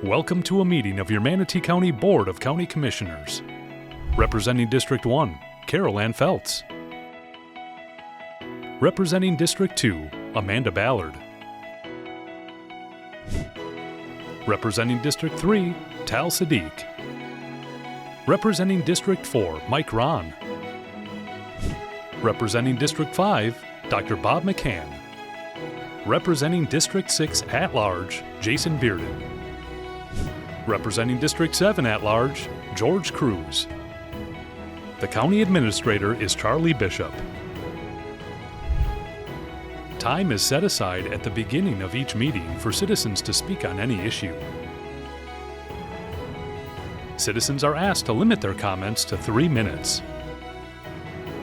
Welcome to a meeting of your Manatee County Board of County Commissioners. Representing District 1, Carol Ann Feltz. Representing District 2, Amanda Ballard. Representing District 3, Tal Sadiq. Representing District 4, Mike Ron. Representing District 5, Dr. Bob McCann. Representing District 6 at-large, Jason Bearden. Representing District 7 at-large, George Cruz. The County Administrator is Charlie Bishop. Time is set aside at the beginning of each meeting for citizens to speak on any issue. Citizens are asked to limit their comments to 3 minutes.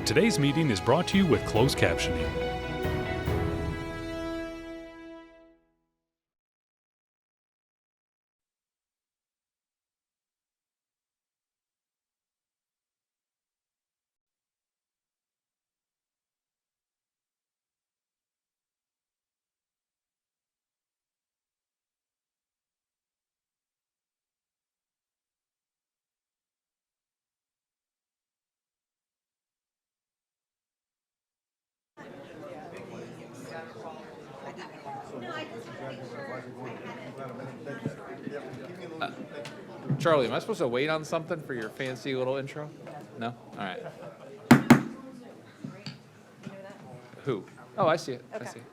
Today's meeting is brought to you with closed captioning. Charlie, am I supposed to wait on something for your fancy little intro? No? All right. Who? Oh, I see it. Okay. I see it.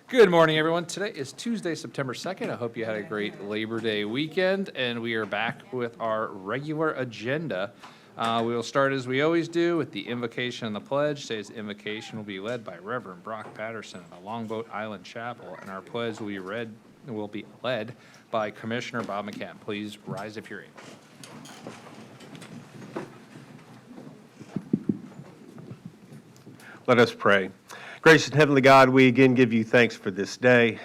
Good morning, everyone. Today is Tuesday, September 2nd. I hope you had a great Labor Day weekend, and we are back with our regular agenda. We will start as we always do with the invocation and the pledge. Today's invocation will be led by Reverend Brock Patterson of the Longboat Island Chapel, and our pledge will be led by Commissioner Bob McCann. Please rise if you're able. Let us pray. Gracious and Heavenly God, we again give you thanks for this day.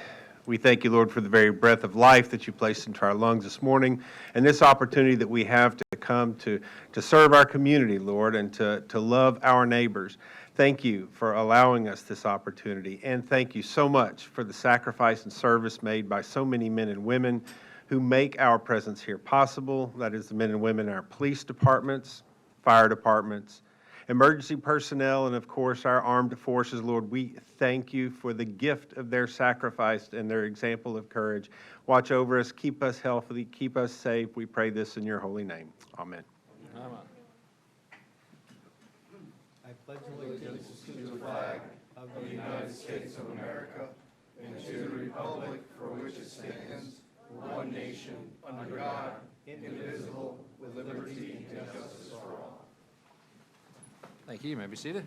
We thank you, Lord, for the very breath of life that you placed into our lungs this morning, and this opportunity that we have to come to serve our community, Lord, and to love our neighbors. Thank you for allowing us this opportunity, and thank you so much for the sacrifice and service made by so many men and women who make our presence here possible. That is the men and women in our police departments, fire departments, emergency personnel, and of course our armed forces. Lord, we thank you for the gift of their sacrifice and their example of courage. Watch over us, keep us healthy, keep us safe. We pray this in your holy name. Amen. Amen. I pledge allegiance to the flag of the United States of America and to the republic for which it stands, one nation, under God, indivisible, with liberty and justice for all. Thank you. You may be seated.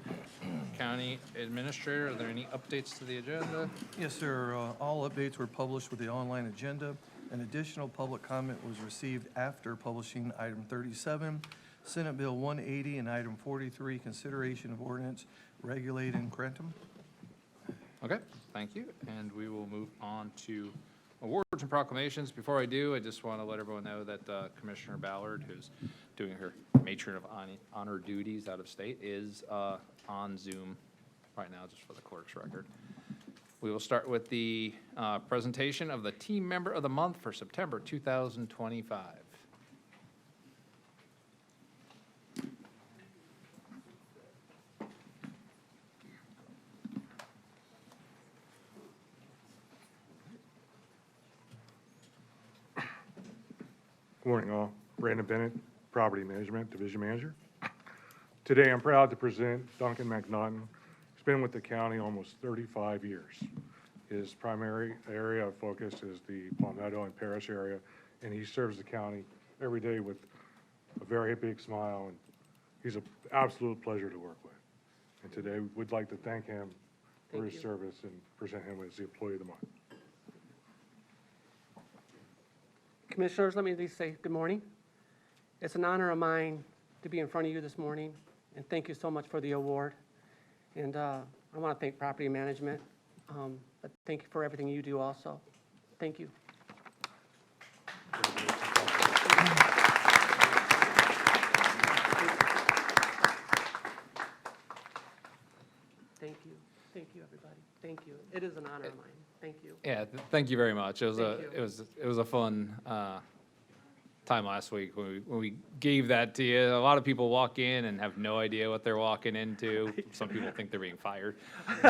County Administrator, are there any updates to the agenda? Yes, sir. All updates were published with the online agenda. An additional public comment was received after publishing item 37, Senate Bill 180, and item 43, consideration of ordinance regulating Crentum. Okay, thank you. And we will move on to awards and proclamations. Before I do, I just want to let everyone know that Commissioner Ballard, who's doing her matron of honor duties out of state, is on Zoom right now, just for the clerk's record. We will start with the presentation of the Team Member of the Month for September 2025. Good morning, all. Brandon Bennett, Property Management Division Manager. Today, I'm proud to present Duncan McNaughton. He's been with the county almost 35 years. His primary area of focus is the Palmetto and Paris area, and he serves the county every day with a very big smile, and he's an absolute pleasure to work with. And today, we'd like to thank him for his service and present him as the Employee of the Month. Commissioners, let me at least say good morning. It's an honor of mine to be in front of you this morning, and thank you so much for the award. And I want to thank Property Management, but thank you for everything you do also. Thank you. Thank you. Thank you, everybody. Thank you. It is an honor of mine. Thank you. Yeah, thank you very much. It was Thank you. it was a fun time last week when we gave that to you. A lot of people walk in and have no idea what they're walking into. Some people think they're being fired. It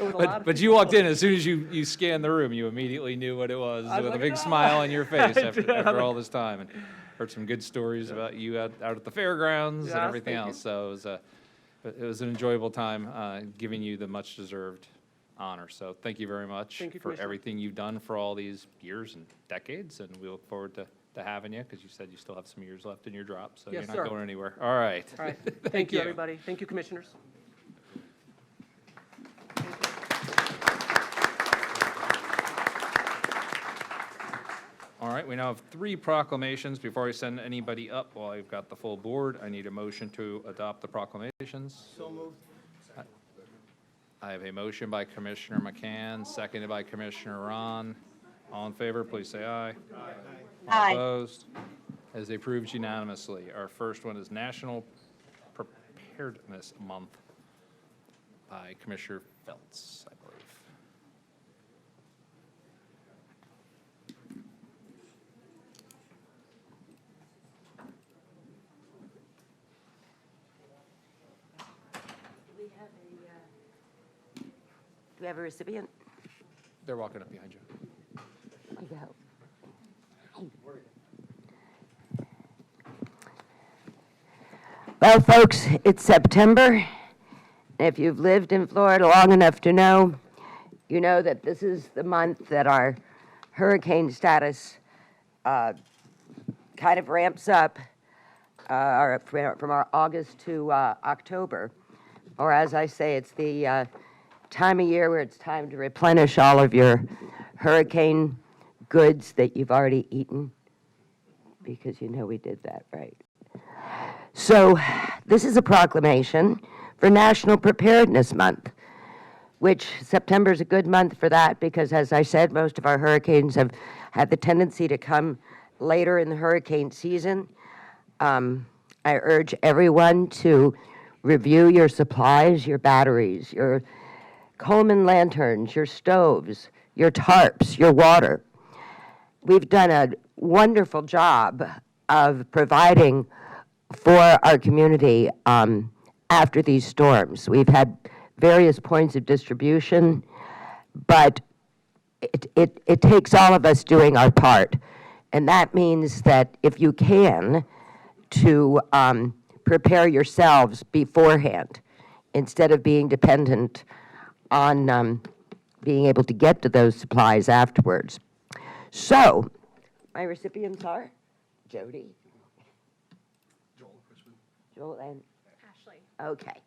was a lot But of you walked in, as soon as you scanned the room, you immediately knew what it was I was with a like, big "No." smile on your face I after, did. after all this time. And heard some good stories about you out at the fairgrounds and Yes, everything thank you. else. So it was an enjoyable time giving you the much deserved honor. So thank you very much Thank you, for Commissioner. everything you've done for all these years and decades. And we look forward to having you, because you said you still have some years left in your drop, so Yes, you're sir. not going anywhere. All right. All right. Thank you, everybody. Thank you, commissioners. All right, we now have 3 proclamations. Before I send anybody up, while I've got the full board, I need a motion to adopt the proclamations. So moved. I have a motion by Commissioner McCann, seconded by Commissioner Ron. All in favor, please say aye. All opposed? As approved unanimously. Our first one is National Preparedness Month by Commissioner Feltz, I believe. Do we have a recipient? They're walking up behind you. Well, folks, it's September. If you've lived in Florida long enough to know, you know that this is the month that our hurricane status kind of ramps up from our August to October. Or as I say, it's the time of year where it's time to replenish all of your hurricane goods that you've already eaten, because you know we did that, right? So this is a proclamation for National Preparedness Month, which September is a good month for that because, as I said, most of our hurricanes have had the tendency to come later in the hurricane season. I urge everyone to review your supplies, your batteries, your Coleman lanterns, your stoves, your tarps, your water. We've done a wonderful job of providing for our community after these storms. We've had various points of distribution, but it takes all of us doing our part. And that means that if you can, to prepare yourselves beforehand instead of being dependent on being able to get to those supplies afterwards. So, my recipients are Jody. Joel and Ashley. Okay.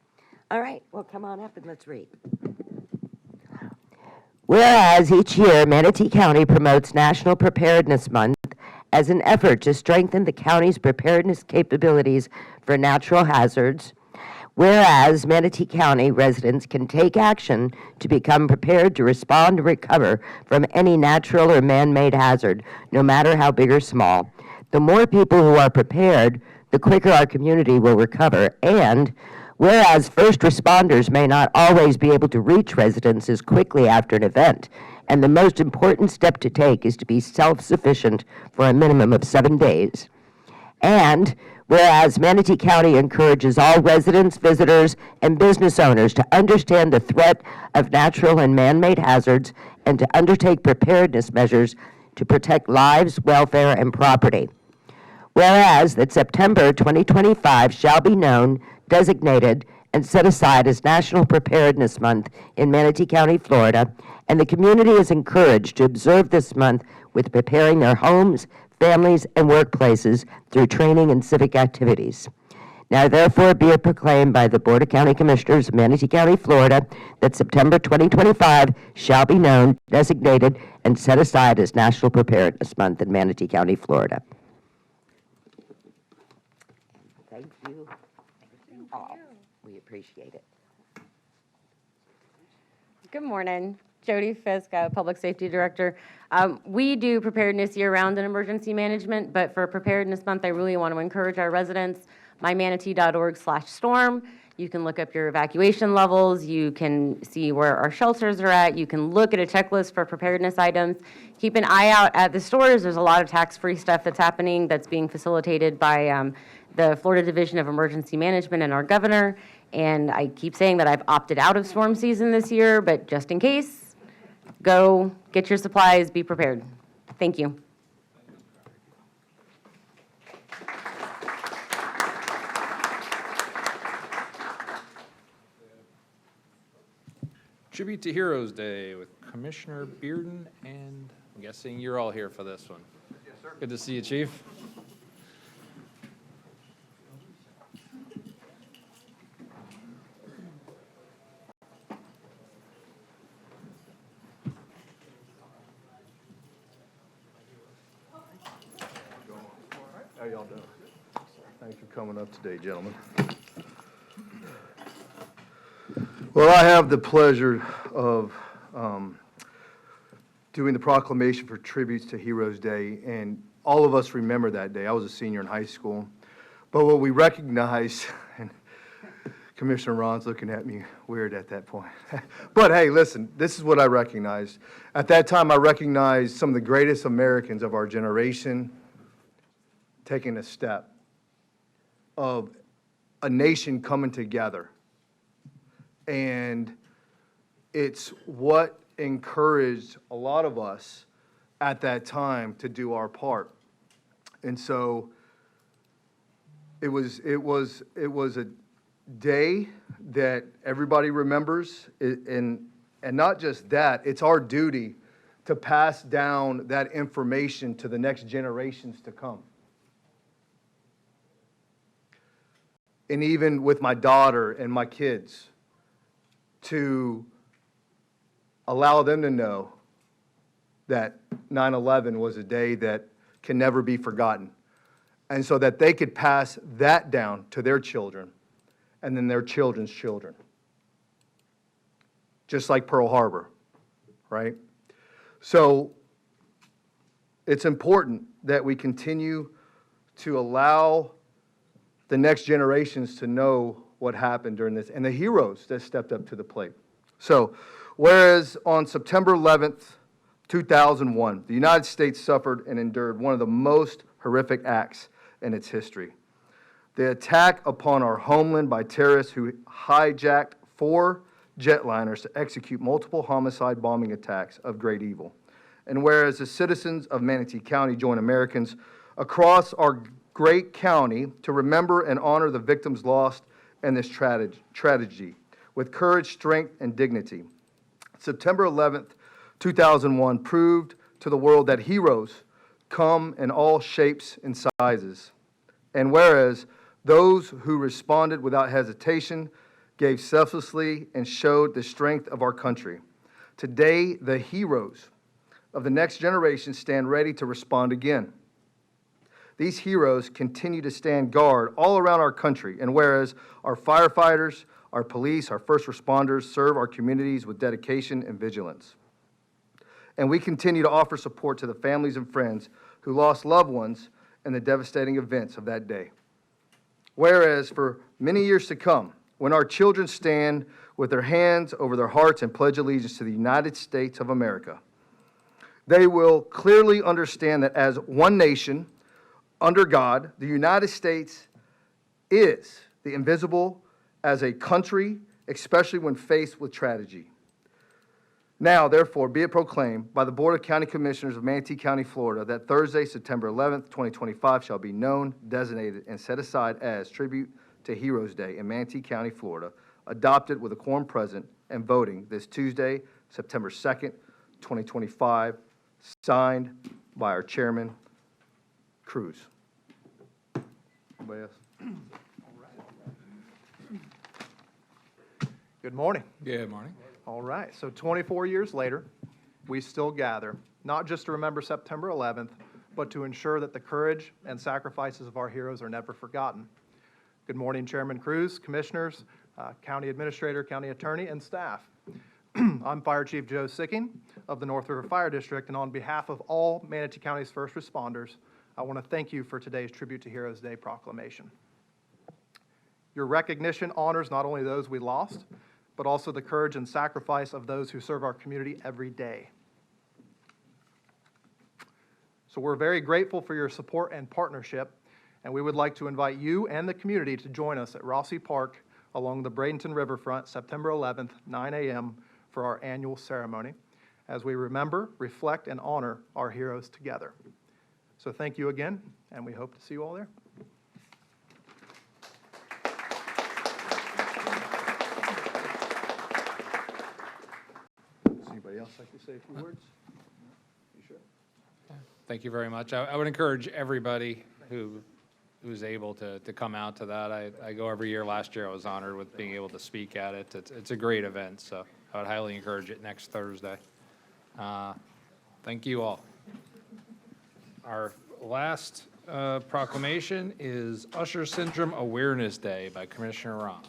All right. Well, come on up and let's read. Whereas each year, Manatee County promotes National Preparedness Month as an effort to strengthen the county's preparedness capabilities for natural hazards. Whereas Manatee County residents can take action to become prepared to respond and recover from any natural or man-made hazard, no matter how big or small. The more people who are prepared, the quicker our community will recover. And whereas first responders may not always be able to reach residences quickly after an event, and the most important step to take is to be self-sufficient for a minimum of 7 days. And whereas Manatee County encourages all residents, visitors, and business owners to understand the threat of natural and man-made hazards and to undertake preparedness measures to protect lives, welfare, and property. Whereas that September 2025 shall be known, designated, and set aside as National Preparedness Month in Manatee County, Florida, and the community is encouraged to observe this month with preparing their homes, families, and workplaces through training and civic activities. Now therefore be it proclaimed by the Board of County Commissioners of Manatee County, Florida, that September 2025 shall be known, designated, and set aside as National Preparedness Month in Manatee County, Florida. Thank you. All. We appreciate it. Good morning. Jody Fisk, Public Safety Director. We do preparedness year-round in emergency management, but for Preparedness Month, I really want to encourage our residents, mymanatee.org/storm. You can look up your evacuation levels. You can see where our shelters are at. You can look at a checklist for preparedness items. Keep an eye out at the stores. There's a lot of tax-free stuff that's happening that's being facilitated by the Florida Division of Emergency Management and our governor. And I keep saying that I've opted out of storm season this year, but just in case, go get your supplies, be prepared. Thank you. Tribute to Heroes Day with Commissioner Bearden, and I'm guessing you're all here for this one. Yes, sir. Good to see you, Chief. How y'all doing? Thanks for coming up today, gentlemen. Well, I have the pleasure of doing the proclamation for tributes to Heroes Day, and all of us remember that day. I was a senior in high school. But what we recognize, and Commissioner Ron's looking at me weird at that point. But hey, listen, this is what I recognized. At that time, I recognized some of the greatest Americans of our generation taking a step of a nation coming together. And it's what encouraged a lot of us at that time to do our part. And so it was a day that everybody remembers, and not just that, it's our duty to pass down that information to the next generations to come. And even with my daughter and my kids, to allow them to know that 9/11 was a day that can never be forgotten. And so that they could pass that down to their children and then their children's children. Just like Pearl Harbor, right? So it's important that we continue to allow the next generations to know what happened during this, and the heroes that stepped up to the plate. So, whereas on September 11th, 2001, the United States suffered and endured one of the most horrific acts in its history. The attack upon our homeland by terrorists who hijacked 4 jetliners to execute multiple homicide bombing attacks of great evil. And whereas the citizens of Manatee County join Americans across our great county to remember and honor the victims lost in this tragedy with courage, strength, and dignity. September 11th, 2001 proved to the world that heroes come in all shapes and sizes. And whereas those who responded without hesitation, gave selflessly, and showed the strength of our country, today the heroes of the next generation stand ready to respond again. These heroes continue to stand guard all around our country, and whereas our firefighters, our police, our first responders serve our communities with dedication and vigilance. And we continue to offer support to the families and friends who lost loved ones in the devastating events of that day. Whereas for many years to come, when our children stand with their hands over their hearts and pledge allegiance to the United States of America, they will clearly understand that as one nation, under God, the United States is the invisible as a country, especially when faced with tragedy. Now, therefore, be it proclaimed by the Board of County Commissioners of Manatee County, Florida, that Thursday, September 11th, 2025 shall be known, designated, and set aside as Tribute to Heroes Day in Manatee County, Florida, adopted with a quorum present and voting this Tuesday, September 2nd, 2025, signed by our Chairman, Cruz. Anybody else? Good morning. Good morning. All right, so 24 years later, we still gather, not just to remember September 11th, but to ensure that the courage and sacrifices of our heroes are never forgotten. Good morning, Chairman Cruz, Commissioners, County Administrator, County Attorney, and staff. I'm Fire Chief Joe Sicking of the North River Fire District, and on behalf of all Manatee County's first responders, I want to thank you for today's Tribute to Heroes Day proclamation. Your recognition honors not only those we lost, but also the courage and sacrifice of those who serve our community every day. So we're very grateful for your support and partnership, and we would like to invite you and the community to join us at Rossi Park along the Bradenton Riverfront, September 11th, 9 a.m. for our annual ceremony, as we remember, reflect, and honor our heroes together. So thank you again, and we hope to see you all there. Does anybody else like to say a few words? You sure? Thank you very much. I would encourage everybody who's able to come out to that. I go every year. Last year I was honored with being able to speak at it. It's a great event, so I would highly encourage it next Thursday. Thank you all. Our last proclamation is Usher Syndrome Awareness Day by Commissioner Ron.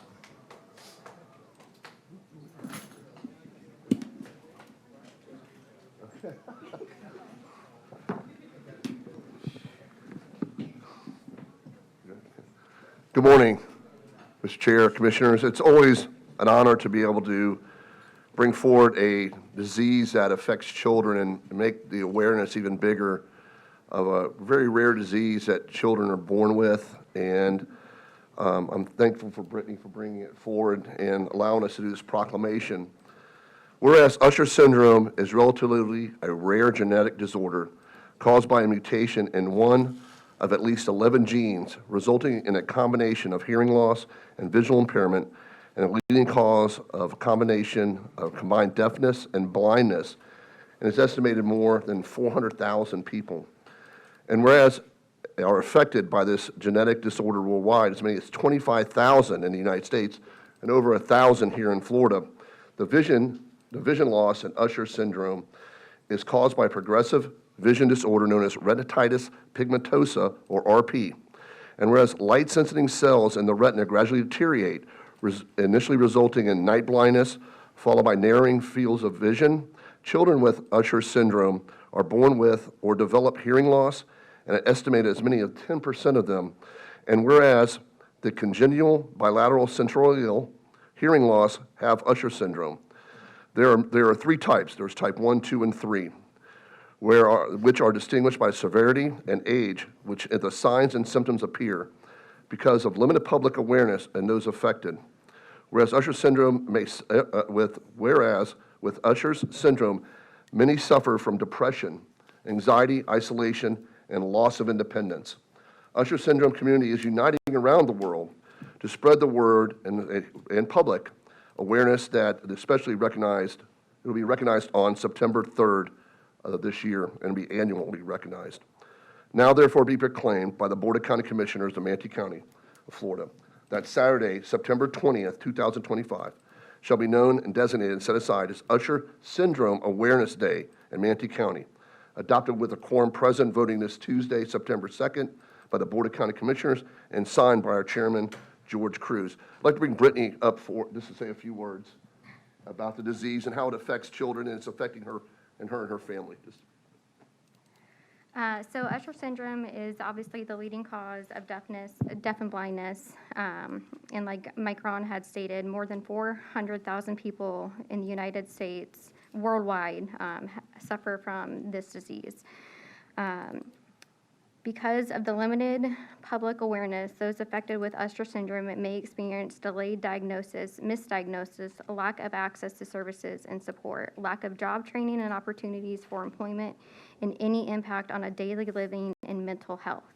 Good morning, Mr. Chair, Commissioners. It's always an honor to be able to bring forward a disease that affects children and make the awareness even bigger of a very rare disease that children are born with. And I'm thankful for Brittany for bringing it forward and allowing us to do this proclamation. Whereas Usher syndrome is relatively a rare genetic disorder caused by a mutation in one of at least 11 genes, resulting in a combination of hearing loss and visual impairment, and a leading cause of a combination of combined deafness and blindness, and it's estimated more than 400,000 people. And whereas are affected by this genetic disorder worldwide, as many as 25,000 in the United States and over 1,000 here in Florida, the vision loss in Usher syndrome is caused by progressive vision disorder known as retinitis pigmentosa, or RP. And whereas light-sensitive cells in the retina gradually deteriorate, initially resulting in night blindness, followed by narrowing fields of vision, children with Usher syndrome are born with or develop hearing loss, and it estimated as many as 10% of them. And whereas the congenital bilateral centroidal hearing loss have Usher syndrome, there are three types. There's type 1, 2, and 3. Which are distinguished by severity and age, which the signs and symptoms appear because of limited public awareness in those affected. Whereas Usher syndrome with Usher's syndrome, many suffer from depression, anxiety, isolation, and loss of independence. Usher syndrome community is uniting around the world to spread the word and public awareness that especially recognized. It will be recognized on September 3rd. This year and be annually recognized. Now therefore be proclaimed by the Board of County Commissioners of Manatee County of Florida that Saturday, September 20th, 2025, shall be known and designated and set aside as Usher Syndrome Awareness Day in Manatee County, adopted with a quorum present voting this Tuesday, September 2nd, by the Board of County Commissioners and signed by our chairman, George Cruz. I'd like to bring Brittany up for just to say a few words about the disease and how it affects children and it's affecting her and her family. So Usher syndrome is obviously the leading cause of deaf and blindness. And like Mike Ron had stated, more than 400,000 people in the United States worldwide suffer from this disease. Because of the limited public awareness, those affected with Usher syndrome may experience delayed diagnosis, misdiagnosis, lack of access to services and support, lack of job training and opportunities for employment, and any impact on a daily living and mental health.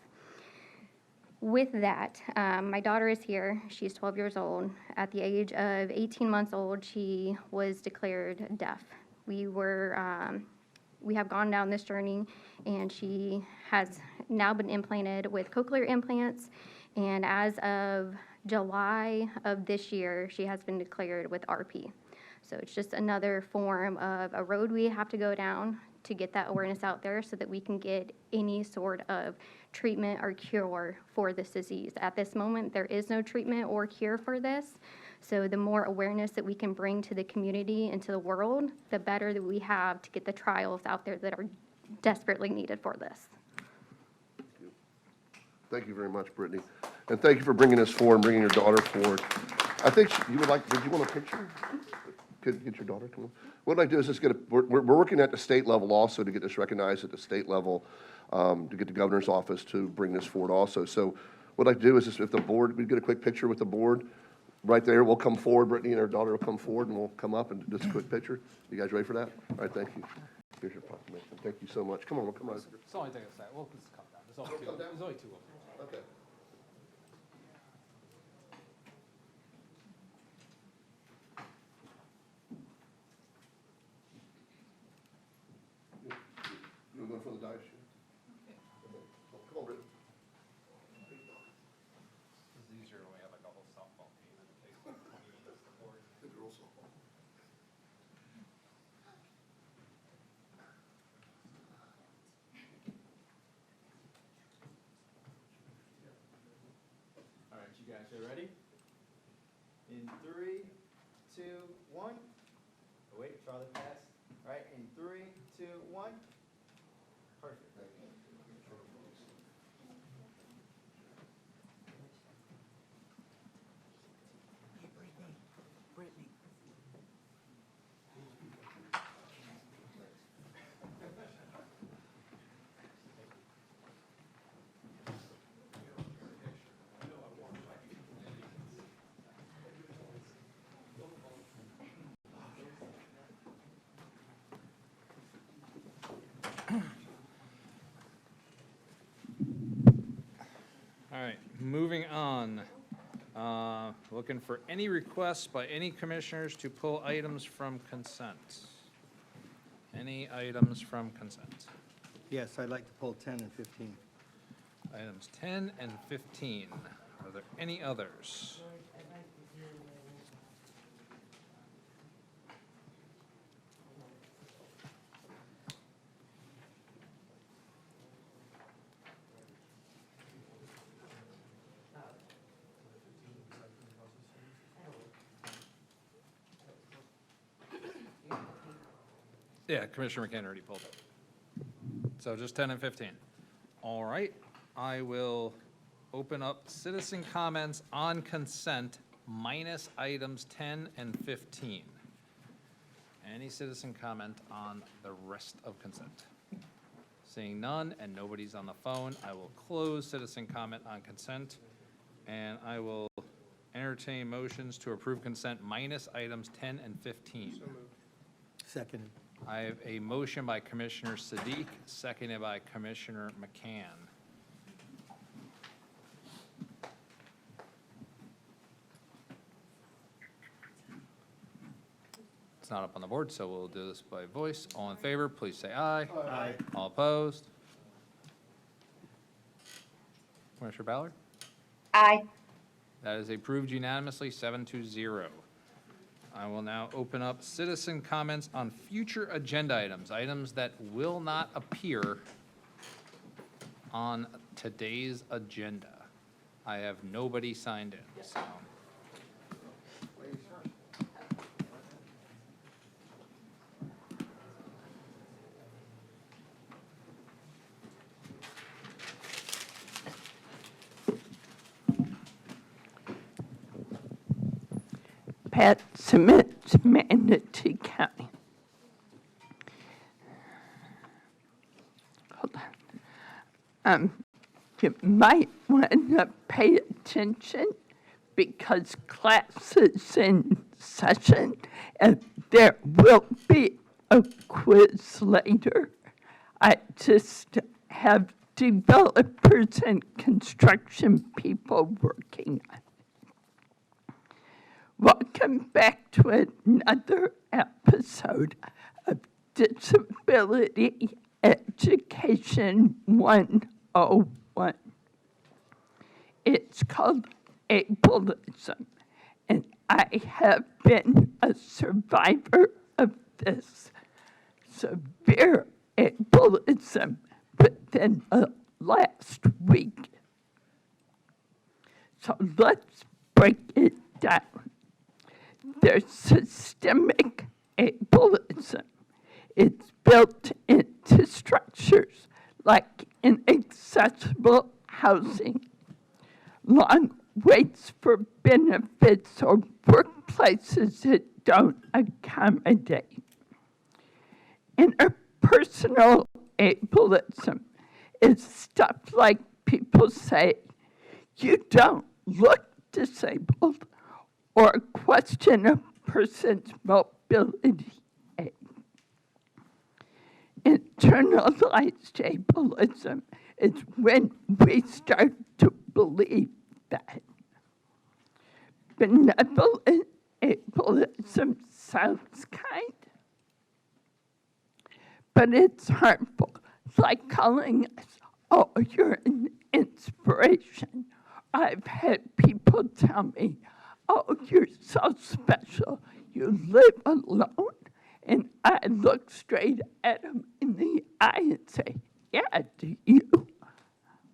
With that, my daughter is here. She's 12 years old. At the age of 18 months old, she was declared deaf. We have gone down this journey, and she has now been implanted with cochlear implants, and as of July of this year, she has been declared with RP. So it's just another form of a road we have to go down to get that awareness out there so that we can get any sort of treatment or cure for this disease. At this moment, there is no treatment or cure for this. So the more awareness that we can bring to the community and to the world, the better that we have to get the trials out there that are desperately needed for this. Thank you very much, Brittany. And thank you for bringing this forward and bringing your daughter forward. I think you would like, did you want a picture? Could get your daughter, come on. What I'd like to do is just we're working at the state level also to get this recognized at the state level, to get the governor's office to bring this forward also. So what I'd like to do is just if the board, we get a quick picture with the board right there, we'll come forward, Brittany and her daughter will come forward and we'll come up and just a quick picture. You guys ready for that? All right, thank you. Here's your proclamation. Thank you so much. Come on, we'll come over. It's only taking a second. We'll just come down. There's only two of them. Okay. You want to go for the dice? Come on, Brittany. It's easier when we have like a whole softball team and it takes like 20 minutes to board. The girls softball. All right, you guys are ready? In 3, 2, 1. Oh, wait, Charlie pass. All right, in 3, 2, 1. Perfect. All right, moving on. Looking for any requests by any commissioners to pull items from consent. Any items from consent? Yes, I'd like to pull 10 and 15. Items 10 and 15. Are there any others? Yeah, Commissioner McCann already pulled it. So just 10 and 15. All right, I will open up citizen comments on consent minus items 10 and 15. Any citizen comment on the rest of consent? Seeing none and nobody's on the phone, I will close citizen comment on consent, and I will entertain motions to approve consent minus items 10 and 15. Second. I have a motion by Commissioner Siddiq, seconded by Commissioner McCann. It's not up on the board, so we'll do this by voice. All in favor, please say aye. Aye. All opposed? Commissioner Ballard? Aye. That is approved unanimously, 7-0. I will now open up citizen comments on future agenda items, items that will not appear on today's agenda. I have nobody signed in, so. Pat Simmons, Manatee County. Hold on. You might want to pay attention because class is in session and there will be a quiz later. I just have developers and construction people working on it. Welcome back to another episode of Disability Education 101. It's called ableism, and I have been a survivor of this severe ableism within the last week. So let's break it down. There's systemic ableism. It's built into structures like inaccessible housing, long waits for benefits or workplaces that don't accommodate. Interpersonal ableism is stuff like people say, you don't look disabled, or question a person's mobility aid. Internalized ableism is when we start to believe that. Benevolent ableism sounds kind, but it's harmful. It's like calling us, oh, you're an inspiration. I've had people tell me, oh, you're so special. You live alone. And I look straight at them in the eye and say, yeah, do you?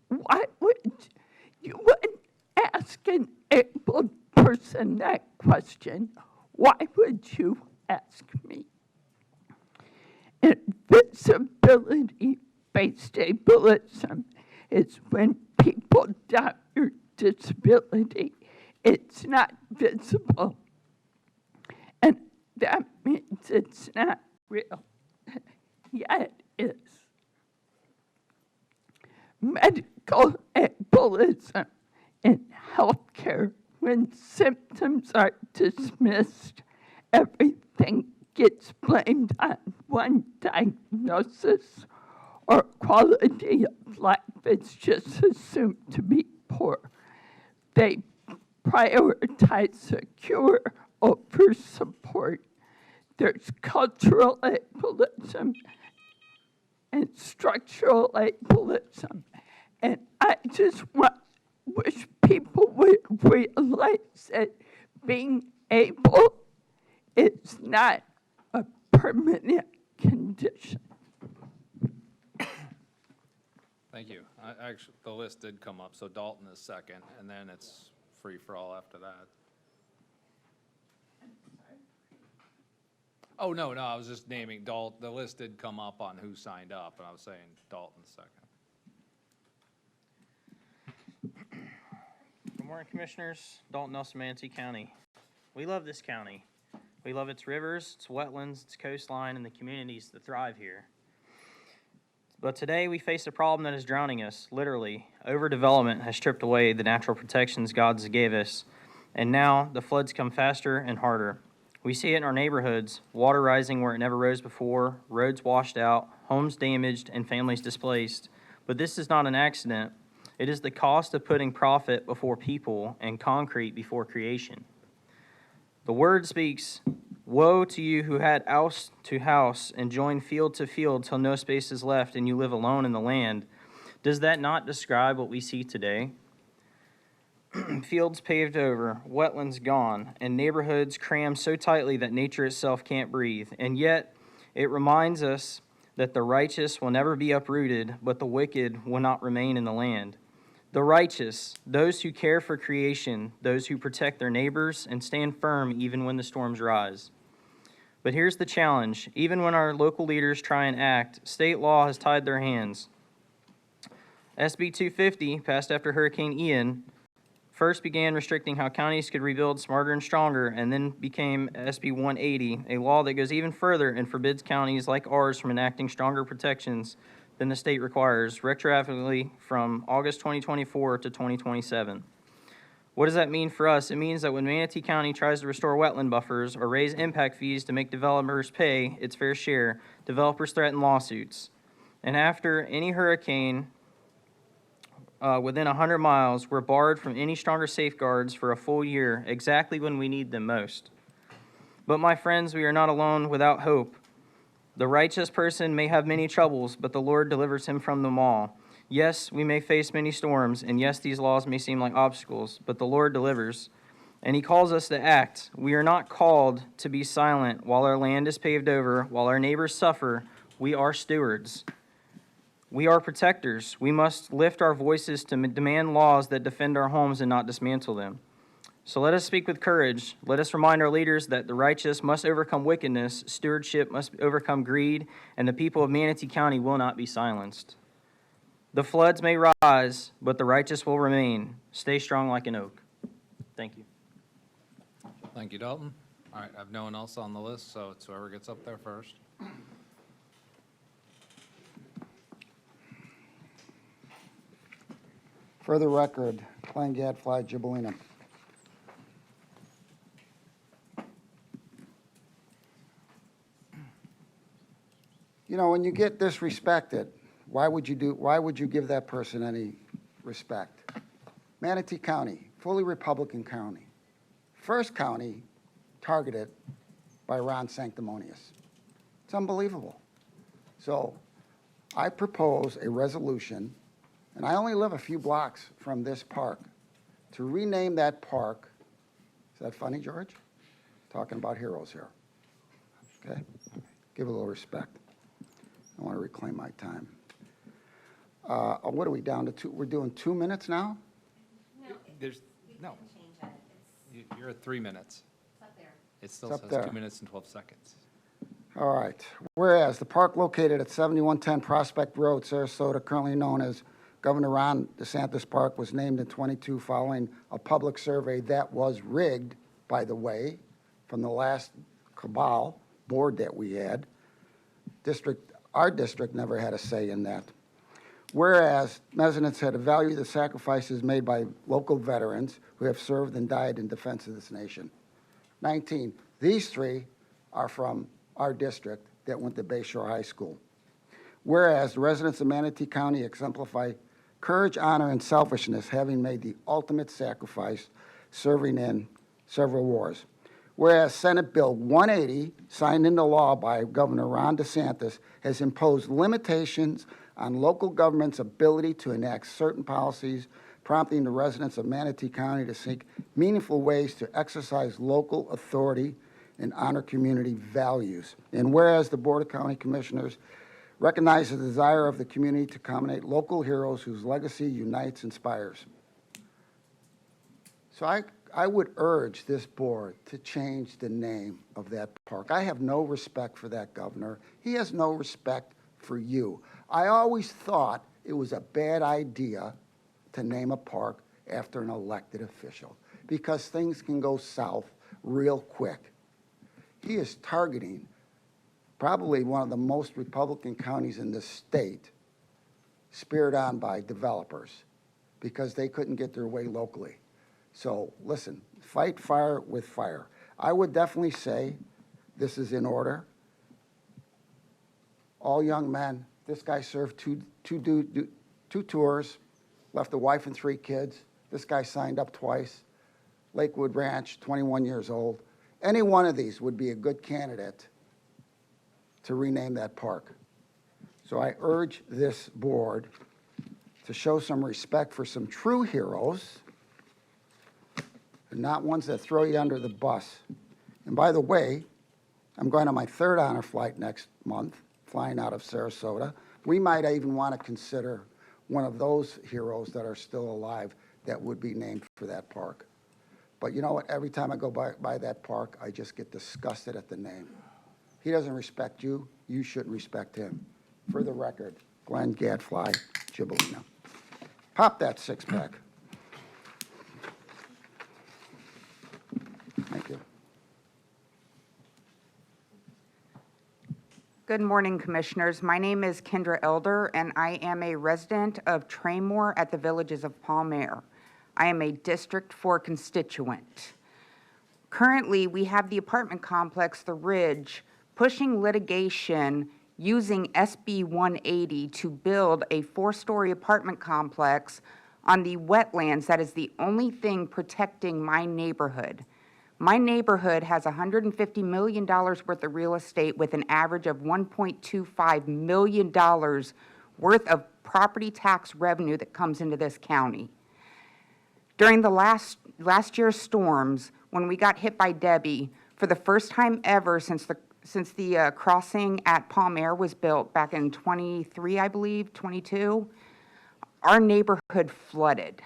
Why would you wouldn't ask an able person that question? Why would you ask me? Invisibility-based ableism is when people doubt your disability. It's not visible. And that means it's not real. Yeah, it is. Medical ableism in healthcare, when symptoms are dismissed, everything gets blamed on one diagnosis, or quality of life is just assumed to be poor. They prioritize a cure over support. There's cultural ableism and structural ableism. And I just wish people would realize that being able is not a permanent condition. Thank you. Actually, the list did come up, so Dalton is second, and then it's free for all after that. Oh, no, I was just naming Dalton. The list did come up on who signed up, and I was saying Dalton's second. Good morning, Commissioners. Dalton Nelson, Manatee County. We love this county. We love its rivers, its wetlands, its coastline, and the communities that thrive here. But today we face a problem that is drowning us, literally. Overdevelopment has stripped away the natural protections God gave us, and now the floods come faster and harder. We see it in our neighborhoods, water rising where it never rose before, roads washed out, homes damaged, and families displaced. But this is not an accident. It is the cost of putting profit before people and concrete before creation. The word speaks, woe to you who had house to house and joined field to field till no space is left and you live alone in the land. Does that not describe what we see today? Fields paved over, wetlands gone, and neighborhoods crammed so tightly that nature itself can't breathe. And yet, it reminds us that the righteous will never be uprooted, but the wicked will not remain in the land. The righteous, those who care for creation, those who protect their neighbors and stand firm even when the storms rise. But here's the challenge. Even when our local leaders try and act, state law has tied their hands. SB 250, passed after Hurricane Ian, first began restricting how counties could rebuild smarter and stronger, and then became SB 180, a law that goes even further and forbids counties like ours from enacting stronger protections than the state requires, retroactively from August 2024 to 2027. What does that mean for us? It means that when Manatee County tries to restore wetland buffers or raise impact fees to make developers pay its fair share, developers threaten lawsuits. And after any hurricane within 100 miles, we're barred from any stronger safeguards for a full year, exactly when we need them most. But my friends, we are not alone without hope. The righteous person may have many troubles, but the Lord delivers him from them all. Yes, we may face many storms, and yes, these laws may seem like obstacles, but the Lord delivers, and he calls us to act. We are not called to be silent while our land is paved over, while our neighbors suffer. We are stewards. We are protectors. We must lift our voices to demand laws that defend our homes and not dismantle them. So let us speak with courage. Let us remind our leaders that the righteous must overcome wickedness, stewardship must overcome greed, and the people of Manatee County will not be silenced. The floods may rise, but the righteous will remain. Stay strong like an oak. Thank you. Thank you, Dalton. All right, I have no one else on the list, so it's whoever gets up there first. For the record, Glenn Gadfly, Gibellina. You know, when you get disrespected, why would you give that person any respect? Manatee County, fully Republican county. First county targeted by Ron Sanctimonious. It's unbelievable. So I propose a resolution, and I only live a few blocks from this park, to rename that park. Is that funny, George? Talking about heroes here. Okay? Give a little respect. I want to reclaim my time. What are we down to? We're doing 2 minutes now? No. You're at 3 minutes. It's up there. It still It's up says there. 2 minutes and 12 seconds. All right. Whereas the park located at 7110 Prospect Road, Sarasota, currently known as Governor Ron DeSantis Park, was named in '22 following a public survey that was rigged, by the way, from the last cabal board that we had. Our district never had a say in that. Whereas residents had to value the sacrifices made by local veterans who have served and died in defense of this nation. 19, these three are from our district that went to Bayshore High School. Whereas the residents of Manatee County exemplify courage, honor, and selfishness, having made the ultimate sacrifice, serving in several wars. Whereas Senate Bill 180, signed into law by Governor Ron DeSantis, has imposed limitations on local government's ability to enact certain policies, prompting the residents of Manatee County to seek meaningful ways to exercise local authority and honor community values. And whereas the Board of County Commissioners recognize the desire of the community to commemorate local heroes whose legacy unites, inspires. So I would urge this board to change the name of that park. I have no respect for that governor. He has no respect for you. I always thought it was a bad idea to name a park after an elected official because things can go south real quick. He is targeting probably one of the most Republican counties in the state, speared on by developers because they couldn't get their way locally. So listen, fight fire with fire. I would definitely say this is in order. All young men. This guy served two tours, left a wife and 3 kids. This guy signed up twice. Lakewood Ranch, 21 years old. Any one of these would be a good candidate to rename that park. So I urge this board to show some respect for some true heroes, and not ones that throw you under the bus. And by the way, I'm going on my 3rd honor flight next month, flying out of Sarasota. We might even want to consider one of those heroes that are still alive that would be named for that park. But you know what? Every time I go by that park, I just get disgusted at the name. He doesn't respect you. You shouldn't respect him. For the record, Glenn Gadfly, Gibellina. Pop that 6-pack. Thank you. Good morning, Commissioners. My name is Kendra Elder, and I am a resident of Traymore at the Villages of Palmer. I am a District 4 constituent. Currently, we have the apartment complex, The Ridge, pushing litigation using SB 180 to build a 4-story apartment complex on the wetlands that is the only thing protecting my neighborhood. My neighborhood has $150 million worth of real estate with an average of $1.25 million worth of property tax revenue that comes into this county. During the last year's storms, when we got hit by Debbie, for the first time ever since the crossing at Palmer was built back in 23, I believe, 22, our neighborhood flooded.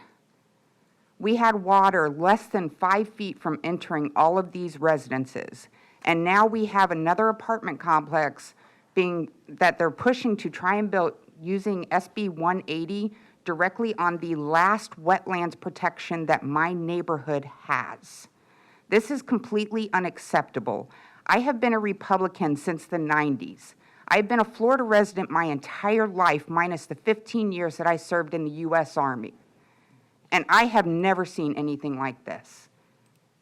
We had water less than 5 feet from entering all of these residences. And now we have another apartment complex that they're pushing to try and using SB 180 directly on the last wetlands protection that my neighborhood has. This is completely unacceptable. I have been a Republican since the 90s. I've been a Florida resident my entire life, minus the 15 years that I served in the U.S. Army. And I have never seen anything like this.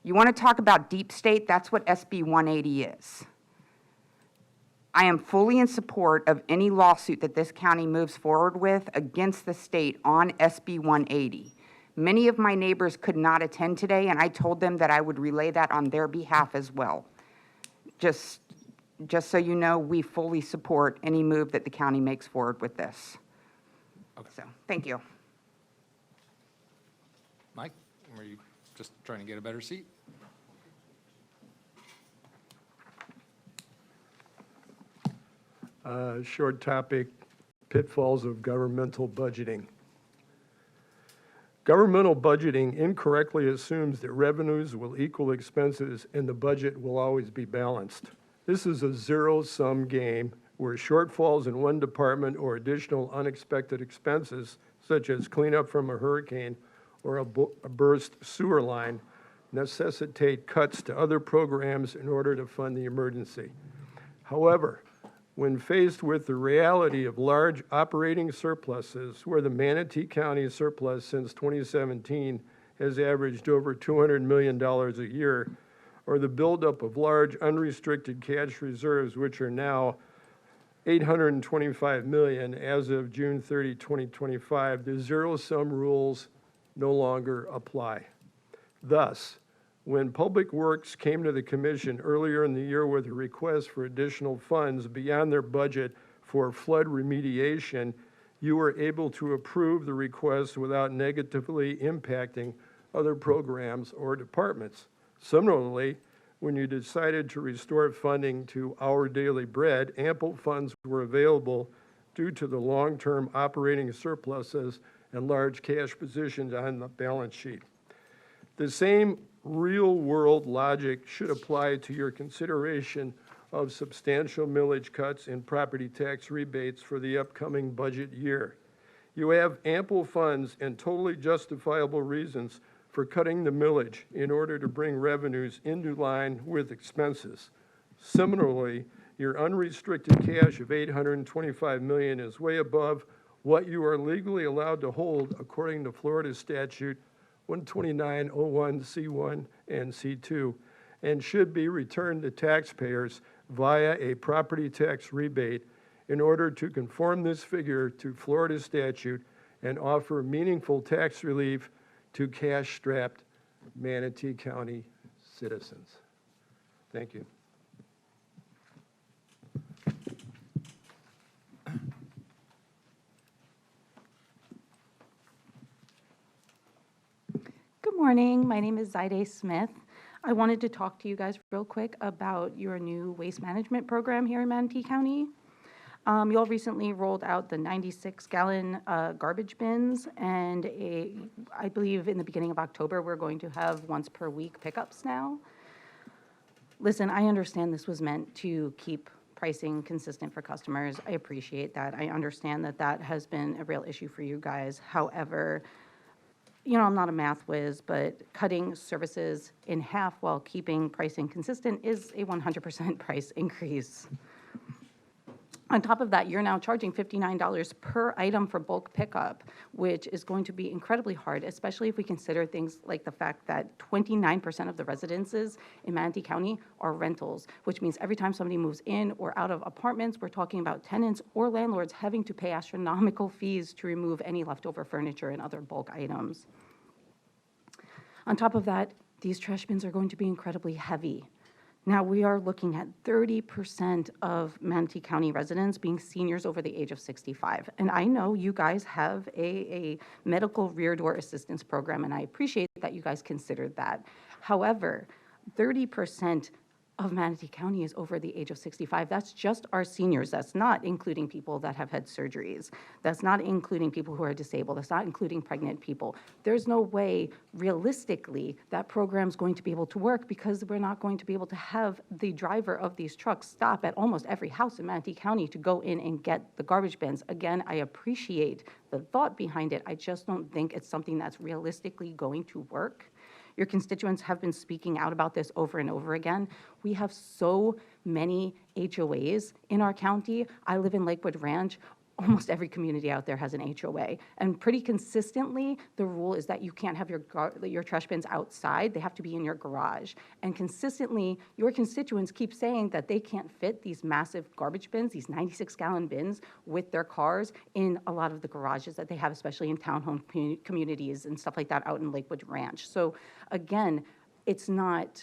You want to talk about deep state? That's what SB 180 is. I am fully in support of any lawsuit that this county moves forward with against the state on SB 180. Many of my neighbors could not attend today, and I told them that I would relay that on their behalf as well. Just so you know, we fully support any move that the county makes forward with this. Okay. So, thank you. Mike, were you just trying to get a better seat? Short topic, pitfalls of governmental budgeting. Governmental budgeting incorrectly assumes that revenues will equal expenses and the budget will always be balanced. This is a zero-sum game where shortfalls in one department or additional unexpected expenses, such as cleanup from a hurricane or a burst sewer line, necessitate cuts to other programs in order to fund the emergency. However, when faced with the reality of large operating surpluses, where the Manatee County surplus since 2017 has averaged over $200 million a year, or the buildup of large unrestricted cash reserves, which are now $825 million as of June 30, 2025, the zero-sum rules no longer apply. Thus, when Public Works came to the Commission earlier in the year with a request for additional funds beyond their budget for flood remediation, you were able to approve the request without negatively impacting other programs or departments. Similarly, when you decided to restore funding to Our Daily Bread, ample funds were available due to the long-term operating surpluses and large cash positions on the balance sheet. The same real-world logic should apply to your consideration of substantial millage cuts and property tax rebates for the upcoming budget year. You have ample funds and totally justifiable reasons for cutting the millage in order to bring revenues into line with expenses. Similarly, your unrestricted cash of $825 million is way above what you are legally allowed to hold according to Florida statute 12901 C1 and C2, and should be returned to taxpayers via a property tax rebate in order to conform this figure to Florida statute and offer meaningful tax relief to cash-strapped Manatee County citizens. Thank you. Good morning. My name is Zaide Smith. I wanted to talk to you guys real quick about your new waste management program here in Manatee County. You all recently rolled out the 96-gallon garbage bins, and I believe in the beginning of October, we're going to have once per week pickups now. Listen, I understand this was meant to keep pricing consistent for customers. I appreciate that. I understand that that has been a real issue for you guys. However, you know, I'm not a math whiz, but cutting services in half while keeping pricing consistent is a 100% price increase. On top of that, you're now charging $59 per item for bulk pickup, which is going to be incredibly hard, especially if we consider things like the fact that 29% of the residences in Manatee County are rentals, which means every time somebody moves in or out of apartments, we're talking about tenants or landlords having to pay astronomical fees to remove any leftover furniture and other bulk items. On top of that, these trash bins are going to be incredibly heavy. Now, we are looking at 30% of Manatee County residents being seniors over the age of 65. And I know you guys have a medical rear door assistance program, and I appreciate that you guys considered that. However, 30% of Manatee County is over the age of 65. That's just our seniors. That's not including people that have had surgeries. That's not including people who are disabled. That's not including pregnant people. There's no way, realistically, that program's going to be able to work because we're not going to be able to have the driver of these trucks stop at almost every house in Manatee County to go in and get the garbage bins. Again, I appreciate the thought behind it. I just don't think it's something that's realistically going to work. Your constituents have been speaking out about this over and over again. We have so many HOAs in our county. I live in Lakewood Ranch. Almost every community out there has an HOA. And pretty consistently, the rule is that you can't have your trash bins outside. They have to be in your garage. And consistently, your constituents keep saying that they can't fit these massive garbage bins, these 96-gallon bins, with their cars in a lot of the garages that they have, especially in townhome communities and stuff like that out in Lakewood Ranch. So again, it's not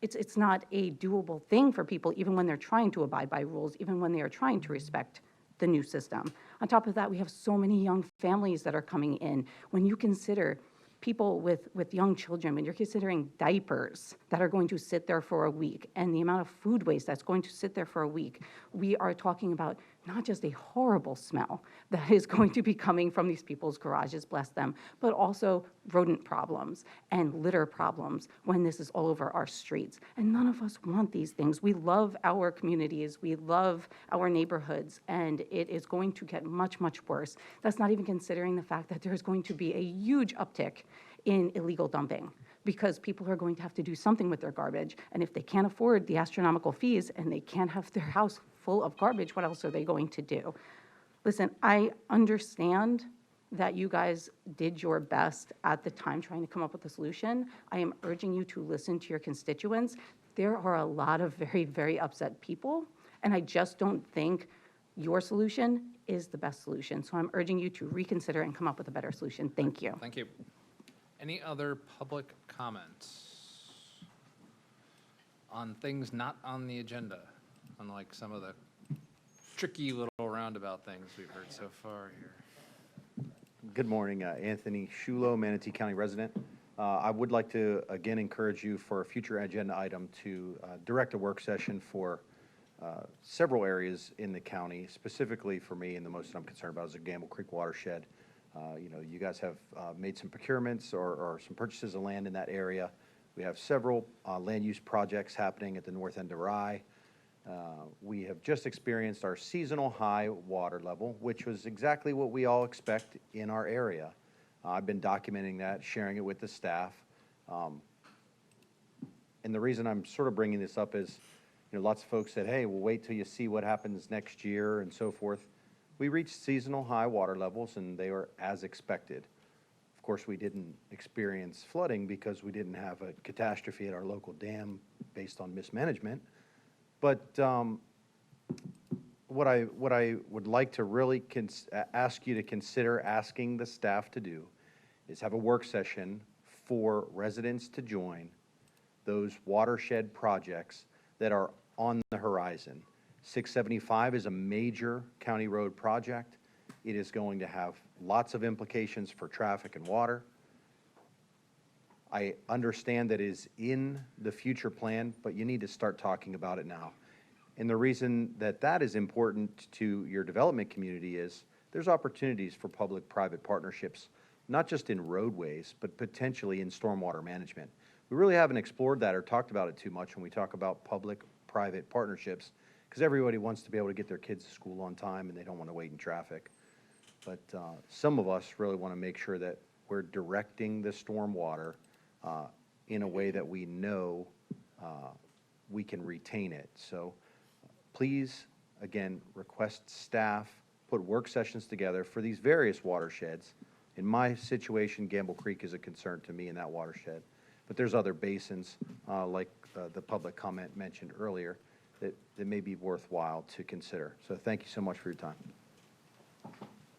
a doable thing for people, even when they're trying to abide by rules, even when they are trying to respect the new system. On top of that, we have so many young families that are coming in. When you consider people with young children, when you're considering diapers that are going to sit there for a week and the amount of food waste that's going to sit there for a week, we are talking about not just a horrible smell that is going to be coming from these people's garages, bless them, but also rodent problems and litter problems when this is all over our streets. And none of us want these things. We love our communities, we love our neighborhoods, and it is going to get much, much worse. That's not even considering the fact that there's going to be a huge uptick in illegal dumping, because people are going to have to do something with their garbage. And if they can't afford the astronomical fees and they can't have their house full of garbage, what else are they going to do? Listen, I understand that you guys did your best at the time trying to come up with a solution. I am urging you to listen to your constituents. There are a lot of very, very upset people, and I just don't think your solution is the best solution. So I'm urging you to reconsider and come up with a better solution. Thank you. Thank you. Any other public comments on things not on the agenda, unlike some of the tricky little roundabout things we've heard so far here? Good morning, Anthony Shulo, Manatee County resident. I would like to again encourage you for a future agenda item to direct a work session for several areas in the county. Specifically for me, and the most that I'm concerned about is the Gamble Creek watershed. You guys have made some procurements or some purchases of land in that area. We have several land use projects happening at the north end of Rye. We have just experienced our seasonal high water level, which was exactly what we all expect in our area. I've been documenting that, sharing it with the staff. And the reason I'm sort of bringing this up is, lots of folks said, hey, we'll wait till you see what happens next year and so forth. We reached seasonal high water levels, and they were as expected. Of course, we didn't experience flooding because we didn't have a catastrophe at our local dam based on mismanagement. But what I would like to really ask you to consider asking the staff to do is have a work session for residents to join those watershed projects that are on the horizon. 675 is a major county road project. It is going to have lots of implications for traffic and water. I understand that it is in the future plan, but you need to start talking about it now. And the reason that that is important to your development community is there's opportunities for public-private partnerships, not just in roadways, but potentially in stormwater management. We really haven't explored that or talked about it too much when we talk about public-private partnerships, because everybody wants to be able to get their kids to school on time and they don't want to wait in traffic. But some of us really want to make sure that we're directing the stormwater in a way that we know we can retain it. So please, again, request staff put work sessions together for these various watersheds. In my situation, Gamble Creek is a concern to me in that watershed. But there's other basins, like the public comment mentioned earlier, that may be worthwhile to consider. So thank you so much for your time.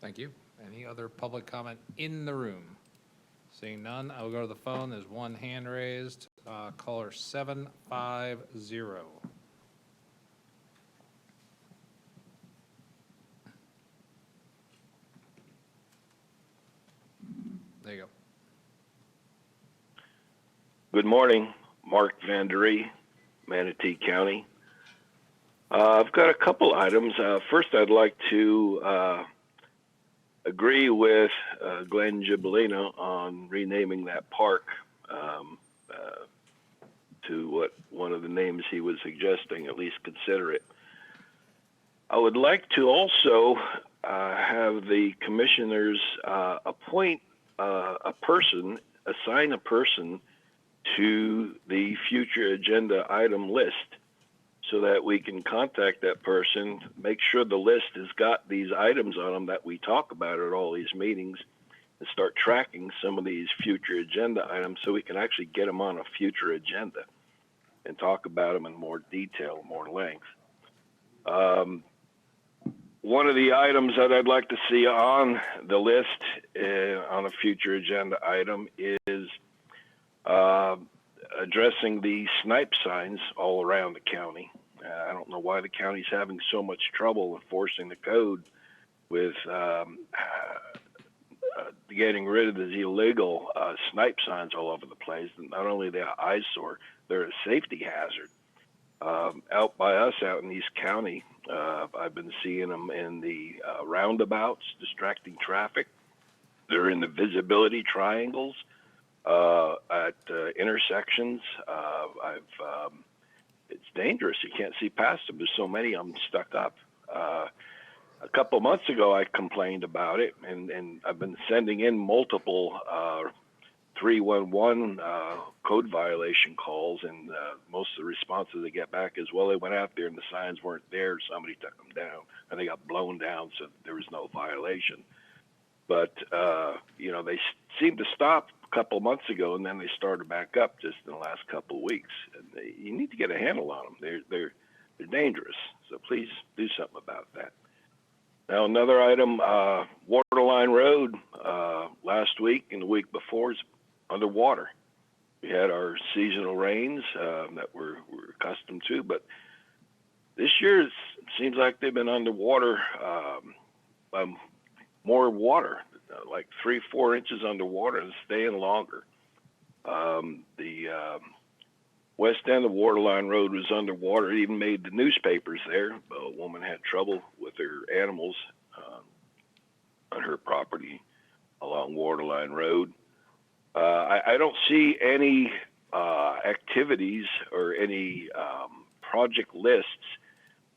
Thank you. Any other public comment in the room? Seeing none, I will go to the phone. There's one hand raised. Caller 750. There you go. Good morning, Mark Vandery, Manatee County. I've got a couple items. First, I'd like to agree with Glenn Gibolino on renaming that park to what one of the names he was suggesting, at least consider it. I would like to also have the commissioners appoint a person, assign a person to the future agenda item list so that we can contact that person, make sure the list has got these items on them that we talk about at all these meetings, and start tracking some of these future agenda items so we can actually get them on a future agenda and talk about them in more detail, more length. One of the items that I'd like to see on the list on a future agenda item is addressing the snipe signs all around the county. I don't know why the county's having so much trouble enforcing the code with getting rid of these illegal snipe signs all over the place. Not only are they an eyesore, they're a safety hazard. Out by us, out in East County, I've been seeing them in the roundabouts, distracting traffic. They're in the visibility triangles at intersections. It's dangerous. You can't see past them. There's so many of them stuck up. A couple months ago, I complained about it, and I've been sending in multiple 311 code violation calls, and most of the responses they get back is, well, they went out there and the signs weren't there, somebody took them down, and they got blown down, so there was no violation. But, they seemed to stop a couple months ago, and then they started back up just in the last couple of weeks. And you need to get a handle on them. They're dangerous, so please do something about that. Now, another item, Waterline Road, last week and the week before is underwater. We had our seasonal rains that we're accustomed to, but this year it seems like they've been underwater, more water, like 3-4 inches underwater and staying longer. The west end of Waterline Road was underwater. It even made the newspapers there. A woman had trouble with her animals on her property along Waterline Road. I don't see any activities or any project lists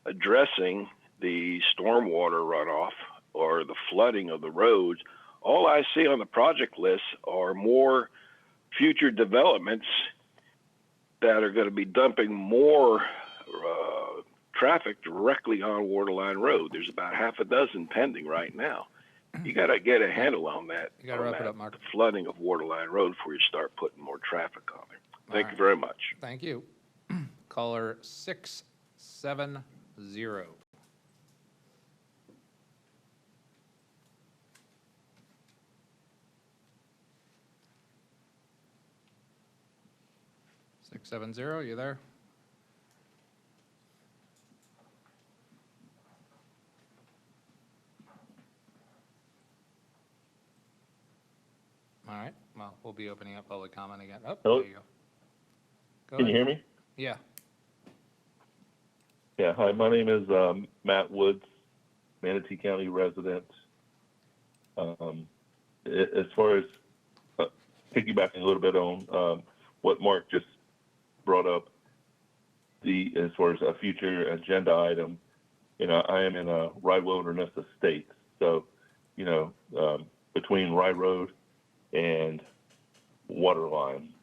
addressing the stormwater runoff or the flooding of the roads. All I see on the project list are more future developments that are going to be dumping more traffic directly on Waterline Road. There's about half a dozen pending right now. You got to get a handle on that. You got to wrap it up, Mark. The flooding of Waterline Road before you start putting more traffic on there. Thank you very much. Thank you. Caller 670. 670, you there? All right, well, we'll be opening up public comment again. Oh, Hello? there you go. Go Can you ahead. hear me? Yeah. Yeah, hi, my name is Matt Woods, Manatee County resident. As far as piggybacking a little bit on what Mark just brought up, as far as a future agenda item, I am in a Rye Wilderness estate, so, between Rye Road and Waterline,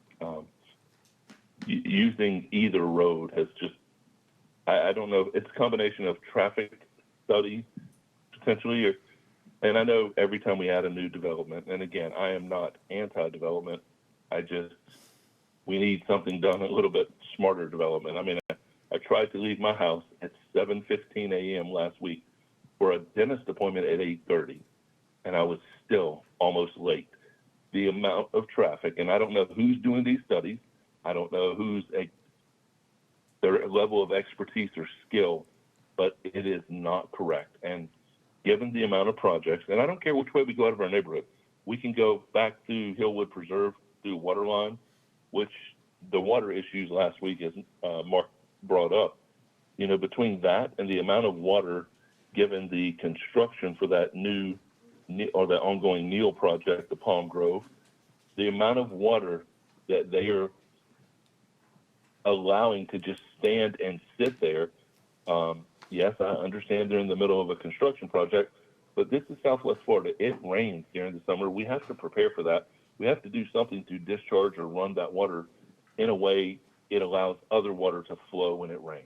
using either road has just, I don't know, it's a combination of traffic study potentially, and I know every time we add a new development, and again, I am not anti-development, we need something done, a little bit smarter development. I mean, I tried to leave my house at 7:15 a.m. last week for a dentist appointment at 8:30, and I was still almost late. The amount of traffic, and I don't know who's doing these studies, I don't know their level of expertise or skill, but it is not correct. And given the amount of projects, and I don't care which way we go out of our neighborhood, we can go back to Hillwood Preserve through Waterline, which the water issues last week, as Mark brought up. You know, between that and the amount of water given the construction for that new or the ongoing Neal project, the Palm Grove, the amount of water that they are allowing to just stand and sit there. Yes, I understand they're in the middle of a construction project, but this is Southwest Florida. It rains during the summer. We have to prepare for that. We have to do something to discharge or run that water in a way it allows other water to flow when it rains.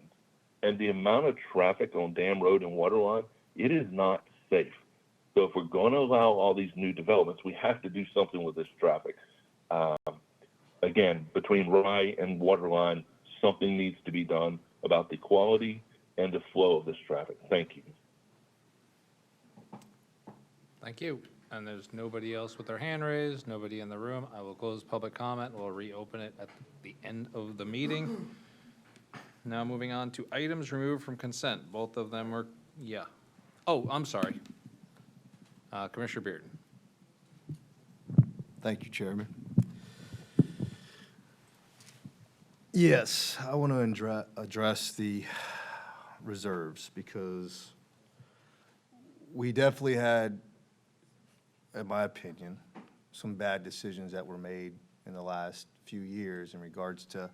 And the amount of traffic on Dam Road and Waterline, it is not safe. So if we're going to allow all these new developments, we have to do something with this traffic. Again, between Rye and Waterline, something needs to be done about the quality and the flow of this traffic. Thank you. Thank you. And there's nobody else with their hand raised, nobody in the room. I will close public comment. We'll reopen it at the end of the meeting. Now moving on to items removed from consent. Both of them were, yeah. Oh, I'm sorry. Commissioner Bearden. Thank you, Chairman. Yes, I want to address the reserves because we definitely had, in my opinion, some bad decisions that were made in the last few years in regards to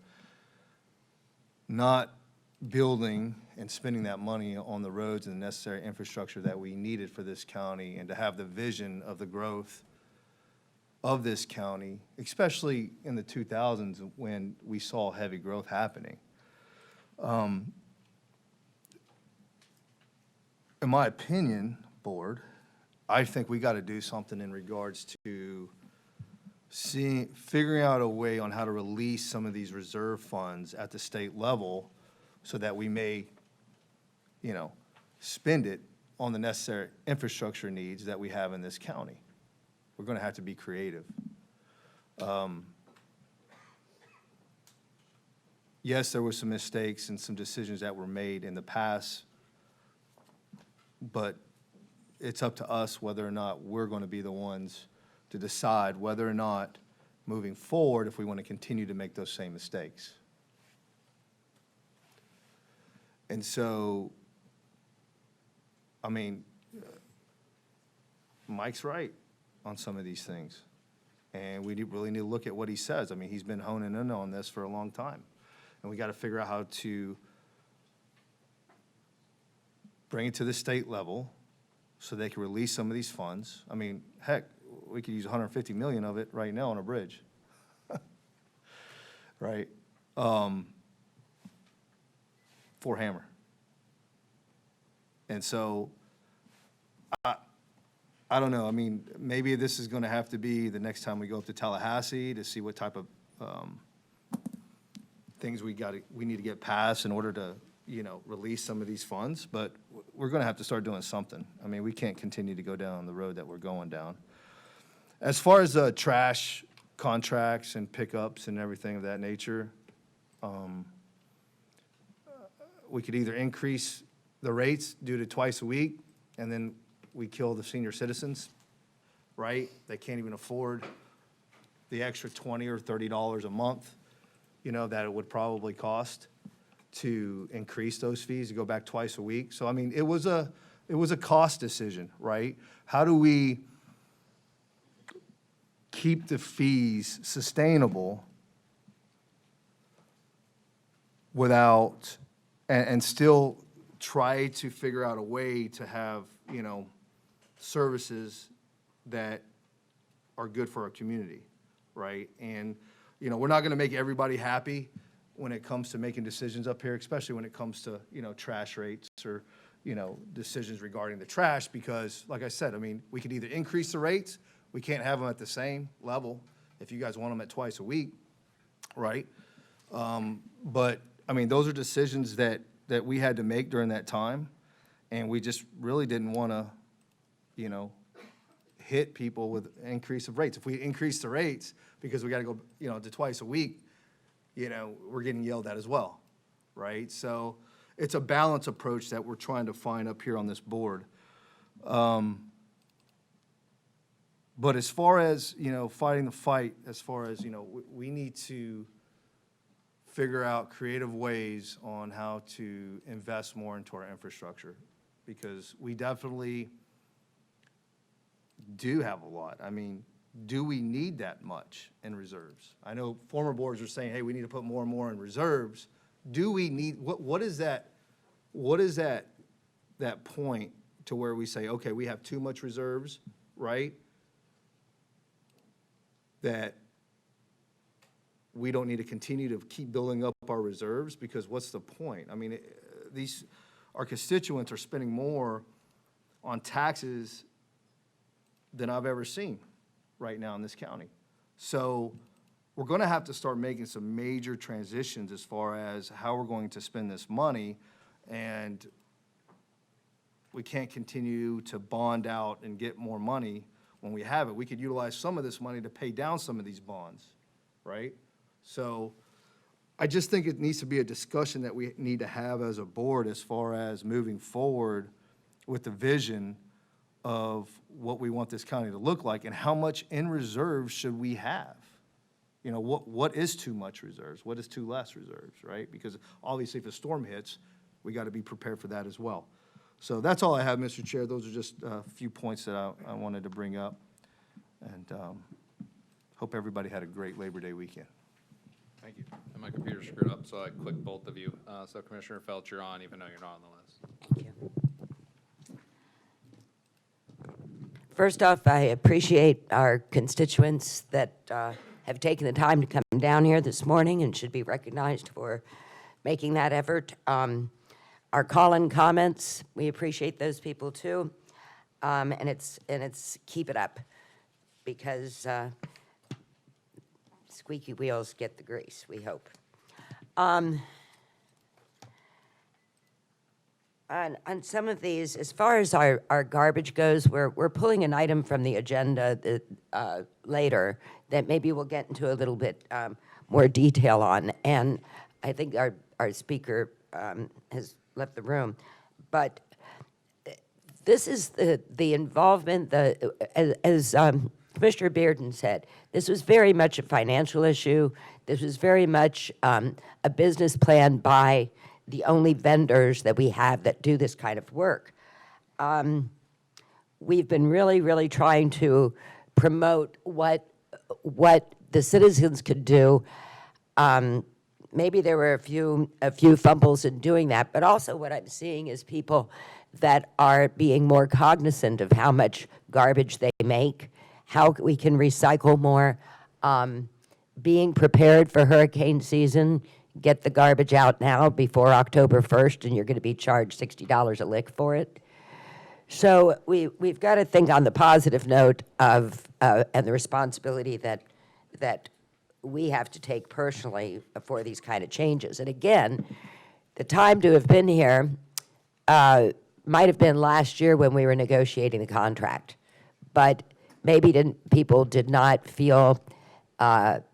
not building and spending that money on the roads and the necessary infrastructure that we needed for this county and to have the vision of the growth of this county, especially in the 2000s when we saw heavy growth happening. In my opinion, Board, I think we got to do something in regards to figuring out a way on how to release some of these reserve funds at the state level so that we may, spend it on the necessary infrastructure needs that we have in this county. We're going to have to be creative. Yes, there were some mistakes and some decisions that were made in the past, but it's up to us whether or not we're going to be the ones to decide whether or not moving forward if we want to continue to make those same mistakes. And so, Mike's right on some of these things. And we really need to look at what he says. He's been honing in on this for a long time. And we got to figure out how to bring it to the state level so they can release some of these funds. Heck, we could use 150 million of it right now on a bridge. Right? For Hammer. And so, I don't know. Maybe this is going to have to be the next time we go up to Tallahassee to see what type of things we need to get passed in order to, release some of these funds. But we're going to have to start doing something. We can't continue to go down the road that we're going down. As far as trash contracts and pickups and everything of that nature, we could either increase the rates due to twice a week, and then we kill the senior citizens, right? They can't even afford the extra $20 or $30 a month, that it would probably cost to increase those fees to go back twice a week. So, it was a cost decision, right? How do we keep the fees sustainable without, and still try to figure out a way to have, services that are good for our community, right? And, we're not going to make everybody happy when it comes to making decisions up here, especially when it comes to, trash rates or, decisions regarding the trash, because, like I said, we could either increase the rates, we can't have them at the same level if you guys want them at twice a week, right? But, those are decisions that we had to make during that time, and we just really didn't want to, hit people with increase of rates. If we increase the rates because we got to go, to twice a week, we're getting yelled at as well, right? So it's a balanced approach that we're trying to find up here on this board. But as far as, fighting the fight, as far as, we need to figure out creative ways on how to invest more into our infrastructure, because we definitely do have a lot. I mean, do we need that much in reserves? I know former boards are saying, hey, we need to put more and more in reserves. Do we need, what is that point to where we say, okay, we have too much reserves, right? That we don't need to continue to keep building up our reserves, because what's the point? I mean, our constituents are spending more on taxes than I've ever seen right now in this county. So we're going to have to start making some major transitions as far as how we're going to spend this money, and we can't continue to bond out and get more money when we have it. We could utilize some of this money to pay down some of these bonds, right? So I just think it needs to be a discussion that we need to have as a board as far as moving forward with the vision of what we want this county to look like, and how much in reserves should we have? You know, what is too much reserves? What is too less reserves, right? Because obviously if a storm hits, we got to be prepared for that as well. So that's all I have, Mr. Chair. Those are just a few points that I wanted to bring up. And hope everybody had a great Labor Day weekend. Thank you. And my computer screwed up, so I clicked both of you. So Commissioner Felch, you're on, even though you're not on the list. Thank you. First off, I appreciate our constituents that have taken the time to come down here this morning and should be recognized for making that effort. Our call-in comments, we appreciate those people too. And it's keep it up, because squeaky wheels get the grease, we hope. On some of these, as far as our garbage goes, we're pulling an item from the agenda that, later that maybe we'll get into a little bit more detail on. And I think our speaker has left the room. But this is the involvement, as Commissioner Bearden said, this was very much a financial issue. This was very much a business plan by the only vendors that we have that do this kind of work. We've been really, really trying to promote what the citizens could do. Maybe there were a few fumbles in doing that, but also what I'm seeing is people that are being more cognizant of how much garbage they make, how we can recycle more, being prepared for hurricane season. Get the garbage out now before October 1st, and you're going to be charged $60 a lick for it. So we've got to think on the positive note of and the responsibility that we have to take personally for these kind of changes. And again, the time to have been here might have been last year when we were negotiating the contract, but maybe people did not feel that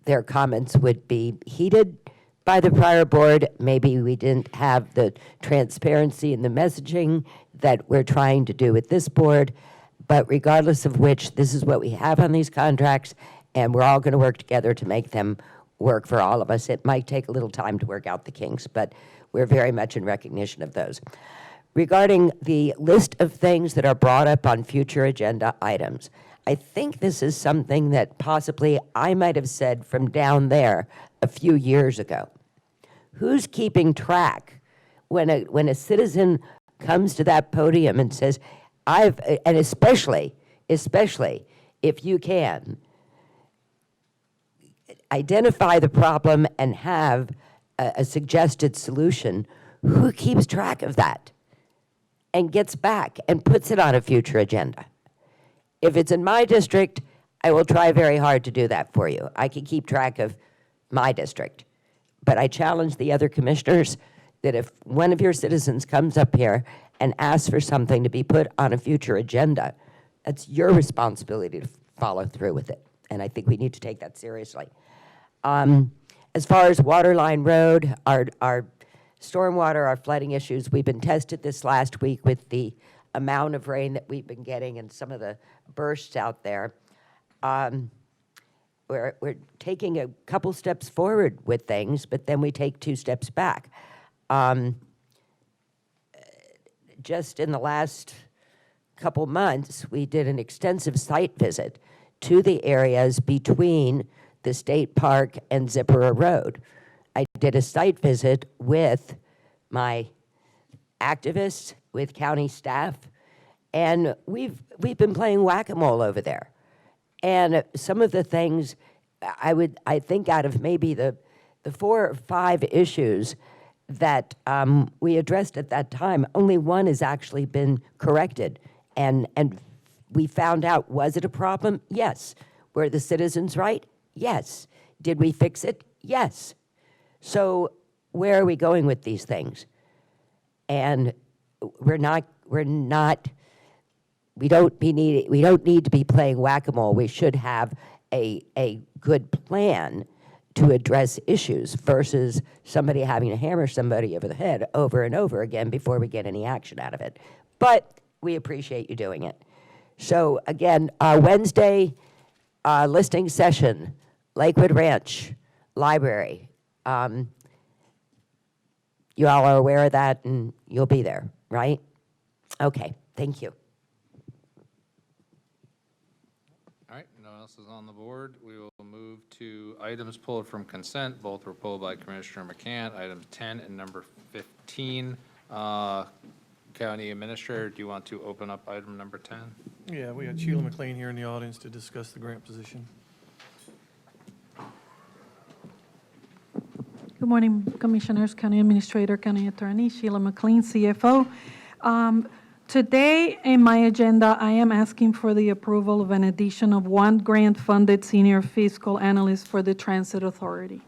their comments would be heeded by the prior board. Maybe we didn't have the transparency in the messaging that we're trying to do with this board. But regardless of which, this is what we have on these contracts, and we're all going to work together to make them work for all of us. It might take a little time to work out the kinks, but we're very much in recognition of those. Regarding the list of things that are brought up on future agenda items, I think this is something that possibly I might have said from down there a few years ago. Who's keeping track when a citizen comes to that podium and says, and especially if you can, identify the problem and have a suggested solution, who keeps track of that and gets back and puts it on a future agenda? If it's in my district, I will try very hard to do that for you. I can keep track of my district. But I challenge the other commissioners that if one of your citizens comes up here and asks for something to be put on a future agenda, that's your responsibility to follow through with it. And I think we need to take that seriously. As far as Waterline Road, our stormwater, our flooding issues, we've been tested this last week with the amount of rain that we've been getting and some of the bursts out there. we're taking a couple steps forward with things, but then we take 2 steps back. Just in the last couple months, we did an extensive site visit to the areas between the state park and Zipperer Road. I did a site visit with my activists, with county staff, and we've been playing whack-a-mole over there. And some of the things I think out of maybe the 4 or 5 issues that we addressed at that time, only one has actually been corrected. And we found out, was it a problem? Yes. Were the citizens right? Yes. Did we fix it? Yes. So where are we going with these things? And we don't need to be playing whack-a-mole. We should have a good plan to address issues versus somebody having to hammer somebody over the head over and over again before we get any action out of it. But we appreciate you doing it. So again, Wednesday listing session, Lakewood Ranch Library. You all are aware of that and you'll be there, right? Okay, thank you. All right, no one else is on the board. We will move to items pulled from consent. Both were pulled by Commissioner McCann, items 10 and number 15. County Administrator, do you want to open up item number 10? Yeah, we got Sheila McLean here in the audience to discuss the grant position. Good morning, Commissioners, County Administrator, County Attorney, Sheila McLean, CFO. Today in my agenda, I am asking for the approval of an addition of 1 grant-funded senior fiscal analyst for the Transit Authority.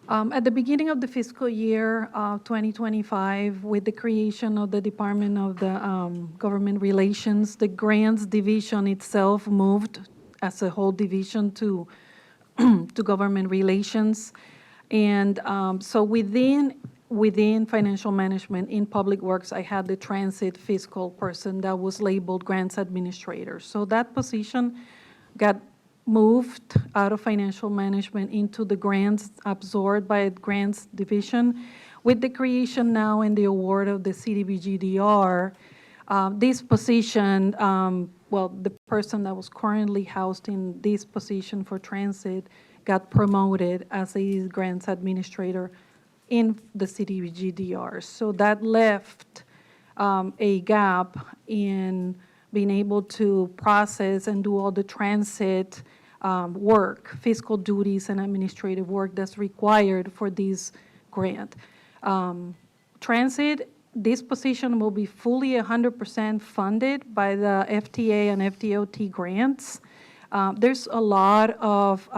At the beginning of the fiscal year 2025, with the creation of the Department of the Government Relations, the grants division itself moved as a whole division to government relations. And so within financial management in public works, I had the transit fiscal person that was labeled grants administrator. So that position got moved out of financial management into the grants, absorbed by a grants division. With the creation now and the award of the CDBG-DR, this position, the person that was currently housed in this position for transit got promoted as a grants administrator in the CDBG-DR. So that left a gap in being able to process and do all the transit work, fiscal duties and administrative work that's required for this grant. Transit, this position will be fully 100% funded by the FTA and FDOT grants. There's a lot of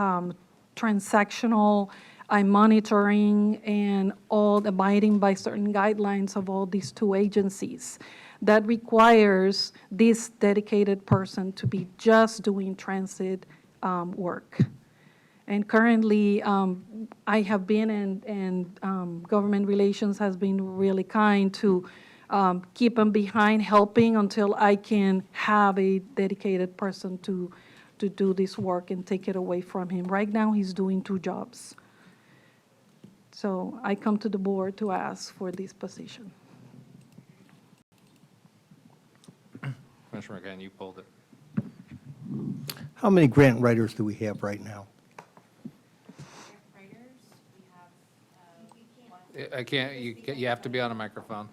transactional monitoring and all abiding by certain guidelines of all these 2 agencies that requires this dedicated person to be just doing transit work. And currently, I have been, and government relations has been really kind to keep them behind helping until I can have a dedicated person to do this work and take it away from him. Right now, he's doing 2 jobs. So I come to the board to ask for this position. Commissioner McCann, you pulled it. How many grant writers do we have right now? I can't, you have to be on a microphone.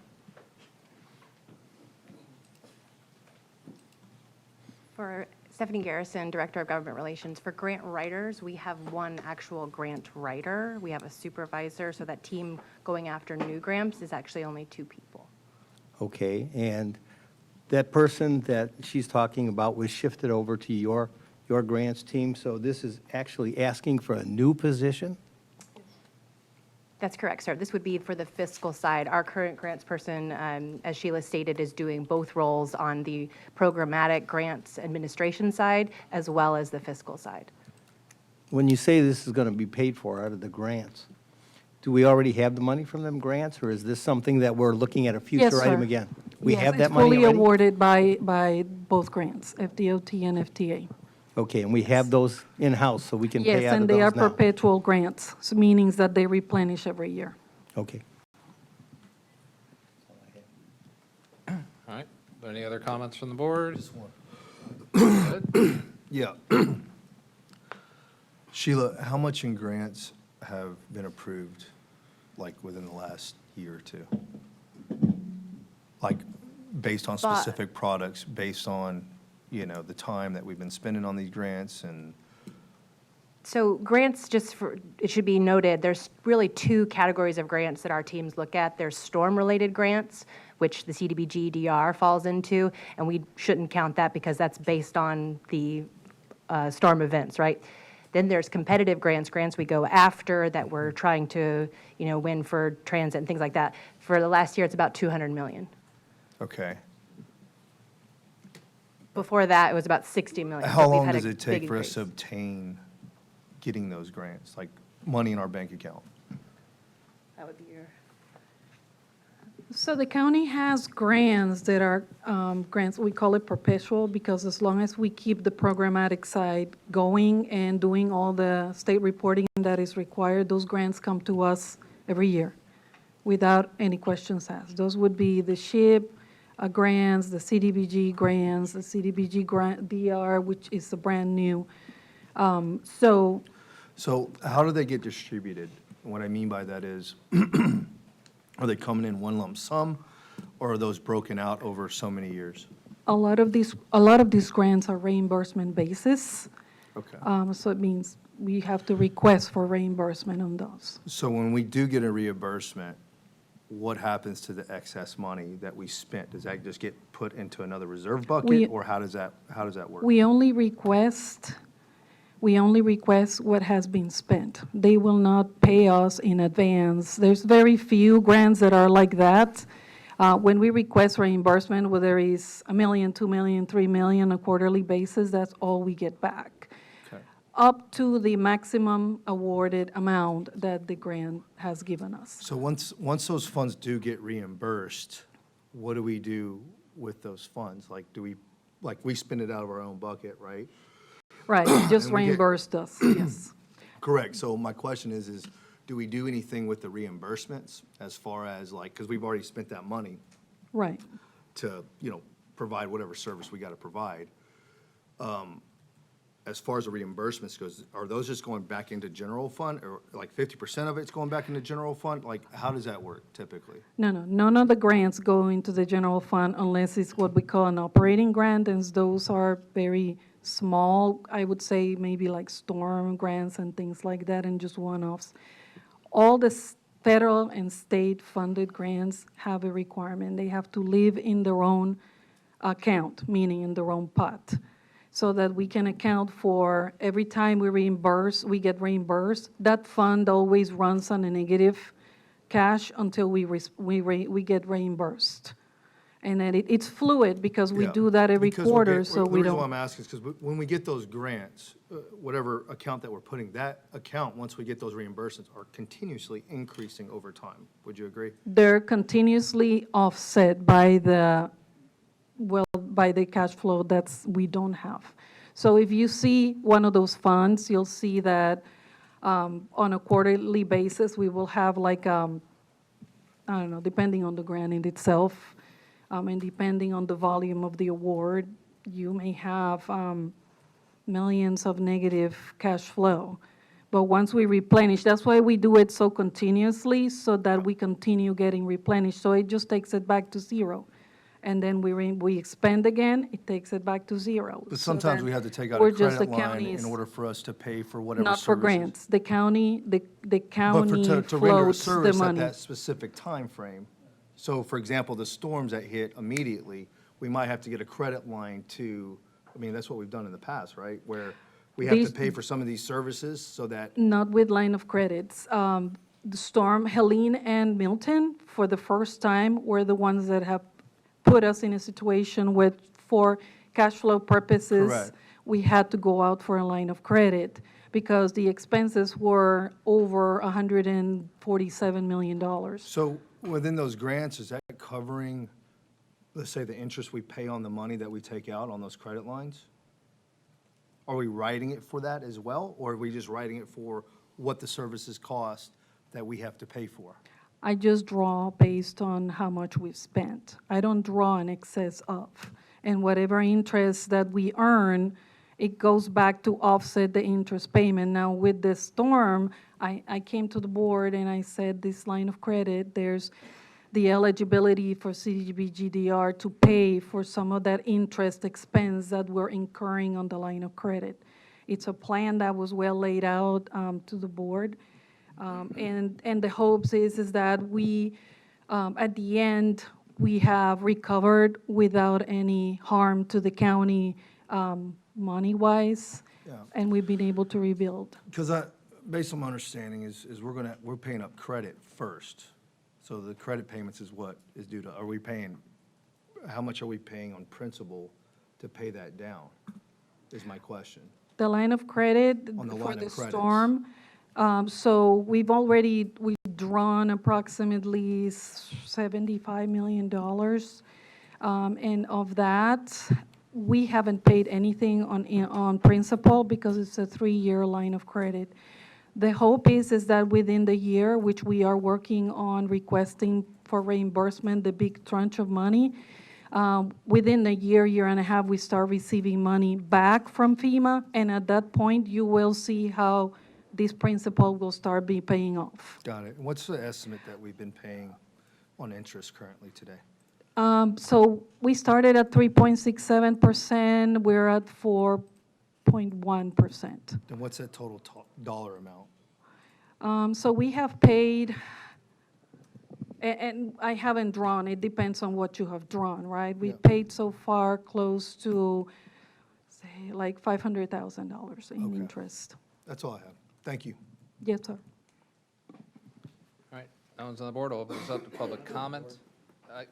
For Stephanie Garrison, Director of Government Relations, for grant writers, we have 1 actual grant writer. We have a supervisor, so that team going after new grants is actually only 2 people. Okay, and that person that she's talking about was shifted over to your grants team, so this is actually asking for a new position? That's correct, sir. This would be for the fiscal side. Our current grants person, as Sheila stated, is doing both roles on the programmatic grants administration side as well as the fiscal side. When you say this is going to be paid for out of the grants, do we already have the money from them grants, or is this something that we're looking at a future item again? We have that money already? It's fully awarded by both grants, FDOT and FTA. Okay, and we have those in-house, so we can pay Yes, out of and they are those now? perpetual grants, so meaning that they replenish every year. Okay. All right. Any other comments from the board? Yeah. Sheila, how much in grants have been approved, like, within the last year or two? Like, based on But- specific products, based on, the time that we've been spending on these grants and, So grants, it should be noted, there's really two categories of grants that our teams look at. There's storm-related grants, which the CDBG DR falls into, and we shouldn't count that because that's based on the storm events, right? Then there's competitive grants we go after that we're trying to, win for transit and things like that. For the last year, it's about 200 million. okay. Before that, it was about 60 million. How So we've long had a does it take big for us increase. to obtain getting those grants, like money in our bank account? That would be your. So the county has grants that are grants, we call it perpetual, because as long as we keep the programmatic side going and doing all the state reporting that is required, those grants come to us every year without any questions asked. Those would be the SHIP grants, the CDBG grants, the CDBG grant DR, which is a brand new. So So how do they get distributed? What I mean by that is, are they coming in one lump sum, or are those broken out over so many years? a lot of these grants are reimbursement basis. Okay. So it means we have to request for reimbursement on those. So when we do get a reimbursement, what happens to the excess money that we spent? Does that just get put into another reserve bucket, or how does that work? We only request what has been spent. They will not pay us in advance. There's very few grants that are like that. When we request reimbursement, whether it's $1 million, $2 million, $3 million, a quarterly basis, that's all we get back. Okay. Up to the maximum awarded amount that the grant has given us. So once those funds do get reimbursed, what do we do with those funds? Like, we spend it out of our own bucket, right? Right, it just And we get- reimbursed us, yes. Correct. So my question is do we do anything with the reimbursements as far as because we've already spent that money Right. to, provide whatever service we got to provide. As far as the reimbursements goes, are those just going back into general fund, or like 50% of it's going back into general fund? Like, how does that work typically? No, none of the grants go into the general fund unless it's what we call an operating grant, and those are very small, I would say maybe like storm grants and things like that, and just one-offs. All the federal and state-funded grants have a requirement. They have to live in their own account, meaning in their own pot, so that we can account for every time we get reimbursed, that fund always runs on a negative cash until we get reimbursed. And then it's fluid because we Yeah, do that every because quarter, so we The reason why don't. I'm asking is because when we get those grants, whatever account that we're putting, that account, once we get those reimbursements, are continuously increasing over time. Would you agree? They're continuously offset by the cash flow we don't have. So if you see one of those funds, you'll see that on a quarterly basis, we will have like, I don't know, depending on the grant in itself, and depending on the volume of the award, you may have millions of negative cash flow. But once we replenish, that's why we do it so continuously, so that we continue getting replenished. So it just takes it back to zero. And then we expend again, it takes it back to zero. But So sometimes then we have to take out we're a just the credit line county's- in order for us to pay for whatever services. Not for grants. The county But to render a floats the service at money. that specific time frame. So for example, the storms that hit immediately, we might have to get a credit line that's what we've done in the past, right? Where we have to These- pay for some of these services so that, Not with line of credits. The storm Helene and Milton, for the first time, were the ones that have put us in a situation for cash flow purposes, Correct. we had to go out for a line of credit because the expenses were over $147 million. so within those grants, is that covering, let's say, the interest we pay on the money that we take out on those credit lines? are we writing it for that as well? Or are we just writing it for what the services cost that we have to pay for? I just draw based on how much we've spent. I don't draw in excess of. And whatever interest that we earn, it goes back to offset the interest payment. Now, with the storm, I came to the board and I said, this line of credit, there's the eligibility for CDBG-DR to pay for some of that interest expense that we're incurring on the line of credit. It's a plan that was well laid out to the board. And the hopes is that we, at the end, we have recovered without any harm to the county money-wise, Yeah. and we've been able to rebuild. Because based on my understanding is we're paying up credit first. So the credit payments is what is due to, how much are we paying on principal to pay that down, is my question. The line of credit On the for line the of credits. storm, so we've already drawn approximately $75 million. And of that, we haven't paid anything on principal because it's a 3-year line of credit. The hope is that within the year, which we are working on requesting for reimbursement, the big tranche of money, within a year and a half, we start receiving money back from FEMA, and at that point, you will see how this principal will start paying off. Got it. And what's the estimate that we've been paying on interest currently today? So we started at 3.67%, we're at 4.1%. Then what's that total dollar amount? So we have paid, and I haven't drawn, it depends on what you have drawn, right? We paid so far close to, say, like $500,000 in interest. That's all I have. Thank you. Yes, sir. All right, no one's on the board. I'll open this up to public comment. I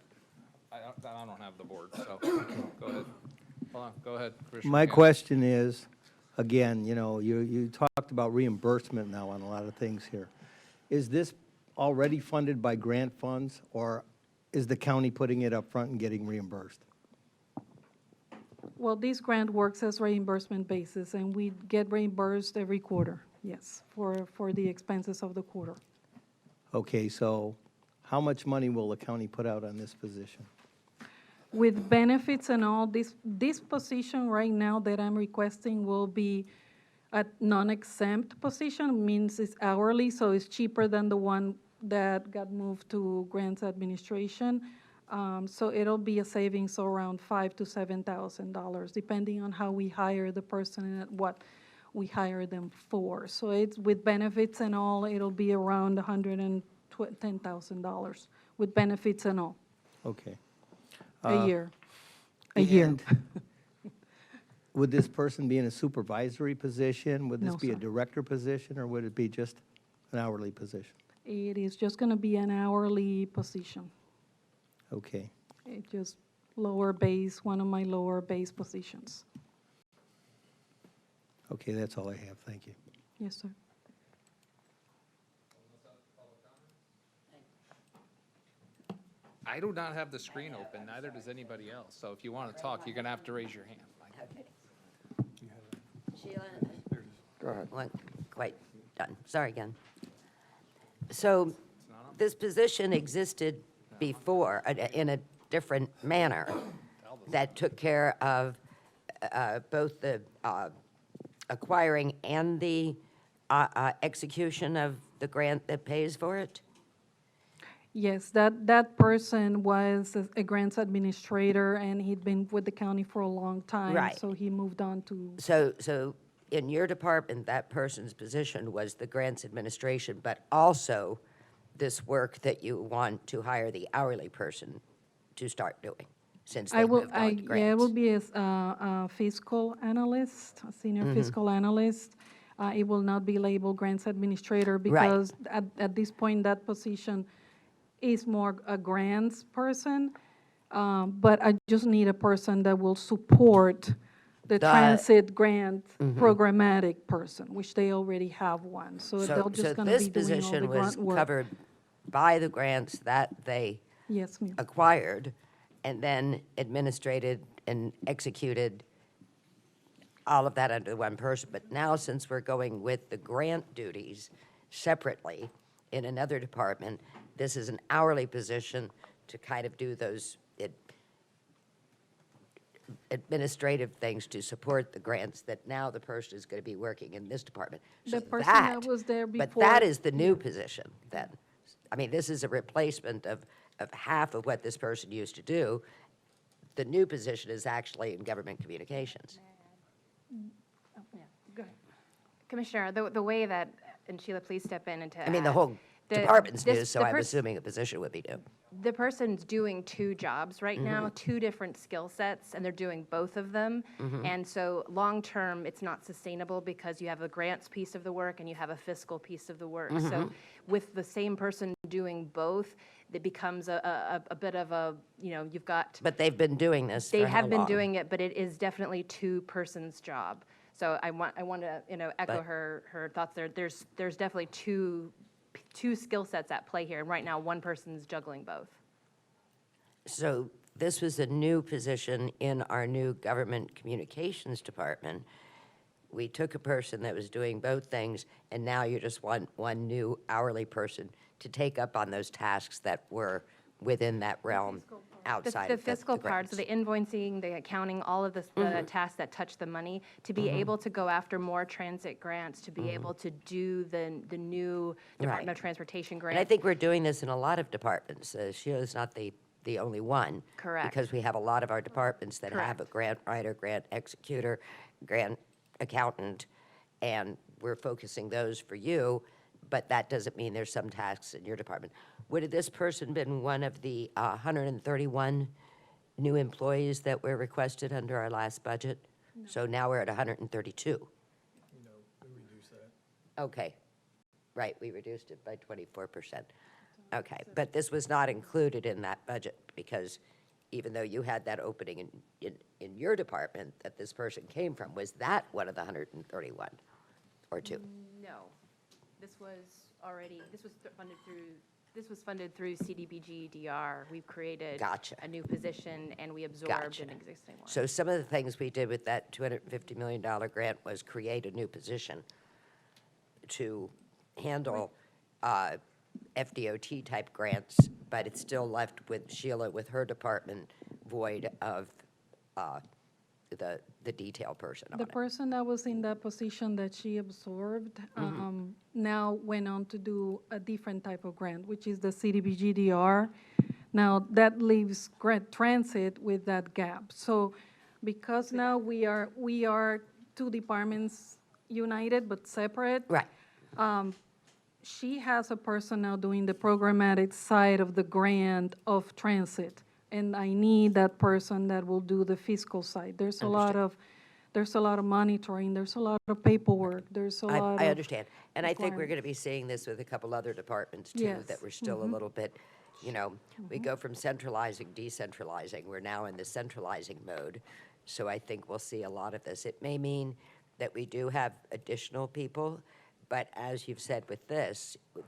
don't have the board, so go ahead. Hold on, go ahead, Commissioner My McCann. question is, again, you talked about reimbursement now on a lot of things here. Is this already funded by grant funds, or is the county putting it up front and getting reimbursed? Well, this grant works as reimbursement basis, and we get reimbursed every quarter, yes, for the expenses of the quarter. Okay, so how much money will the county put out on this position? With benefits and all, this position right now that I'm requesting will be a non-exempt position, means it's hourly, so it's cheaper than the one that got moved to grants administration. So it'll be a savings around $5,000 to $7,000, depending on how we hire the person and what we hire them for. So it's with benefits and all, it'll be around $110,000 with benefits and all, Okay. a year. A year. And would this person be in a supervisory position? Would this No, be a sir. director position, or would it be just an hourly position? It is just going to be an hourly position. Okay. It just lower base, one of my lower base positions. Okay, that's all I have. Thank you. Yes, sir. I do not have the screen open, neither does anybody else. So if you want to talk, you're going to have to raise your hand. Sheila? Go ahead. Well, quite done. Sorry again. So this position existed before in a different manner that took care of both the acquiring and the execution of the grant that pays for it? Yes, that person was a grants administrator, and he'd been with the county for a long time. Right. So he moved on to, So in your department, that person's position was the grants administration, but also this work that you want to hire the hourly person to start doing, since they moved on to grants? yeah, it will be a fiscal analyst, a senior fiscal analyst. It will not be labeled grants administrator because at this point, that position is more a grants person. But I just need a person that will support the transit grant programmatic person, which they already have one. So they're just going to be doing all the this position was grunt work. covered by the grants that they Yes, ma'am. acquired and then administrated and executed all of that under one person. But now, since we're going with the grant duties separately in another department, this is an hourly position to kind of do those administrative things to support the grants, that now the person is going to be working in this department. So The person that was there But before. that is the new position then. I mean, this is a replacement of half of what this person used to do. The new position is actually in government communications. Commissioner, the way that, and Sheila, please step in and to I mean, the add, whole the- department's new, this- so the I'm pers- assuming a position would be new. The person's doing two jobs right now, two different skill sets, and they're doing both of them. And so, long-term, it's not sustainable because you have a grants piece of the work and you have a fiscal piece of the work. So with the same person doing both, it becomes a bit of a, you've got. But they've been doing this for They how have been long? doing it, but it is definitely two persons' job. So I want to, echo But- her thoughts there. There's definitely two skill sets at play here, and right now, one person's juggling both. So this was a new position in our new government communications department. We took a person that was doing both things, and now you just want one new hourly person to take up on those tasks that were within that realm outside The of fiscal part, so the invoicing, the accounting, all of the tasks that touch the money, to be able to go after more transit grants, to be able to do the new Department of Transportation And grants. I think we're doing this in a lot of departments. Sheila's not the only one. Correct. Because we have a lot of our departments that have a grant writer, grant executor, grant accountant, and we're focusing those for you, but that doesn't mean there's some tasks in your department. Would this person been one of the 131 new employees that were requested under our last budget? So now we're at 132. No, we reduced that. Okay, right, we reduced it by 24%. Okay, but this was not included in that budget, because even though you had that opening in your department that this person came from, was that one of the 131 or two? No, this was funded through CDBG DR. We've created Gotcha. a new position, and we absorbed Gotcha. an existing one. So some of the things we did with that $250 million grant was create a new position to handle FDOT-type grants, but it's still left with Sheila, with her department, void of the detail person on The it. person that was in that position that she absorbed now went on to do a different type of grant, which is the CDBG-DR. Now, that leaves grant transit with that gap. So because now we are two departments united but separate. Right. She has a person now doing the programmatic side of the grant of transit, and I need that person that will do the fiscal side. There's a lot of monitoring, there's a lot of paperwork, there's a lot of. I understand. And I think we're requirements. going to be seeing this with a couple other departments too, Yes. that we're still a little bit, we go from centralizing, decentralizing. We're now in the centralizing mode. So I think we'll see a lot of this. It may mean that we do have additional people, but as you've said with this, with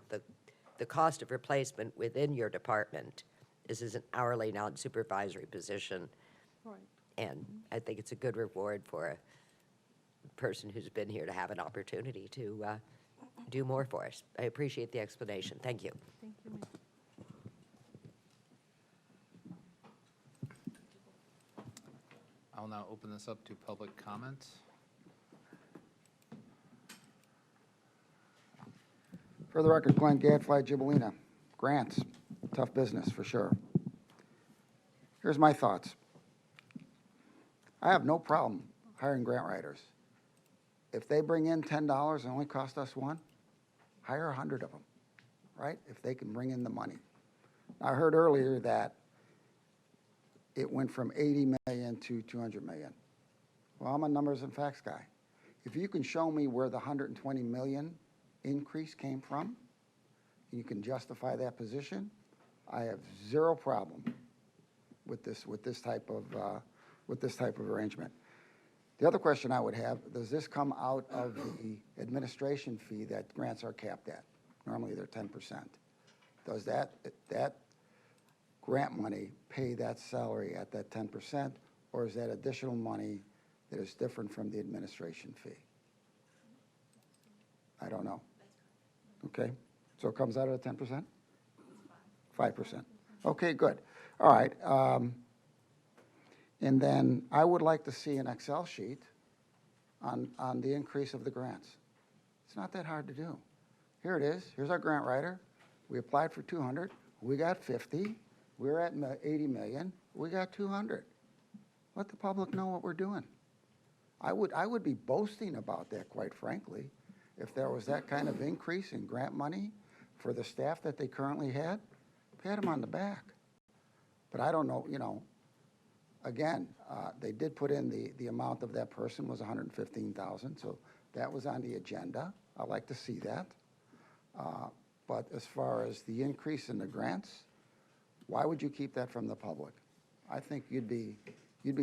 the cost of replacement within your department, this is an hourly, non-supervisory position. Right. And I think it's a good reward for a person who's been here to have an opportunity to do more for us. I appreciate the explanation. Thank you. Thank you, ma'am. I'll now open this up to public comments. For the record, Glenn Gadfly, Gibellina. Grants, tough business for sure. Here's my thoughts. I have no problem hiring grant writers. If they bring in $10 and only cost us $1, hire 100 of them, right? If they can bring in the money. I heard earlier that it went from 80 million to 200 million. Well, I'm a numbers and facts guy. If you can show me where the 120 million increase came from, you can justify that position, I have zero problem with this type of arrangement. The other question I would have, does this come out of the administration fee that grants are capped at? Normally they're 10%. Does that grant money pay that salary at that 10%, or is that additional money that is different from the administration fee? I don't know. Okay, so it comes out of the 10%? 5%. Okay, good. All right. And then I would like to see an Excel sheet on the increase of the grants. It's not that hard to do. Here it is. Here's our grant writer. We applied for 200. We got 50. We're at 80 million. We got 200. Let the public know what we're doing. I would be boasting about that, quite frankly, if there was that kind of increase in grant money for the staff that they currently had. Pat them on the back. But I don't know, you know, again, they did put in the amount of that person was 115,000, so that was on the agenda. I'd like to see that. But as far as the increase in the grants, why would you keep that from the public? I think you'd be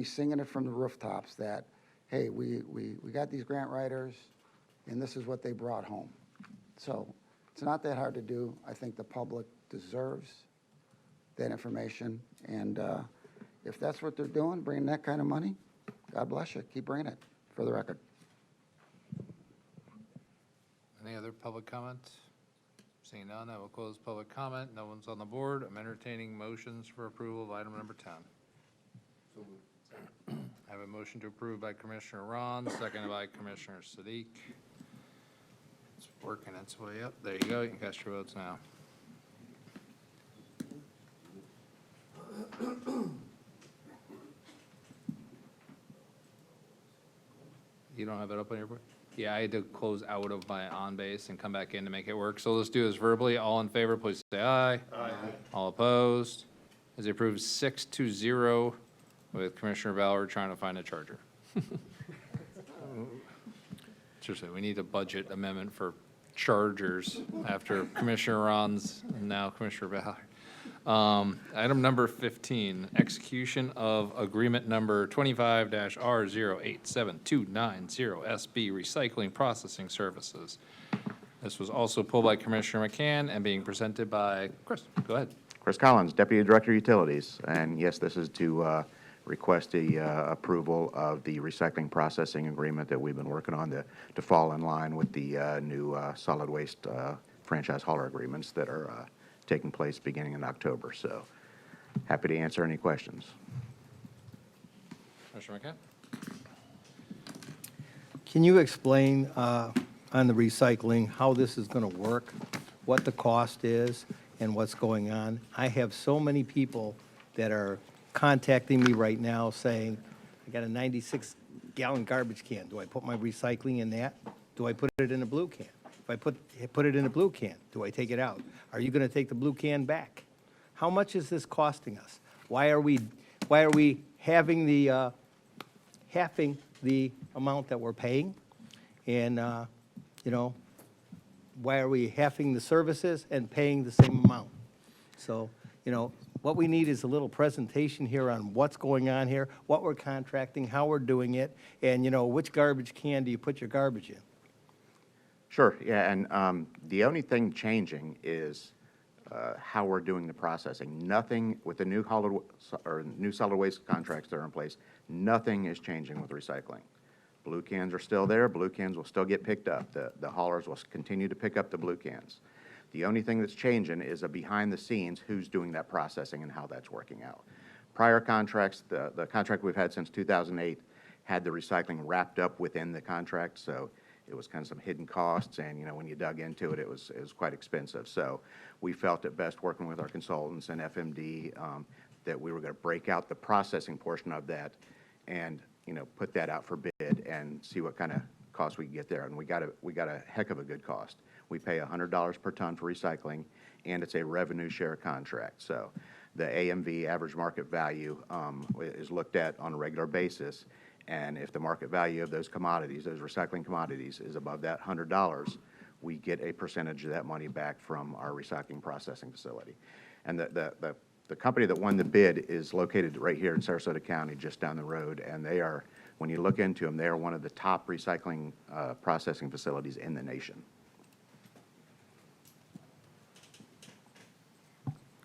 singing it from the rooftops that, hey, we got these grant writers, and this is what they brought home. So it's not that hard to do. I think the public deserves that information, and if that's what they're doing, bringing that kind of money, God bless you. Keep bringing it, for the record. Any other public comment? Seeing none, I will close public comment. No one's on the board. I'm entertaining motions for approval of item number 10. I have a motion to approve by Commissioner Ron, seconded by Commissioner Sadiq. It's working its way up. There you go. You can cast your votes now. You don't have it up on your board? Yeah, I had to close out of my on base and come back in to make it work. So let's do this verbally. All in favor, please say aye. Aye. All opposed? Is it approved 6-0 with Commissioner Ballard trying to find a charger? Seriously, we need a budget amendment for chargers after Commissioner Ron's and now Commissioner Ballard. Item number 15, execution of agreement number 25-R087290 Recycling Processing Services. This was also pulled by Commissioner McCann and being presented by Chris. Go ahead. Chris Collins, Deputy Director Utilities. And yes, this is to request the approval of the recycling processing agreement that we've been working on to fall in line with the new solid waste franchise hauler agreements that are taking place beginning in October. So happy to answer any questions. Commissioner McCann? Can you explain on the recycling how this is going to work, what the cost is, and what's going on? I have so many people that are contacting me right now saying, I got a 96-gallon garbage can. Do I put my recycling in that? Do I put it in a blue can? If I put it in a blue can, do I take it out? Are you going to take the blue can back? How much is this costing us? Why are we having the halving the amount that we're paying? And you know, why are we halving the services and paying the same amount? So, you know, what we need is a little presentation here on what's going on here, what we're contracting, how we're doing it, and, you know, which garbage can do you put your garbage in? Sure, yeah, and the only thing changing is how we're doing the processing. Nothing with the new solid waste contracts that are in place, nothing is changing with recycling. Blue cans are still there. Blue cans will still get picked up. The haulers will continue to pick up the blue cans. The only thing that's changing is behind the scenes who's doing that processing and how that's working out. Prior contracts, the contract we've had since 2008 had the recycling wrapped up within the contract, so it was kind of some hidden costs, and, you know, when you dug into it, it was quite expensive. So we felt it best, working with our consultants and FMD, that we were going to break out the processing portion of that and, you know, put that out for bid and see what kind of cost we could get there. And we got a heck of a good cost. We pay $100 per ton for recycling, and it's a revenue share contract. So the AMV, average market value, is looked at on a regular basis. And if the market value of those commodities, those recycling commodities, is above that $100, we get a percentage of that money back from our recycling processing facility. And the company that won the bid is located right here in Sarasota County, just down the road. And they are, when you look into them, they are one of the top recycling processing facilities in the nation.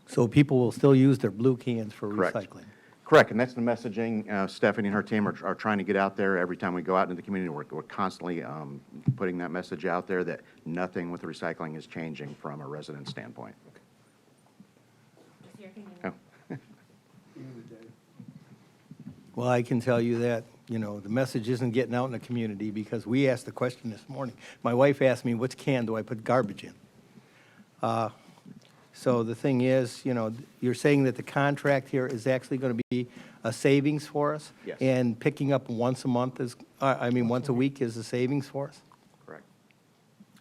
So people will still use their blue cans for Correct. recycling? Correct, and that's the messaging Stephanie and her team are trying to get out there. Every time we go out into the community, we're constantly putting that message out there that nothing with recycling is changing from a resident standpoint. Oh. Well, I can tell you that, you know, the message isn't getting out in the community because we asked the question this morning. My wife asked me, which can do I put garbage in? So the thing is, you know, you're saying that the contract here is actually going to be a savings for us? Yes. And picking up once a month is, once a week is a savings for us? Correct.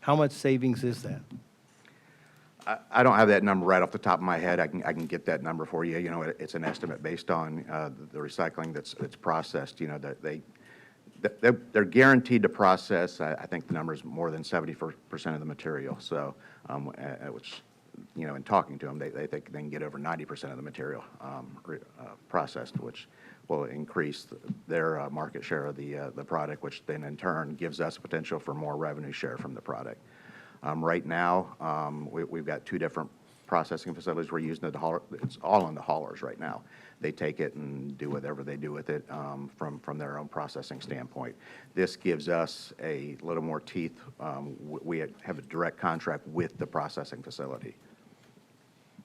How much savings is that? I don't have that number right off the top of my head. I can get that number for you. You know, it's an estimate based on the recycling that's processed. You know, that they're guaranteed to process. I think the number is more than 70% of the material. So, which, you know, in talking to them, they think they can get over 90% of the material processed, which will increase their market share of the product, which then in turn gives us potential for more revenue share from the product. Right now, we've got 2 different processing facilities we're using at the hauler. It's all on the haulers right now. They take it and do whatever they do with it from their own processing standpoint. This gives us a little more teeth. We have a direct contract with the processing facility.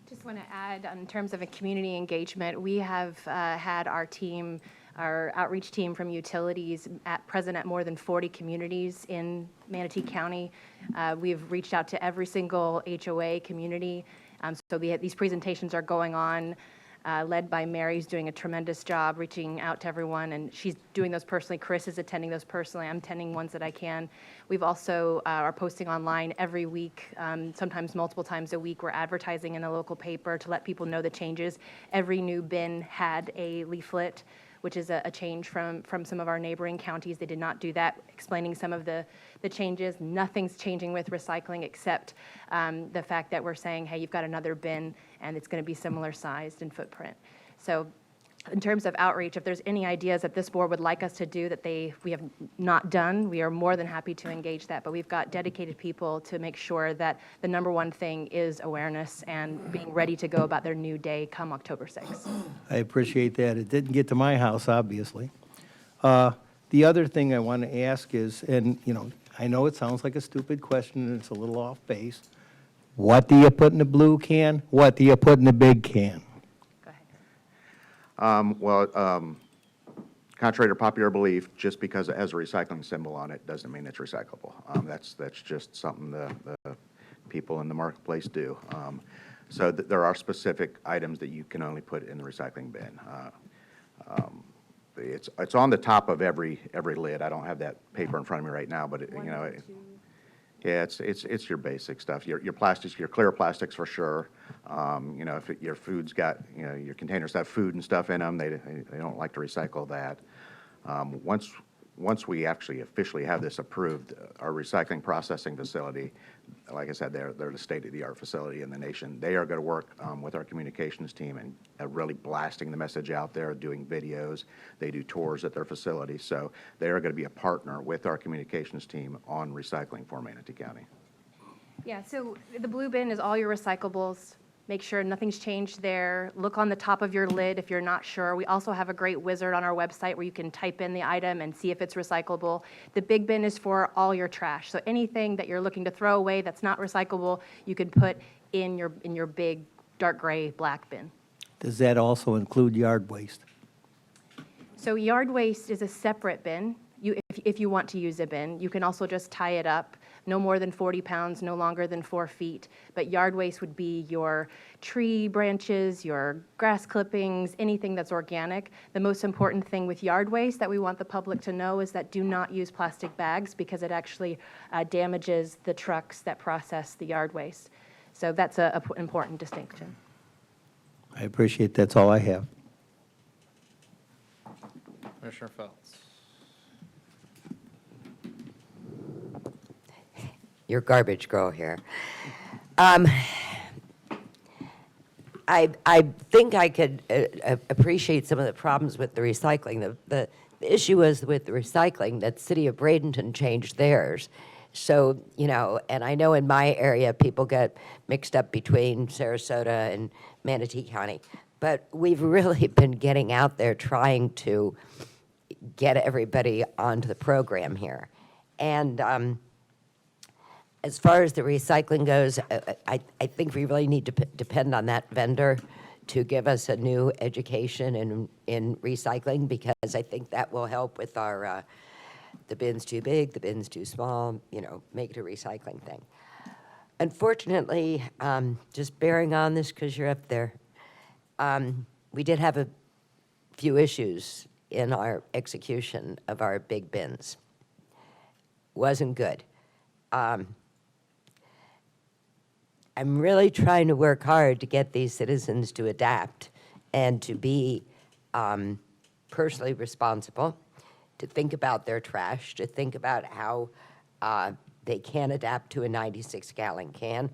Just want to add, in terms of a community engagement, we have had our team, our outreach team from utilities present at more than 40 communities in Manatee County. We've reached out to every single HOA community. So these presentations are going on, led by Mary's doing a tremendous job reaching out to everyone, and she's doing those personally. Chris is attending those personally. I'm attending ones that I can. We've also are posting online every week, sometimes multiple times a week. We're advertising in a local paper to let people know the changes. Every new bin had a leaflet, which is a change from some of our neighboring counties. They did not do that, explaining some of the changes. Nothing's changing with recycling except the fact that we're saying, hey, you've got another bin, and it's going to be similar sized and footprint. So in terms of outreach, if there's any ideas that this board would like us to do that we have not done, we are more than happy to engage that. But we've got dedicated people to make sure that the number one thing is awareness and being ready to go about their new day come October 6th. I appreciate that. It didn't get to my house, obviously. The other thing I want to ask is, and, you know, I know it sounds like a stupid question and it's a little off base. What do you put in the blue can? What do you put in the big can? Contrary to popular belief, just because it has a recycling symbol on it doesn't mean it's recyclable. That's just something the people in the marketplace do. So there are specific items that you can only put in the recycling bin. It's on the top of every lid. I don't have that paper in front of me right now, but yeah, it's your basic stuff. Your plastics, your clear plastics for sure. You know, if your food's got, you know, your containers have food and stuff in them, they don't like to recycle that. Once we actually officially have this approved, our recycling processing facility, like I said, they're the state-of-the-art facility in the nation. They are going to work with our communications team and really blasting the message out there, doing videos. They do tours at their facility. So they are going to be a partner with our communications team on recycling for Manatee County. Yeah, so the blue bin is all your recyclables. Make sure nothing's changed there. Look on the top of your lid if you're not sure. We also have a great wizard on our website where you can type in the item and see if it's recyclable. The big bin is for all your trash. So anything that you're looking to throw away that's not recyclable, you can put in your big dark gray black bin. Does that also include yard waste? So yard waste is a separate bin. If you want to use a bin, you can also just tie it up. No more than 40 pounds, no longer than 4 feet. But yard waste would be your tree branches, your grass clippings, anything that's organic. The most important thing with yard waste that we want the public to know is that do not use plastic bags because it actually damages the trucks that process the yard waste. So that's an important distinction. I appreciate that's all I have. Commissioner Phelps. Your garbage girl here. I think I could appreciate some of the problems with the recycling. The issue is with the recycling that City of Bradenton changed theirs. So, you know, and I know in my area people get mixed up between Sarasota and Manatee County. but we've really been getting out there trying to get everybody onto the program here. And as far as the recycling goes, I think we really need to depend on that vendor to give us a new education in recycling, because I think that will help with our, the bin's too big, the bin's too small, you know, make it a recycling thing. Unfortunately, just bearing on this because you're up there, we did have a few issues in our execution of our big bins. Wasn't good. I'm really trying to work hard to get these citizens to adapt and to be personally responsible, to think about their trash, to think about how they can adapt to a 96-gallon can.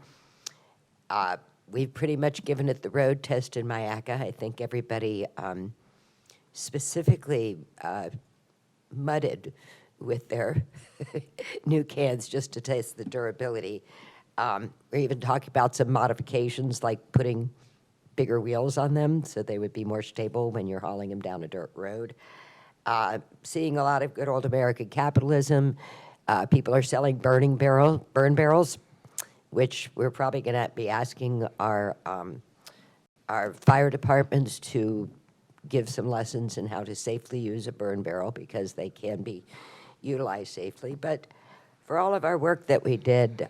We've pretty much given it the road test in Mayaca. I think everybody specifically mudded with their new cans just to test the durability. We're even talking about some modifications like putting bigger wheels on them so they would be more stable when you're hauling them down a dirt road. Seeing a lot of good old American capitalism. People are selling burn barrels, which we're probably going to be asking our fire departments to give some lessons in how to safely use a burn barrel, because they can be utilized safely. But for all of our work that we did,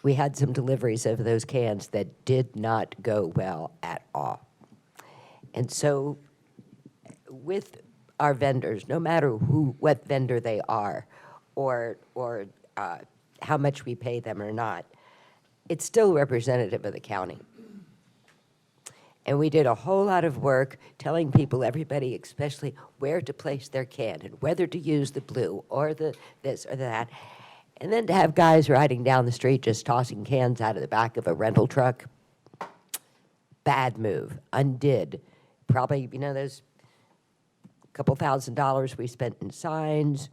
we had some deliveries of those cans that did not go well at all. And so with our vendors, no matter what vendor they are, or how much we pay them or not, it's still representative of the county. And we did a whole lot of work telling people, everybody, especially where to place their can and whether to use the blue or the this or that. And then to have guys riding down the street just tossing cans out of the back of a rental truck, bad move, undid. Probably, you know, those couple $1,000s we spent in signs,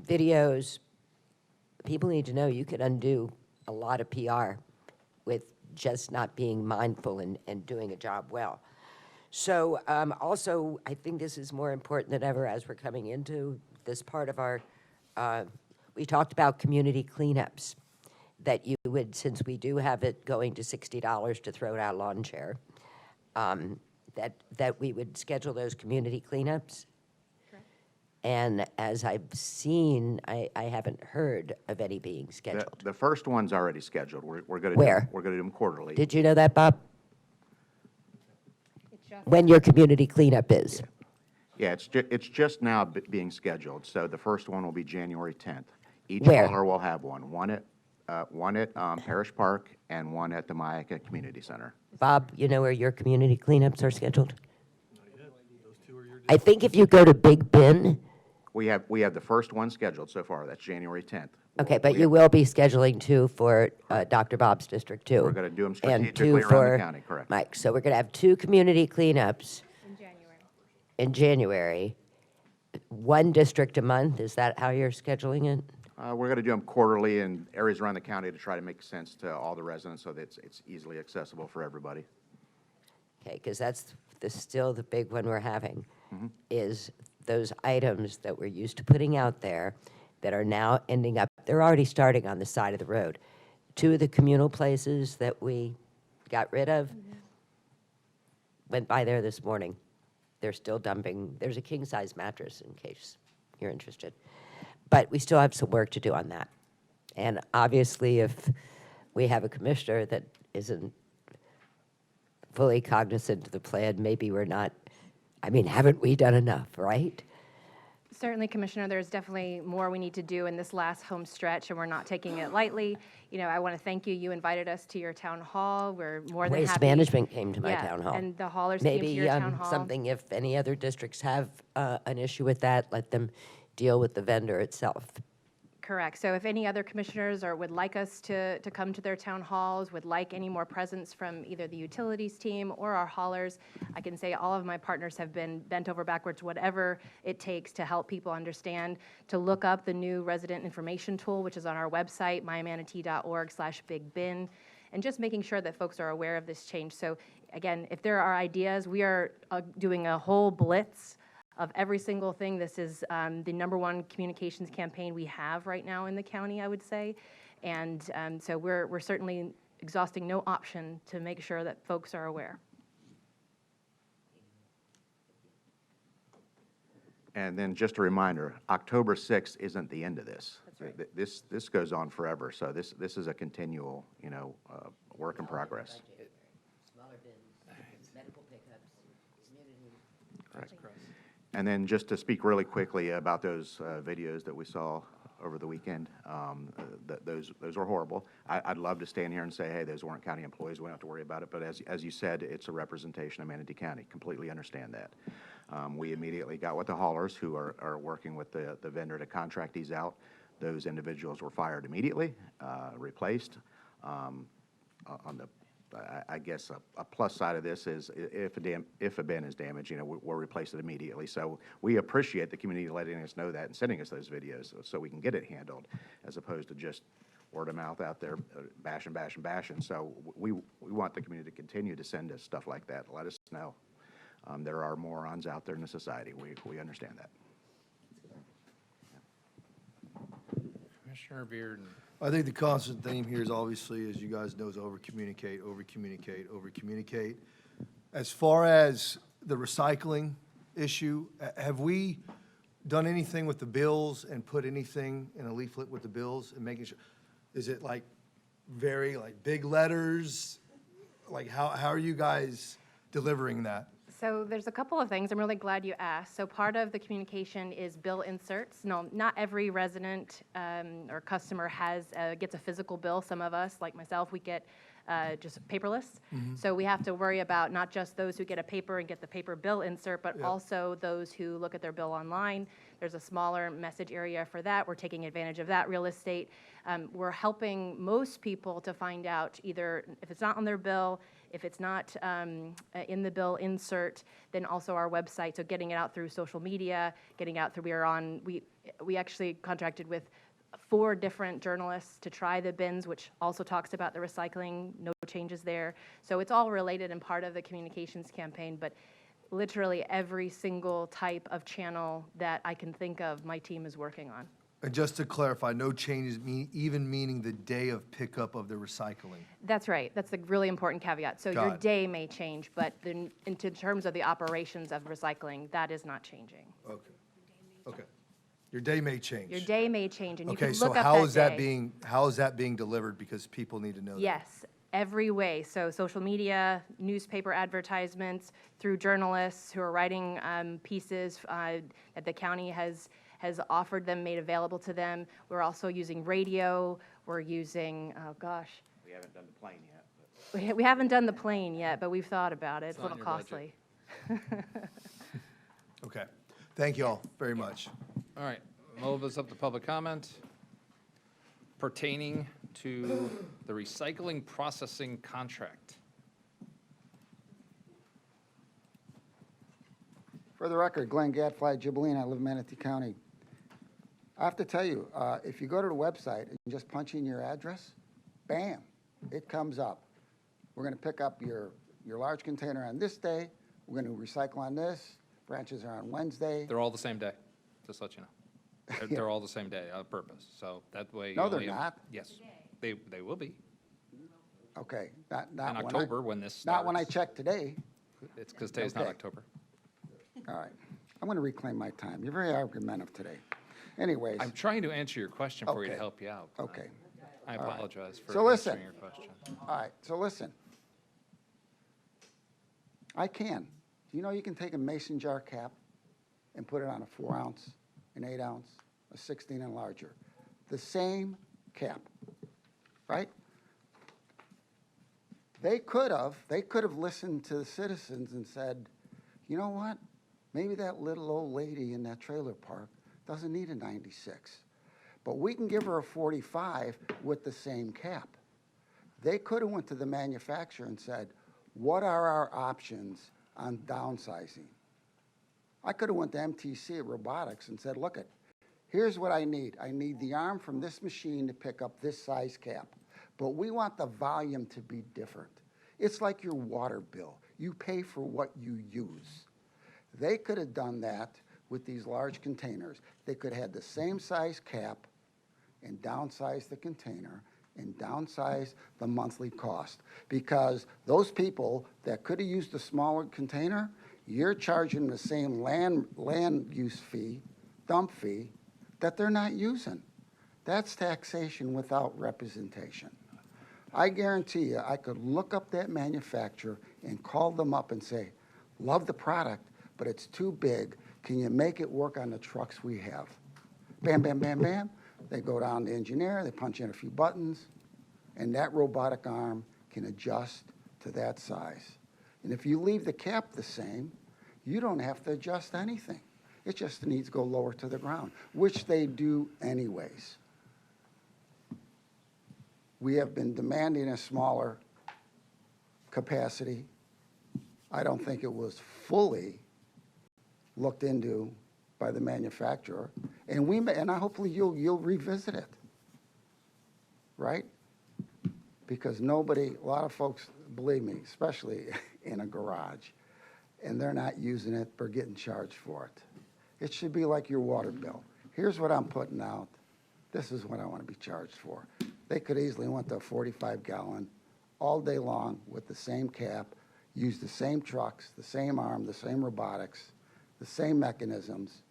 videos. People need to know you could undo a lot of PR with just not being mindful and doing a job well. So also, I think this is more important than ever as we're coming into this part of our, we talked about community cleanups, that you would, since we do have it going to $60 to throw out a lawn chair, that we would schedule those community cleanups. And as I've seen, I haven't heard of any being scheduled. The first one's already scheduled. We're going to Where? We're going to do them quarterly. Did you know that, Bob? When your community cleanup is? Yeah, it's just now being scheduled. So the first one will be January 10th. Each Where? hauler will have one. One at Parish Park and one at the Mayaca Community Center. Bob, you know where your community cleanups are scheduled? I think if you go to Big Bin. We have the first one scheduled so far. That's January 10th. Okay, but you will be scheduling two for Dr. Bob's district too. We're going to do them And strategically two around for the county, correct? Mike. So we're going to have two community cleanups in January. One district a month. Is that how you're scheduling it? We're going to do them quarterly in areas around the county to try to make sense to all the residents so that it's easily accessible for everybody. Okay, because that's still the big one we're having, is those items that we're used to putting out there that are now ending up, they're already starting on the side of the road. Two of the communal places that we got rid of, went by there this morning. They're still dumping, there's a king-size mattress in case you're interested. But we still have some work to do on that. And obviously, if we have a commissioner that isn't fully cognizant of the plan, maybe we're not, I mean, haven't we done enough, right? Certainly, Commissioner, there's definitely more we need to do in this last home stretch, and we're not taking it lightly. You know, I want to thank you. You invited us to your town hall. We're more than happy. Waste Management came to my Yeah, town hall. and the haulers came to your town hall. Maybe something, if any other districts have an issue with that, let them deal with the vendor itself. Correct. So if any other commissioners would like us to come to their town halls, would like any more presence from either the utilities team or our haulers, I can say all of my partners have been bent over backwards, whatever it takes to help people understand, to look up the new resident information tool, which is on our website, mymanatee.org/bigbin, and just making sure that folks are aware of this change. So again, if there are ideas, we are doing a whole blitz of every single thing. This is the #1 communications campaign we have right now in the county, I would say. And so we're certainly exhausting no option to make sure that folks are aware. And then just a reminder, October 6th isn't the end of this. That's right. This goes on forever, so this is a continual, work in progress. Smaller bins, medical pickups, community. Right. And then just to speak really quickly about those videos that we saw over the weekend, those were horrible. I'd love to stand here and say, hey, those weren't county employees, we don't have to worry about it, but as you said, it's a representation of Manatee County. Completely understand that. We immediately got with the haulers who are working with the vendor to contract these out. Those individuals were fired immediately, replaced. On the I guess a plus side of this is if a bin is damaged, we'll replace it immediately. So we appreciate the community letting us know that and sending us those videos so we can get it handled, as opposed to just word of mouth out there, bashing. So we want the community to continue to send us stuff like that. Let us know. There are morons out there in the society. We understand that. Commissioner Beard. I think the constant theme here is obviously, as you guys know, is over-communicate. As far as the recycling issue, have we done anything with the bills and put anything in a leaflet with the bills and making sure? Is it very big letters? How are you guys delivering that? So there's a couple of things. I'm really glad you asked. So part of the communication is bill inserts. No, not every resident or customer gets a physical bill. Some of us, like myself, we get just paperless. So we have to worry about not just those who get a paper and get the paper bill insert, but also those who look at their bill online. There's a smaller message area for that. We're taking advantage of that real estate. We're helping most people to find out either if it's not on their bill, if it's not in the bill insert, then also our website. So getting it out through social media, getting out through, we actually contracted with 4 different journalists to try the bins, which also talks about the recycling, no changes there. So it's all related and part of the communications campaign, but literally every single type of channel that I can think of, my team is working on. And just to clarify, no changes, even meaning the day of pickup of the recycling. That's right. That's a really important caveat. So your Got it. day may change, but in terms of the operations of recycling, that is not changing. Okay. Your day may change. Your day may change, and you can Okay, look so up how that is that day. how is that being delivered? Because people need to know that. Yes, every way. So social media, newspaper advertisements, through journalists who are writing pieces that the county has offered them, made available to them. We're also using radio. We're using, We haven't done the plane yet. we haven't done the plane yet, but we've thought about it. It's a not in little your budget. costly. Okay. Thank you all very much. All right, move us up to public comment pertaining to the recycling processing contract. For the record, Glenn Gadfly, Gibelline, I live in Manatee County. I have to tell you, if you go to the website and just punch in your address, bam, it comes up. We're going to pick up your large container on this day. We're going to recycle on this. Branches are on Wednesday. They're all the same day, just to let you know. They're all the same day on purpose, so that way. No, you they're only have- not. Yes, they will be. Okay, not In when October, when this starts. Not when I checked today. It's because today's not Okay. October. All right. I'm going to reclaim my time. You're very argumentative today. Anyways, I'm trying to answer your question for you to Okay. help you out. okay. I All right. apologize for So listen. answering your question. All right, so listen. I can. Do you know you can take a mason jar cap and put it on a 4-ounce, an 8-ounce, a 16 and larger? The same cap, right? They could have listened to the citizens and said, you know what? Maybe that little old lady in that trailer park doesn't need a 96, but we can give her a 45 with the same cap. They could have went to the manufacturer and said, what are our options on downsizing? I could have went to MTC at Robotics and said, look, here's what I need. I need the arm from this machine to pick up this size cap. but we want the volume to be different. It's like your water bill. You pay for what you use. They could have done that with these large containers. They could have had the same size cap and downsize the container and downsize the monthly cost. Because those people that could have used a smaller container, you're charging the same land use fee, dump fee, that they're not using. That's taxation without representation. I guarantee you, I could look up that manufacturer and call them up and say, love the product, but it's too big. Can you make it work on the trucks we have? Bam, bam, bam, bam. They go down to engineer, they punch in a few buttons, and that robotic arm can adjust to that size. And if you leave the cap the same, you don't have to adjust anything. It just needs to go lower to the ground, which they do anyways. We have been demanding a smaller capacity. I don't think it was fully looked into by the manufacturer, and hopefully you'll revisit it, right? Because a lot of folks, believe me, especially in a garage, and they're not using it or getting charged for it. It should be like your water bill. Here's what I'm putting out. This is what I want to be charged for. They could easily went to a 45-gallon all day long with the same cap, use the same trucks, the same arm, the same robotics, the same mechanisms,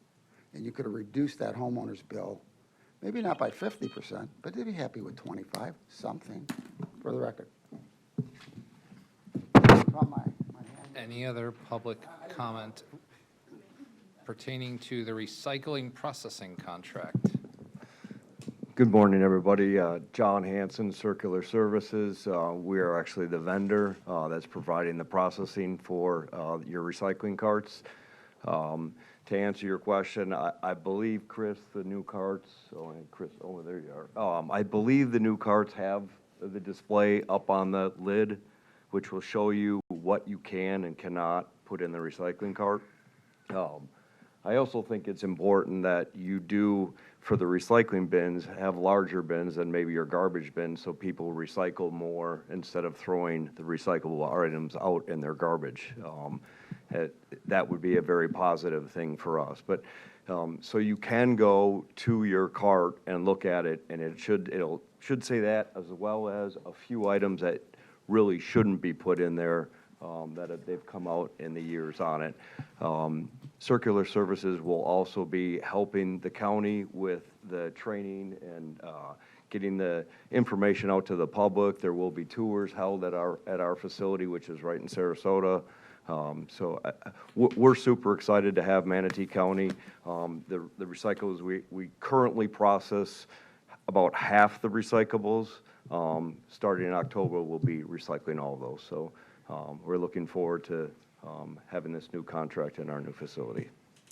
and you could have reduced that homeowner's bill, maybe not by 50%, but they'd be happy with 25, something, for the record. Any other public comment pertaining to the recycling processing contract? Good morning, everybody. John Hanson, Circular Services. We are actually the vendor that's providing the processing for your recycling carts. To answer your question, I believe, Chris, the new carts, and Chris, there you are. I believe the new carts have the display up on the lid, which will show you what you can and cannot put in the recycling cart. I also think it's important that you do, for the recycling bins, have larger bins than maybe your garbage bins, so people recycle more instead of throwing the recyclable items out in their garbage. That would be a very positive thing for us. But so you can go to your cart and look at it, and it should say that, as well as a few items that really shouldn't be put in there, that they've come out in the years on it. Circular Services will also be helping the county with the training and getting the information out to the public. There will be tours held at our facility, which is right in Sarasota. We're super excited to have Manatee County. The recyclables, we currently process about half the recyclables. Starting in October, we'll be recycling all of those. So we're looking forward to having this new contract in our new facility.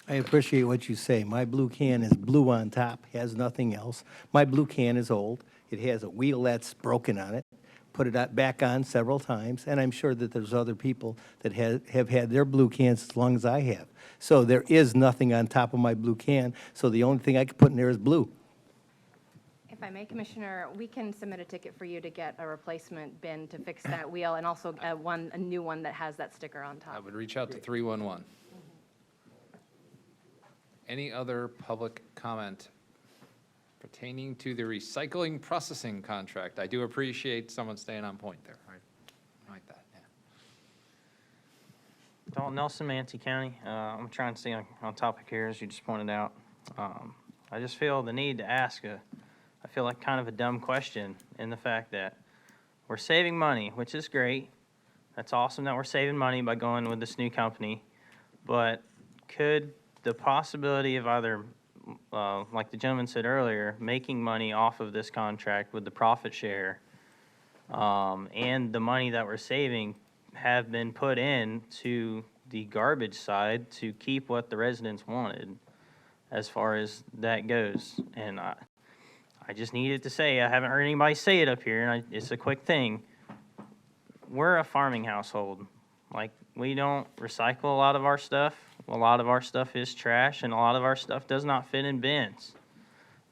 I appreciate what you say. My blue can is blue on top, has nothing else. My blue can is old. It has a wheel that's broken on it. Put it back on several times, and I'm sure that there's other people that have had their blue cans as long as I have. So there is nothing on top of my blue can, so the only thing I could put in there is blue. If I may, Commissioner, we can submit a ticket for you to get a replacement bin to fix that wheel, and also a new one that has that sticker on top. I would reach out to 311. Any other public comment pertaining to the recycling processing contract? I do appreciate someone staying on point there. I like that, yeah. Dalton Nelson, Manatee County. I'm trying to stay on topic here, as you just pointed out. I just feel the need to ask I feel like kind of a dumb question, in the fact that we're saving money, which is great. That's awesome that we're saving money by going with this new company. But could the possibility of either, like the gentleman said earlier, making money off of this contract with the profit share, and the money that we're saving have been put in to the garbage side to keep what the residents wanted as far as that goes? And I just needed to say, I haven't heard anybody say it up here, and it's a quick thing. We're a farming household. Like, we don't recycle a lot of our stuff. A lot of our stuff is trash, and a lot of our stuff does not fit in bins.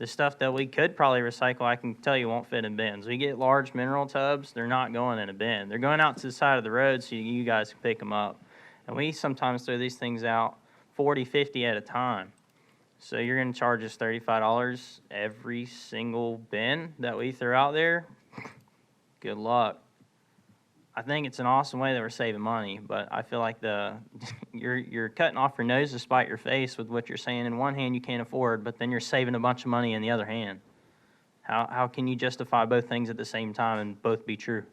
The stuff that we could probably recycle, I can tell you won't fit in bins. We get large mineral tubs, they're not going in a bin. They're going out to the side of the road so you guys can pick them up. And we sometimes throw these things out 40, 50 at a time. So you're gonna charge us $35 every single bin that we throw out there? Good luck. I think it's an awesome way that we're saving money, but I feel like you're cutting off your nose to spite your face with what you're saying. In one hand, you can't afford, but then you're saving a bunch of money in the other hand. How can you justify both things at the same time and both be true?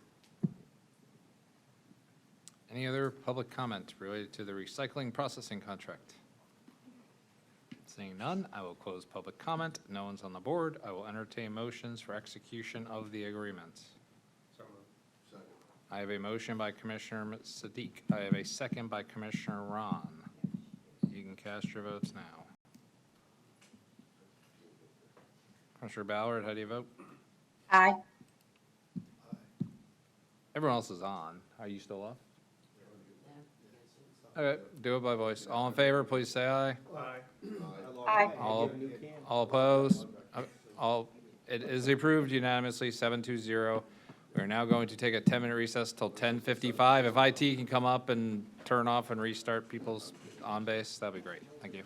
Any other public comment related to the recycling processing contract? Seeing none, I will close public comment. No one's on the board. I will entertain motions for execution of the agreement. I have a motion by Commissioner Sadiq. I have a second by Commissioner Ron. You can cast your votes now. Commissioner Ballard, how do you vote? Aye. Everyone else is on. Are you still off? Okay, do it by voice. All in favor, please say aye. Aye. All opposed? It is approved unanimously, 7-0. We're now going to take a 10-minute recess till 10:55. If IT can come up and turn off and restart people's on base, that'd be great. Thank you.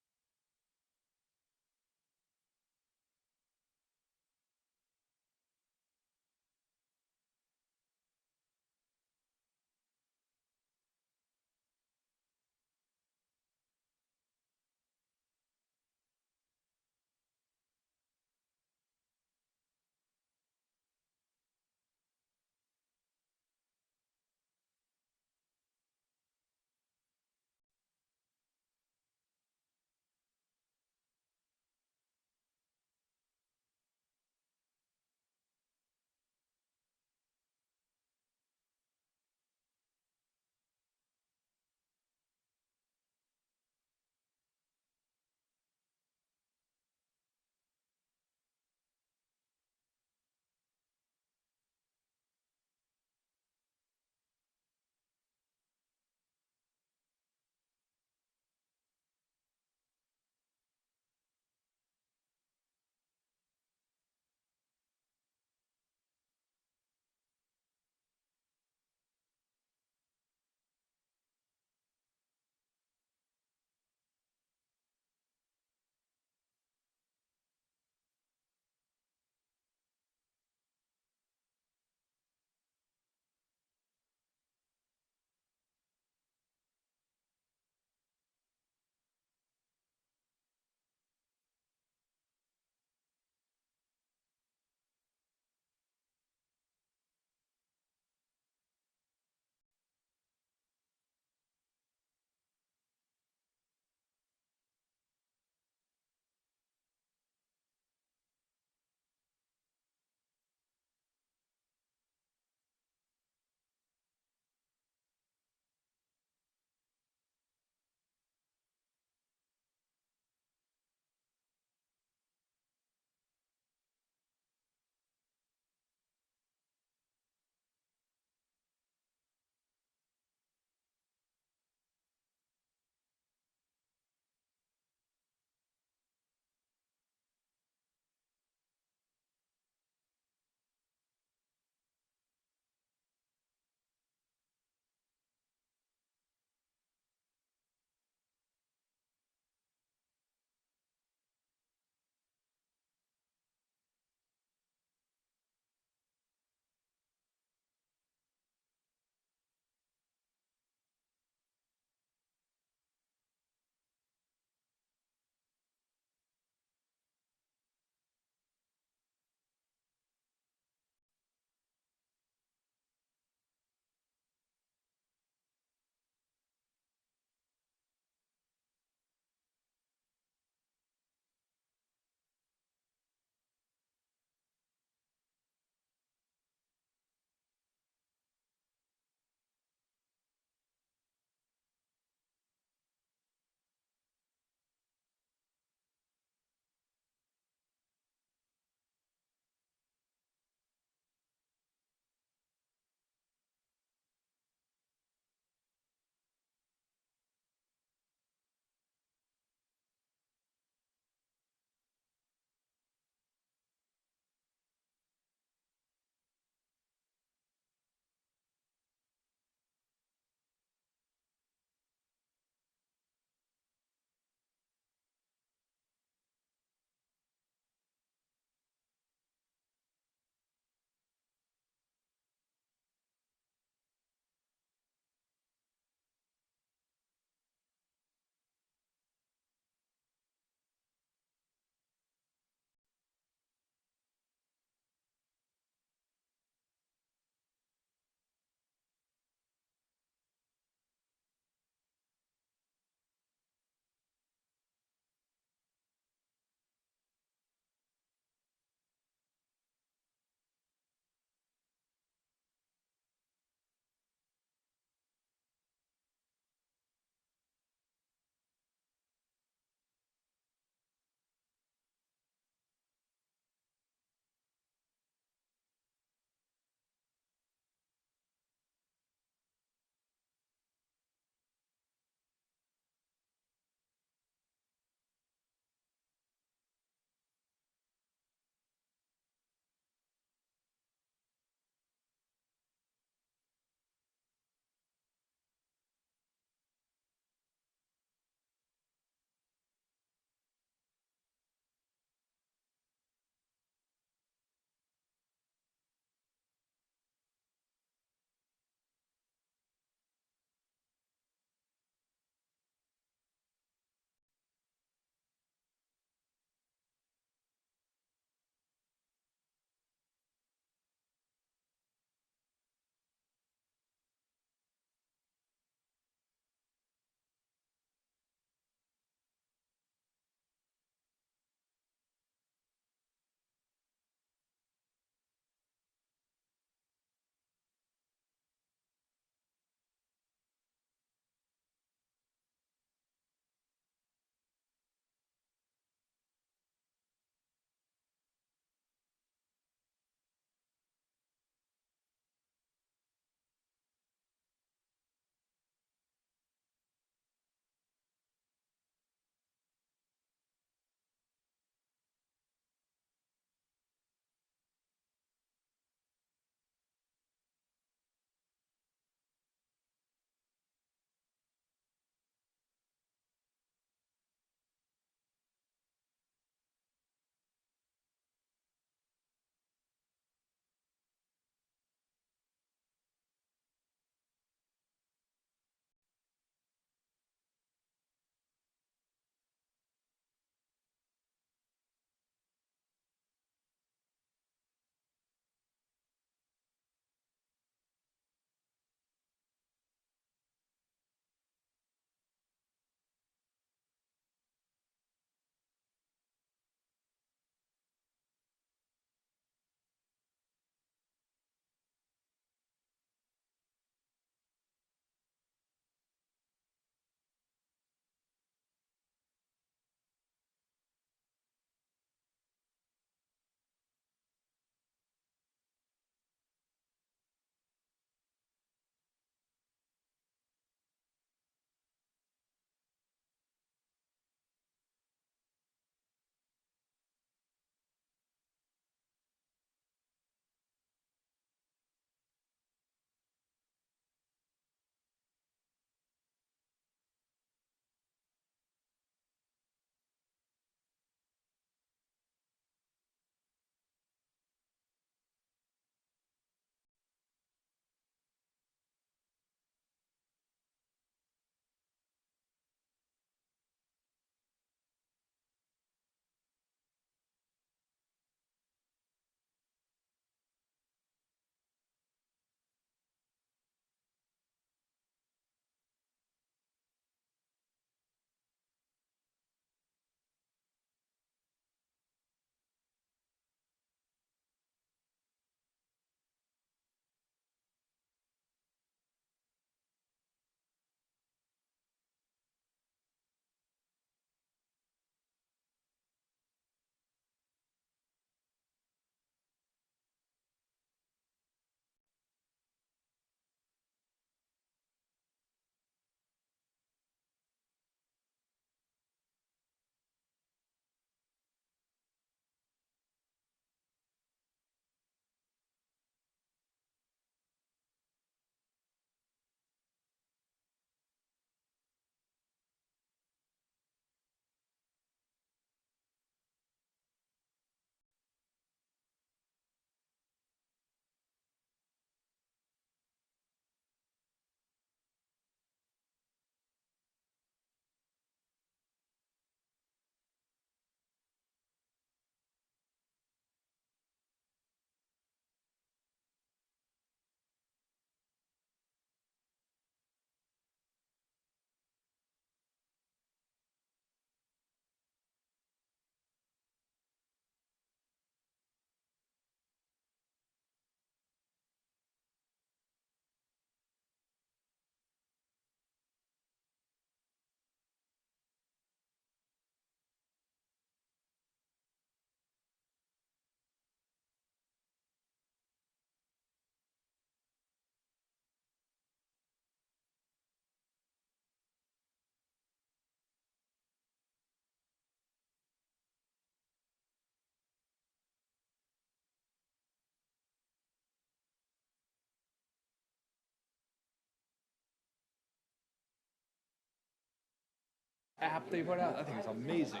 app they put out. I think it's amazing.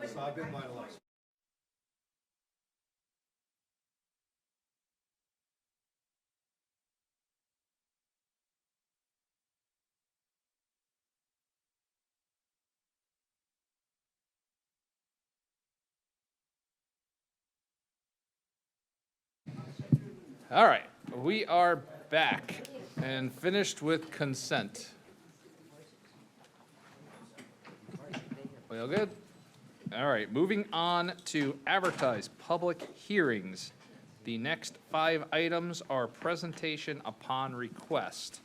So I've been vitalized. All right, we are back and finished with consent. We all good? All right, moving on to advertise public hearings. The next 5 items are presentation upon request.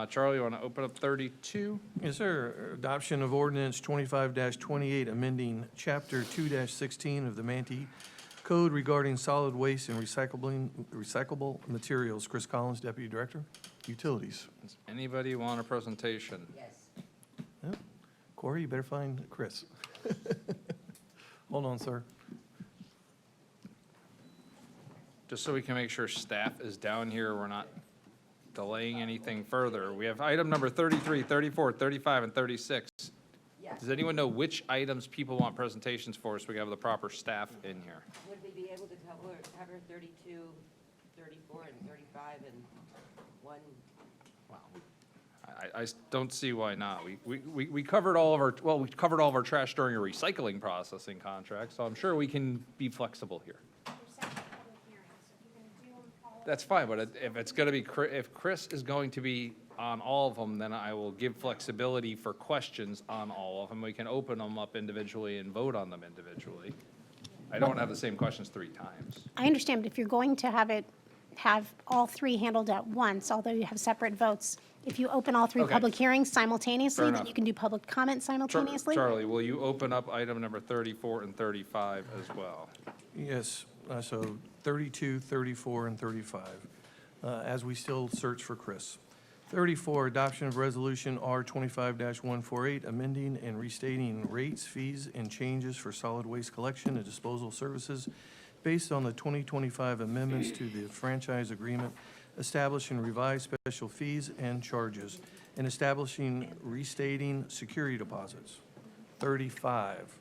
Charlie, you want to open up 32? Yes, sir. Adoption of ordinance 25-28, amending Chapter 2-16 of the Manatee Code regarding solid waste and recyclable materials. Chris Collins, Deputy Director, Utilities. Does anybody want a presentation? Yes. Corey, you better find Chris. Hold on, sir. Just so we can make sure staff is down here, we're not delaying anything further. We have item number 33, 34, 35, and 36. Yes. Does anyone know which items people want presentations for so we have the proper staff in here? Would we be able to cover 32, 34, and 35 in one? Wow. I don't see why not. We covered all of our, well, we covered all of our trash during a recycling processing contract, so I'm sure we can be flexible here. That's fine, but if it's going to be, if Chris is going to be on all of them, then I will give flexibility for questions on all of them. We can open them up individually and vote on them individually. I don't have the same questions 3 times. I understand, but if you're going to have all 3 handled at once, although you have separate votes, if you open all 3 Okay. public hearings simultaneously, Fair then enough. you can do public comment simultaneously? Charlie, will you open up item number 34 and 35 as well? Yes, so 32, 34, and 35, as we still search for Chris. 34, adoption of resolution R 25-148, amending and restating rates, fees, and changes for solid waste collection and disposal services based on the 2025 amendments to the franchise agreement, establishing revised special fees and charges, and establishing restating security deposits. 35,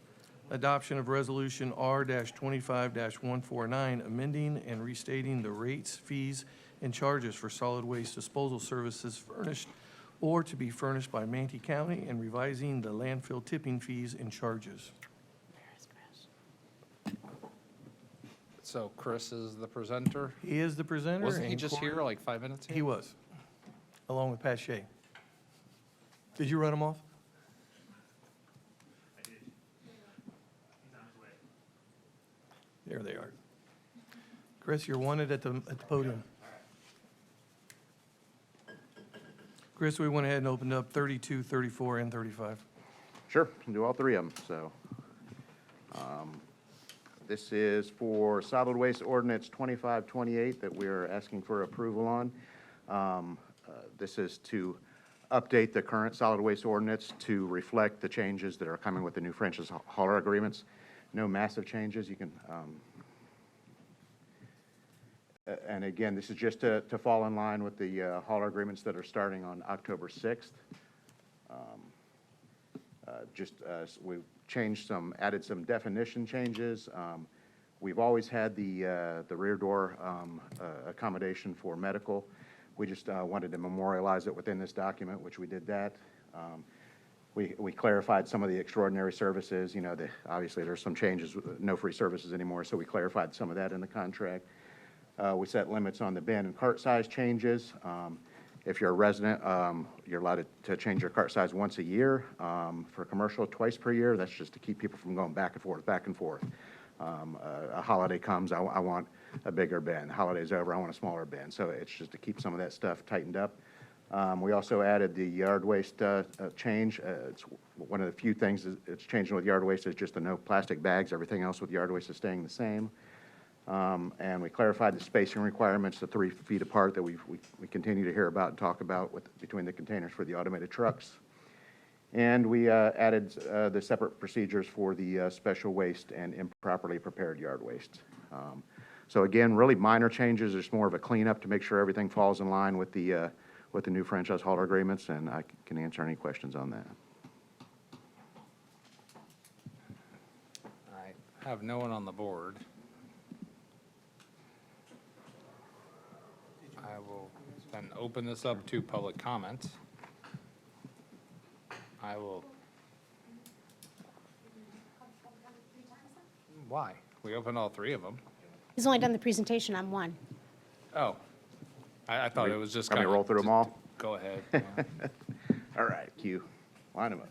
adoption of resolution R-25-149, amending and restating the rates, fees, and charges for solid waste disposal services furnished or to be furnished by Manatee County, and revising the landfill tipping fees and charges. So Chris is the presenter? He is the presenter. Wasn't he and just Corey- here like 5 minutes ago? He was, along with Pat Shea. Did you run him off? There they are. Chris, you're wanted at the podium. Chris, we went ahead and opened up 32, 34, and 35. Sure, can do all 3 of them, so. This is for solid waste ordinance 2528 that we're asking for approval on. This is to update the current solid waste ordinance to reflect the changes that are coming with the new franchise hauler agreements. No massive changes, you can, and again, this is just to fall in line with the hauler agreements that are starting on October 6th. We've changed added some definition changes. We've always had the rear door accommodation for medical. We just wanted to memorialize it within this document, which we did that. We clarified some of the extraordinary services. You know, obviously there's some changes, no free services anymore, so we clarified some of that in the contract. We set limits on the bin and cart size changes. If you're a resident, you're allowed to change your cart size once a year. For commercial, twice per year. That's just to keep people from going back and forth, back and forth. A holiday comes, I want a bigger bin. Holiday's over, I want a smaller bin. So it's just to keep some of that stuff tightened up. We also added the yard waste change. It's one of the few things it's changing with yard waste is just the no plastic bags. Everything else with yard waste is staying the same. And we clarified the spacing requirements, the 3 feet apart that we continue to hear about and talk about between the containers for the automated trucks. And we added the separate procedures for the special waste and improperly prepared yard waste. So again, really minor changes. It's more of a cleanup to make sure everything falls in line with the new franchise hauler agreements, and I can answer any questions on that. have no one on the board. I will then open this up to public comment. I will. Why? We opened all three of them. He's only done the presentation on one. Oh, I thought it was just. Want me to roll through them all? Go ahead. Yeah. All right, Q, line them up.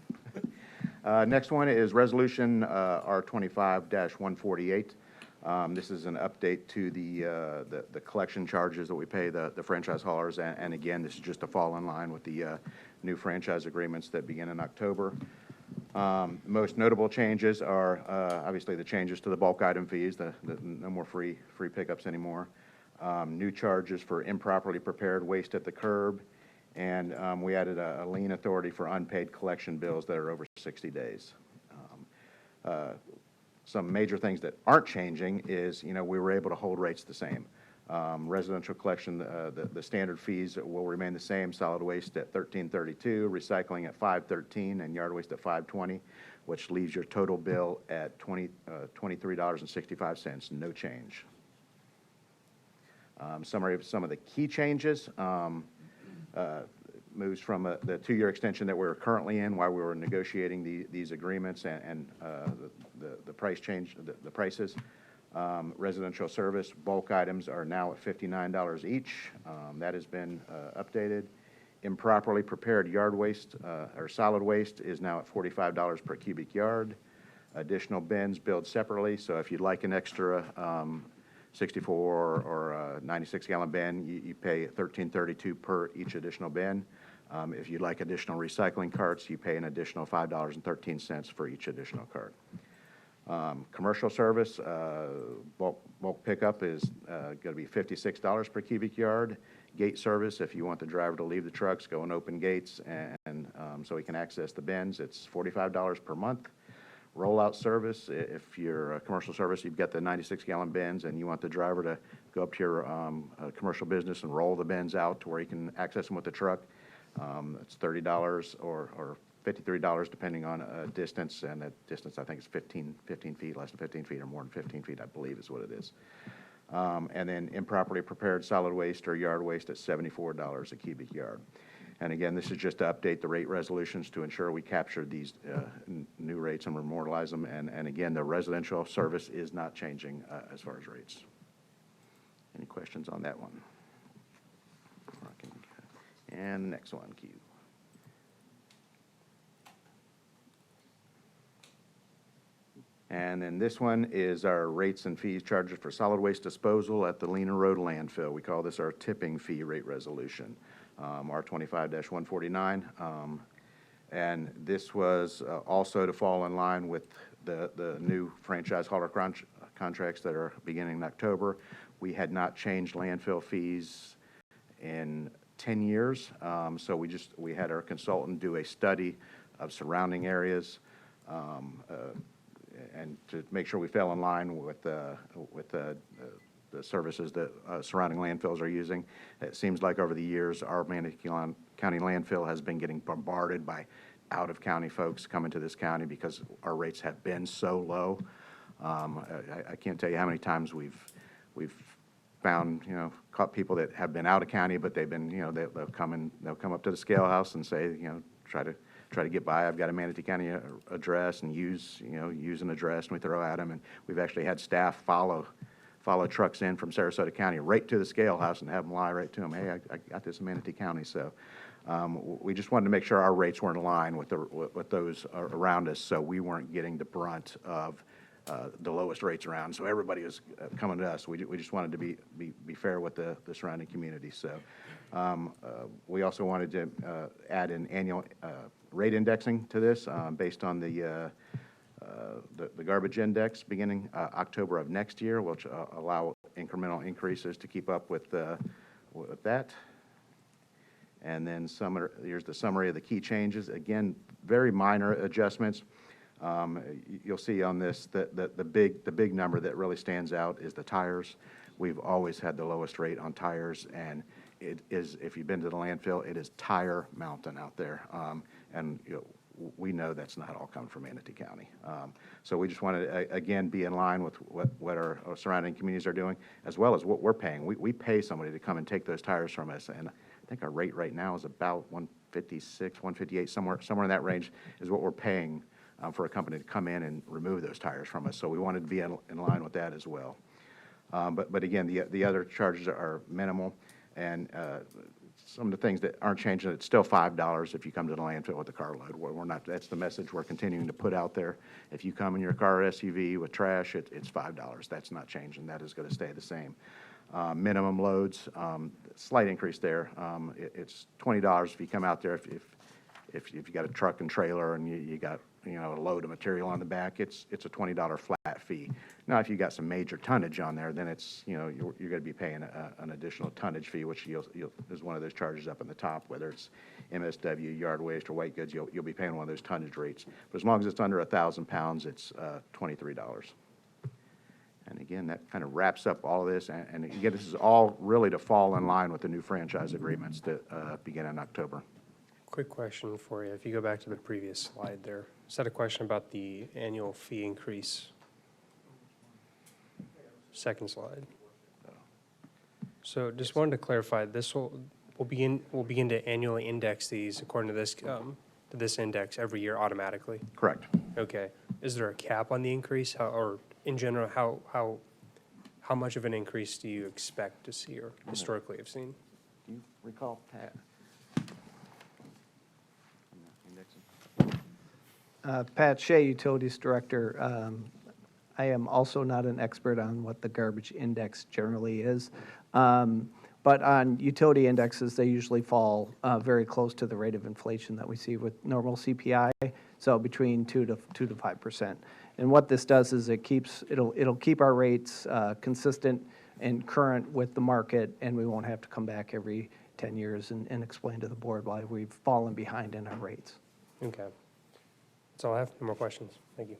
Next one is Resolution R25-148. This is an update to the collection charges that we pay the franchise haulers, and again, this is just to fall in line with the new franchise agreements that begin in October. Most notable changes are obviously the changes to the bulk item fees, no more free pickups anymore. New charges for improperly prepared waste at the curb, and we added a lien authority for unpaid collection bills that are over 60 days. Some major things that aren't changing is, we were able to hold rates the same. Residential collection, the standard fees will remain the same, solid waste at $13.32, recycling at $5.13, and yard waste at $5.20, which leaves your total bill at $23.65, no change. Summary of some of the key changes. Moves from the 2-year extension that we're currently in while we were negotiating these agreements and the price change, the prices. Residential service bulk items are now at $59 each. That has been updated. Improperly prepared yard waste or solid waste is now at $45 per cubic yard. Additional bins billed separately, so if you'd like an extra 64 or 96-gallon bin, you pay $13.32 per each additional bin. If you'd like additional recycling carts, you pay an additional $5.13 for each additional cart. Commercial service, bulk pickup is going to be $56 per cubic yard. Gate service, if you want the driver to leave the trucks, go and open gates, and so he can access the bins, it's $45 per month. Rollout service, if you're a commercial service, you've got the 96-gallon bins and you want the driver to go up to your commercial business and roll the bins out to where he can access them with the truck, it's $30 or $53 depending on distance, and that distance I think is 15 feet, less than 15 feet or more than 15 feet, I believe is what it is. And then improperly prepared solid waste or yard waste at $74 a cubic yard. And again, this is just to update the rate resolutions to ensure we capture these new rates and memorialize them. And again, the residential service is not changing as far as rates. Any questions on that one? And the next one, Q. And then this one is our rates and fees charges for solid waste disposal at the Lena Road landfill. We call this our tipping fee rate resolution, R25-149. And this was also to fall in line with the new franchise hauler contracts that are beginning in October. We had not changed landfill fees in 10 years, so we had our consultant do a study of surrounding areas and to make sure we fell in line with the services that surrounding landfills are using. It seems like over the years, our Manatee County landfill has been getting bombarded by out-of-county folks coming to this county because our rates have been so low. I can't tell you how many times we've found, caught people that have been out of county, but they've been, they'll come up to the scale house and say, try to get by. I've got a Manatee County address and use an address, and we throw at them. And we've actually had staff follow trucks in from Sarasota County right to the scale house and have them lie right to them. Hey, I got this in Manatee County. So we just wanted to make sure our rates were in line with those around us, so we weren't getting the brunt of the lowest rates around. So everybody was coming to us. We just wanted to be fair with the surrounding community. So we also wanted to add an annual rate indexing to this based on the garbage index beginning October of next year, which allow incremental increases to keep up with that. And then here's the summary of the key changes. Again, very minor adjustments. You'll see on this that the big number that really stands out is the tires. We've always had the lowest rate on tires, and it is, if you've been to the landfill, it is tire mountain out there. And we know that's not all coming from Manatee County. So we just want to, again, be in line with what our surrounding communities are doing, as well as what we're paying. We pay somebody to come and take those tires from us, and I think our rate right now is about 156, 158, somewhere in that range is what we're paying for a company to come in and remove those tires from us. So we wanted to be in line with that as well. But again, the other charges are minimal, and some of the things that aren't changing, it's still $5 if you come to the landfill with a carload. We're not, that's the message we're continuing to put out there. If you come in your car or SUV with trash, it's $5. That's not changing. That is going to stay the same. Minimum loads, slight increase there. It's $20 if you come out there. If you got a truck and trailer and you got a load of material on the back, it's a $20 flat fee. Now, if you got some major tonnage on there, then it's you're going to be paying an additional tonnage fee, which is one of those charges up in the top, whether it's MSW, yard waste, or white goods. You'll be paying one of those tonnage rates. But as long as it's under 1,000 pounds, it's $23. And again, that kind of wraps up all of this. And again, this is all really to fall in line with the new franchise agreements that begin in October. Quick question for you. If you go back to the previous slide there, is that a question about the annual fee increase? Second slide. So just wanted to clarify, this we'll begin to annually index these according to this index every year automatically? Correct. Okay. Is there a cap on the increase, or in general, how much of an increase do you expect to see or historically have seen? Do you recall, Pat? Pat Shea, Utilities Director. I am also not an expert on what the garbage index generally is, but on utility indexes, they usually fall very close to the rate of inflation that we see with normal CPI, so between 2 to 5%. And what this does is it'll keep our rates consistent and current with the market, and we won't have to come back every 10 years and explain to the board why we've fallen behind in our rates. Okay. That's all I have. No more questions. Thank you.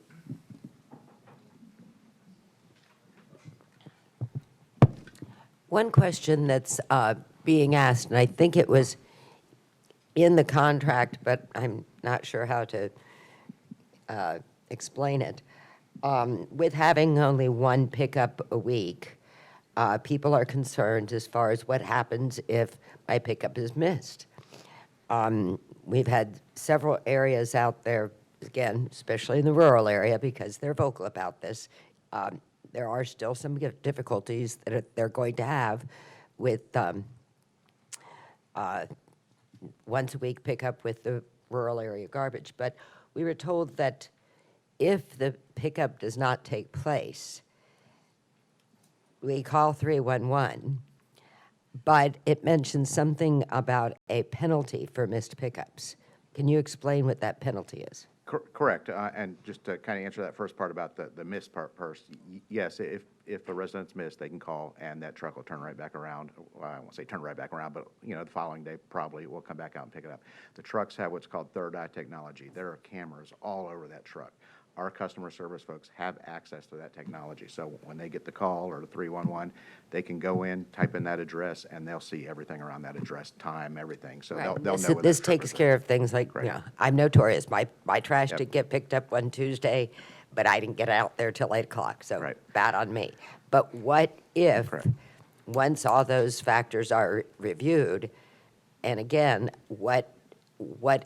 One question that's being asked, and I think it was in the contract, but I'm not sure how to explain it. With having only one pickup a week, people are concerned as far as what happens if my pickup is missed. We've had several areas out there, again, especially in the rural area, because they're vocal about this. There are still some difficulties that they're going to have with once a week pickup with the rural area garbage. But we were told that if the pickup does not take place, we call 311, but it mentions something about a penalty for missed pickups. Can you explain what that penalty is? Correct. And just to kind of answer that first part about the miss part first, yes, if a resident's missed, they can call and that truck will turn right back around. Well, I won't say turn right back around, but the following day probably will come back out and pick it up. The trucks have what's called third eye technology. There are cameras all over that truck. Our customer service folks have access to that technology. So when they get the call or the 311, they can go in, type in that address, and they'll see everything around that address, time, everything. So they'll know where This that truck takes is. care of things like, I'm notorious. My trash Yep. did get picked up one Tuesday, but I didn't get out there till 8 o'clock, so bad on me. But what if, once all those factors are reviewed, and again, what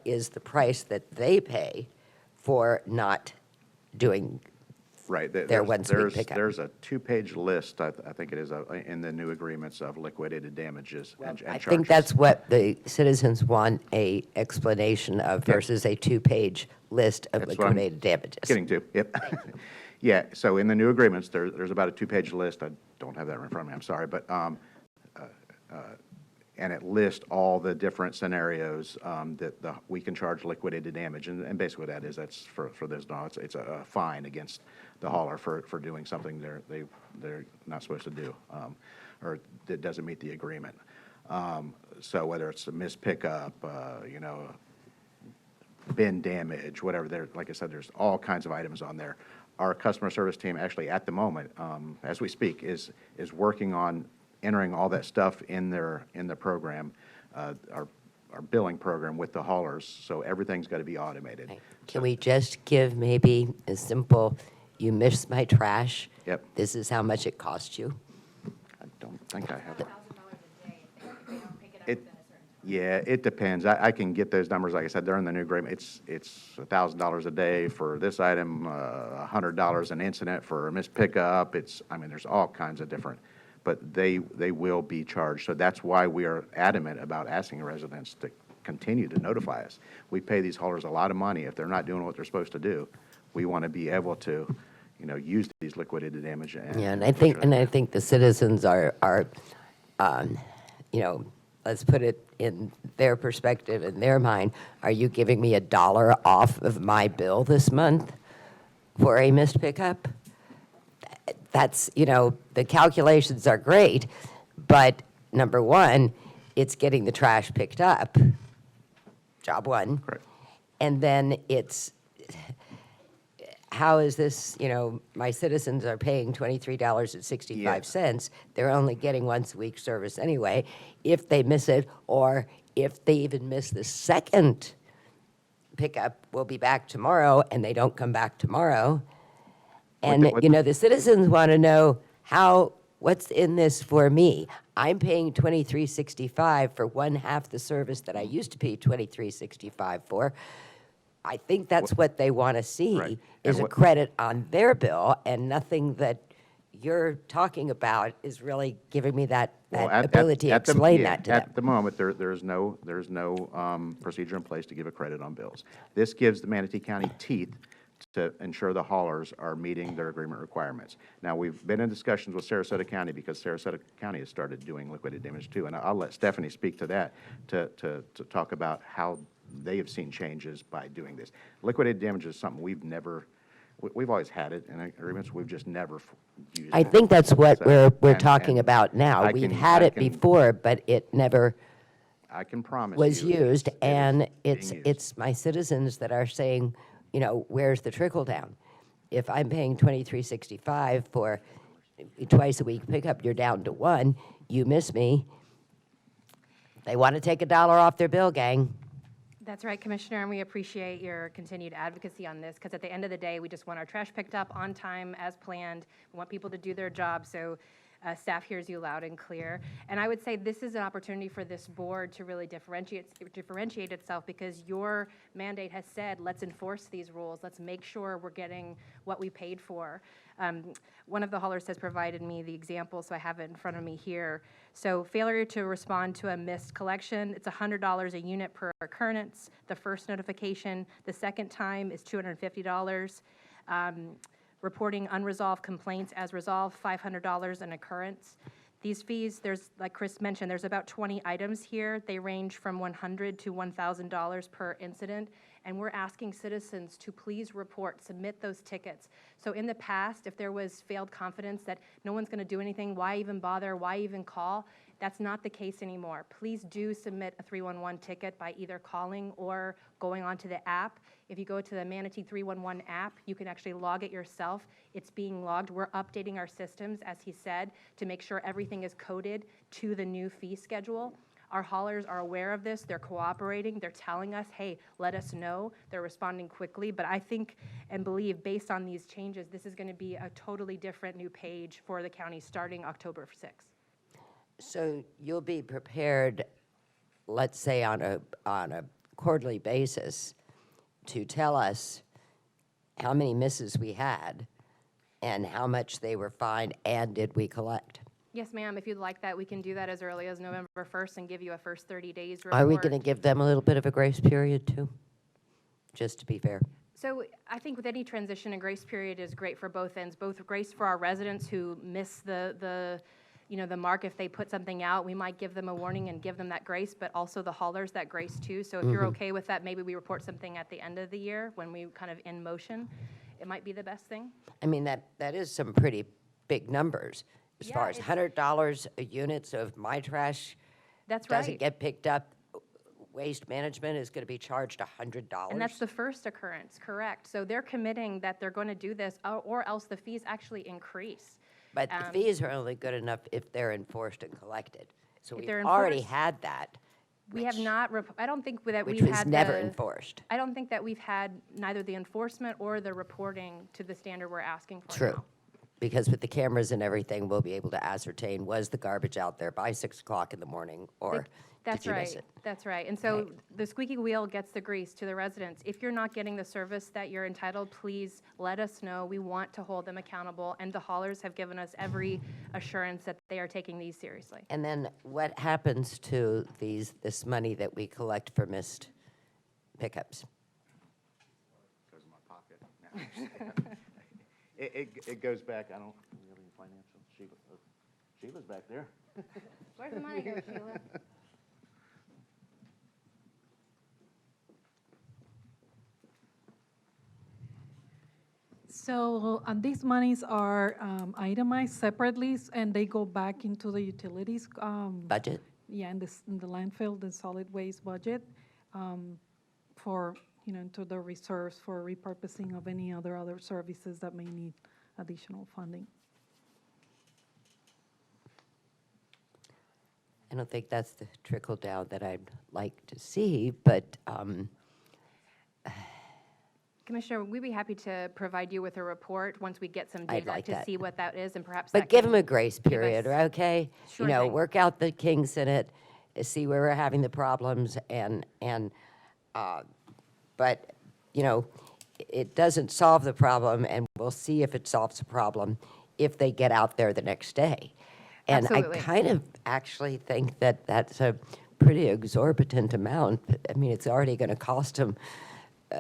is the price that they pay for not doing their one-week pickup? There's a 2-page list, I think it is, in the new agreements of liquidated damages and I charges. think that's what the citizens want, a explanation of versus a 2-page list of That's what I'm liquidated damages. Getting to, yep. Yeah, so in the new agreements, there's about a 2-page list. I don't have that in front of me, I'm sorry, but and it lists all the different scenarios that we can charge liquidated damage. And basically what that is, that's for those, it's a fine against the hauler for doing something they're not supposed to do, or that doesn't meet the agreement. So whether it's a missed pickup, bin damage, whatever, like I said, there's all kinds of items on there. Our customer service team actually at the moment, as we speak, is working on entering all that stuff in the program. Our our billing program with the haulers, so everything's got to be automated. Can we just give maybe a simple, you missed my trash? Yep. This is how much it cost you? I don't think I have. Yeah, it depends. I can get those numbers, like I said, they're in the new agreement. It's $1,000 a day for this item, $100 an incident for a missed pickup. There's all kinds of different, but they will be charged. So that's why we are adamant about asking residents to continue to notify us. We pay these haulers a lot of money. If they're not doing what they're supposed to do, we want to be able to, use these liquidated damage. Yeah, and I think the citizens are, let's put it in their perspective, in their mind, are you giving me $1 off of my bill this month for a missed pickup? That's, the calculations are great, but number one, it's getting the trash picked up, job one. Correct. And then it's, how is this, my citizens are paying $23.65. They're only getting once a week service anyway. If they miss it, or if they even miss the second pickup, we'll be back tomorrow, and they don't come back tomorrow. And, the citizens want to know what's in this for me? I'm paying $23.65 for one half the service that I used to pay $23.65 for. I think that's what they want to see, Right. is And a credit on their bill, and nothing that you're talking about is really giving me that Well, ability to explain that to them. At the moment, there's no procedure in place to give a credit on bills. This gives the Manatee County teeth to ensure the haulers are meeting their agreement requirements. Now, we've been in discussions with Sarasota County because Sarasota County has started doing liquidated damage too, and I'll let Stephanie speak to that to talk about how they have seen changes by doing this. Liquidated damage is something we've always had it in agreements, we've just never used it. I think that's what So, we're and- talking and about now. I We've can- had I it can- before, but it never I can promise was you used, it is and being it's used. my citizens that are saying, where's the trickle down? If I'm paying $23.65 for twice a week pickup, you're down to one. You miss me. They want to take $1 off their bill, gang. That's right, Commissioner, and we appreciate your continued advocacy on this, because at the end of the day, we just want our trash picked up on time as planned. We want people to do their job, so staff hears you loud and clear. And I would say this is an opportunity for this board to really differentiate itself, because your mandate has said, let's enforce these rules. Let's make sure we're getting what we paid for. One of the haulers has provided me the example, so I have it in front of me here. So failure to respond to a missed collection, it's $100 a unit per occurrence. The first notification, the second time is $250. Reporting unresolved complaints as resolved, $500 an occurrence. These fees, like Chris mentioned, there's about 20 items here. They range from $100 to $1,000 per incident. And we're asking citizens to please report, submit those tickets. So in the past, if there was failed confidence that no one's going to do anything, why even bother, why even call? That's not the case anymore. Please do submit a 311 ticket by either calling or going onto the app. If you go to the Manatee 311 app, you can actually log it yourself. It's being logged. We're updating our systems, as he said, to make sure everything is coded to the new fee schedule. Our haulers are aware of this. They're cooperating. They're telling us, hey, let us know. They're responding quickly. But I think and believe, based on these changes, this is going to be a totally different new page for the county starting October 6th. So you'll be prepared, let's say on a quarterly basis, to tell us how many misses we had and how much they were fined, and did we collect? Yes, ma'am. If you'd like that, we can do that as early as November 1st and give you a first 30 days report. Are we going to give them a little bit of a grace period too? Just to be fair. So I think with any transition, a grace period is great for both ends, both grace for our residents who miss the mark. If they put something out, we might give them a warning and give them that grace, but also the haulers that grace too. So if you're okay with that, maybe we report something at the end of the year when we kind of in motion. It might be the best thing. I mean, that is some pretty big numbers as far as it's- $100 a unit. So if my trash That's doesn't right. get picked up, Waste Management is going to be charged $100. And that's the first occurrence, correct. So they're committing that they're going to do this, or else the fees actually increase. But the fees are only good enough if they're enforced and collected. So If we've they're already enforced- had that, We have not, I don't think that Which we've was had never the- enforced. I don't think that we've had neither the enforcement or the reporting to the standard we're asking for True. now. Because with the cameras and everything, we'll be able to ascertain, was the garbage out there by 6 o'clock in the morning, or That's did you miss right, it? that's right. And so the squeaky wheel gets the grease to the residents. If you're not getting the service that you're entitled, please let us know. We want to hold them accountable, and the haulers have given us every assurance that they are taking these seriously. And then what happens to this money that we collect for missed pickups? Goes in my pocket. It goes back, I don't, do we have any financial? Sheila's back there. Where's the money go, Sheila? So these monies are itemized separately, and they go back into the utilities. Budget? Yeah, in the landfill, the solid waste budget, for, into the reserves for repurposing of any other services that may need additional funding. I don't think that's the trickle down that I'd like to see, but Commissioner, we'd be happy to provide you with a report once we get some I'd data like to that. see what that is, and perhaps But that give can them a grace give period, us- okay? Sure You know, thing. work out the kinks in it, see where we're having the problems, but, it doesn't solve the problem, and we'll see if it solves the problem if they get out there the next day. And Absolutely. I kind of actually think that that's a pretty exorbitant amount. I mean, it's already going to cost them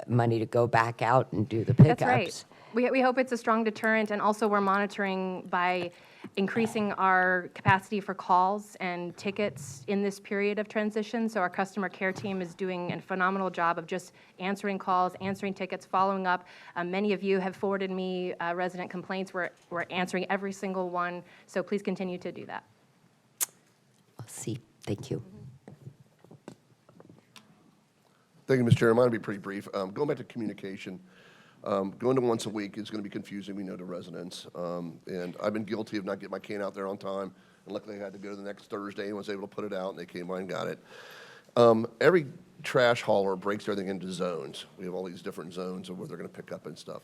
money to go back out and do the pickups. That's right. We hope it's a strong deterrent, and also we're monitoring by increasing our capacity for calls and tickets in this period of transition. So our customer care team is doing a phenomenal job of just answering calls, answering tickets, following up. Many of you have forwarded me resident complaints. We're answering every single one, so please continue to do that. We'll see. Thank you. Thank you, Mr. Chair. Mine will be pretty brief. Going back to communication, going to once a week is going to be confusing, we know, to residents. And I've been guilty of not getting my can out there on time. And luckily, I had to go the next Thursday and was able to put it out, and they came by and got it. Every trash hauler breaks everything into zones. We have all these different zones of where they're going to pick up and stuff.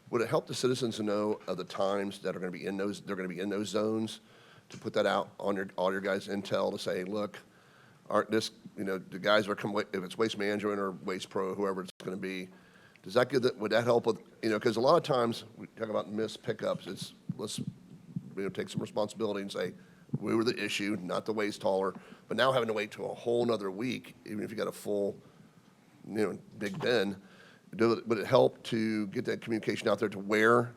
Would it help the citizens to know of the times that are going to be in those, they're going to be in those zones, to put that out on all your guys' intel to say, look, aren't this, the guys are coming, if it's Waste Management or Waste Pro, whoever it's going to be, does that give, would that help with, because a lot of times we talk about missed pickups, it's, let's, take some responsibility and say, we were the issue, not the waste hauler, but now having to wait till a whole nother week, even if you got a full, big bin, would it help to get that communication out there to where,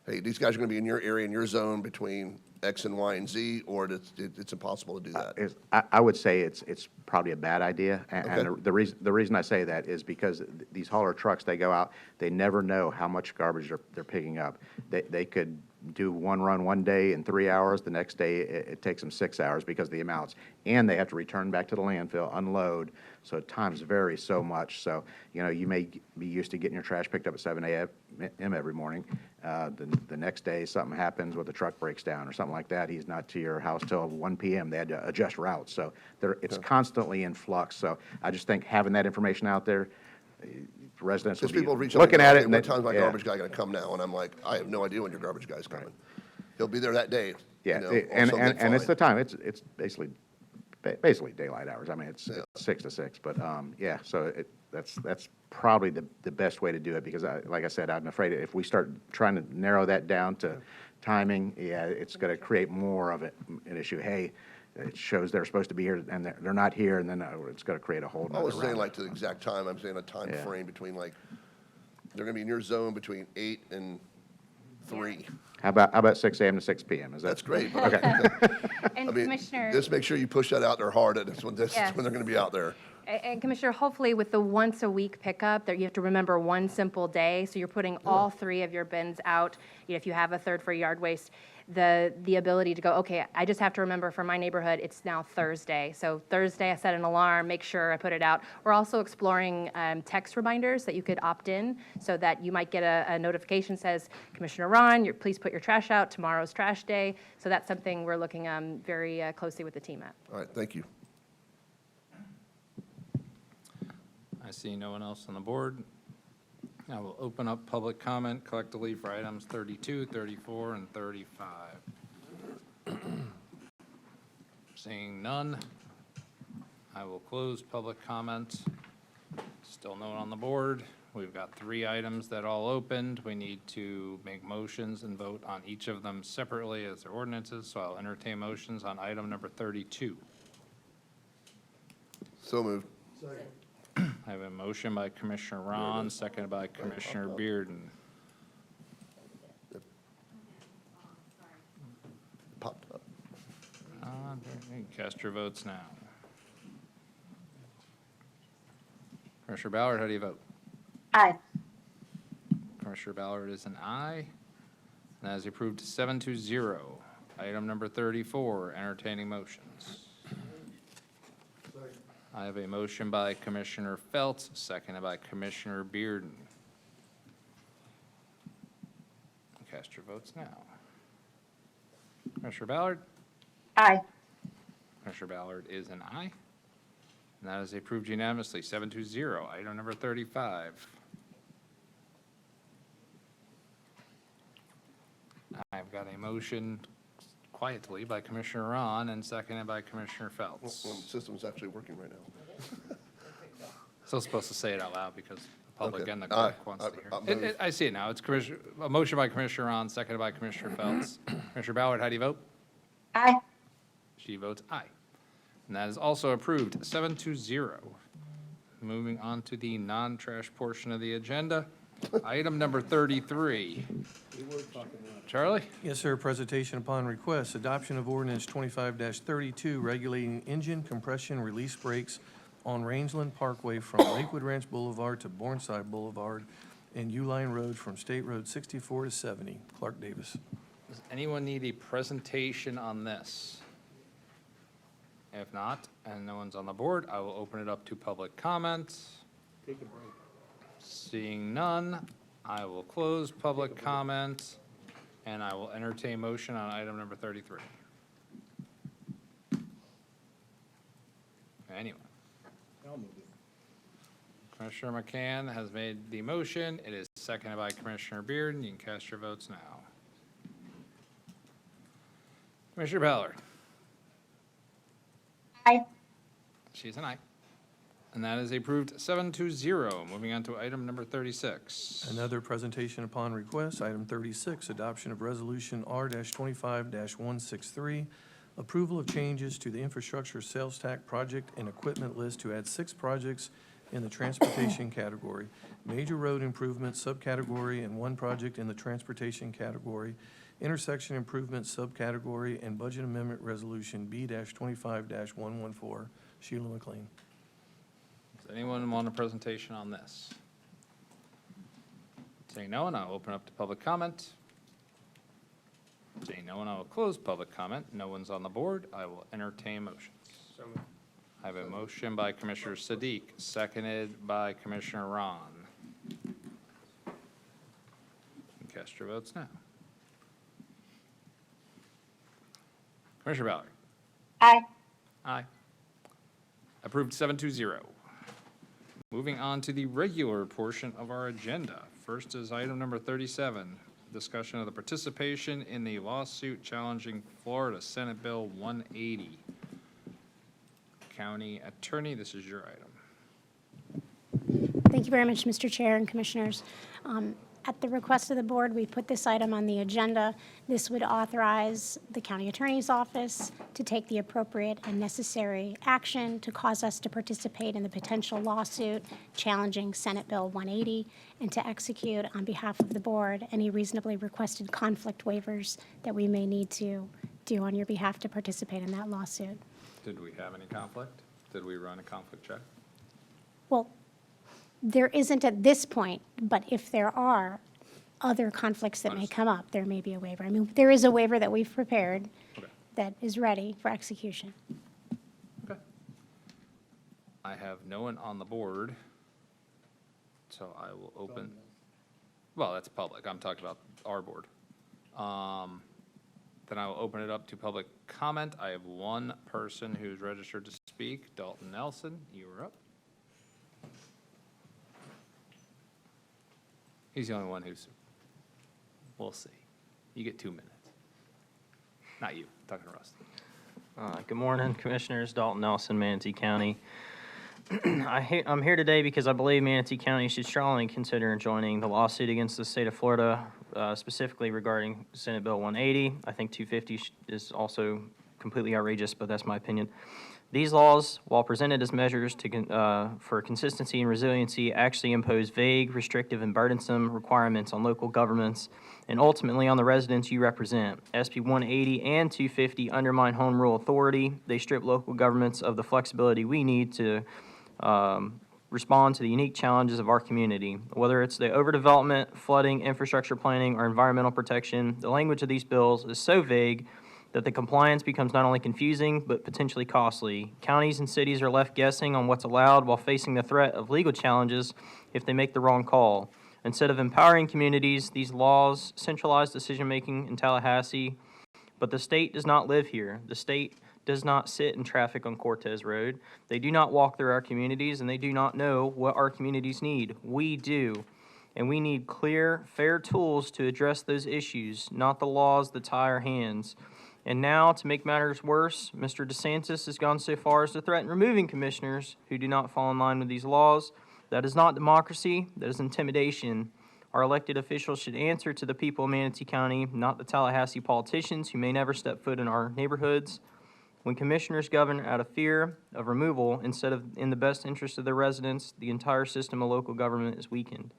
hey, these guys are going to be in your area, in your zone between X and Y and Z, or it's impossible to do that? I would say it's probably a bad idea. And Okay. the reason I say that is because these hauler trucks, they go out, they never know how much garbage they're picking up. They could do one run one day in 3 hours, the next day it takes them 6 hours because of the amounts. And they have to return back to the landfill, unload, so times vary so much. So, you may be used to getting your trash picked up at 7 a.m. every morning. The next day, something happens with the truck breaks down or something like that. He's not to your house till 1 p.m. They had to adjust routes. So it's constantly in flux. So I just think having that information out there, residents will Because be people reach out, looking at it. what time's my yeah. garbage guy going to come now? And I'm like, I have no idea when your garbage guy's coming. He'll be there that day. Yeah, or and something, it's the fine. time. It's basically daylight hours. I mean, it's 6 to 6. But yeah, so that's probably the best way to do it because, like I said, I'm afraid if we start trying to narrow that down to timing, it's going to create more of an issue. Hey, it shows they're supposed to be here and they're not here, and then it's going to create a whole. I was saying round. like to the exact time, I'm saying a time Yeah. frame between like, they're going to be in your zone between 8 and 3. How about 6 a.m. to 6 p.m.? Is that? That's great. Okay. And I mean, Commissioner. just make sure you push that out there hard, and it's when Yes. they're going to be out there. And Commissioner, hopefully with the once-a-week pickup, that you have to remember one simple day, so you're putting all 3 of your bins out. If you have a third for yard waste, the ability to go, okay, I just have to remember for my neighborhood, it's now Thursday. So Thursday, I set an alarm, make sure I put it out. We're also exploring text reminders that you could opt in, so that you might get a notification says, Commissioner Ron, please put your trash out, tomorrow's trash day. So that's something we're looking very closely with the team at. All right, thank you. see no one else on the board. I will open up public comment collectively for items 32, 34, and 35. Seeing none, I will close public comment. Still no one on the board. We've got 3 items that all opened. We need to make motions and vote on each of them separately as their ordinances, so I'll entertain motions on item number 32. So moved. I have a motion by Commissioner Ron, seconded by Commissioner Bearden. Popped up. Cast your votes now. Commissioner Ballard, how do you vote? Aye. Commissioner Ballard is an aye. And that is approved 7-0. Item number 34, entertaining motions. I have a motion by Commissioner Feltz, seconded by Commissioner Bearden. Cast your votes now. Commissioner Ballard? Aye. Commissioner Ballard is an aye. And that is approved unanimously, 7-0. Item number 35. I've got a motion quietly by Commissioner Ron and seconded by Commissioner Feltz. Well, the system's actually working right now. Still supposed to say it out loud because the public Okay. and the clerk wants to hear. I see it now. It's a motion by Commissioner Ron, seconded by Commissioner Feltz. Commissioner Ballard, how do you vote? Aye. She votes aye. And that is also approved, 7-0. Moving on to the non-trash portion of the agenda. Item number 33. Charlie? Yes, sir. Presentation upon request, adoption of ordinance 25-32, regulating engine compression release brakes on Rangeland Parkway from Lakewood Ranch Boulevard to Bourneside Boulevard and U-Line Road from State Road 64 to 70. Clark Davis. Does anyone need a presentation on this? If not, and no one's on the board, I will open it up to public comments. Take a break. Seeing none, I will close public comment, and I will entertain motion on item number 33. Anyone? I'll move it. Commissioner McCann has made the motion. It is seconded by Commissioner Bearden. You can cast your votes now. Commissioner Ballard? Aye. She's an aye. And that is approved 7-0. Moving on to item number 36. Another presentation upon request, item 36, adoption of resolution R-25-163, approval of changes to the infrastructure sales tax project and equipment list to add 6 projects in the transportation category, major road improvements subcategory, and 1 project in the transportation category, intersection improvement subcategory, and budget amendment resolution B-25-114. Sheila McLean. Does anyone want a presentation on this? Seeing no one, I'll open up to public comment. Seeing no one, I will close public comment. No one's on the board. I will entertain motions. I have a motion by Commissioner Sadiq, seconded by Commissioner Ron. Cast your votes now. Commissioner Ballard? Aye. Aye. Approved 7-0. Moving on to the regular portion of our agenda. First is item number 37, discussion of the participation in the lawsuit challenging Florida Senate Bill 180. County Attorney, this is your item. Thank you very much, Mr. Chair and Commissioners. At the request of the board, we put this item on the agenda. This would authorize the county attorney's office to take the appropriate and necessary action to cause us to participate in the potential lawsuit challenging Senate Bill 180 and to execute on behalf of the board any reasonably requested conflict waivers that we may need to do on your behalf to participate in that lawsuit. Did we have any conflict? Did we run a conflict check? Well, there isn't at this point, but if there are other conflicts that may come up, there may be a waiver. I mean, there is a waiver that we've prepared that is ready for execution. Okay. I have no one on the board, so I will open. Well, that's public. I'm talking about our board. Then I will open it up to public comment. I have one person who's registered to speak. Dalton Nelson, you are up. He's the only one who's, we'll see. You get 2 minutes. Not you, talking to Russ. Good morning, Commissioners. Dalton Nelson, Manatee County. I'm here today because I believe Manatee County should strongly consider joining the lawsuit against the state of Florida, specifically regarding Senate Bill 180. I think 250 is also completely outrageous, but that's my opinion. These laws, while presented as measures for consistency and resiliency, actually impose vague, restrictive, and burdensome requirements on local governments and ultimately on the residents you represent. SB 180 and 250 undermine home rule authority. They strip local governments of the flexibility we need to respond to the unique challenges of our community. Whether it's the overdevelopment, flooding, infrastructure planning, or environmental protection, the language of these bills is so vague that the compliance becomes not only confusing, but potentially costly. Counties and cities are left guessing on what's allowed while facing the threat of legal challenges if they make the wrong call. Instead of empowering communities, these laws centralize decision-making in Tallahassee, but the state does not live here. The state does not sit in traffic on Cortez Road. They do not walk through our communities, and they do not know what our communities need. We do. And we need clear, fair tools to address those issues, not the laws that tie our hands. And now, to make matters worse, Mr. DeSantis has gone so far as to threaten removing commissioners who do not fall in line with these laws. That is not democracy, that is intimidation. Our elected officials should answer to the people of Manatee County, not the Tallahassee politicians who may never step foot in our neighborhoods. When commissioners govern out of fear of removal instead of in the best interest of their residents, the entire system of local government is weakened.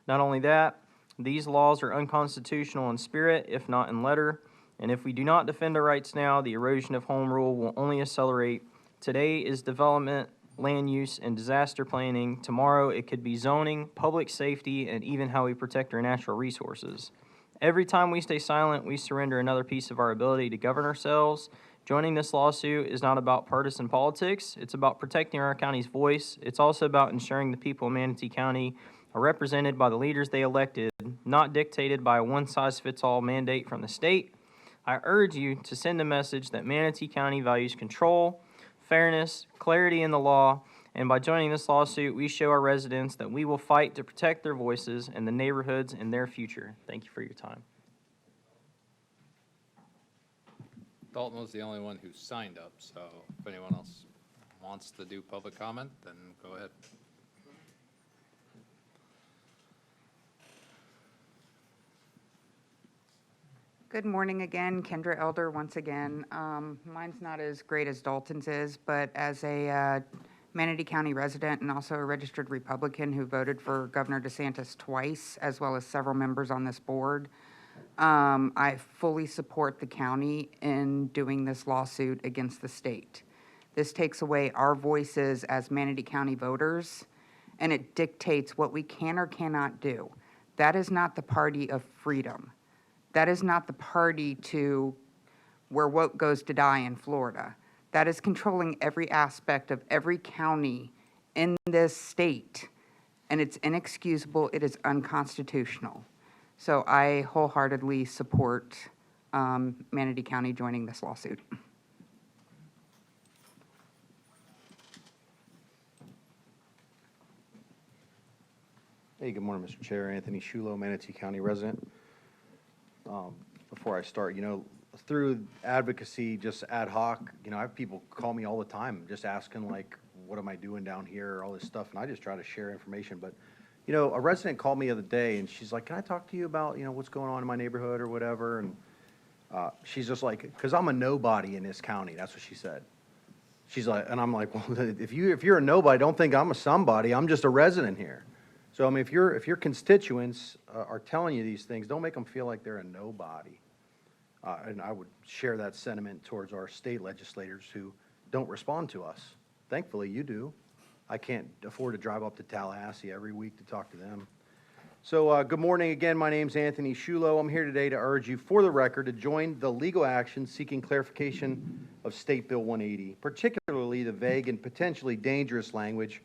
Not only that, these laws are unconstitutional in spirit, if not in letter. And if we do not defend our rights now, the erosion of home rule will only accelerate. Today is development, land use, and disaster planning. Tomorrow it could be zoning, public safety, and even how we protect our natural resources. Every time we stay silent, we surrender another piece of our ability to govern ourselves. Joining this lawsuit is not about partisan politics. It's about protecting our county's voice. It's also about ensuring the people of Manatee County are represented by the leaders they elected, not dictated by a one-size-fits-all mandate from the state. I urge you to send a message that Manatee County values control, fairness, clarity in the law, and by joining this lawsuit, we show our residents that we will fight to protect their voices and the neighborhoods and their future. Thank you for your time. Dalton was the only one who signed up, so if anyone else wants to do public comment, then go ahead. Good morning again, Kendra Elder once again. Mine's not as great as Dalton's is, but as a Manatee County resident and also a registered Republican who voted for Governor DeSantis twice, as well as several members on this board, I fully support the county in doing this lawsuit against the state. This takes away our voices as Manatee County voters, and it dictates what we can or cannot do. That is not the party of freedom. That is not the party to where woke goes to die in Florida. That is controlling every aspect of every county in this state, and it's inexcusable. It is unconstitutional. So I wholeheartedly support Manatee County joining this lawsuit. Hey, good morning, Mr. Chair. Anthony Shulo, Manatee County resident. Before I start, through advocacy, just ad hoc, I have people call me all the time just asking, like, what am I doing down here, all this stuff, and I just try to share information. But, a resident called me the other day, and she's like, can I talk to you about, what's going on in my neighborhood or whatever? And she's just like, because I'm a nobody in this county. That's what she said. She's like, and I'm like, well, if you're a nobody, don't think I'm a somebody. I'm just a resident here. So, I mean, if your constituents are telling you these things, don't make them feel like they're a nobody. And I would share that sentiment towards our state legislators who don't respond to us. Thankfully, you do. I can't afford to drive up to Tallahassee every week to talk to them. So, good morning again. My name's Anthony Shulo. I'm here today to urge you, for the record, to join the legal action seeking clarification of State Bill 180, particularly the vague and potentially dangerous language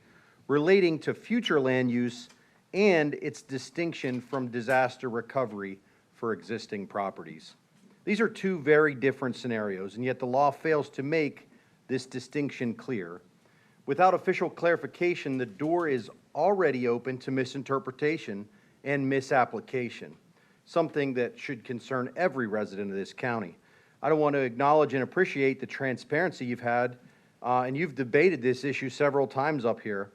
relating to future land use and its distinction from disaster recovery for existing properties. These are two very different scenarios, and yet the law fails to make this distinction clear. Without official clarification, the door is already open to misinterpretation and misapplication, something that should concern every resident of this county. I don't want to acknowledge and appreciate the transparency you've had, and you've debated this issue several times up here.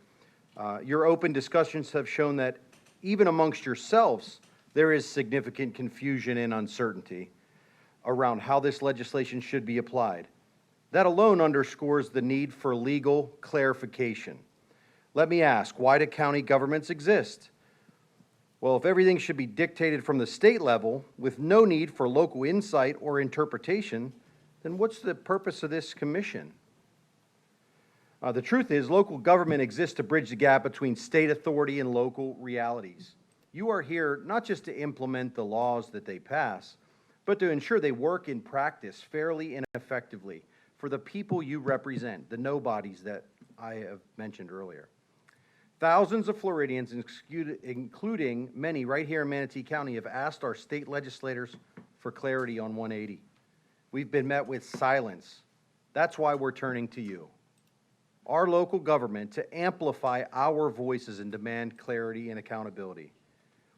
Your open discussions have shown that even amongst yourselves, there is significant confusion and uncertainty around how this legislation should be applied. That alone underscores the need for legal clarification. Let me ask, why do county governments exist? Well, if everything should be dictated from the state level with no need for local insight or interpretation, then what's the purpose of this commission? The truth is, local government exists to bridge the gap between state authority and local realities. You are here not just to implement the laws that they pass, but to ensure they work in practice fairly and effectively for the people you represent, the nobodies that I have mentioned earlier. Thousands of Floridians, including many right here in Manatee County, have asked our state legislators for clarity on 180. We've been met with silence. That's why we're turning to you, our local government, to amplify our voices and demand clarity and accountability.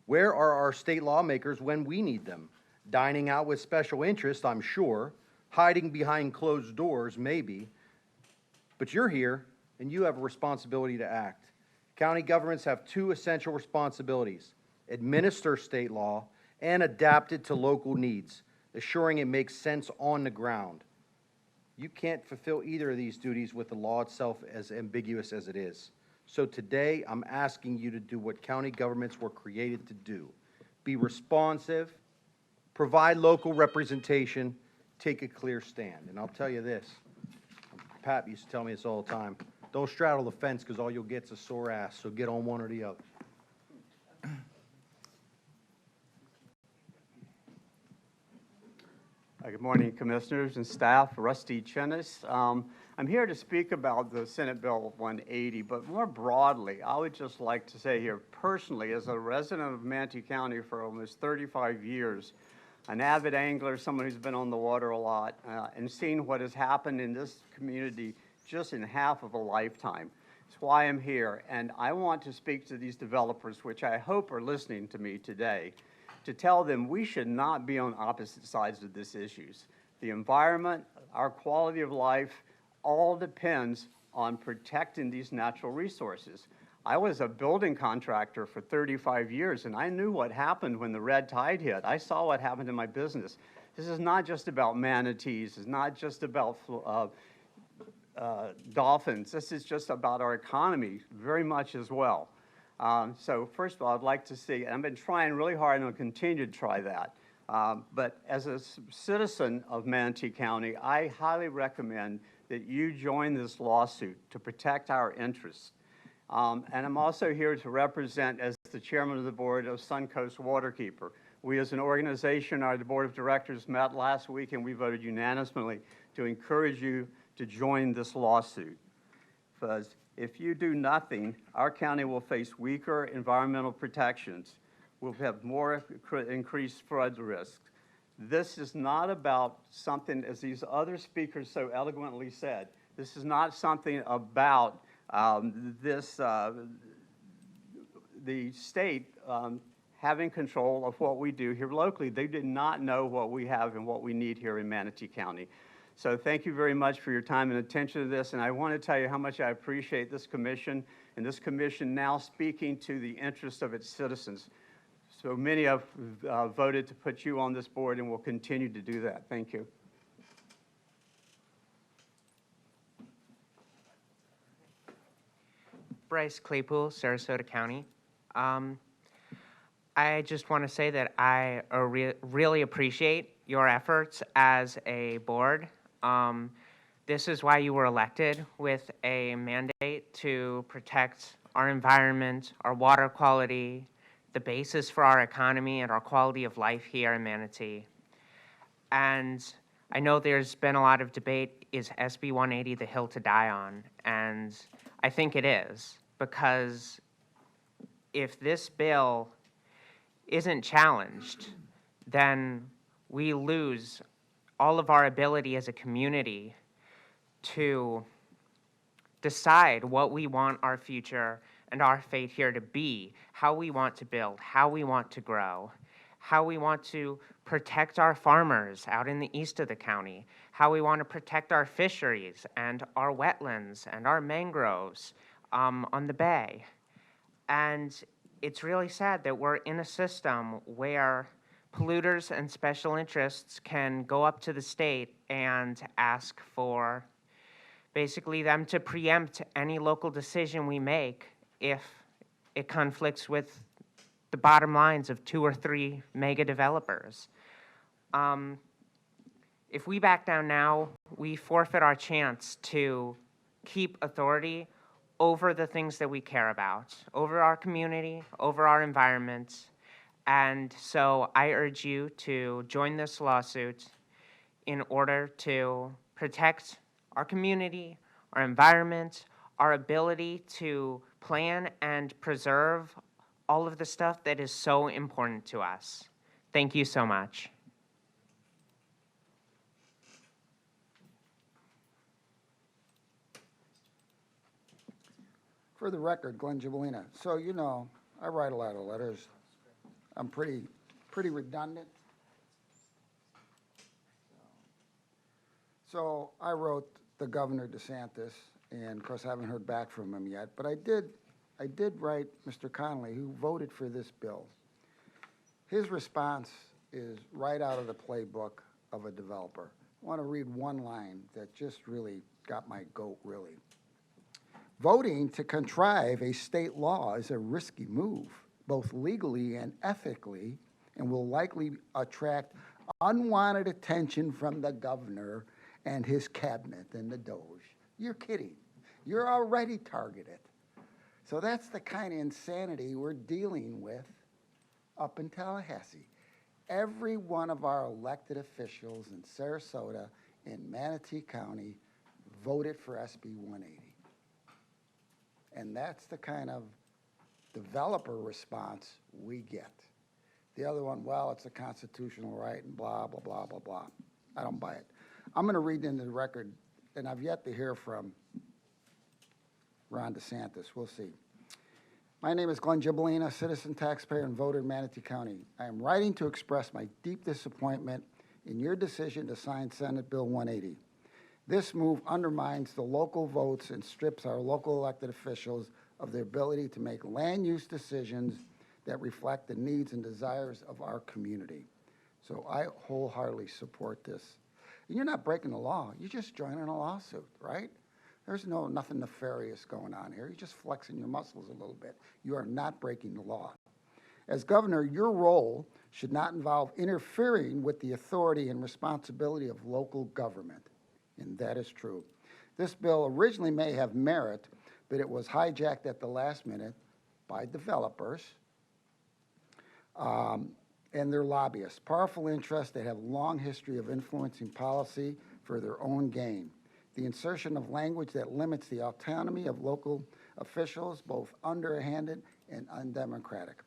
Where are our state lawmakers when we need them? Dining out with special interest, I'm sure. Hiding behind closed doors, maybe. But you're here, and you have a responsibility to act. County governments have two essential responsibilities: administer state law and adapt it to local needs, assuring it makes sense on the ground. You can't fulfill either of these duties with the law itself as ambiguous as it is. So today, I'm asking you to do what county governments were created to do. Be responsive, provide local representation, take a clear stand. And I'll tell you this, Pat used to tell me this all the time: don't straddle the fence, because all you'll get is a sore ass, so get on one or the other. Good morning, Commissioners and staff. Rusty Chinnis. I'm here to speak about the Senate Bill 180, but more broadly, I would just like to say here personally, as a resident of Manatee County for almost 35 years, an avid angler, someone who's been on the water a lot, and seen what has happened in this community just in half of a lifetime. That's why I'm here, and I want to speak to these developers, which I hope are listening to me today, to tell them we should not be on opposite sides of these issues. The environment, our quality of life, all depends on protecting these natural resources. I was a building contractor for 35 years, and I knew what happened when the red tide hit. I saw what happened in my business. This is not just about manatees. It's not just about dolphins. This is just about our economy very much as well. So first of all, I'd like to see, and I've been trying really hard and I'll continue to try that. But as a citizen of Manatee County, I highly recommend that you join this lawsuit to protect our interests. And I'm also here to represent as the chairman of the board of Suncoast Waterkeeper. We as an organization, the board of directors met last week and we voted unanimously to encourage you to join this lawsuit. Because if you do nothing, our county will face weaker environmental protections. We'll have more increased flood risk. This is not about something, as these other speakers so eloquently said, this is not something about the state having control of what we do here locally. They did not know what we have and what we need here in Manatee County. So thank you very much for your time and attention to this, and I want to tell you how much I appreciate this commission, and this commission now speaking to the interests of its citizens. So many have voted to put you on this board, and will continue to do that. Thank you. Bryce Claypool, Sarasota County. I just want to say that I really appreciate your efforts as a board. This is why you were elected, with a mandate to protect our environment, our water quality, the basis for our economy and our quality of life here in Manatee. And I know there's been a lot of debate, is SB 180 the hill to die on? And I think it is, because if this bill isn't challenged, then we lose all of our ability as a community to decide what we want our future and our fate here to be, how we want to build, how we want to grow, how we want to protect our farmers out in the east of the county, how we want to protect our fisheries and our wetlands and our mangroves on the bay. And it's really sad that we're in a system where polluters and special interests can go up to the state and ask for basically them to preempt any local decision we make if it conflicts with the bottom lines of 2 or 3 mega developers. If we back down now, we forfeit our chance to keep authority over the things that we care about, over our community, over our environment. And so I urge you to join this lawsuit in order to protect our community, our environment, our ability to plan and preserve all of the stuff that is so important to us. Thank you so much. For the record, Glenn Gibolina. So, you know, I write a lot of letters. I'm pretty redundant. So I wrote the Governor DeSantis, and of course I haven't heard back from him yet, but I did write Mr. Connolly, who voted for this bill. His response is right out of the playbook of a developer. I want to read one line that just really got my goat, really. Voting to contrive a state law is a risky move, both legally and ethically, and will likely attract unwanted attention from the governor and his cabinet and the Doge. You're kidding. You're already targeted. So that's the kind of insanity we're dealing with up in Tallahassee. Every one of our elected officials in Sarasota and Manatee County voted for SB 180. And that's the kind of developer response we get. The other one, well, it's a constitutional right and blah, blah, blah, blah, blah. I don't buy it. I'm going to read into the record, and I've yet to hear from Ron DeSantis. We'll see. My name is Glenn Gibolina, citizen, taxpayer, and voter in Manatee County. I am writing to express my deep disappointment in your decision to sign Senate Bill 180. This move undermines the local votes and strips our local elected officials of their ability to make land use decisions that reflect the needs and desires of our community. So I wholeheartedly support this. And you're not breaking the law. You're just joining a lawsuit, right? There's nothing nefarious going on here. You're just flexing your muscles a little bit. You are not breaking the law. As governor, your role should not involve interfering with the authority and responsibility of local government. And that is true. This bill originally may have merit, but it was hijacked at the last minute by developers and their lobbyists, powerful interests that have a long history of influencing policy for their own gain. The insertion of language that limits the autonomy of local officials, both underhanded and undemocratic.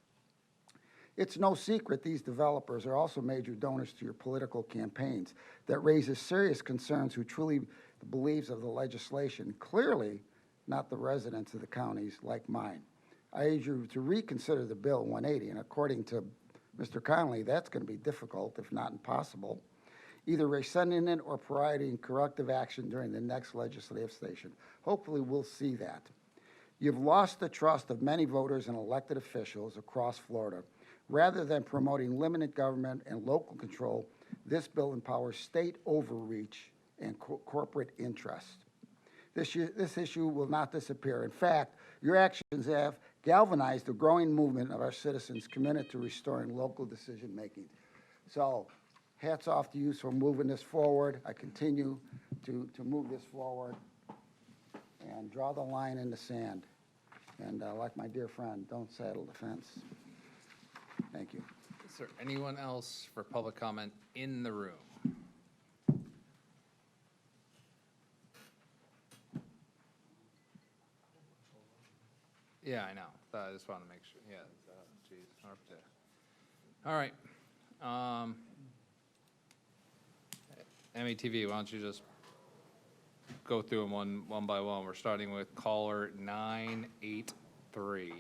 It's no secret these developers are also major donors to your political campaigns. That raises serious concerns who truly believes of the legislation, clearly not the residents of the counties like mine. I urge you to reconsider the Bill 180, and according to Mr. Connolly, that's going to be difficult, if not impossible, either rescinding it or providing corrective action during the next legislative session. Hopefully we'll see that. You've lost the trust of many voters and elected officials across Florida. Rather than promoting limited government and local control, this bill empowers state overreach and corporate interest. This issue will not disappear. In fact, your actions have galvanized the growing movement of our citizens committed to restoring local decision-making. So, hats off to you for moving this forward. I continue to move this forward and draw the line in the sand. And like my dear friend, don't saddle the fence. Thank you. Is there anyone else for public comment in the room? Yeah, I know. I just want to make sure. Yeah, geez. All right. METV, why don't you just go through them one by one. We're starting with caller 983.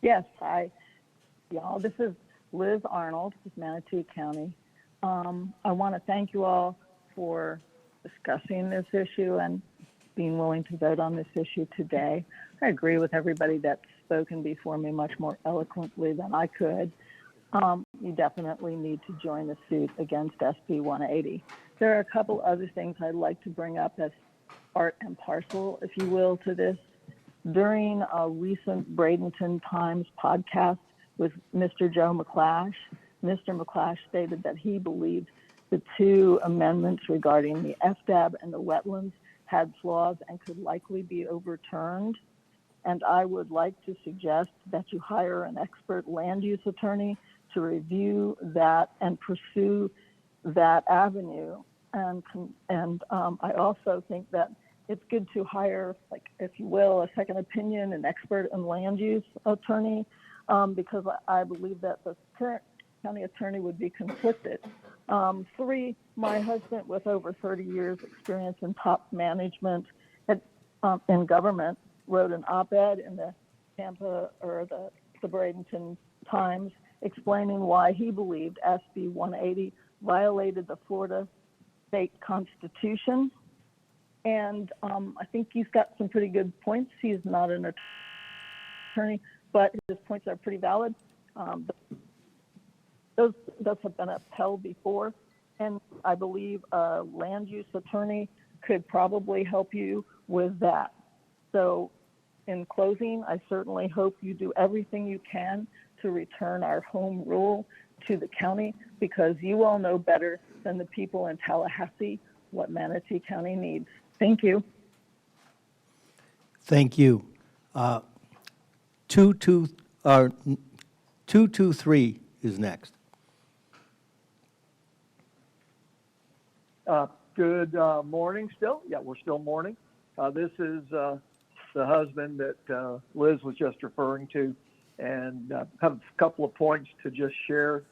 Yes, hi, y'all. This is Liz Arnold with Manatee County. I want to thank you all for discussing this issue and being willing to vote on this issue today. I agree with everybody that's spoken before me much more eloquently than I could. You definitely need to join the suit against SB 180. There are a couple other things I'd like to bring up as part and parcel, if you will, to this. During a recent Bradenton Times podcast with Mr. Joe McClash, Mr. McClash stated that he believed the two amendments regarding the FDAB and the wetlands had flaws and could likely be overturned. And I would like to suggest that you hire an expert land use attorney to review that and pursue that avenue. And I also think that it's good to hire, like, if you will, a second opinion, an expert in land use attorney, because I believe that the current county attorney would be conflicted. 3, my husband with over 30 years experience in top management in government wrote an op-ed in the Tampa or the Bradenton Times explaining why he believed SB 180 violated the Florida state constitution. And I think he's got some pretty good points. He's not an attorney, but his points are pretty valid. Those have been upheld before, and I believe a land use attorney could probably help you with that. So in closing, I certainly hope you do everything you can to return our home rule to the county, because you all know better than the people in Tallahassee what Manatee County needs. Thank you. Thank you. 223 is next. Good morning still. Yeah, we're still morning. This is the husband that Liz was just referring to, and have a couple of points to just share.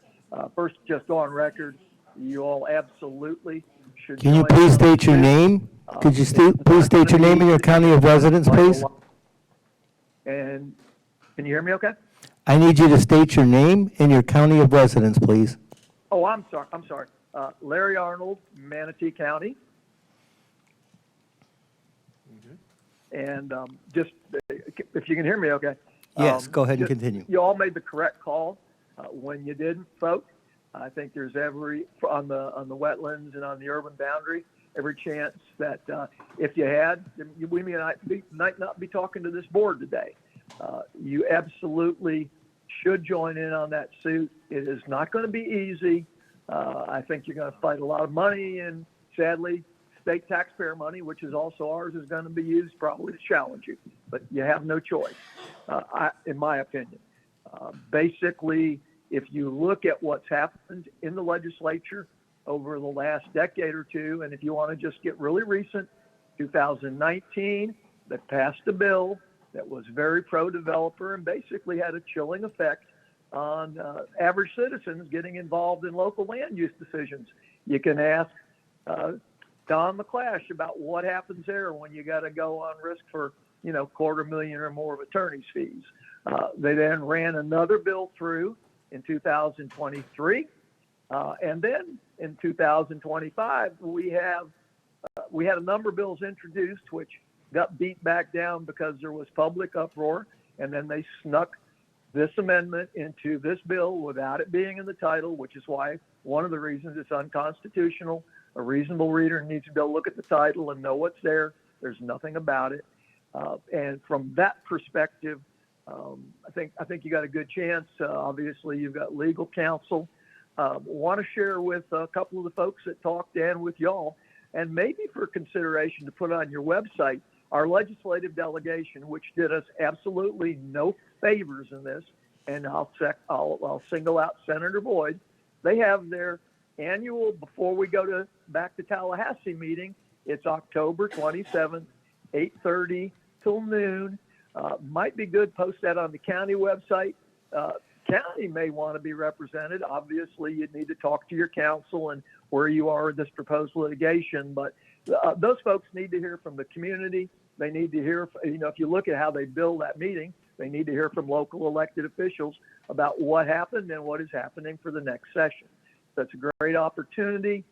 First, just on record, you all absolutely should. Can you please state your name? Could you please state your name and your county of residence, please? And can you hear me okay? I need you to state your name and your county of residence, please. Oh, I'm sorry. Larry Arnold, Manatee County. And just, if you can hear me okay. Yes, go ahead and continue. You all made the correct call when you didn't vote. I think there's on the wetlands and on the urban boundary, every chance that if you had, we might not be talking to this board today. You absolutely should join in on that suit. It is not going to be easy. I think you're going to fight a lot of money, and sadly, state taxpayer money, which is also ours, is going to be used probably to challenge you. But you have no choice, in my opinion. Basically, if you look at what's happened in the legislature over the last decade or two, and if you want to just get really recent, 2019, they passed a bill that was very pro-developer and basically had a chilling effect on average citizens getting involved in local land use decisions. You can ask Don McClash about what happens there when you got to go on risk for, $250,000 or more of attorney's fees. They then ran another bill through in 2023, and then in 2025 we had a number of bills introduced which got beat back down because there was public uproar, and then they snuck this amendment into this bill without it being in the title, which is why one of the reasons it's unconstitutional. A reasonable reader needs to go look at the title and know what's there. There's nothing about it. And from that perspective, I think you got a good chance. Obviously, you've got legal counsel. Want to share with a couple of the folks that talked and with y'all, and maybe for consideration to put on your website, our legislative delegation, which did us absolutely no favors in this, and I'll single out Senator Boyd. They have their annual, before we go back to Tallahassee meeting. It's October 27th, 8:30 till noon. Might be good, post that on the county website. county may want to be represented. Obviously, you'd need to talk to your counsel and where you are in this proposed litigation, but those folks need to hear from the community. They need to hear, if you look at how they bill that meeting, they need to hear from local elected officials about what happened and what is happening for the next session. That's a great opportunity.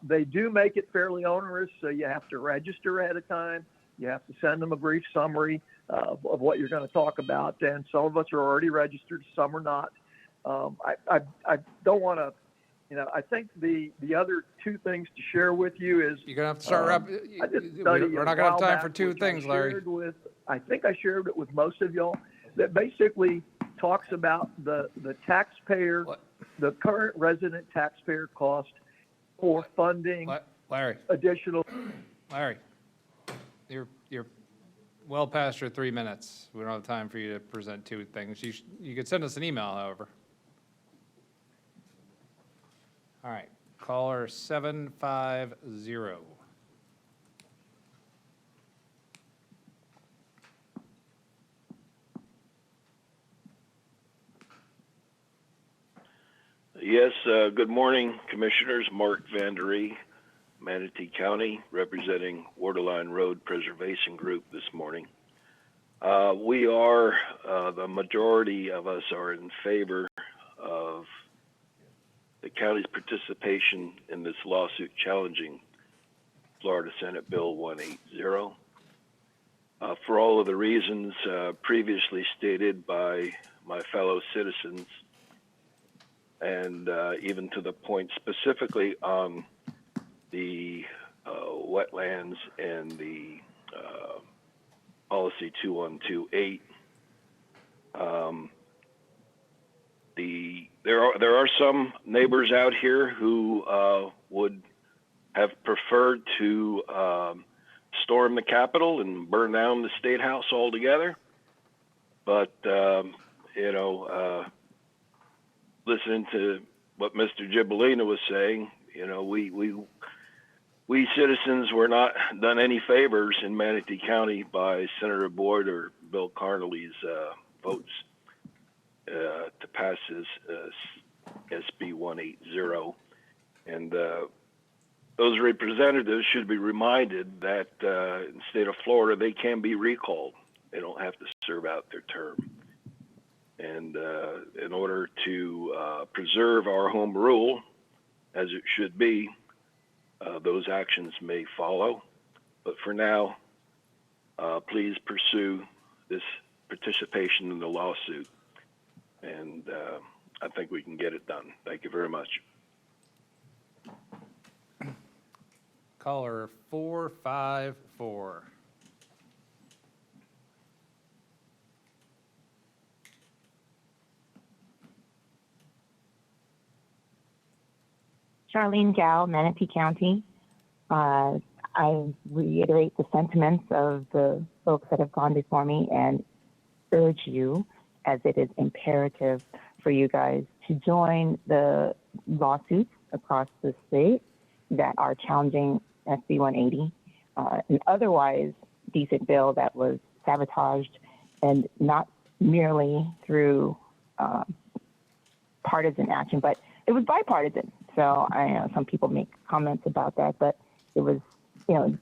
They do make it fairly onerous, so you have to register ahead of time. You have to send them a brief summary of what you're going to talk about, and some of us are already registered, some are not. I don't want to, I think the other two things to share with you is You're going to have to start I did a study we're a not going to have while time back, for two which things, Larry. I think I shared it with most of y'all, that basically talks about the taxpayer, the current resident taxpayer cost for funding Larry, additional. Larry, you're well past your 3 minutes. We don't have time for you to present two things. You could send us an email, however. All right, caller 750. Yes, good morning, Commissioners. Mark Vanderie, Manatee County, representing Waterline Road Preservation Group this morning. We are, the majority of us are in favor of the county's participation in this lawsuit challenging Florida Senate Bill 180. For all of the reasons previously stated by my fellow citizens, and even to the point specifically on the wetlands and the policy 2128. There are some neighbors out here who would have preferred to storm the Capitol and burn down the State House altogether, but listening to what Mr. Gibolino was saying, we citizens were not done any favors in Manatee County by Senator Boyd or Bill Carnley's votes to pass this SB 180. And those representatives should be reminded that in the state of Florida, they can be recalled. They don't have to serve out their term. And in order to preserve our home rule, as it should be, those actions may follow. But for now, please pursue this participation in the lawsuit. And I think we can get it done. Thank you very much. Caller 454. Charlene Gao, Manatee County. I reiterate the sentiments of the folks that have gone before me and urge you, as it is imperative for you guys to join the lawsuits across the state that are challenging SB 180, an otherwise decent bill that was sabotaged, and not merely through partisan action, but it was bipartisan. So I know some people make comments about that, but it was,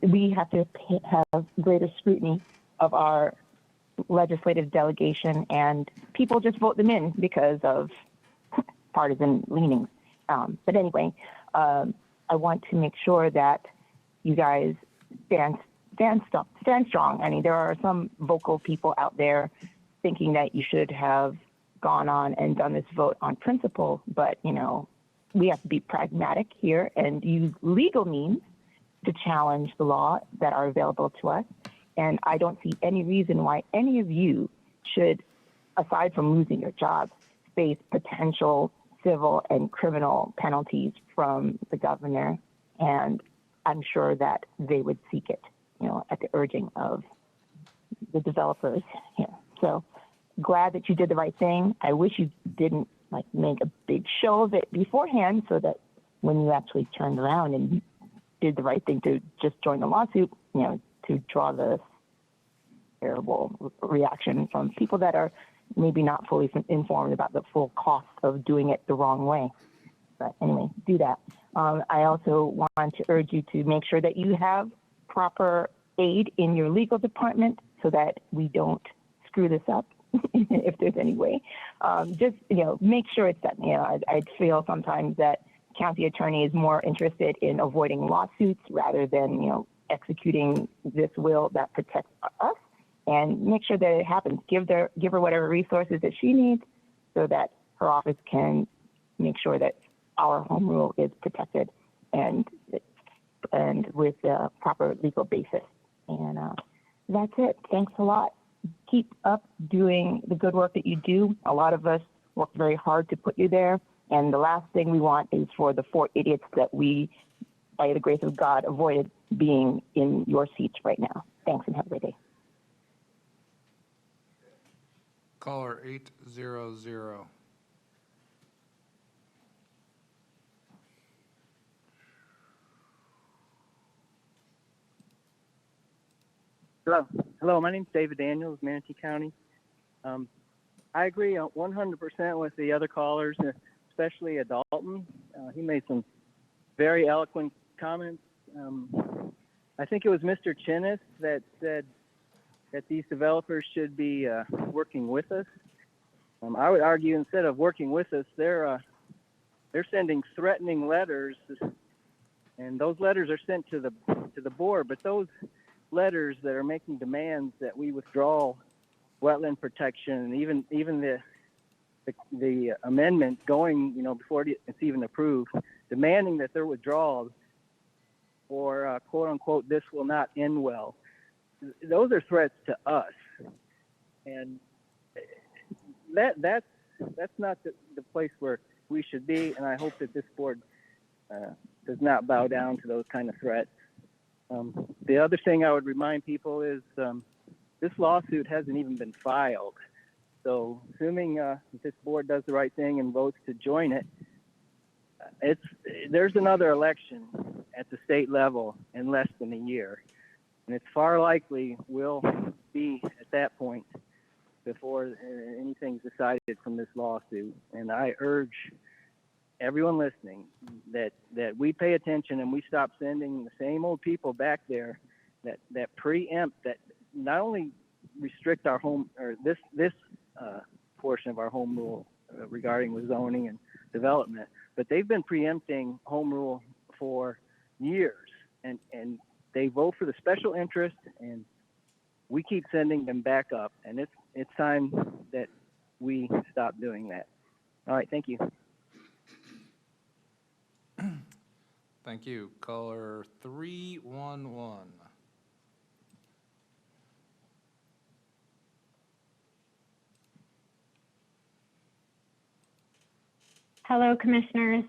we have to have greater scrutiny of our legislative delegation, and people just vote them in because of partisan leanings. But anyway, I want to make sure that you guys stand strong. I mean, there are some vocal people out there thinking that you should have gone on and done this vote on principle, but we have to be pragmatic here and use legal means to challenge the law that are available to us. And I don't see any reason why any of you should, aside from losing your jobs, face potential civil and criminal penalties from the governor. And I'm sure that they would seek it, at the urging of the developers here. So glad that you did the right thing. I wish you didn't make a big show of it beforehand, so that when you actually turned around and did the right thing to just join the lawsuit, to draw the terrible reaction from people that are maybe not fully informed about the full cost of doing it the wrong way. But anyway, do that. I also want to urge you to make sure that you have proper aid in your legal department so that we don't screw this up if there's any way. Just, make sure it's done. I feel sometimes that county attorney is more interested in avoiding lawsuits rather than, executing this will that protects us, and make sure that it happens. Give her whatever resources that she needs so that her office can make sure that our home rule is protected and with a proper legal basis. And that's it. Thanks a lot. Keep up doing the good work that you do. A lot of us work very hard to put you there. And the last thing we want is for the 4 idiots that we, by the grace of God, avoided being in your seats right now. Thanks and have a great day. Caller 800. Hello, my name's David Daniels, Manatee County. I agree 100% with the other callers, especially Dalton. He made some very eloquent comments. I think it was Mr. Chinnis that said that these developers should be working with us. I would argue instead of working with us, they're sending threatening letters, and those letters are sent to the board. But those letters that are making demands that we withdraw wetland protection, and even the amendment going, before it's even approved, demanding that they're withdrawal, or quote unquote, this will not end well. Those are threats to us, and that's not the place where we should be. And I hope that this board does not bow down to those kind of threats. The other thing I would remind people is this lawsuit hasn't even been filed. So assuming this board does the right thing and votes to join it, there's another election at the state level in less than a year. And it's far likely we'll be at that point before anything's decided from this lawsuit. And I urge everyone listening that we pay attention and we stop sending the same old people back there that preempt, that not only restrict our home, or this portion of our home rule regarding the zoning and development, but they've been preempting home rule for years, and they vote for the special interest, and we keep sending them back up, and it's time that we stop doing that. All right, thank you. Thank you. Caller 311. Hello, Commissioners.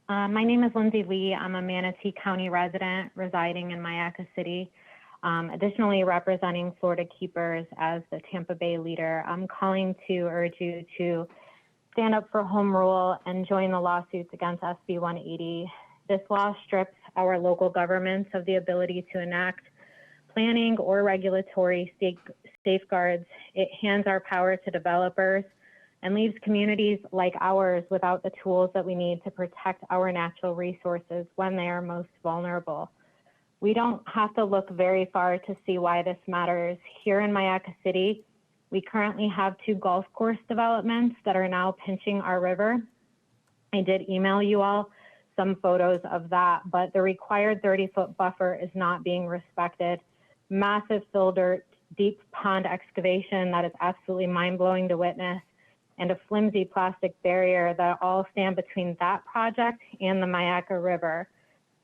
My name is Lindsay Lee. I'm a Manatee County resident residing in Mayaca City. Additionally, representing Florida Keepers as the Tampa Bay leader, I'm calling to urge you to stand up for home rule and join the lawsuits against SB 180. This law strips our local governments of the ability to enact planning or regulatory safeguards. It hands our power to developers and leaves communities like ours without the tools that we need to protect our natural resources when they are most vulnerable. We don't have to look very far to see why this matters. Here in Mayaca City, we currently have 2 golf course developments that are now pinching our river. I did email you all some photos of that, but the required 30-foot buffer is not being respected. Massive fill dirt, deep pond excavation that is absolutely mind-blowing to witness, and a flimsy plastic barrier that all stand between that project and the Mayaca River,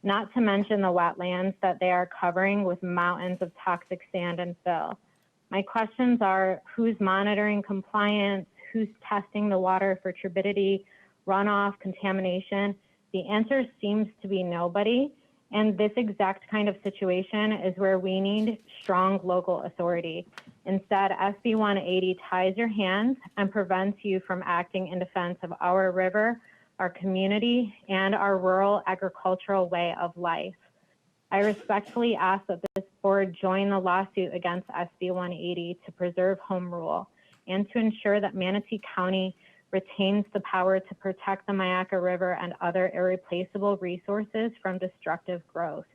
not to mention the wetlands that they are covering with mountains of toxic sand and fill. My questions are, who's monitoring compliance? Who's testing the water for turbidity, runoff, contamination? The answer seems to be nobody. And this exact kind of situation is where we need strong local authority. Instead, SB 180 ties your hands and prevents you from acting in defense of our river, our community, and our rural agricultural way of life. I respectfully ask that this board join the lawsuit against SB 180 to preserve home rule. and to ensure that Manatee County retains the power to protect the Myakka River and other irreplaceable resources from destructive growth.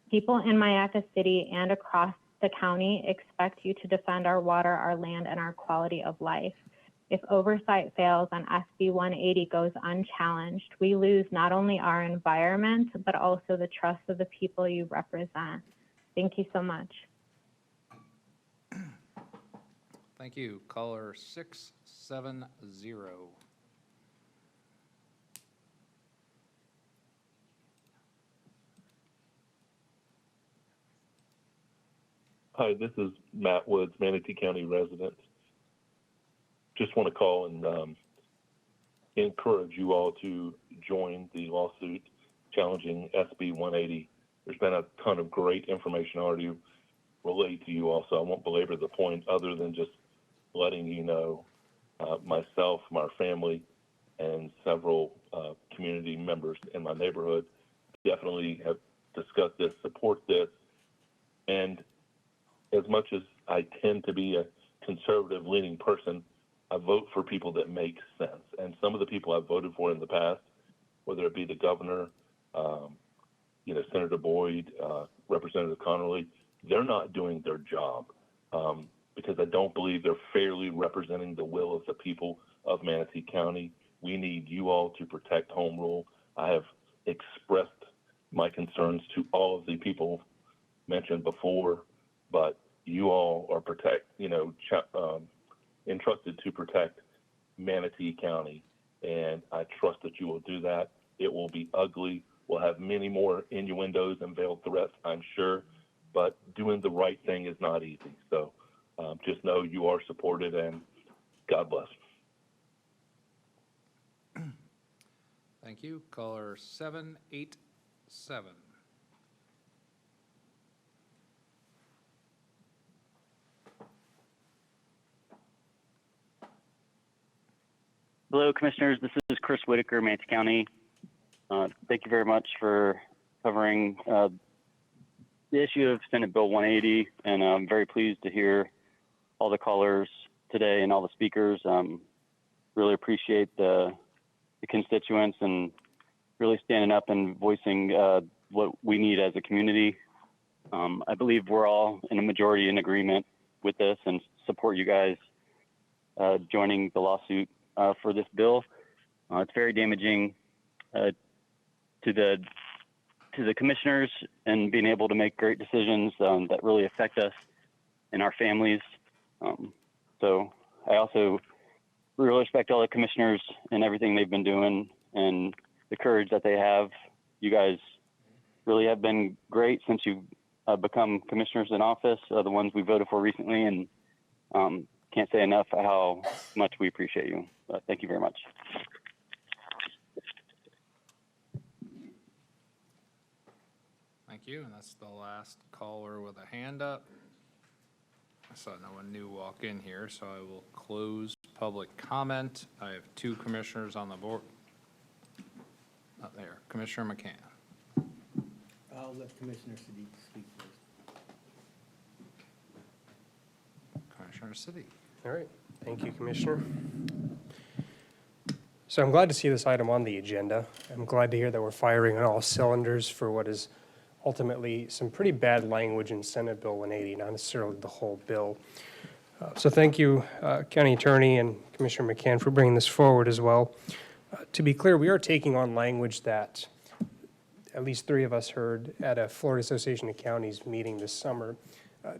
People in Myakka City and across the county expect you to defend our water, our land, and our quality of life. If oversight fails and SB 180 goes unchallenged, we lose not only our environment, but also the trust of the people you represent. Thank you so much. Thank you. Caller 670. Hi, this is Matt Woods, Manatee County resident. Just want to call and encourage you all to join the lawsuit challenging SB 180. There's been a ton of great information already relayed to you all, so I won't belabor the point other than just letting you know myself, my family, and several community members in my neighborhood definitely have discussed this, support this, and as much as I tend to be a conservative leaning person, I vote for people that make sense. And some of the people I've voted for in the past, whether it be the governor, Senator Boyd, Representative Connerly, they're not doing their job because I don't believe they're fairly representing the will of the people of Manatee County. We need you all to protect home rule. I have expressed my concerns to all of the people mentioned before, but you all are entrusted to protect Manatee County, and I trust that you will do that. It will be ugly. We'll have many more innuendos and veiled threats, I'm sure, but doing the right thing is not easy. So just know you are supported, and God bless. Thank you. Caller 787. Hello, Commissioners. This is Chris Whitaker, Manatee County. Thank you very much for covering the issue of Senate Bill 180, and I'm very pleased to hear all the callers today and all the speakers. Really appreciate the constituents and really standing up and voicing what we need as a community. I believe we're all in a majority in agreement with this and support you guys joining the lawsuit for this bill. It's very damaging to the commissioners and being able to make great decisions that really affect us and our families. So I also really respect all the commissioners and everything they've been doing and the courage that they have. You guys really have been great since you've become commissioners in office, the ones we voted for recently, and can't say enough how much we appreciate you. Thank you very much. Thank you. And that's the last caller with a hand up. I saw no one new walk in here, so I will close public comment. I have two commissioners on the board. Not there. Commissioner McCann. I'll let Commissioner Siddiq speak first. Commissioner Siddiq. All right. Thank you, Commissioner. So I'm glad to see this item on the agenda. I'm glad to hear that we're firing on all cylinders for what is ultimately some pretty bad language in Senate Bill 180, not necessarily the whole bill. So thank you, County Attorney and Commissioner McCann, for bringing this forward as well. To be clear, we are taking on language that at least three of us heard at a Florida Association of Counties meeting this summer.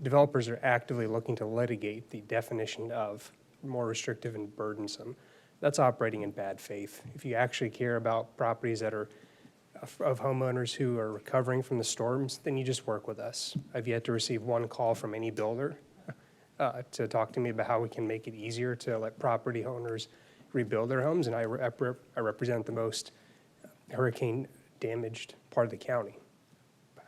Developers are actively looking to litigate the definition of more restrictive and burdensome. That's operating in bad faith. If you actually care about properties that are of homeowners who are recovering from the storms, then you just work with us. I've yet to receive one call from any builder to talk to me about how we can make it easier to let property owners rebuild their homes, and I represent the most hurricane-damaged part of the county.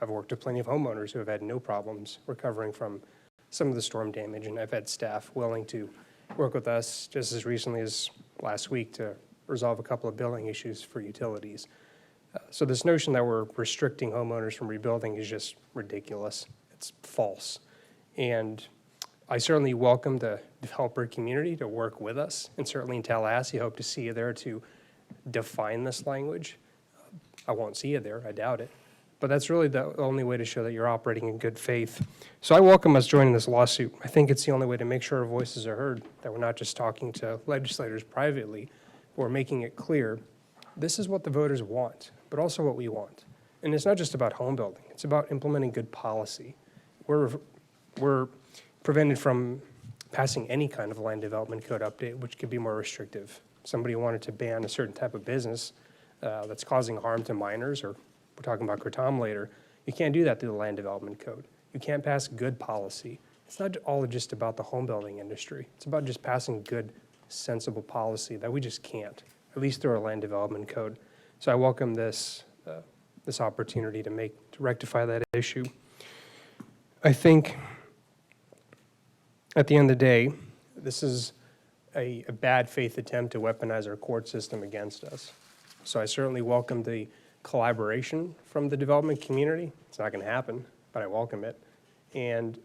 I've worked with plenty of homeowners who have had no problems recovering from some of the storm damage, and I've had staff willing to work with us just as recently as last week to resolve a couple of billing issues for utilities. So this notion that we're restricting homeowners from rebuilding is just ridiculous. It's false. And I certainly welcome the developer community to work with us, and certainly in Tallahassee, hope to see you there to define this language. I won't see you there, I doubt it. But that's really the only way to show that you're operating in good faith. So I welcome us joining this lawsuit. I think it's the only way to make sure our voices are heard, that we're not just talking to legislators privately, but we're making it clear this is what the voters want, but also what we want. And it's not just about home building, it's about implementing good policy. We're prevented from passing any kind of land development code update, which could be more restrictive. Somebody wanted to ban a certain type of business that's causing harm to minors, or we're talking about kratom later, you can't do that through the land development code. You can't pass good policy. It's not all just about the home building industry. It's about just passing good, sensible policy that we just can't, at least through our land development code. So I welcome this opportunity to rectify that issue. I think at the end of the day, this is a bad faith attempt to weaponize our court system against us. So I certainly welcome the collaboration from the development community. It's not going to happen, but I welcome it. And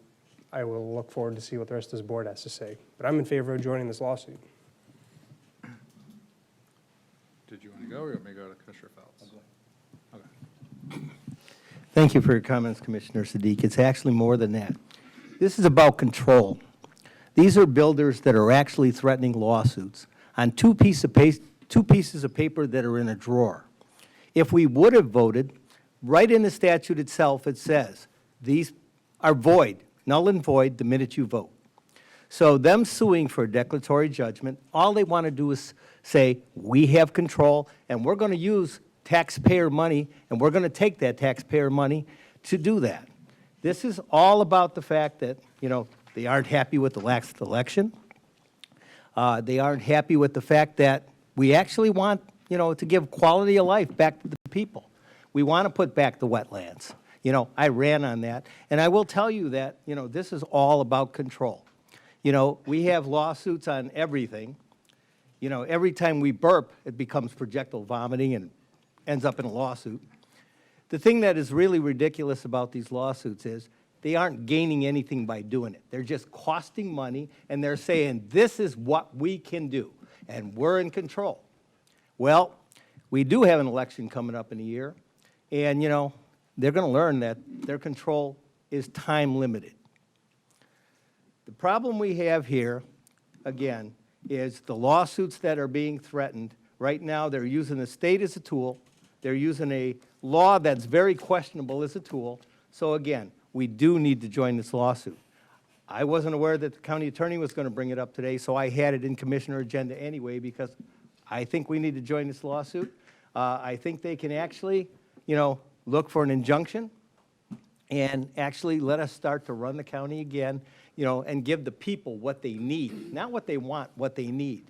I will look forward to see what the rest of this board has to say. But I'm in favor of joining this lawsuit. Did you want to go, or you want me to go to Commissioner Phelps? Okay. Thank you for your comments, Commissioner Siddiq. It's actually more than that. This is about control. These are builders that are actually threatening lawsuits on two pieces of paper that are in a drawer. If we would have voted, right in the statute itself, it says these are void, null and void the minute you vote. So them suing for a declaratory judgment, all they want to do is say, we have control, and we're going to use taxpayer money, and we're going to take that taxpayer money to do that. This is all about the fact that, they aren't happy with the last election. They aren't happy with the fact that we actually want, to give quality of life back to the people. We want to put back the wetlands. I ran on that. And I will tell you that, this is all about control. We have lawsuits on everything. Every time we burp, it becomes projectile vomiting and ends up in a lawsuit. The thing that is really ridiculous about these lawsuits is they aren't gaining anything by doing it. They're just costing money, and they're saying, this is what we can do, and we're in control. Well, we do have an election coming up in a year, and, they're going to learn that their control is time limited. The problem we have here, again, is the lawsuits that are being threatened. Right now, they're using the state as a tool. They're using a law that's very questionable as a tool. So again, we do need to join this lawsuit. I wasn't aware that the county attorney was going to bring it up today, so I had it in commissioner agenda anyway, because I think we need to join this lawsuit. I think they can actually, look for an injunction and actually let us start to run the county again, and give the people what they need, not what they want, what they need.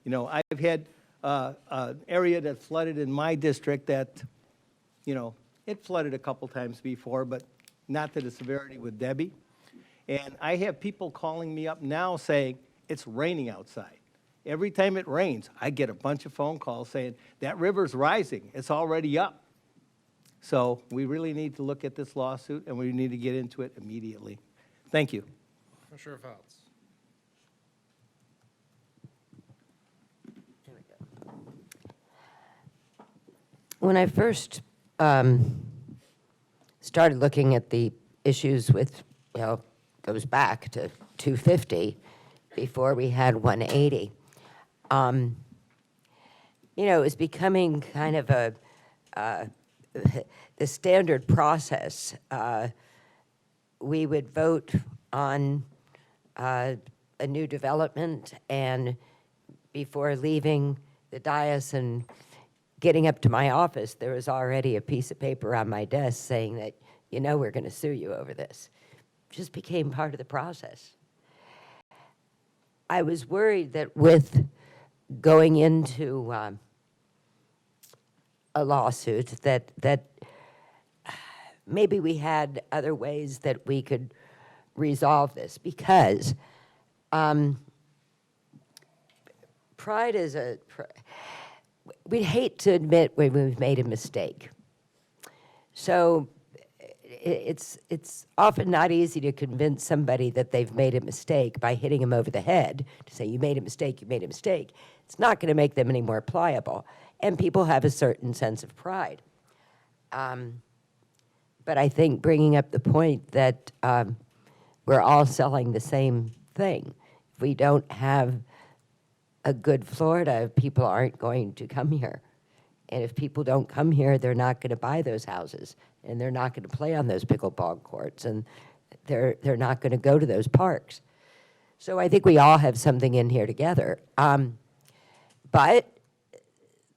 I've had an area that flooded in my district that, it flooded a couple times before, but not to the severity with Debbie. And I have people calling me up now saying, it's raining outside. Every time it rains, I get a bunch of phone calls saying, that river's rising, it's already up. So we really need to look at this lawsuit, and we need to get into it immediately. Thank you. Commissioner Phelps. When I first started looking at the issues with, goes back to 250 before we had 180, it was becoming kind of the standard process. We would vote on a new development, and before leaving the dais and getting up to my office, there was already a piece of paper on my desk saying that, we're going to sue you over this. It just became part of the process. I was worried that with going into a lawsuit that maybe we had other ways that we could resolve this, because pride is we'd hate to admit when we've made a mistake. So it's often not easy to convince somebody that they've made a mistake by hitting them over the head to say, you made a mistake, you made a mistake. It's not going to make them any more pliable. And people have a certain sense of pride. But I think bringing up the point that we're all selling the same thing. If we don't have a good Florida, people aren't going to come here. And if people don't come here, they're not going to buy those houses, and they're not going to play on those pickleball courts, and they're not going to go to those parks. So I think we all have something in here together. But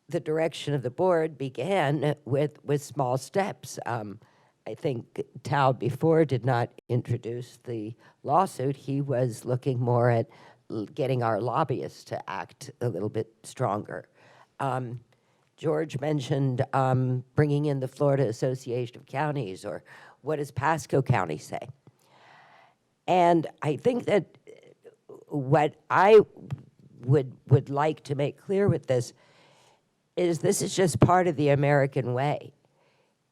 the direction of the board began with small steps. I think Tal before did not introduce the lawsuit. He was looking more at getting our lobbyists to act a little bit stronger. George mentioned bringing in the Florida Association of Counties, or what does Pasco County say? And I think that what I would like to make clear with this is just part of the American way.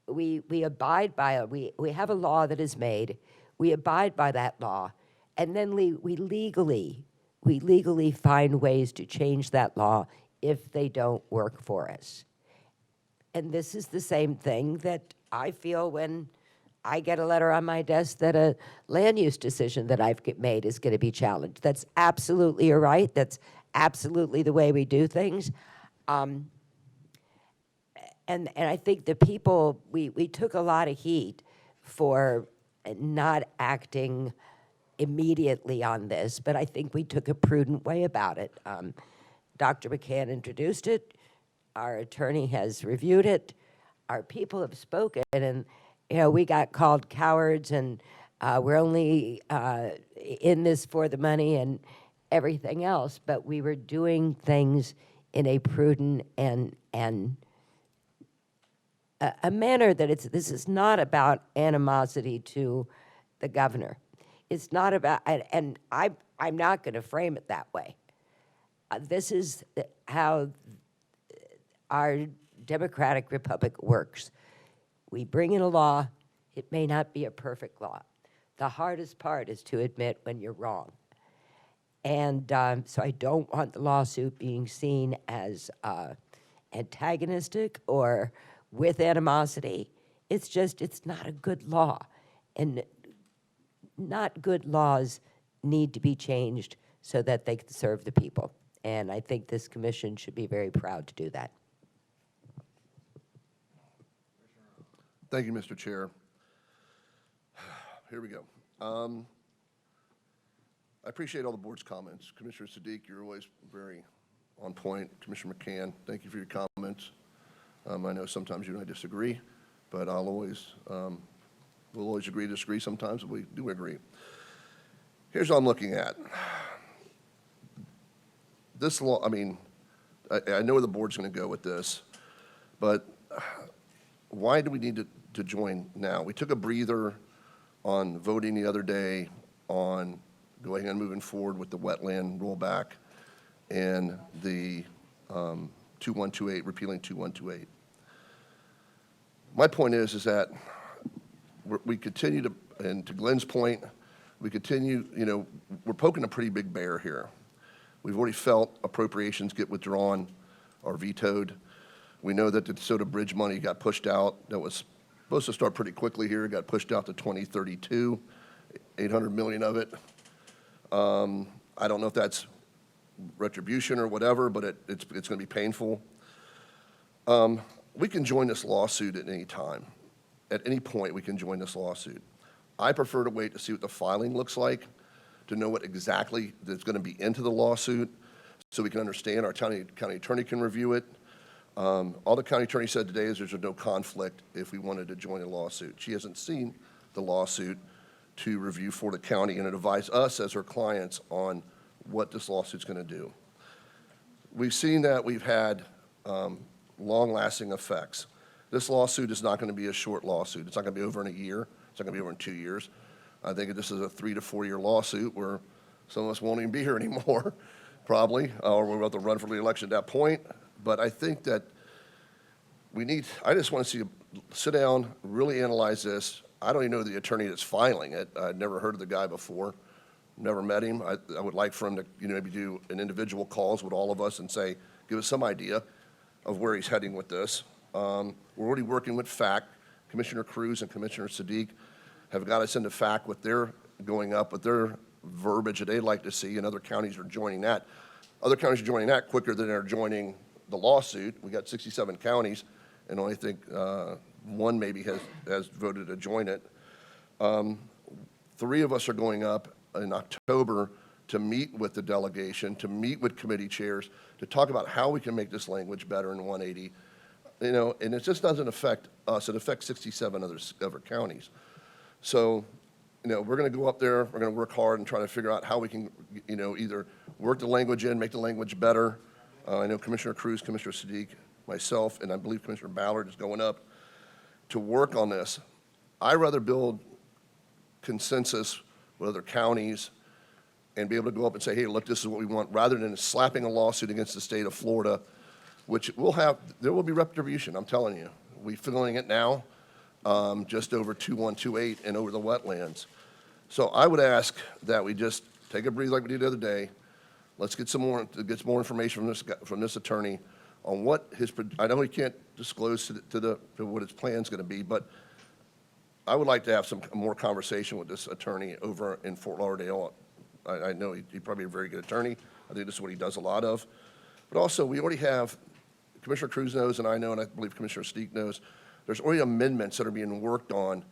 We abide by it. We have a law that is made. We abide by that law, and then we legally find ways to change that law if they don't work for us. And this is the same thing that I feel when I get a letter on my desk that a land use decision that I've made is going to be challenged. That's absolutely your right. That's absolutely the way we do things. And I think the people, we took a lot of heat for not acting immediately on this, but I think we took a prudent way about it. Dr. McCann introduced it. Our attorney has reviewed it. Our people have spoken, and we got called cowards, and we're only in this for the money and everything else. But we were doing things in a prudent and a manner that this is not about animosity to the governor. It's not about, and I'm not going to frame it that way. This is how our democratic republic works. We bring in a law. It may not be a perfect law. The hardest part is to admit when you're wrong. And so I don't want the lawsuit being seen as antagonistic or with animosity. It's not a good law. And not good laws need to be changed so that they can serve the people. And I think this commission should be very proud to do that. Thank you, Mr. Chair. Here we go. I appreciate all the board's comments. Commissioner Sadiq, you're always very on point. Commissioner McCann, thank you for your comments. I know sometimes you and I disagree, but we'll always agree to disagree sometimes, but we do agree. Here's what I'm looking at. This law, I know where the board's going to go with this, but why do we need to join now? We took a breather on voting the other day on going and moving forward with the wetland rollback and the 2128, repealing 2128. My point is that we continue to, and to Glenn's point, we continue, we're poking a pretty big bear here. We've already felt appropriations get withdrawn or vetoed. We know that the DeSoto Bridge money got pushed out. That was supposed to start pretty quickly here. It got pushed out to 2032, 800 million of it. I don't know if that's retribution or whatever, but it's going to be painful. We can join this lawsuit at any time. At any point, we can join this lawsuit. I prefer to wait to see what the filing looks like, to know what exactly that's going to be into the lawsuit, so we can understand. Our county attorney can review it. All the county attorney said today is there's no conflict if we wanted to join a lawsuit. She hasn't seen the lawsuit to review for the county and advise us as her clients on what this lawsuit's going to do. We've seen that we've had long-lasting effects. This lawsuit is not going to be a short lawsuit. It's not going to be over in a year. It's not going to be over in 2 years. I think this is a 3 to 4 year lawsuit where some of us won't even be here anymore, probably, or we'll have to run for the election at that point. But I think that I just want to sit down, really analyze this, I don't even know the attorney that's filing it. I'd never heard of the guy before, never met him. I would like for him to, maybe do an individual calls with all of us and say, give us some idea of where he's heading with this. We're already working with FAC. Commissioner Cruz and Commissioner Sadiq have got us into FAC with their going up with their verbiage that they'd like to see, and other counties are joining that. Other counties are joining that quicker than they're joining the lawsuit. We got 67 counties, and only think one maybe has voted to join it. 3 of us are going up in October to meet with the delegation, to meet with committee chairs, to talk about how we can make this language better in 180. And it just doesn't affect us. It affects 67 other counties. So, we're going to go up there. We're going to work hard and try to figure out how we can, either work the language in, make the language better. I know Commissioner Cruz, Commissioner Sadiq, myself, and I believe Commissioner Ballard is going up to work on this. I'd rather build consensus with other counties and be able to go up and say, hey, look, this is what we want, rather than slapping a lawsuit against the state of Florida, which there will be retribution, I'm telling you. We're feeling it now, just over 2128 and over the wetlands. So I would ask that we just take a breather like we did the other day. Let's get some more information from this attorney on what I know he can't disclose to what his plan's going to be, but I would like to have some more conversation with this attorney over in Fort Lauderdale. I know he's probably a very good attorney. I think this is what he does a lot of. But also, we already have, Commissioner Cruz knows, and I know, and I believe Commissioner Steek knows, there's already amendments that are being worked on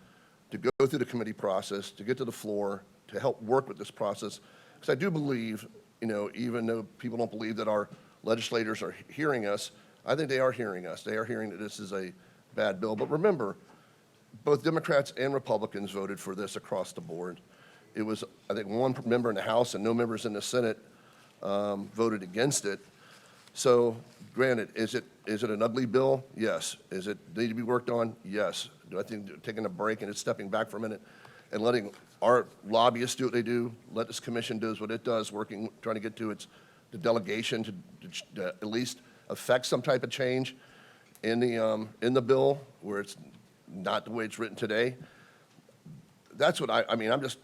to go through the committee process, to get to the floor, to help work with this process. Because I do believe, even though people don't believe that our legislators are hearing us, I think they are hearing us. They are hearing that this is a bad bill. But remember, both Democrats and Republicans voted for this across the board. It was, I think, 1 member in the House and no members in the Senate voted against it. So, granted, is it an ugly bill? Yes. Is it need to be worked on? Yes. Do I think taking a break and stepping back for a minute and letting our lobbyists do what they do, let this commission do what it does, trying to get to the delegation to at least affect some type of change in the bill where it's not the way it's written today? That's what I'm just,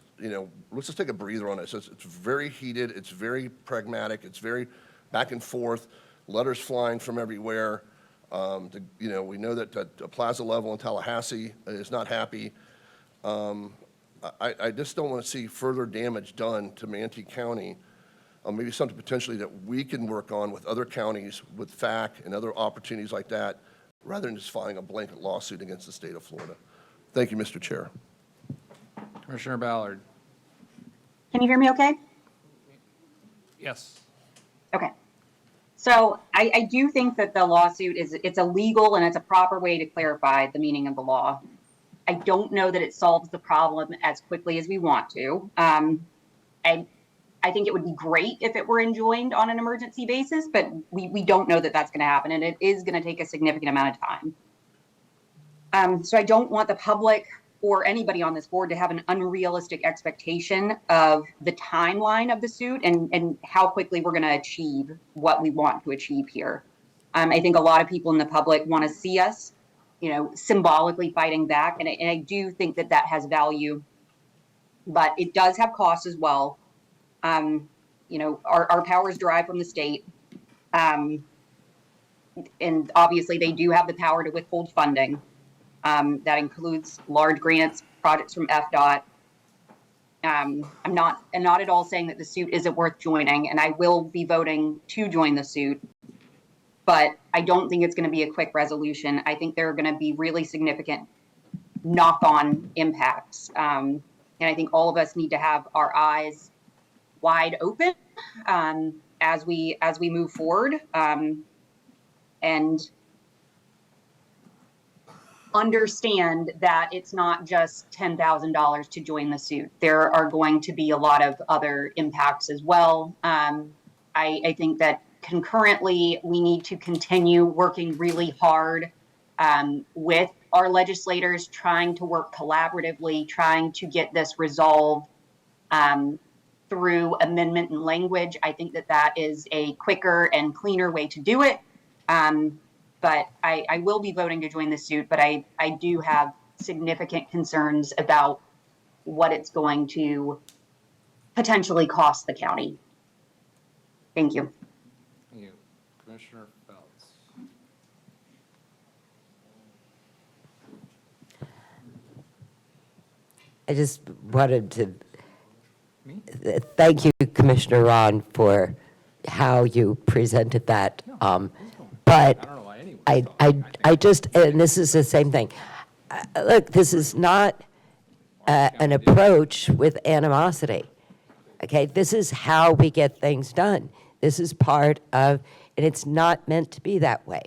let's just take a breather on it. It's very heated. It's very pragmatic. It's very back and forth. Letters flying from everywhere. We know that the plaza level in Tallahassee is not happy. I just don't want to see further damage done to Manatee County. Maybe something potentially that we can work on with other counties, with FAC and other opportunities like that, rather than just filing a blanket lawsuit against the state of Florida. Thank you, Mr. Chair. Commissioner Ballard. Can you hear me okay? Yes. Okay. So I do think that the lawsuit it's a legal and it's a proper way to clarify the meaning of the law. I don't know that it solves the problem as quickly as we want to. I think it would be great if it were enjoined on an emergency basis, but we don't know that that's going to happen, and it is going to take a significant amount of time. So I don't want the public or anybody on this board to have an unrealistic expectation of the timeline of the suit and how quickly we're going to achieve what we want to achieve here. I think a lot of people in the public want to see us, symbolically fighting back, and I do think that that has value, but it does have costs as well. Our powers derive from the state, and obviously they do have the power to withhold funding. That includes large grants, projects from FDOT. I'm not at all saying that the suit isn't worth joining, and I will be voting to join the suit, but I don't think it's going to be a quick resolution. I think there are going to be really significant knock-on impacts, and I think all of us need to have our eyes wide open as we move forward, and understand that it's not just $10,000 to join the suit. There are going to be a lot of other impacts as well. I think that concurrently, we need to continue working really hard with our legislators, trying to work collaboratively, trying to get this resolved through amendment and language. I think that that is a quicker and cleaner way to do it. But I will be voting to join the suit, but I do have significant concerns about what it's going to potentially cost the county. Thank you. Thank you. Commissioner Phelps. I just wanted to thank you, Commissioner Ron, for how you presented that. But I just, and this is the same thing. Look, this is not an approach with animosity. Okay, this is how we get things done. This is part of, and it's not meant to be that way.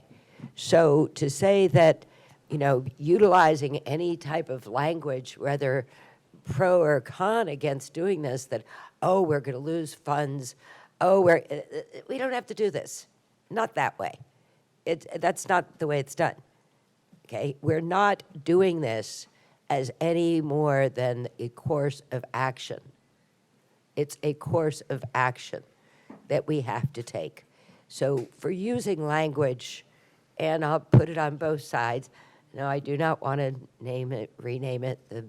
So to say that, you know, utilizing any type of language, whether pro or con against doing this, that, oh, we're going to lose funds, oh, we don't have to do this. Not that way. That's not the way it's done. Okay, we're not doing this as any more than a course of action. It's a course of action that we have to take. So for using language, and I'll put it on both sides, no, I do not want to rename it the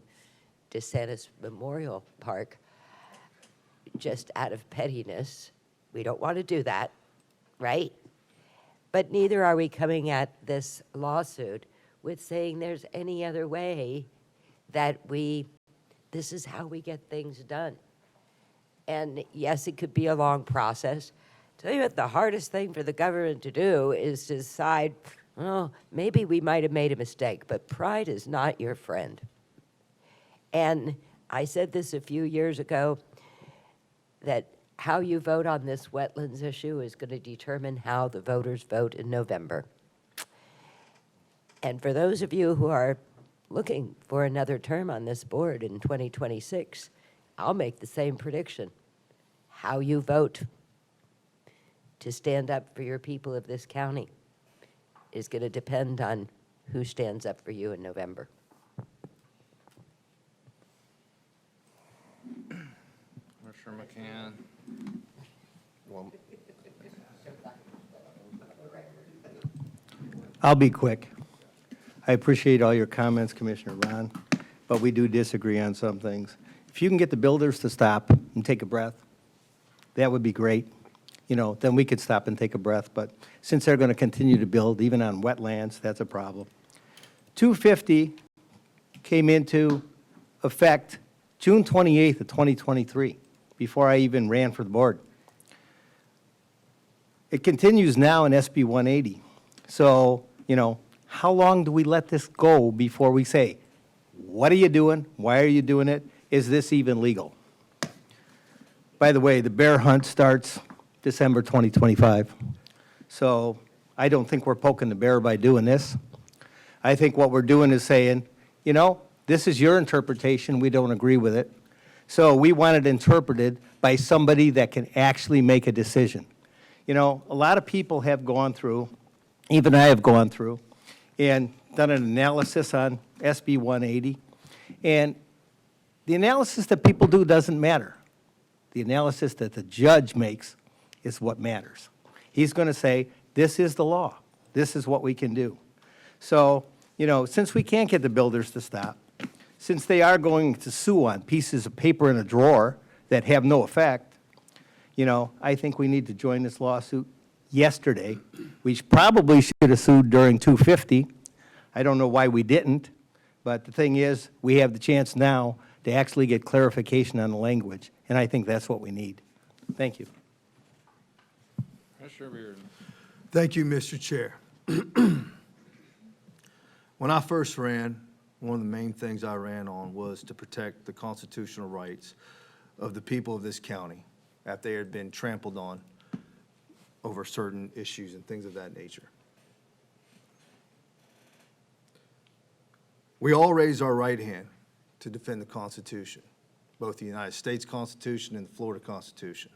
DeSantis Memorial Park just out of pettiness. We don't want to do that, right? But neither are we coming at this lawsuit with saying there's any other way that this is how we get things done. And yes, it could be a long process. Tell you what, the hardest thing for the government to do is to decide, well, maybe we might have made a mistake, but pride is not your friend. And I said this a few years ago, that how you vote on this wetlands issue is going to determine how the voters vote in November. And for those of you who are looking for another term on this board in 2026, I'll make the same prediction. How you vote to stand up for your people of this county is going to depend on who stands up for you in November. Commissioner McCann. Well, I'll be quick. I appreciate all your comments, Commissioner Ron, but we do disagree on some things. If you can get the builders to stop and take a breath, that would be great. You know, then we could stop and take a breath, but since they're going to continue to build, even on wetlands, that's a problem. 250 came into effect June 28th of 2023, before I even ran for the board. It continues now in SB 180. So, you know, how long do we let this go before we say, what are you doing? Why are you doing it? Is this even legal? By the way, the bear hunt starts December 2025. So I don't think we're poking the bear by doing this. I think what we're doing is saying, you know, this is your interpretation. We don't agree with it. So we want it interpreted by somebody that can actually make a decision. You know, a lot of people have gone through, even I have gone through, and done an analysis on SB 180. And the analysis that people do doesn't matter. The analysis that the judge makes is what matters. He's going to say, this is the law. This is what we can do. So, you know, since we can't get the builders to stop, since they are going to sue on pieces of paper in a drawer that have no effect, you know, I think we need to join this lawsuit yesterday. We probably should have sued during 250. I don't know why we didn't, but the thing is, we have the chance now to actually get clarification on the language, and I think that's what we need. Thank you. Commissioner Bearden. Thank you, Mr. Chair. When I first ran, one of the main things I ran on was to protect the constitutional rights of the people of this county after they had been trampled on over certain issues and things of that nature. We all raised our right hand to defend the Constitution, both the United States Constitution and the Florida Constitution.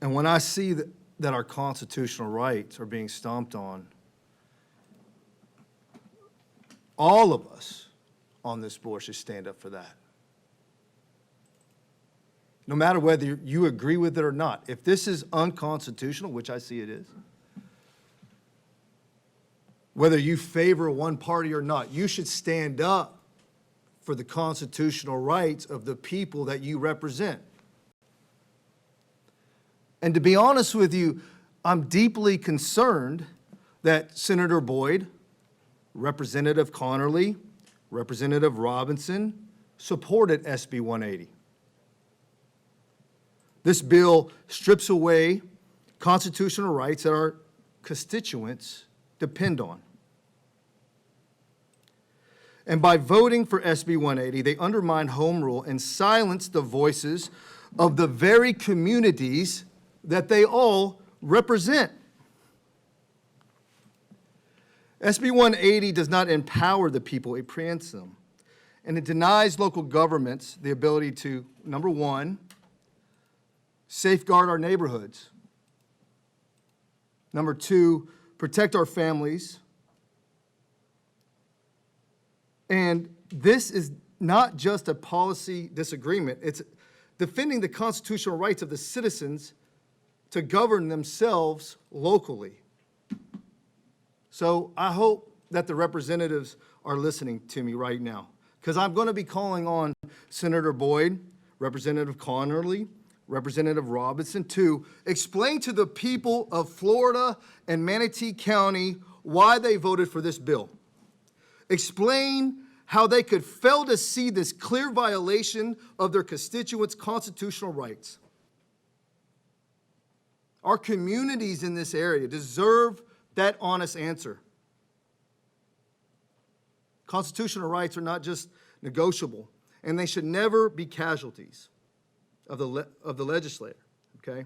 And when I see that our constitutional rights are being stomped on, all of us on this board should stand up for that. No matter whether you agree with it or not. If this is unconstitutional, which I see it is, whether you favor one party or not, you should stand up for the constitutional rights of the people that you represent. And to be honest with you, I'm deeply concerned that Senator Boyd, Representative Connerly, Representative Robinson supported SB 180. This bill strips away constitutional rights that our constituents depend on. And by voting for SB 180, they undermine home rule and silence the voices of the very communities that they all represent. SB 180 does not empower the people, it preempts them. And it denies local governments the ability to, number one, safeguard our neighborhoods. Number two, protect our families. And this is not just a policy disagreement, it's defending the constitutional rights of the citizens to govern themselves locally. So I hope that the representatives are listening to me right now, because I'm going to be calling on Senator Boyd, Representative Connerly, Representative Robinson to explain to the people of Florida and Manatee County why they voted for this bill. Explain how they could fail to see this clear violation of their constituents' constitutional rights. Our communities in this area deserve that honest answer. Constitutional rights are not just negotiable, and they should never be casualties of the legislator, okay?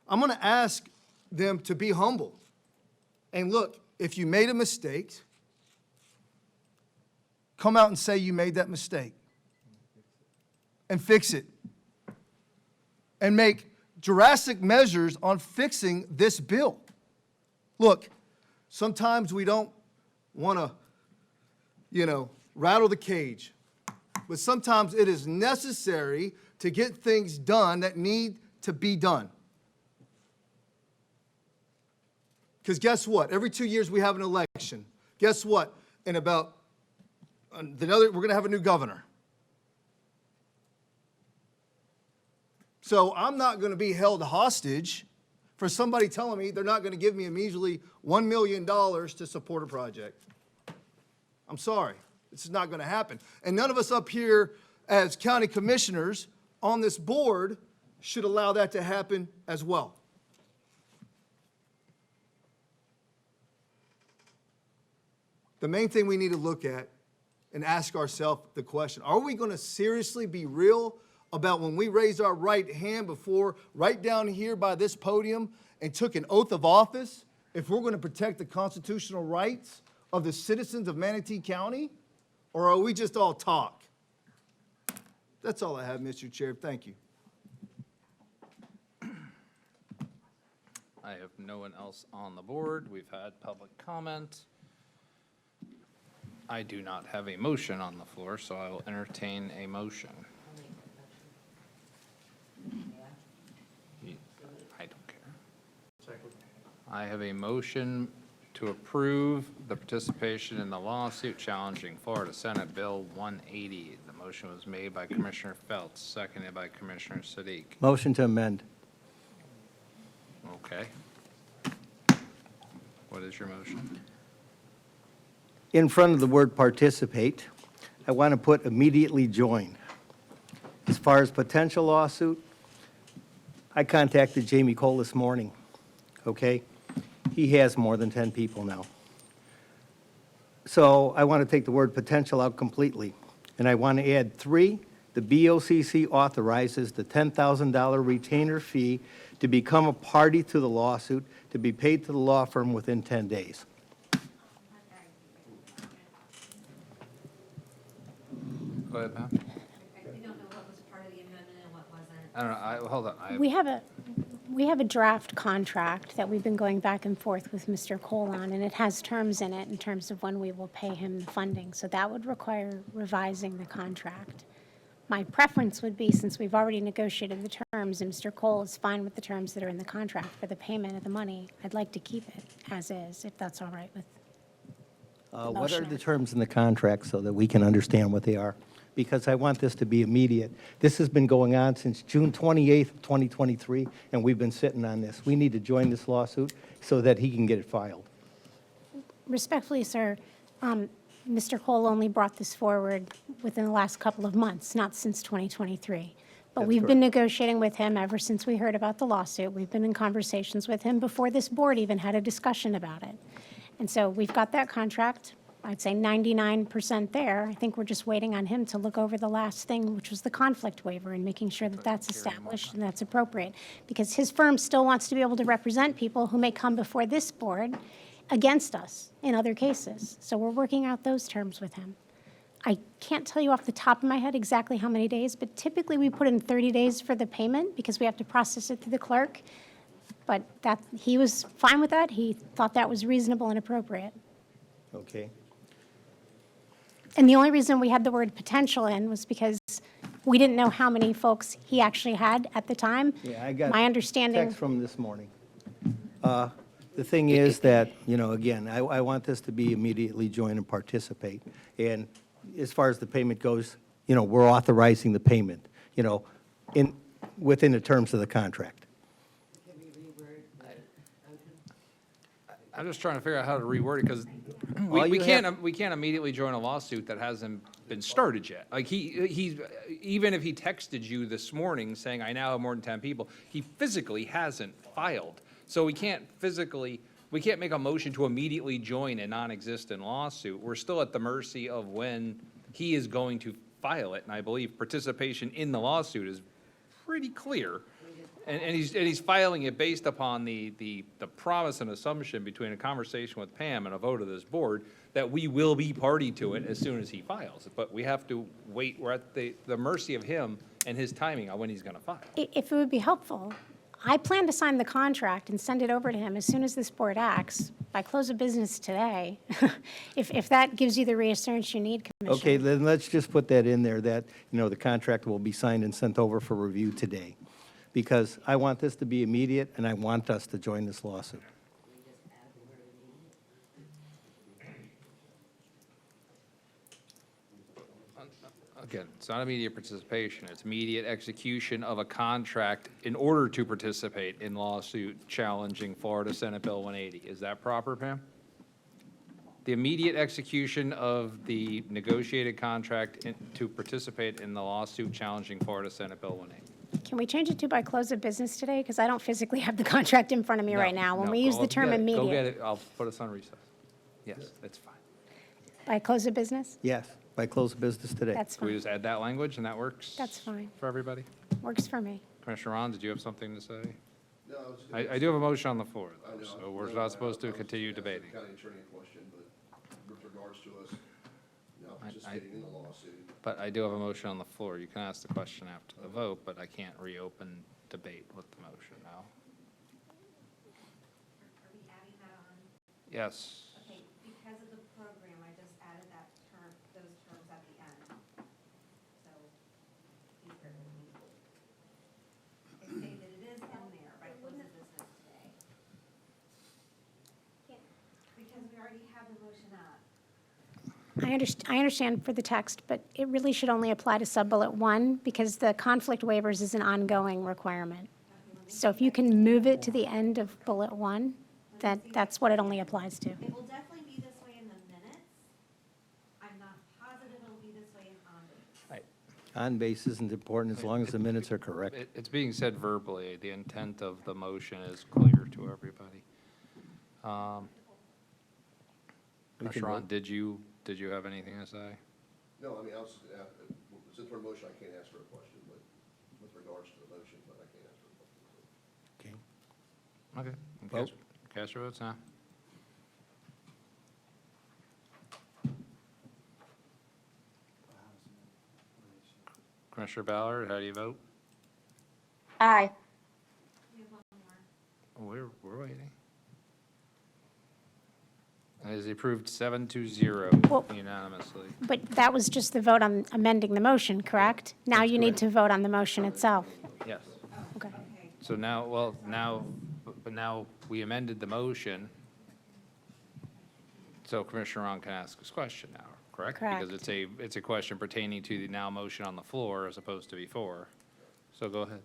I'm going to ask them to be humble. And look, if you made a mistake, come out and say you made that mistake and fix it. And make drastic measures on fixing this bill. Look, sometimes we don't want to, rattle the cage. But sometimes it is necessary to get things done that need to be done. Because guess what? Every 2 years we have an election. Guess what? In about we're going to have a new governor. So I'm not going to be held hostage for somebody telling me they're not going to give me immediately $1 million to support a project. I'm sorry. This is not going to happen. And none of us up here as county commissioners on this board should allow that to happen as well. The main thing we need to look at and ask ourselves the question, are we going to seriously be real about when we raised our right hand before, right down here by this podium, and took an oath of office, if we're going to protect the constitutional rights of the citizens of Manatee County? Or are we just all talk? That's all I have, Mr. Chair. Thank you. I have no one else on the board. We've had public comment. I do not have a motion on the floor, so I will entertain a motion. I don't care. Second. I have a motion to approve the participation in the lawsuit challenging Florida Senate Bill 180. The motion was made by Commissioner Feltz, seconded by Commissioner Sadiq. Motion to amend. Okay. What is your motion? In front of the word participate, I want to put immediately join. As far as potential lawsuit, I contacted Jamie Cole this morning, okay? He has more than 10 people now. So I want to take the word potential out completely. And I want to add 3, the BOCC authorizes the $10,000 retainer fee to become a party to the lawsuit to be paid to the law firm within 10 days. Go ahead, Pam. We don't know what was part of the amendment and what wasn't. I don't know. Hold on. We have a draft contract that we've been going back and forth with Mr. Cole on, and it has terms in it in terms of when we will pay him the funding. So that would require revising the contract. My preference would be, since we've already negotiated the terms and Mr. Cole is fine with the terms that are in the contract for the payment of the money, I'd like to keep it as is, if that's all right with The What are motion the is. terms in the contract so that we can understand what they are? Because I want this to be immediate. This has been going on since June 28th, 2023, and we've been sitting on this. We need to join this lawsuit so that he can get it filed. Respectfully, sir, Mr. Cole only brought this forward within the last couple of months, not since 2023. But That's we've been correct. negotiating with him ever since we heard about the lawsuit. We've been in conversations with him before this board even had a discussion about it. And so we've got that contract, I'd say 99% there. I think we're just waiting on him to look over the last thing, which was the conflict waiver, and making sure that that's established and that's appropriate. Because his firm still wants to be able to represent people who may come before this board against us in other cases. So we're working out those terms with him. I can't tell you off the top of my head exactly how many days, but typically we put in 30 days for the payment because we have to process it through the clerk. But that, he was fine with that. He thought that was reasonable and appropriate. Okay? And the only reason we had the word potential in was because we didn't know how many folks he actually had at the time. Yeah, I got My understanding. text from this morning. The thing is that, again, I want this to be immediately join and participate. And as far as the payment goes, we're authorizing the payment, within the terms of the contract. I'm just trying to figure out how to reword it, because All we you can't, we can't immediately join a lawsuit that hasn't been started yet. Like, he's, even if he texted you this morning saying, I now have more than 10 people, he physically hasn't filed. So we can't make a motion to immediately join a non-existent lawsuit. We're still at the mercy of when he is going to file it, and I believe participation in the lawsuit is pretty clear. And he's filing it based upon the promise and assumption between a conversation with Pam and a vote of this board that we will be party to it as soon as he files it. But we have to wait, we're at the mercy of him and his timing on when he's gonna file. If it would be helpful, I plan to sign the contract and send it over to him as soon as this board acts by close of business today. If that gives you the reassurance you need, Commissioner. Okay, then let's just put that in there, that, the contract will be signed and sent over for review today. Because I want this to be immediate, and I want us to join this lawsuit. Again, it's not immediate participation, it's immediate execution of a contract in order to participate in lawsuit challenging Florida Senate Bill 180. Is that proper, Pam? The immediate execution of the negotiated contract to participate in the lawsuit challenging Florida Senate Bill 180. Can we change it to by close of business today? Because I don't physically have the contract in front of me right now. When we use the term Go get immediate, it, I'll put us on recess. Yes, that's fine. by close of business, Yes, by close of business today. that's Can we fine. just add that language and that works? That's fine. For everybody? Works for me. Commissioner Ron, did you have something to say? No, I do have a motion on the floor, I though, know. so we're No, not supposed to I was continue asking debating. the county attorney a question, but with regards to us, participating in the lawsuit. But I do have a motion on the floor. You can ask the question after the vote, but I can't reopen debate with the motion now. Are we adding that on? Yes. Okay, because of the program, I just added that term, those terms at the end. So, please bear with me. I say that it is in there by close of business today. Because we already have the motion up. I understand for the text, but it really should only apply to sub-bullet 1 because the conflict waivers is an ongoing requirement. So if you can move it to the end of bullet 1, that's what it only applies to. It will definitely be this way in the minutes. I'm not positive it'll be this way in on-base. On base isn't important as long as the minutes are correct. It's being said verbally. The intent of the motion is clear to everybody. Commissioner Ron, did you have anything to say? No, I mean, I was, since we're in motion, I can't ask for a question, but with regards to the motion, but I can't ask for a question. Okay. Vote. Cast your votes now. Commissioner Ballard, how do you vote? Aye. We're waiting. It is approved 7-0 Well- unanimously. But that was just the vote on amending the motion, correct? Now you need to vote on the motion itself. Yes. Okay. So now we amended the motion So Commissioner Ron can ask his question now, correct? Correct. Because it's a question pertaining to the now motion on the floor as opposed to before. So go ahead.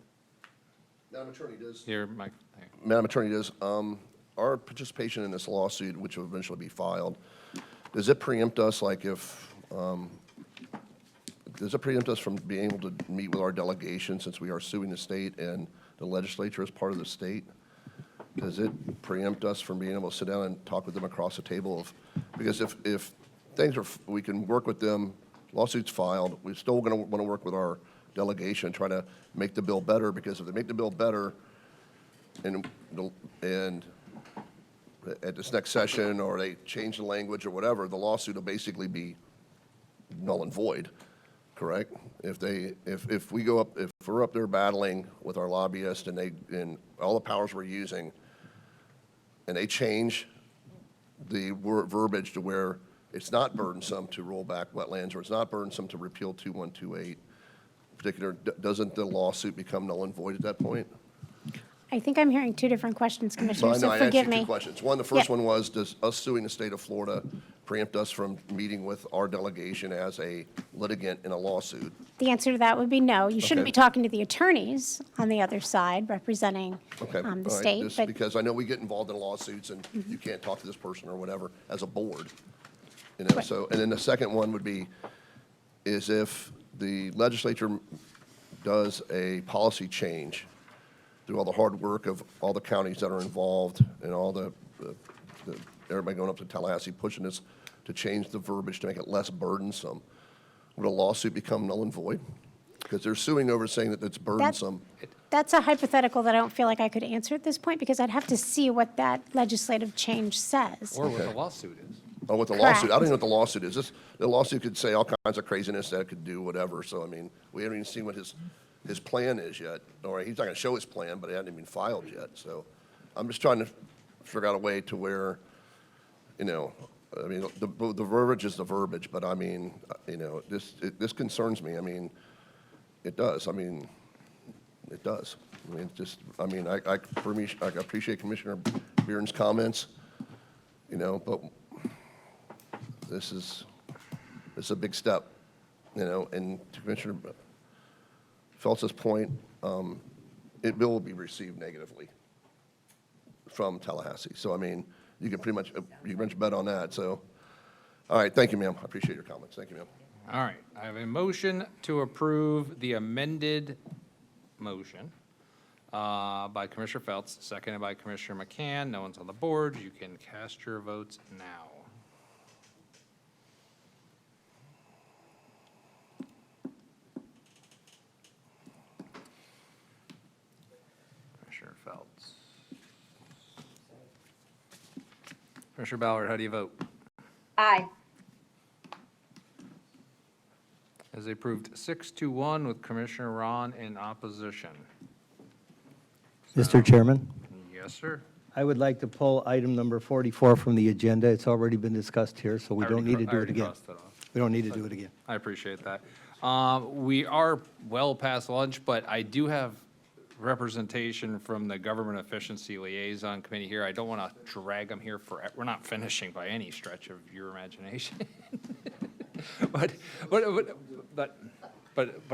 Madam Attorney, does, Your mic. Madam Attorney, does, our participation in this lawsuit, which will eventually be filed, does it preempt us, like if, does it preempt us from being able to meet with our delegation since we are suing the state and the legislature as part of the state? Does it preempt us from being able to sit down and talk with them across the table of, because if things are, we can work with them, lawsuits filed, we're still going to want to work with our delegation, try to make the bill better, because if they make the bill better and at this next session, or they change the language or whatever, the lawsuit will basically be null and void, correct? If we're up there battling with our lobbyist and all the powers we're using, and they change the verbiage to where it's not burdensome to roll back wetlands, or it's not burdensome to repeal 2128, particular, doesn't the lawsuit become null and void at that point? I think I'm hearing two different questions, So Commissioner, I know so I asked you forgive two me. questions. One, the first Yeah. one was, does us suing the state of Florida preempt us from meeting with our delegation as a litigant in a lawsuit? The answer to that would be no. You shouldn't Okay. be talking to the attorneys on the other side representing Okay, the all right, state, just but because I know we get involved in lawsuits and you can't talk to this person or whatever as a board, you know, so, and then the second one would be, is if the legislature does a policy change through all the hard work of all the counties that are involved and all the everybody going up to Tallahassee pushing this to change the verbiage to make it less burdensome, would a lawsuit become null and void? Because they're suing over saying that it's burdensome. that's a hypothetical that I don't feel like I could answer at this point because I'd have to see what that legislative change says. Or what the lawsuit is. Oh, with the lawsuit, I don't even know what the lawsuit is. The lawsuit could say all kinds of craziness that it could do whatever, so I mean, we haven't even seen what his plan is yet, or he's not gonna show his plan, but it hasn't even filed yet, so I'm just trying to figure out a way to where, you know, I mean, the verbiage is the verbiage, but I mean, you know, this concerns me, I mean, it does, I mean, it does. I mean, just, I mean, I appreciate Commissioner Beeren's comments, you know, but this is a big step, you know, and to Commissioner Phelps' point, it will be received negatively from Tallahassee. So, I mean, you can pretty much bet on that. So, all right, thank you, ma'am. I appreciate your comments. Thank you, ma'am. All right, I have a motion to approve the amended motion by Commissioner Phelps, seconded by Commissioner McCann. No one's on the board. You can cast your votes now. Commissioner Phelps. Commissioner Ballard, how do you vote? Aye. Is approved 6-1 with Commissioner Ron in opposition. Mr. Chairman, Yes, sir. I would like to pull item number 44 from the agenda. It's already been discussed here, so we don't need to do it again. We don't need to do it again. I appreciate that. We are well past lunch, but I do have representation from the Government Efficiency Liaison Committee here. I don't want to drag them here we're not finishing by any stretch of your imagination. But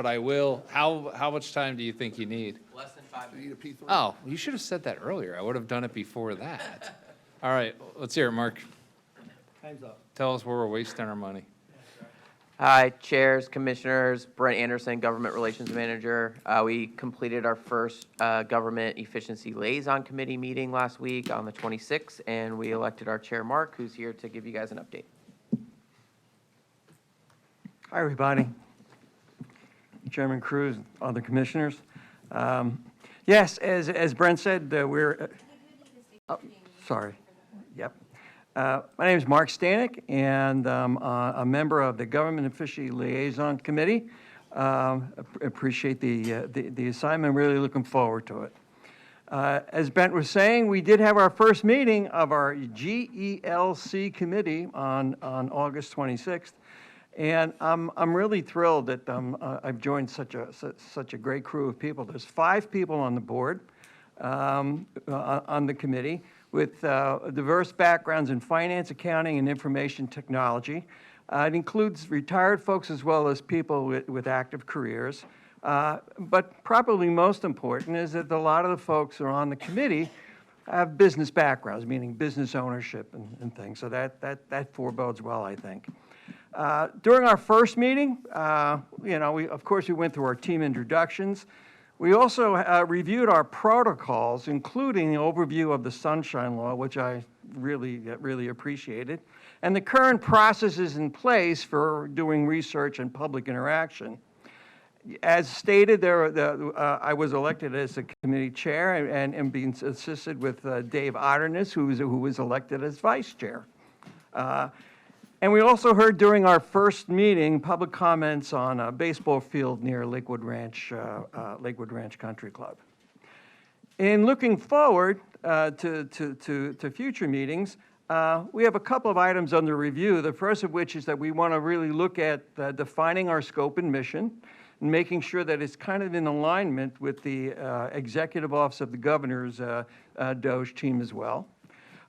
I will, how much time do you think you need? Less than 5 minutes. Oh, you should have said that earlier. I would have done it before that. All right, let's hear it, Mark. Time's up. Tell us where we're wasting our money. Hi, chairs, commissioners, Brent Anderson, Government Relations Manager. We completed our first Government Efficiency Liaison Committee meeting last week on the 26th, and we elected our chair, Mark, who's here to give you guys an update. Hi, everybody. Chairman Cruz, other commissioners. Yes, as Brent said, we're, sorry, yep. My name is Mark Stanek, and I'm a member of the Government Efficiency Liaison Committee. Appreciate the assignment, really looking forward to it. As Brent was saying, we did have our first meeting of our GELC committee on August 26th. And I'm really thrilled that I've joined such a great crew of people. There's 5 people on the board, on the committee. with diverse backgrounds in finance, accounting, and information technology. It includes retired folks as well as people with active careers. But probably most important is that a lot of the folks who are on the committee have business backgrounds, meaning business ownership and things. So that forebodes well, I think. During our first meeting, of course, we went through our team introductions. We also reviewed our protocols, including the overview of the Sunshine Law, which I really appreciated, and the current processes in place for doing research and public interaction. As stated, I was elected as the committee chair and being assisted with Dave Otterness, who was elected as vice chair. And we also heard during our first meeting public comments on a baseball field near Lakewood Ranch Country Club. In looking forward to future meetings, we have a couple of items under review. The first of which is that we want to really look at defining our scope and mission, and making sure that it's kind of in alignment with the Executive Office of the Governor's DOGE team as well.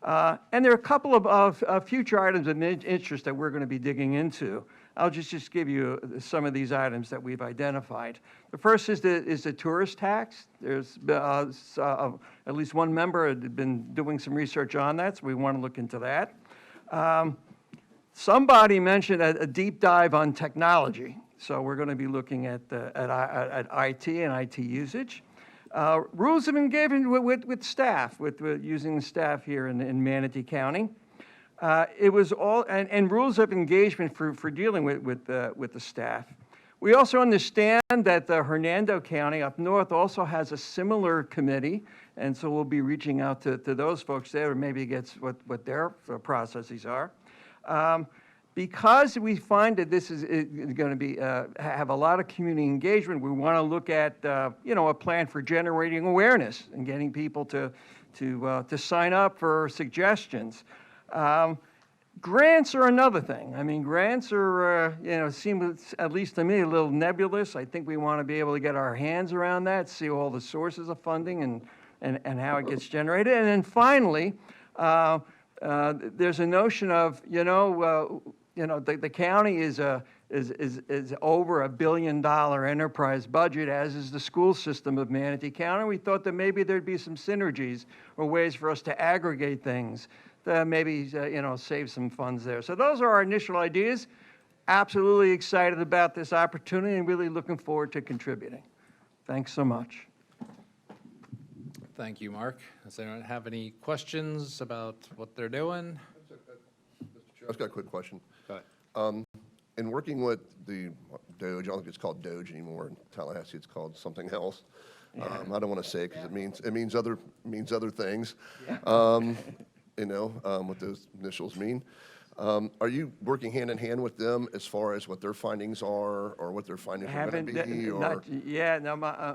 And there are a couple of future items of interest that we're going to be digging into. I'll just give you some of these items that we've identified. The first is the tourist tax. There's at least one member had been doing some research on that, so we want to look into that. Somebody mentioned a deep dive on technology. So we're going to be looking at IT and IT usage. Rules of engagement with staff, with using the staff here in Manatee County. It was all, and rules of engagement for dealing with the staff. We also understand that the Hernando County up north also has a similar committee, and so we'll be reaching out to those folks there, or maybe get what their processes are. Because we find that this is going to be have a lot of community engagement, we want to look at a plan for generating awareness and getting people to sign up for suggestions. Grants are another thing. I mean, grants are seem, at least to me, a little nebulous. I think we want to be able to get our hands around that, see all the sources of funding and how it gets generated, and then finally. There's a notion of, the county is over $1 billion enterprise budget, as is the school system of Manatee County. We thought that maybe there'd be some synergies or ways for us to aggregate things to maybe, save some funds there. So those are our initial ideas. Absolutely excited about this opportunity and really looking forward to contributing. Thanks so much. Thank you, Mark. Does anyone have any questions about what they're doing? Mr. Chair, I've just got a quick question. Go ahead. In working with the DOGE, I don't think it's called DOGE anymore. In Tallahassee, it's called something else. Yeah. I don't want to say it because it means other things. Yeah. What those initials mean. Are you working hand in hand with them as far as what their findings are, or what their findings are going to be?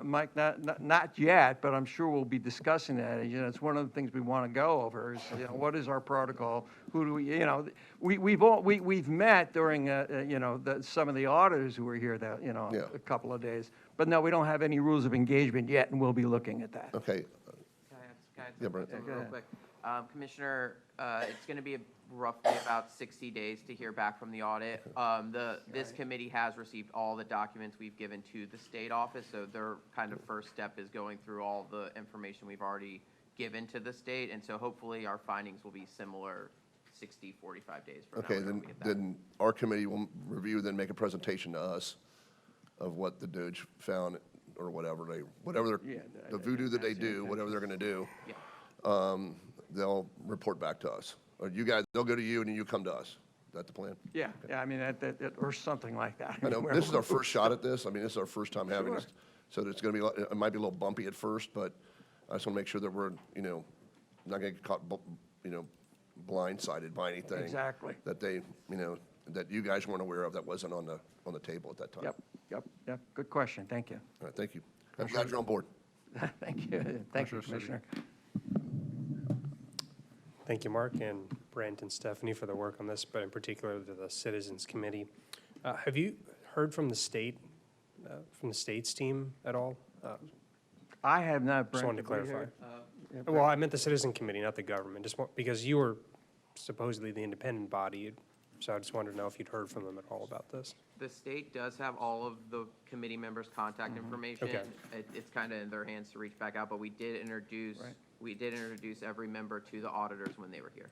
Mike, not yet, but I'm sure we'll be discussing that. It's one of the things we want to go over is, what is our protocol? Who do we, we've met during, some of the auditors who were here that, a couple of days. But no, we don't have any rules of engagement yet, and we'll be looking at that. Okay. Can I real quick? Commissioner, it's going to be roughly about 60 days to hear back from the audit. This committee has received all the documents we've given to the state office, so their kind of first step is going through all the information we've already given to the state, and so hopefully our findings will be similar 60, 45 days from now. Okay, then our committee will review, then make a presentation to us of what the DOGE found, or whatever the voodoo that they do, whatever they're going to do. Yeah. They'll report back to us. Or you guys, they'll go to you and then you come to us. Is that the plan? Yeah, I mean, or something like that. I know, this is our first shot at this. I mean, this is our first time having this. So it's going to be, it might be a little bumpy at first, but I just want to make sure that we're, not going to get caught, blindsided by anything. Exactly. That they, that you guys weren't aware of, that wasn't on the table at that time. Yep. Good question. Thank you. All right, thank you. I'm glad you're on board. Thank you. Thank you, Commissioner. Thank you, Mark, and Brent and Stephanie for the work on this, but in particular to the Citizens Committee. Have you heard from the state, from the state's team at all? I have not, Brent. Just wanted to clarify. Well, I meant the citizen committee, not the government, because you were supposedly the independent body, so I just wanted to know if you'd heard from them at all about this. The state does have all of the committee members' contact information. Okay. It's kind of in their hands to reach back out, but we did introduce every member to the auditors when they were here.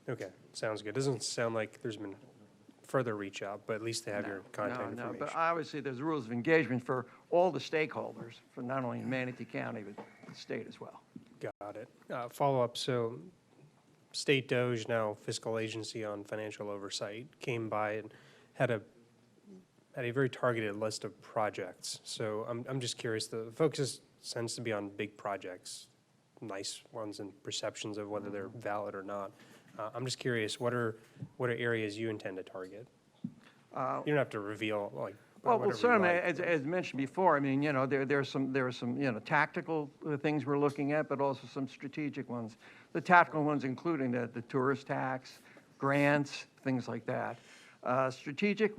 Okay, sounds good. Doesn't sound like there's been further reach out, but at least they have your contact No, information. but obviously, there's rules of engagement for all the stakeholders, for not only Manatee County, but the state as well. Got it. Follow-up, so State Doge, now Fiscal Agency on Financial Oversight, came by and had a very targeted list of projects. So I'm just curious, the focus tends to be on big projects, nice ones and perceptions of whether they're valid or not. I'm just curious, what are areas you intend to target? You don't have to reveal, like, Well, whatever you certainly, like. as mentioned before, I mean, there are some, tactical things we're looking at, but also some strategic ones. The tactical ones including the tourist tax, grants, things like that. Strategic,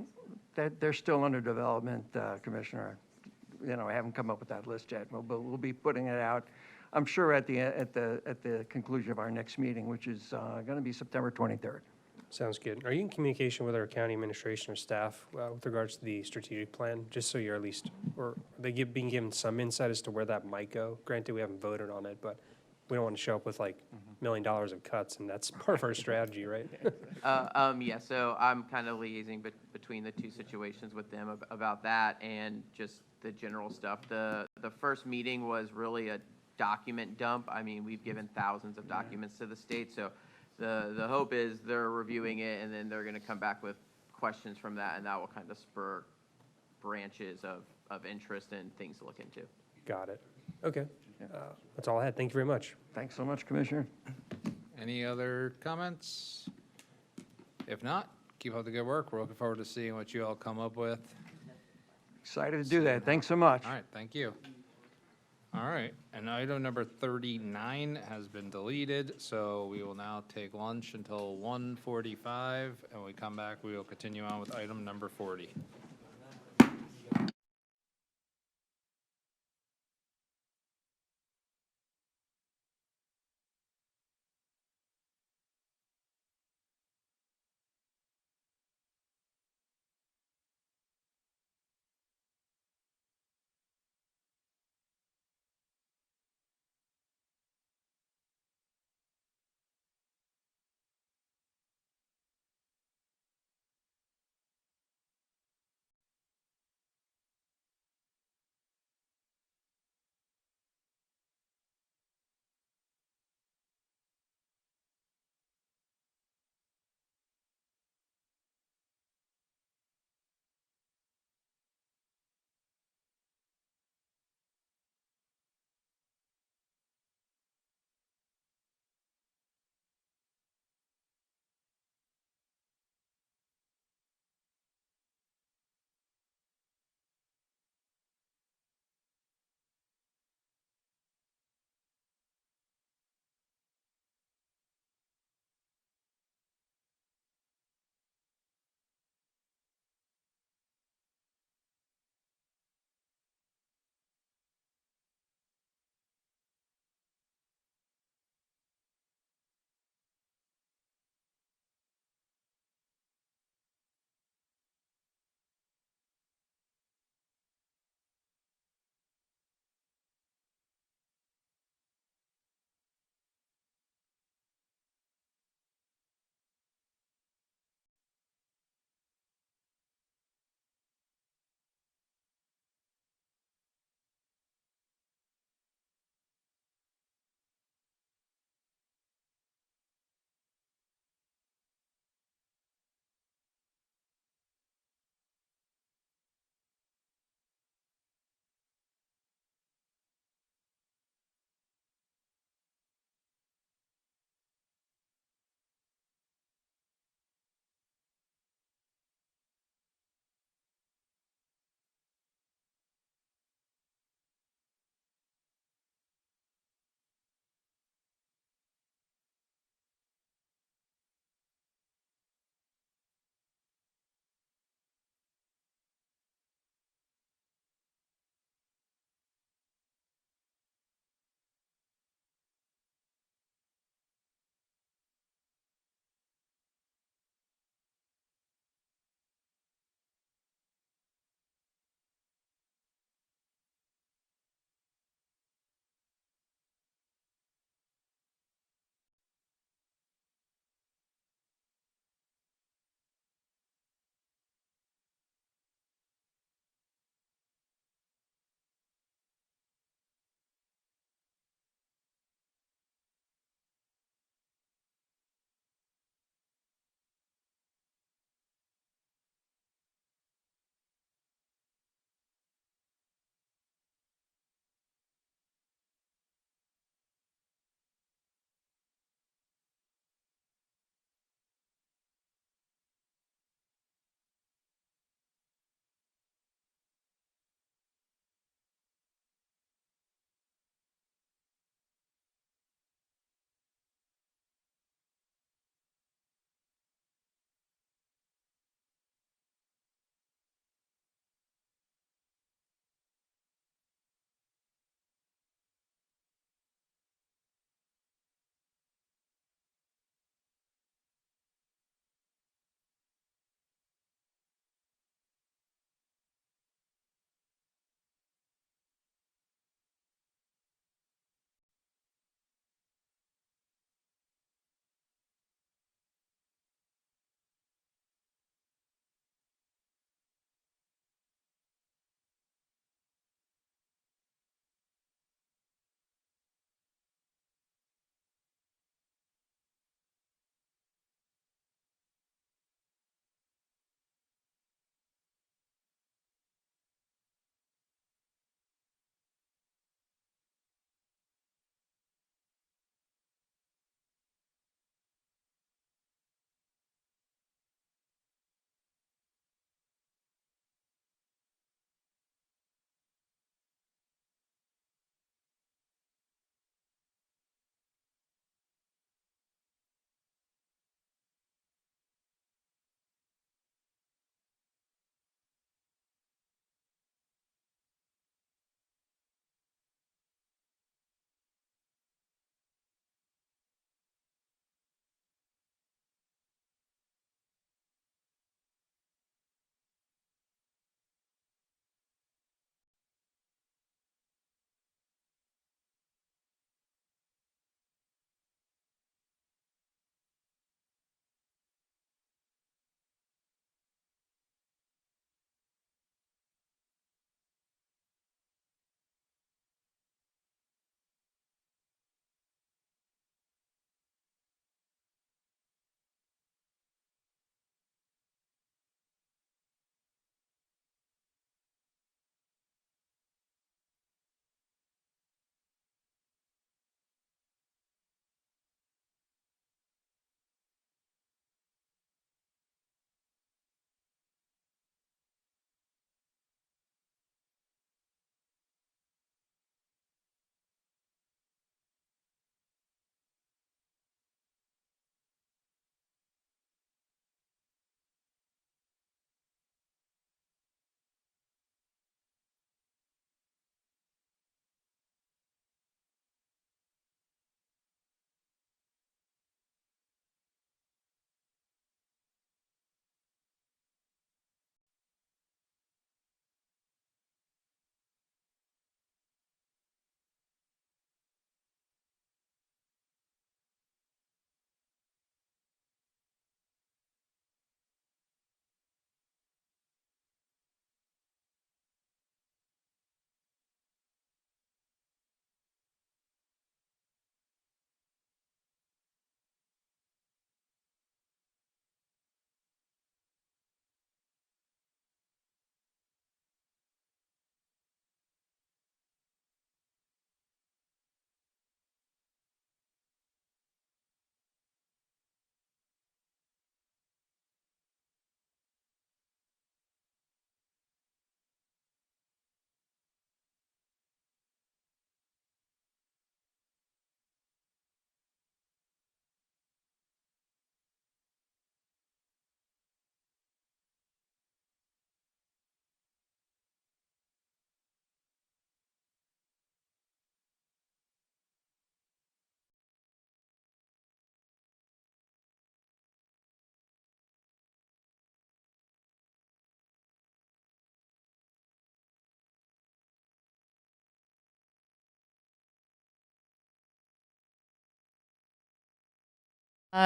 that they're still under development, Commissioner. I haven't come up with that list yet. We'll be putting it out, I'm sure, at the conclusion of our next meeting, which is going to be September 23rd. Sounds good. Are you in communication with our county administration or staff with regards to the strategic plan, just so you're at least, or are they being given some insight as to where that might go? Granted, we haven't voted on it, but we don't want to show up with like $1 million of cuts, and that's part of our strategy, right? Yeah, so I'm kind of liaising between the two situations with them about that and just the general stuff. The first meeting was really a document dump. I mean, we've given thousands of documents to the state, so the hope is they're reviewing it and then they're going to come back with questions from that, and that will kind of spur branches of interest and things to look into. Got it. Okay. That's all I had. Thank you very much. Thanks so much, Commissioner. Any other comments? If not, keep up the good work. We're looking forward to seeing what you all come up with. Excited to do that. Thanks so much. All right, thank you. All right, and item number 39 has been deleted, so we will now take lunch until 1:45, and when we come back, we will continue on with item number 40.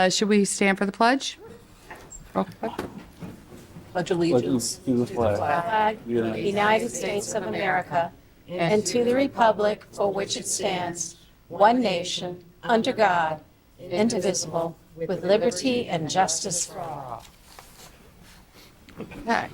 Should we stand for the pledge? Pledge allegiance to the flag Flag of the of the United States of America and to the republic for which it stands, one nation, under God, indivisible, with liberty and justice for all. Okay.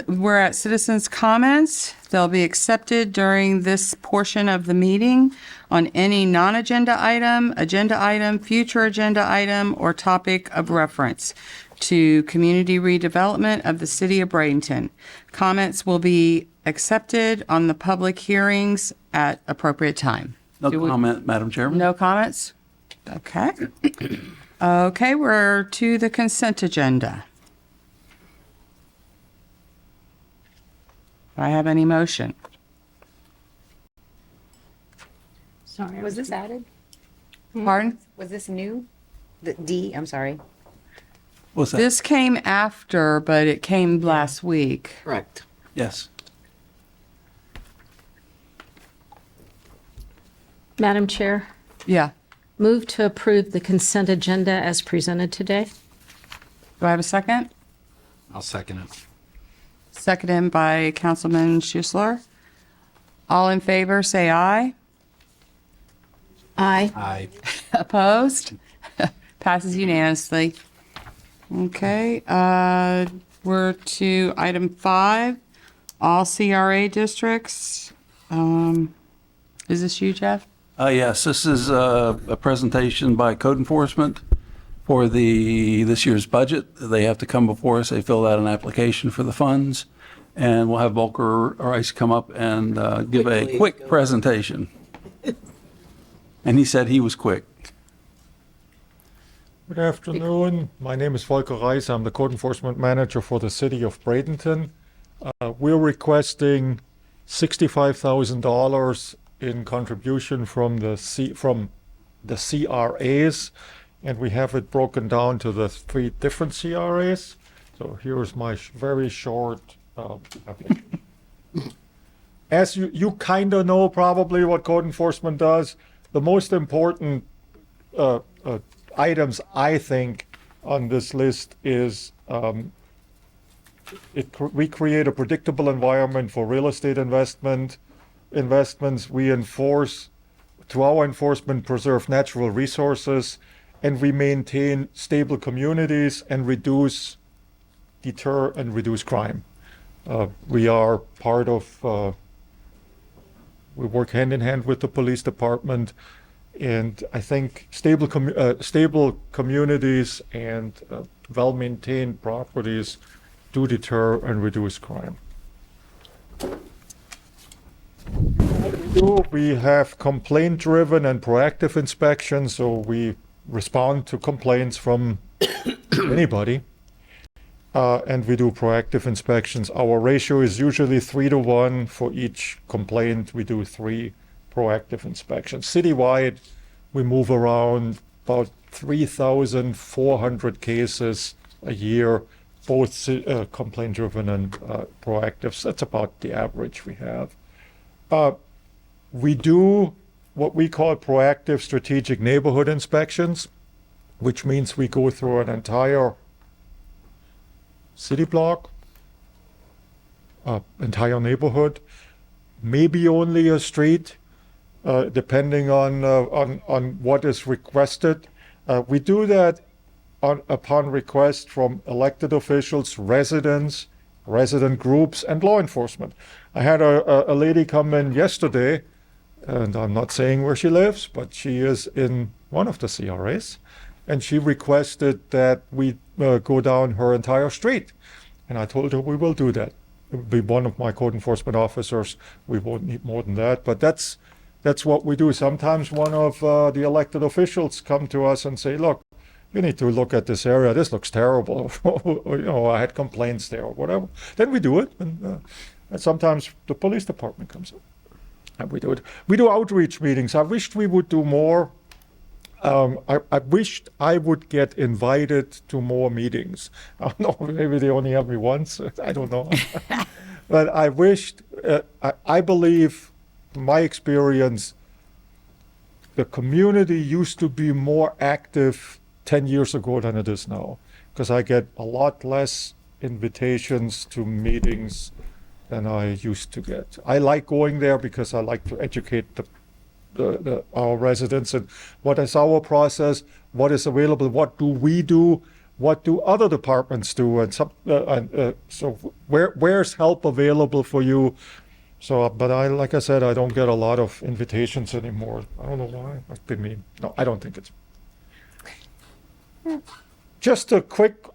We're at citizens' comments. They'll be accepted during this portion of the meeting on any non-agenda item, future agenda item, or topic of reference to community redevelopment of the city of Bradenton. Comments will be accepted on the public hearings at appropriate time. No comment, Madam Chairman. No comments? Okay. Okay, we're to the consent agenda. Do I have any motion? Sorry, was this added? Pardon? Was this new? The D, I'm sorry. What's that? This came after, but it came last week. Correct. Yes. Madam Chair, Yeah. move to approve the consent agenda as presented today. Do I have a second? I'll second it. Seconded by Councilman Schuessler. All in favor, say aye. Aye. Aye. Opposed? Passes unanimously. Okay, we're to item 5, all CRA districts. Is this you, Jeff? Yes, this is a presentation by code enforcement for this year's budget. They have to come before us. They fill out an application for the funds, and we'll have Volker or Ice come up and give a quick presentation. And he said he was quick. Good afternoon. My name is Volker Reis. I'm the code enforcement manager for the city of Bradenton. We're requesting $65,000 in contribution from the CRAs, and we have it broken down to the 3 different CRAs. So here's my very short application. As you kind of know probably what code enforcement does, the most important items, I think, on this list is we create a predictable environment for real estate investments. We enforce, through our enforcement, preserve natural resources, and we maintain stable communities and deter and reduce crime. We are part of, we work hand in hand with the police department. And I think stable communities and well-maintained properties do deter and reduce crime. We have complaint-driven and proactive inspections, so we respond to complaints from anybody. And we do proactive inspections. Our ratio is usually 3-to-1 for each complaint. We do 3 proactive inspections. Citywide, we move around about 3,400 cases a year, both complaint-driven and proactive. So that's about the average we have. We do what we call proactive strategic neighborhood inspections, which means we go through an entire city block, entire neighborhood, maybe only a street, depending on what is requested. We do that upon request from elected officials, residents, resident groups, and law enforcement. I had a lady come in yesterday, and I'm not saying where she lives, but she is in one of the CRAs, and she requested that we go down her entire street. And I told her we will do that. It would be one of my code enforcement officers. We won't need more than that, but that's what we do. Sometimes one of the elected officials come to us and say, look, you need to look at this area. This looks terrible. I had complaints there or whatever. Then we do it. And sometimes the police department comes in and we do it. We do outreach meetings. I wished we would do more. I wished I would get invited to more meetings. I don't know, maybe they only have me once. I don't know. But I wished, I believe, from my experience, the community used to be more active 10 years ago than it is now, because I get a lot less invitations to meetings than I used to get. I like going there because I like to educate our residents and what is our process, what is available, what do we do, what do other departments do, and so where's help available for you. So, but like I said, I don't get a lot of invitations anymore. I don't know why. Must be me. No, I don't think it's. Just a quick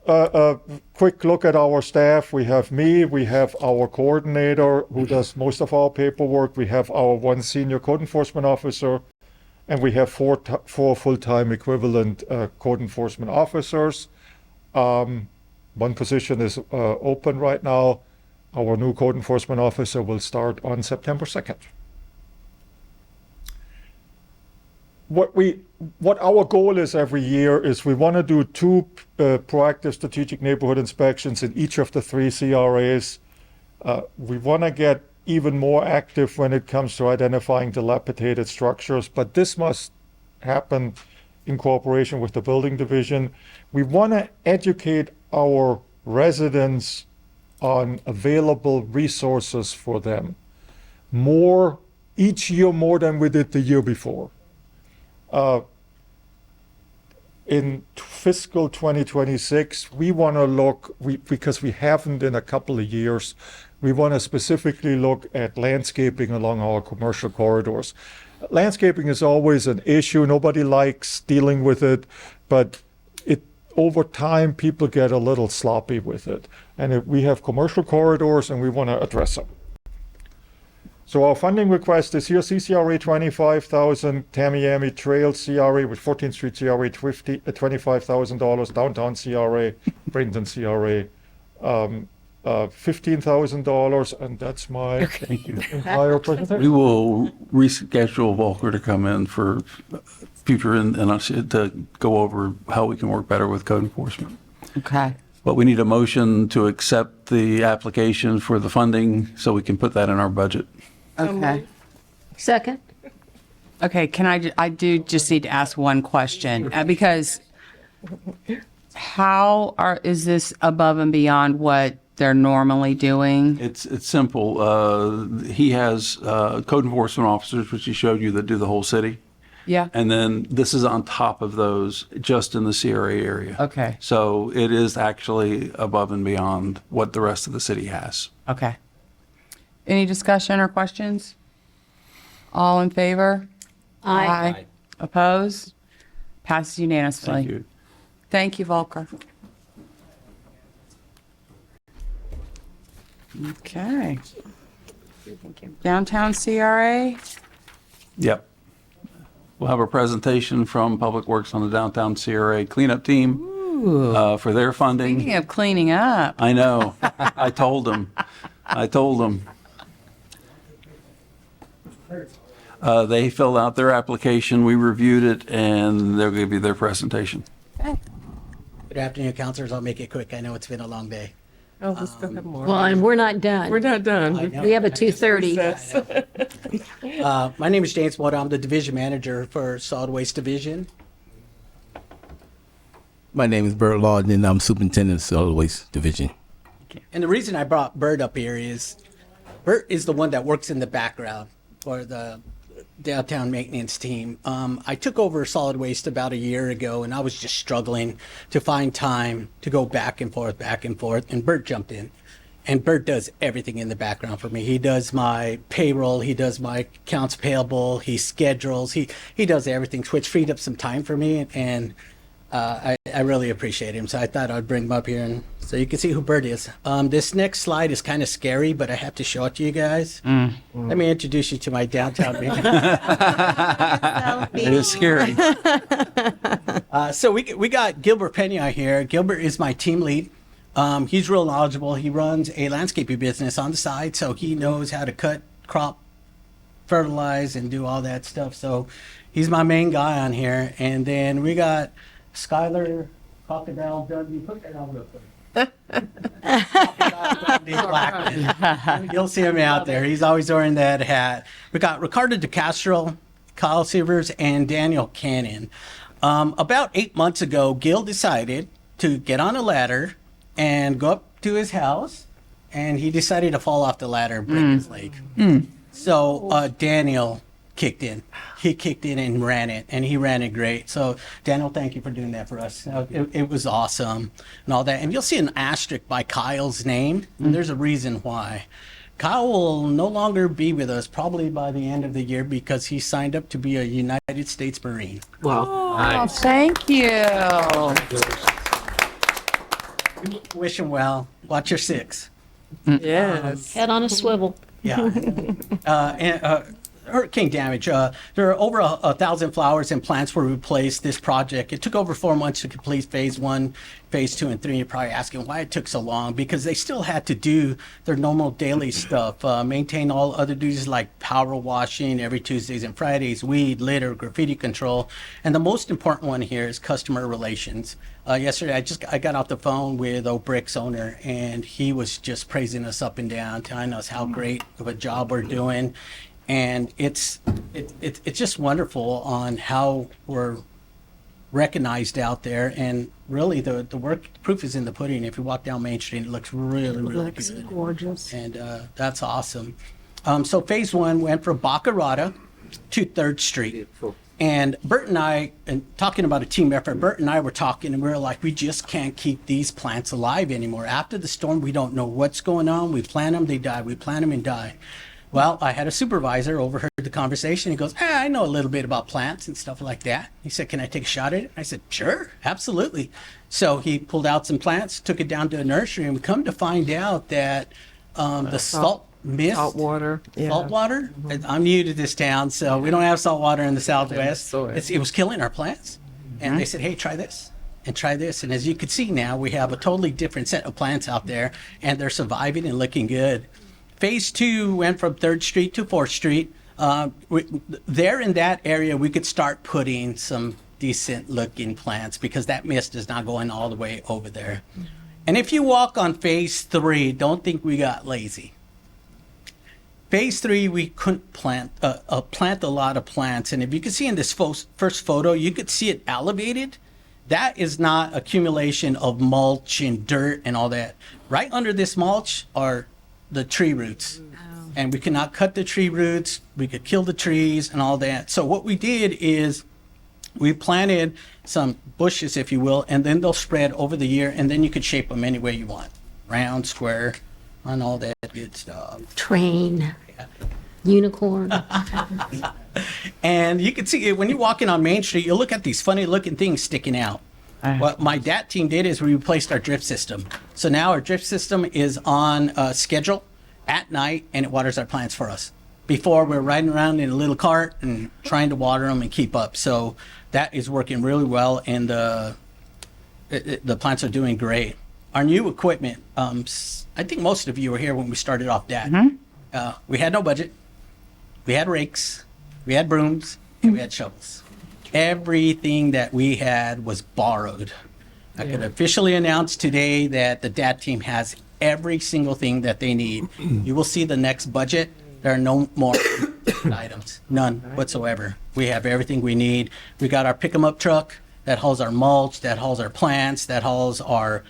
look at our staff. We have me, we have our coordinator who does most of our paperwork. We have our one senior code enforcement officer, and we have four full-time equivalent code enforcement officers. One position is open right now. Our new code enforcement officer will start on September 2nd. What our goal is every year is we want to do 2 proactive strategic neighborhood inspections in each of the 3 CRAs. We want to get even more active when it comes to identifying dilapidated structures, but this must happen in cooperation with the building division. We want to educate our residents on available resources for them. Each year more than we did the year before. In fiscal 2026, we want to look, because we haven't in a couple of years, we want to specifically look at landscaping along our commercial corridors. Landscaping is always an issue. Nobody likes dealing with it, but over time, people get a little sloppy with it. And we have commercial corridors and we want to address them. So our funding request is here, CCRA 25,000, Tamiami Trail CRA with 14th Street CRA $25,000, Downtown CRA, Bradenton CRA $15,000, and that's my entire presentation. We will reschedule Volker to come in for future and to go over how we can work better with code enforcement. Okay. But we need a motion to accept the application for the funding so we can put that in our budget. Okay. Second? Okay, I do just need to ask one question, because is this above and beyond what they're normally doing? It's simple. He has code enforcement officers, which he showed you, that do the whole city. Yeah. And then this is on top of those, just in the CRA area. Okay. So it is actually above and beyond what the rest of the city has. Okay. Any discussion or questions? All in favor? Aye. Opposed? Passes unanimously. Thank you. Thank you, Volker. Okay. Downtown CRA? Yep. We'll have a presentation from Public Works on the Downtown CRA cleanup team for their funding. Speaking of cleaning up. I know. I told them. They filled out their application, we reviewed it, and they'll give you their presentation. Good afternoon, councilors. I'll make it quick. I know it's been a long day. Oh, we still have more. Well, and we're not done. We're not done. We have a 2:30. My name is James Moda. I'm the division manager for Solid Waste Division. My name is Bert Lawden, and I'm superintendent of Solid Waste Division. And the reason I brought Bert up here is Bert is the one that works in the background for the downtown maintenance team. I took over solid waste about a year ago, and I was just struggling to find time to go back and forth, and Bert jumped in. And Bert does everything in the background for me. He does my payroll, he does my accounts payable, he schedules, he does everything, which freed up some time for me, and I really appreciate him. So I thought I'd bring him up here and so you can see who Bert is. This next slide is kind of scary, but I have to show it to you guys. Let me introduce you to my downtown meeting. It is scary. So we got Gilbert Pena here. Gilbert is my team lead. He's real knowledgeable. He runs a landscaping business on the side, so he knows how to cut, crop, fertilize, and do all that stuff. So he's my main guy on here. And then we got Skylar Crocodile Dudley. Put that on real quick. You'll see him out there. He's always wearing that hat. We got Ricardo DeCastro, Kyle Silvers and Daniel Cannon. About 8 months ago, Gil decided to get on a ladder and go up to his house, and he decided to fall off the ladder and break his leg. So Daniel kicked in. He kicked in and ran it, and he ran it great. So Daniel, thank you for doing that for us. It was awesome and all that. And you'll see an asterisk by Kyle's name, and there's a reason why. Kyle will no longer be with us probably by the end of the year because he signed up to be a United States Marine. Oh, thank you. Wish him well. Watch your six. Yes. Head on a swivel. Yeah. Hurricane damage. There are over 1,000 flowers and plants were replaced this project. It took over 4 months to complete phase 1, phase 2, and 3. You're probably asking why it took so long, because they still had to do their normal daily stuff, maintain all other duties like power washing every Tuesdays and Fridays, weed, litter, graffiti control. And the most important one here is customer relations. Yesterday, I got off the phone with O'Brick's owner, and he was just praising us up and down, telling us how great of a job we're doing. And it's just wonderful on how we're recognized out there. And really, the work proof is in the pudding. If you walk down Main Street, it looks really, really good. Gorgeous. And that's awesome. So phase 1 went from Baccarata to 3rd Street. And Bert and I, and talking about a team effort, Bert and I were talking, and we were like, we just can't keep these plants alive anymore. After the storm, we don't know what's going on. We plant them, they die. We plant them and die. Well, I had a supervisor overheard the conversation. He goes, I know a little bit about plants and stuff like that. He said, can I take a shot at it? I said, sure, absolutely. So he pulled out some plants, took it down to a nursery, and we come to find out that the salt mist. Salt water. Yeah. Salt water? I'm new to this town, so we don't have salt water in the Southwest. It was killing our plants. And they said, hey, try this and try this. And as you can see now, we have a totally different set of plants out there, and they're surviving and looking good. Phase 2 went from 3rd Street to 4th Street. There in that area, we could start putting some decent looking plants because that mist is not going all the way over there. And if you walk on phase 3, don't think we got lazy. Phase 3, we couldn't plant a lot of plants. And if you can see in this first photo, you could see it elevated. That is not accumulation of mulch and dirt and all that. Right under this mulch are the tree roots. And we cannot cut the tree roots. We could kill the trees and all that. So what we did is we planted some bushes, if you will, and then they'll spread over the year, and then you could shape them any way you want. Round, square, and all that good stuff. Train. Unicorn. And you can see when you're walking on Main Street, you'll look at these funny looking things sticking out. What my DAT team did is we replaced our drip system. So now our drip system is on schedule at night, and it waters our plants for us. Before, we're riding around in a little cart and trying to water them and keep up. So that is working really well, and the plants are doing great. Our new equipment, I think most of you were here when we started off DAT. We had no budget. We had rakes, we had brooms, and we had shovels. Everything that we had was borrowed. I could officially announce today that the DAT team has every single thing that they need. You will see the next budget. There are no more items, none whatsoever. We have everything we need. We got our pick-em-up truck that hauls our mulch, that hauls our plants, that hauls our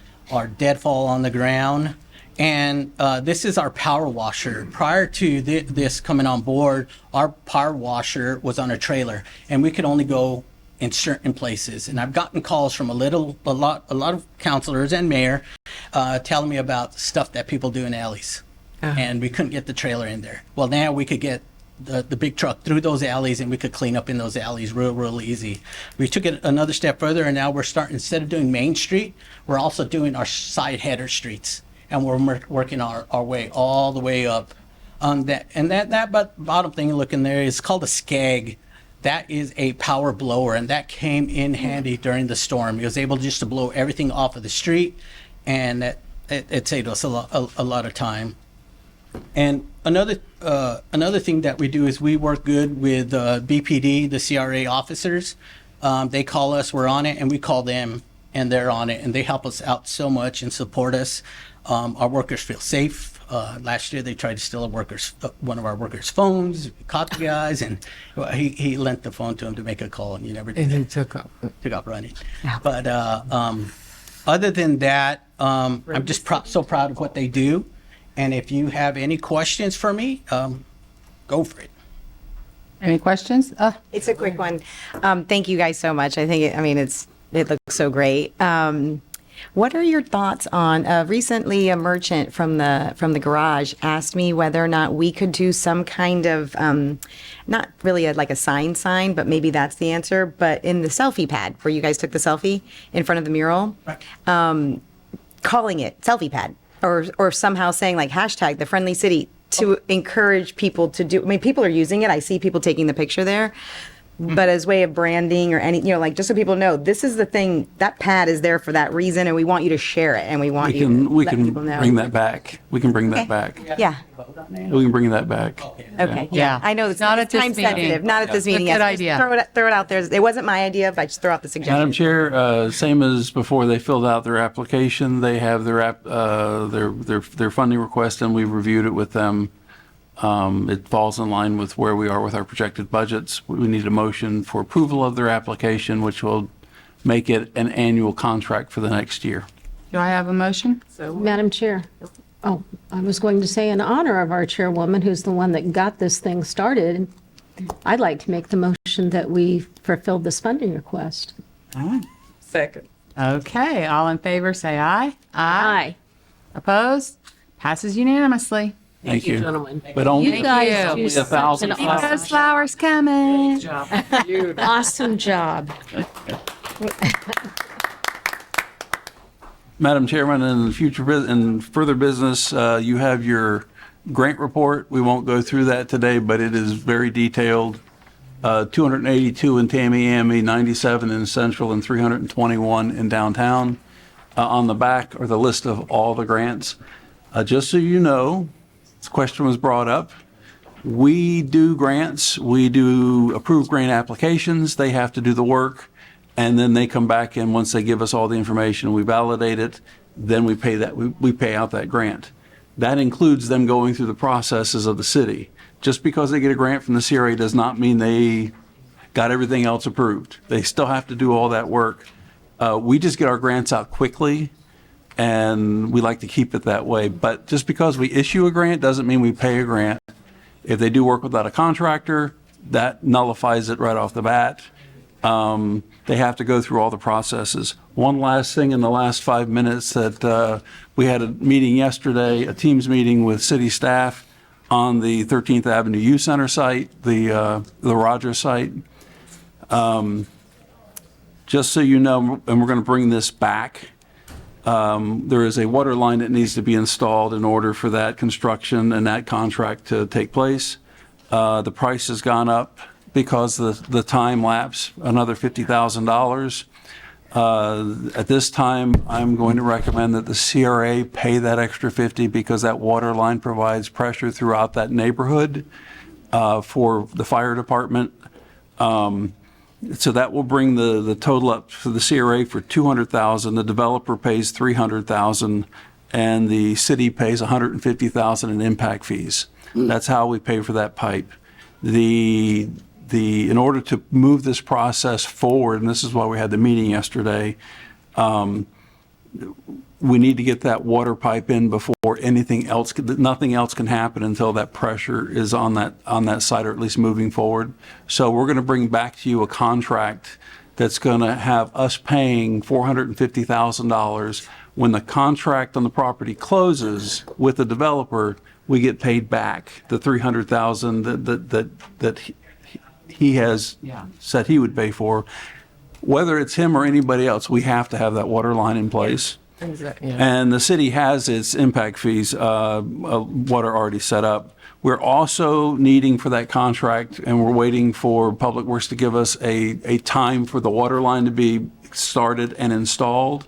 deadfall on the ground. And this is our power washer. Prior to this coming on board, our power washer was on a trailer, and we could only go in certain places. And I've gotten calls from a lot of counselors and mayor telling me about stuff that people do in alleys, and we couldn't get the trailer in there. Well, now we could get the big truck through those alleys, and we could clean up in those alleys real easy. We took it another step further, and now we're starting, instead of doing Main Street, we're also doing our side header streets. And we're working our way all the way up on that. And that bottom thing looking there is called a skag. That is a power blower, and that came in handy during the storm. It was able just to blow everything off of the street, and it saved us a lot of time. And another thing that we do is we work good with BPD, the CRA officers. They call us, we're on it, and we call them, and they're on it, and they help us out so much and support us. our workers feel safe. Last year, they tried to steal one of our workers' phones. We caught the guys, and he lent the phone to him to make a call, and you never did. And it. he took up. Took off running. But other than that, I'm just so proud of what they do. And if you have any questions for me, go for it. Any questions? It's a quick one. Thank you guys so much. I think, it looks so great. What are your thoughts on, recently a merchant from the garage asked me whether or not we could do some kind of, not really like a sign, but maybe that's the answer, but in the selfie pad where you guys took the selfie in front of the mural, calling it selfie pad or somehow saying like hashtag the friendly city to encourage people to do, I mean, people are using it. I see people taking the picture there. But as way of branding or any, just so people know, this is the thing, that pad is there for that reason, and we want you to share it, and we want you to We let can people know. bring that back. We can bring that Okay. back. Yeah, We can bring that back. okay, Yeah. yeah. I know it's Not at this time meeting. sensitive, not at this Yeah. meeting. Good Yes, just idea. Throw it out there. It wasn't my idea, but I just throw out the suggestion. Madam Chair, same as before they filled out their application, they have their funding request, and we've reviewed it with them. It falls in line with where we are with our projected budgets. We need a motion for approval of their application, which will make it an annual contract for the next year. Do I have a motion? Madam Chair. Oh, I was going to say in honor of our chairwoman, who's the one that got this thing started, I'd like to make the motion that we fulfill this funding request. All right. Second. Okay, all in favor, say aye. Aye. Opposed? Passes unanimously. Thank you. gentlemen. But only You guys only do 1,000 such an flowers. Keep those flowers coming. Awesome job. Madam Chairman, in further business, you have your grant report. We won't go through that today, but it is very detailed. 282 in Tamiami, 97 in Central, and 321 in downtown. On the back are the list of all the grants. Just so you know, this question was brought up. We do grants, we do approved grant applications, they have to do the work, and then they come back and once they give us all the information, we validate it, then we pay we pay out that grant. That includes them going through the processes of the city. Just because they get a grant from the CRA does not mean they got everything else approved. They still have to do all that work. We just get our grants out quickly, and we like to keep it that way. But just because we issue a grant doesn't mean we pay a grant. If they do work without a contractor, that nullifies it right off the bat. They have to go through all the processes. One last thing in the last 5 minutes that we had a meeting yesterday, a Teams meeting with city staff on the 13th Avenue Youth Center site, the Rogers site. Just so you know, and we're going to bring this back, there is a water line that needs to be installed in order for that construction and that contract to take place. The price has gone up because the time lapse, another $50,000. At this time, I'm going to recommend that the CRA pay that extra 50 because that water line provides pressure throughout that neighborhood for the fire department. So that will bring the total up for the CRA for $200,000. The developer pays $300,000, and the city pays $150,000 in impact fees. That's how we pay for that pipe. In order to move this process forward, and this is why we had the meeting yesterday, we need to get that water pipe in before anything else, nothing else can happen until that pressure is on that site, or at least moving forward. So we're going to bring back to you a contract that's going to have us paying $450,000. When the contract on the property closes with the developer, we get paid back the $300,000 that he has said he would pay for. Whether it's him or anybody else, we have to have that water line in place. And the city has its impact fees, water already set up. We're also needing for that contract, and we're waiting for Public Works to give us a time for the water line to be started and installed.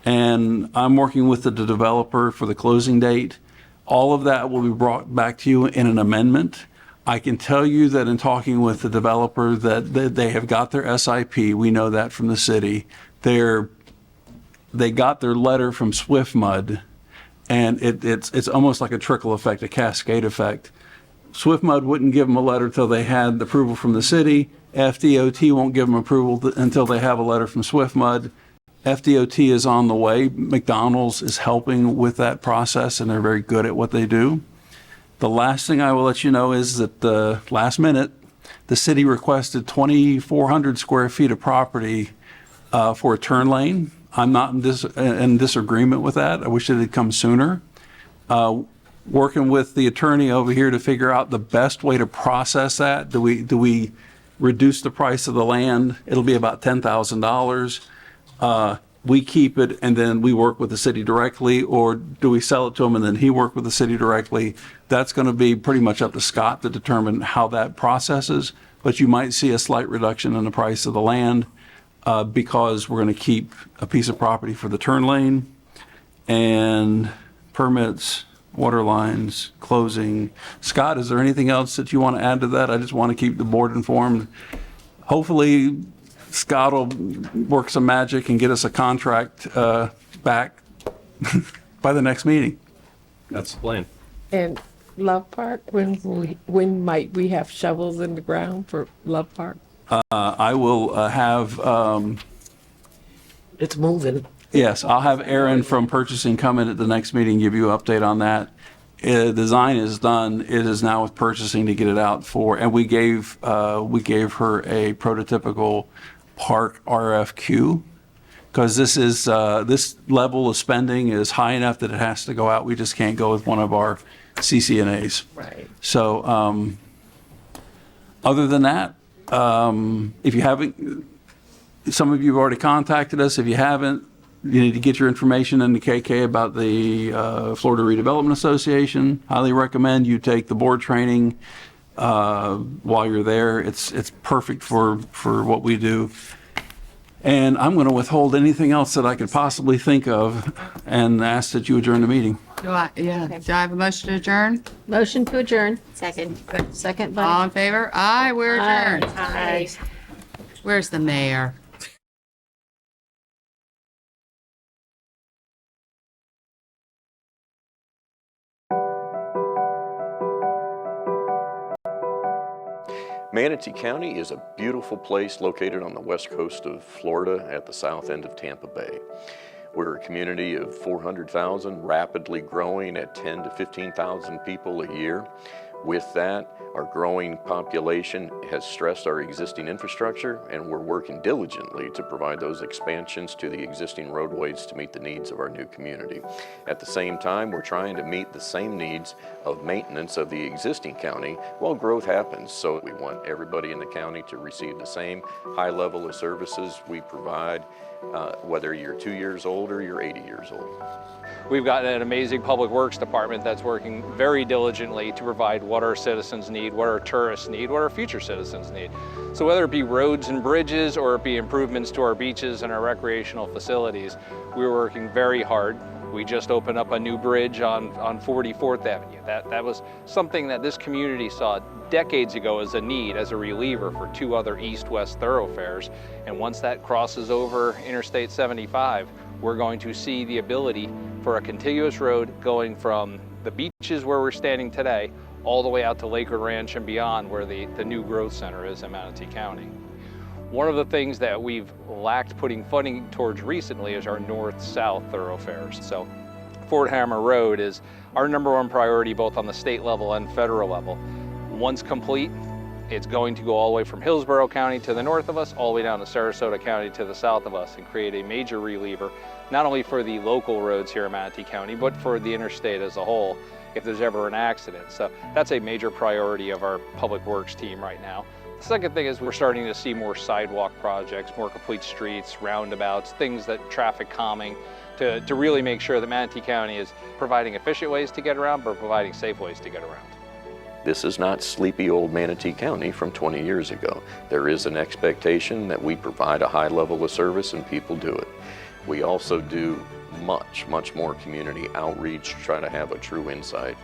And I'm working with the developer for the closing date. All of that will be brought back to you in an amendment. I can tell you that in talking with the developer that they have got their SIP. We know that from the city. They got their letter from SwiftMud, And it's almost like a trickle effect, a cascade effect. SwiftMud wouldn't give them a letter till they had the approval from the city. FDOT won't give them approval until they have a letter from SwiftMud. FDOT is on the way. McDonald's is helping with that process, and they're very good at what they do. The last thing I will let you know is that the last minute, the city requested 2,400 square feet of property for a turn lane. I'm not in disagreement with that. I wish it had come sooner. Working with the attorney over here to figure out the best way to process that. Do we reduce the price of the land? It'll be about $10,000. We keep it and then we work with the city directly, or do we sell it to him and then he work with the city directly? That's going to be pretty much up to Scott to determine how that processes, but you might see a slight reduction in the price of the land because we're going to keep a piece of property for the turn lane and permits, water lines, closing. Scott, is there anything else that you want to add to that? I just want to keep the board informed. Hopefully, Scott will work some magic and get us a contract back by the next meeting. That's the plan. And Love Park, when might we have shovels in the ground for Love Park? I will have, It's moving. yes, I'll have Aaron from purchasing come in at the next meeting, give you an update on that. Design is done. It is now with purchasing to get it out for, and we gave her a prototypical park RFQ because this is this level of spending is high enough that it has to go out. We just can't go with one of our CCNAs. Right. So other than that, if you haven't, some of you have already contacted us. If you haven't, you need to get your information in the KK about the Florida Redevelopment Association. Highly recommend you take the board training while you're there. It's perfect for what we do. And I'm going to withhold anything else that I could possibly think of and ask that you adjourn the meeting. Do I have a motion to adjourn? Motion to adjourn. Second. Second All by. in favor? Aye, we're adjourned. Aye. Where's the mayor? Manatee County is a beautiful place located on the west coast of Florida at the south end of Tampa Bay. We're a community of 400,000, rapidly growing at 10 to 15,000 people a year. With that, our growing population has stressed our existing infrastructure, and we're working diligently to provide those expansions to the existing roadways to meet the needs of our new community. At the same time, we're trying to meet the same needs of maintenance of the existing county while growth happens. So we want everybody in the county to receive the same high level of services we provide, whether you're 2 years old or you're 80 years old. We've got an amazing public works department that's working very diligently to provide what our citizens need, what our tourists need, what our future citizens need. So whether it be roads and bridges or it be improvements to our beaches and our recreational facilities, we're working very hard. We just opened up a new bridge on 44th Avenue. That was something that this community saw decades ago as a need, as a reliever for two other east-west thoroughfares. And once that crosses over Interstate 75, we're going to see the ability for a contiguous road going from the beaches where we're standing today all the way out to Lakewood Ranch and beyond, where the new growth center is in Manatee County. One of the things that we've lacked putting funding towards recently is our north-south thoroughfares. So Fort Hammer Road is our #1 priority both on the state level and federal level. Once complete, it's going to go all the way from Hillsborough County to the north of us, all the way down to Sarasota County to the south of us, and create a major reliever, not only for the local roads here in Manatee County, but for the interstate as a whole, if there's ever an accident. So that's a major priority of our public works team right now. The second thing is we're starting to see more sidewalk projects, more complete streets, roundabouts, things that traffic calming, to really make sure that Manatee County is providing efficient ways to get around, but providing safe ways to get around. This is not sleepy old Manatee County from 20 years ago. There is an expectation that we provide a high level of service and people do it. We also do much more community outreach to try to have a true insight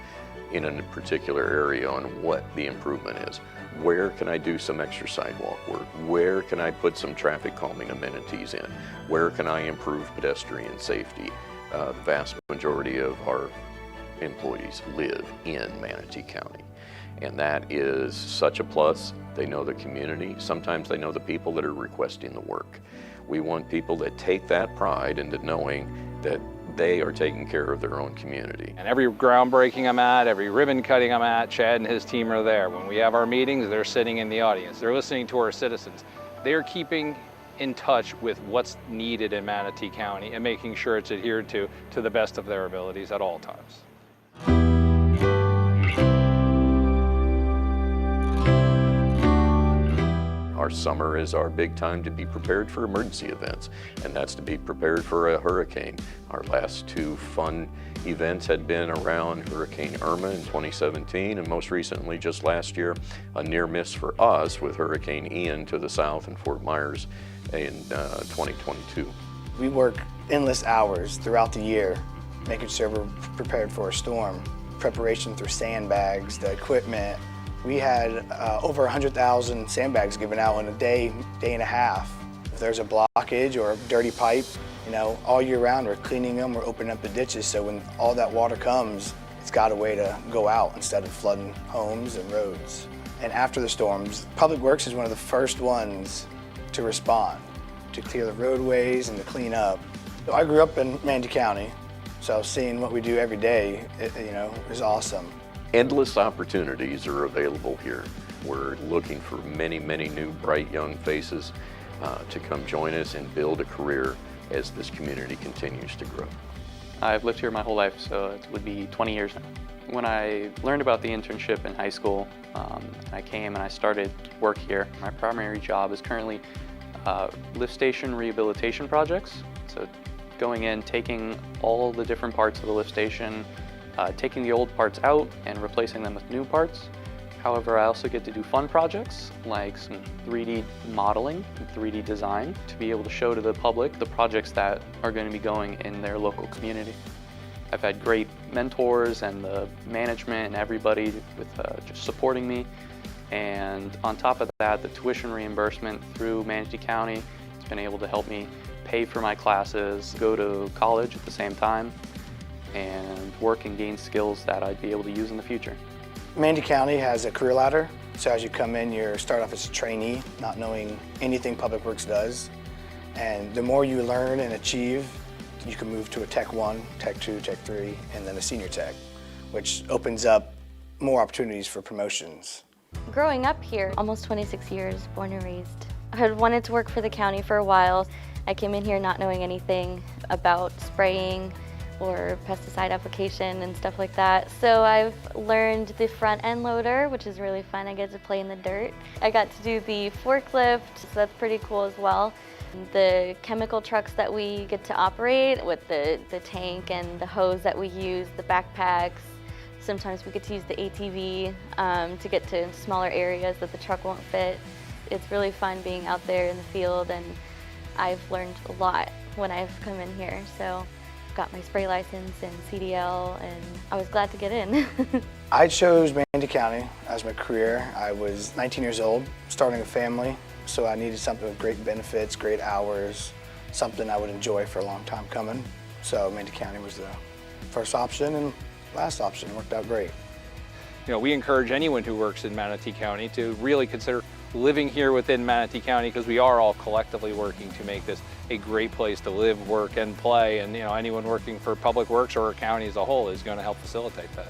in a particular area on what the improvement is. Where can I do some extra sidewalk work? Where can I put some traffic calming amenities in? Where can I improve pedestrian safety? The vast majority of our employees live in Manatee County, and that is such a plus. They know the community. Sometimes they know the people that are requesting the work. We want people that take that pride into knowing that they are taking care of their own community. And every groundbreaking I'm at, every ribbon cutting I'm at, Chad and his team are there. When we have our meetings, they're sitting in the audience. They're listening to our citizens. They're keeping in touch with what's needed in Manatee County and making sure it's adhered to the best of their abilities at all times. Our summer is our big time to be prepared for emergency events, and that's to be prepared for a hurricane. Our last two fun events had been around Hurricane Irma in 2017, and most recently, just last year, a near miss for us with Hurricane Ian to the south in Fort Myers in 2022. We work endless hours throughout the year, making sure we're prepared for a storm. Preparation through sandbags, the equipment. We had over 100,000 sandbags given out in a day and a half. If there's a blockage or a dirty pipe, all year round we're cleaning them, we're opening up the ditches, so when all that water comes, it's got a way to go out instead of flooding homes and roads. And after the storms, Public Works is one of the first ones to respond, to clear the roadways and to clean up. I grew up in Manatee County, so seeing what we do every day, is awesome. Endless opportunities are available here. We're looking for many, many new bright young faces to come join us and build a career as this community continues to grow. I've lived here my whole life, so it would be 20 years now. When I learned about the internship in high school, I came and I started work here. My primary job is currently lift station rehabilitation projects. So going in, taking all the different parts of the lift station, taking the old parts out and replacing them with new parts. However, I also get to do fun projects like some 3D modeling and 3D design to be able to show to the public the projects that are going to be going in their local community. I've had great mentors and the management and everybody with just supporting me. And on top of that, the tuition reimbursement through Manatee County has been able to help me pay for my classes, go to college at the same time, and work and gain skills that I'd be able to use in the future. Manatee County has a career ladder, so as you come in, you start off as a trainee, not knowing anything Public Works does. And the more you learn and achieve, you can move to a Tech 1, Tech 2, Tech 3, and then a Senior Tech, which opens up more opportunities for promotions. Growing up here, almost 26 years, born and raised. I had wanted to work for the county for a while. I came in here not knowing anything about spraying or pesticide application and stuff like that. So I've learned the front end loader, which is really fun. I get to play in the dirt. I got to do the forklift, so that's pretty cool as well. The chemical trucks that we get to operate with the tank and the hose that we use, the backpacks. Sometimes we get to use the ATV to get to smaller areas that the truck won't fit. It's really fun being out there in the field, and I've learned a lot when I've come in here. So got my spray license and CDL, and I was glad to get in. I chose Manatee County as my career. I was 19 years old, starting a family, so I needed something with great benefits, great hours, something I would enjoy for a long time coming. So Manatee County was the first option and last option. It worked out great. We encourage anyone who works in Manatee County to really consider living here within Manatee County, because we are all collectively working to make this a great place to live, work, and play. And anyone working for Public Works or our county as a whole is going to help facilitate that.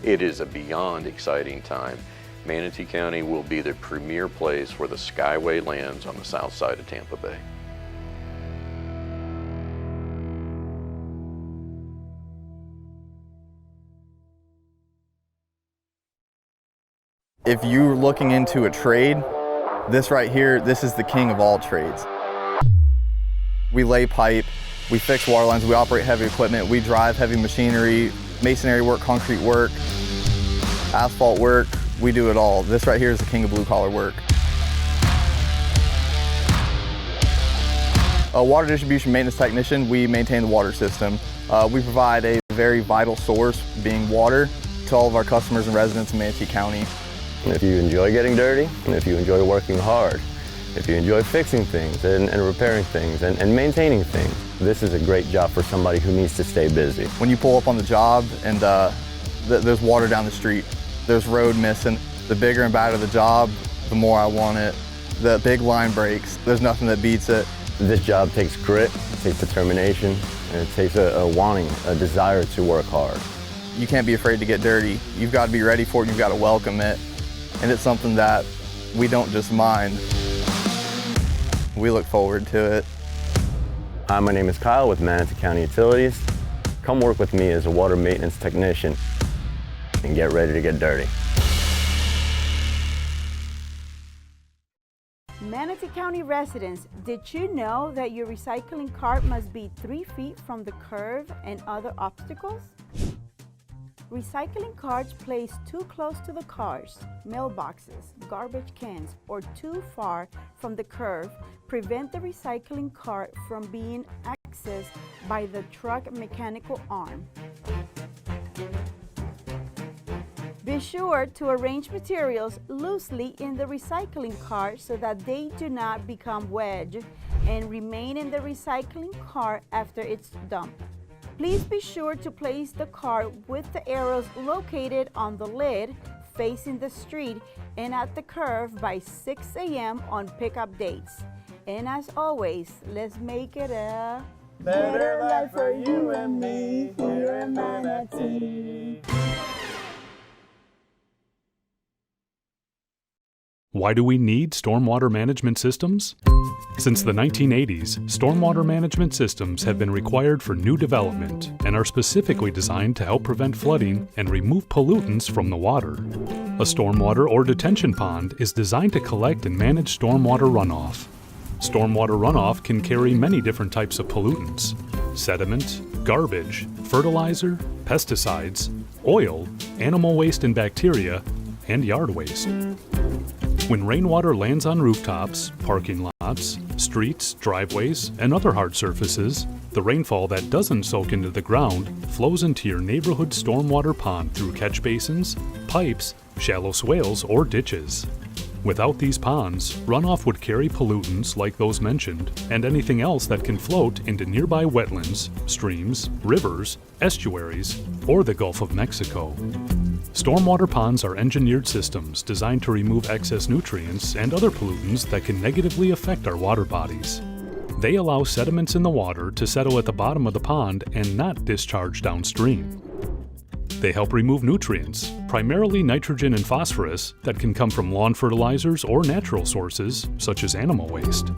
It is a beyond exciting time. Manatee County will be the premier place where the Skyway lands on the south side of Tampa Bay. If you're looking into a trade, this right here, this is the king of all trades. We lay pipe, we fix water lines, we operate heavy equipment, we drive heavy machinery, masonry work, concrete work, asphalt work, we do it all. This right here is the king of blue collar work. A water distribution maintenance technician, we maintain the water system. We provide a very vital source, being water, to all of our customers and residents in Manatee County. If you enjoy getting dirty, and if you enjoy working hard, if you enjoy fixing things and repairing things and maintaining things, this is a great job for somebody who needs to stay busy. When you pull up on the job and there's water down the street, there's road missing, the bigger and badder the job, the more I want it. The big line breaks, there's nothing that beats it. This job takes grit, it takes determination, and it takes a wanting, a desire to work hard. You can't be afraid to get dirty. You've got to be ready for it, you've got to welcome it. And it's something that we don't just mind. We look forward to it. Hi, my name is Kyle with Manatee County Utilities. Come work with me as a water maintenance technician and get ready to get dirty. Manatee County residents, did you know that your recycling cart must be 3 feet from the curb and other obstacles? Recycling carts placed too close to the cars, mailboxes, garbage cans, or too far from the curb prevent the recycling cart from being accessed by the truck mechanical arm. Be sure to arrange materials loosely in the recycling cart so that they do not become wedged and remain in the recycling cart after it's dumped. Please be sure to place the cart with the arrows located on the lid facing the street and at the curb by 6 a.m. on pickup dates. And as always, let's make it a better life for you and me here in Manatee. Why do we need stormwater management systems? Since the 1980s, stormwater management systems have been required for new development and are specifically designed to help prevent flooding and remove pollutants from the water. A stormwater or detention pond is designed to collect and manage stormwater runoff. Stormwater runoff can carry many different types of pollutants: sediment, garbage, fertilizer, pesticides, oil, animal waste and bacteria, and yard waste. When rainwater lands on rooftops, parking lots, streets, driveways, and other hard surfaces, the rainfall that doesn't soak into the ground flows into your neighborhood stormwater pond through catch basins, pipes, shallow swales, or ditches. Without these ponds, runoff would carry pollutants like those mentioned, and anything else that can float into nearby wetlands, streams, rivers, estuaries, or the Gulf of Mexico. Stormwater ponds are engineered systems designed to remove excess nutrients and other pollutants that can negatively affect our water bodies. They allow sediments in the water to settle at the bottom of the pond and not discharge downstream. They help remove nutrients, primarily nitrogen and phosphorus, that can come from lawn fertilizers or natural sources, such as animal waste.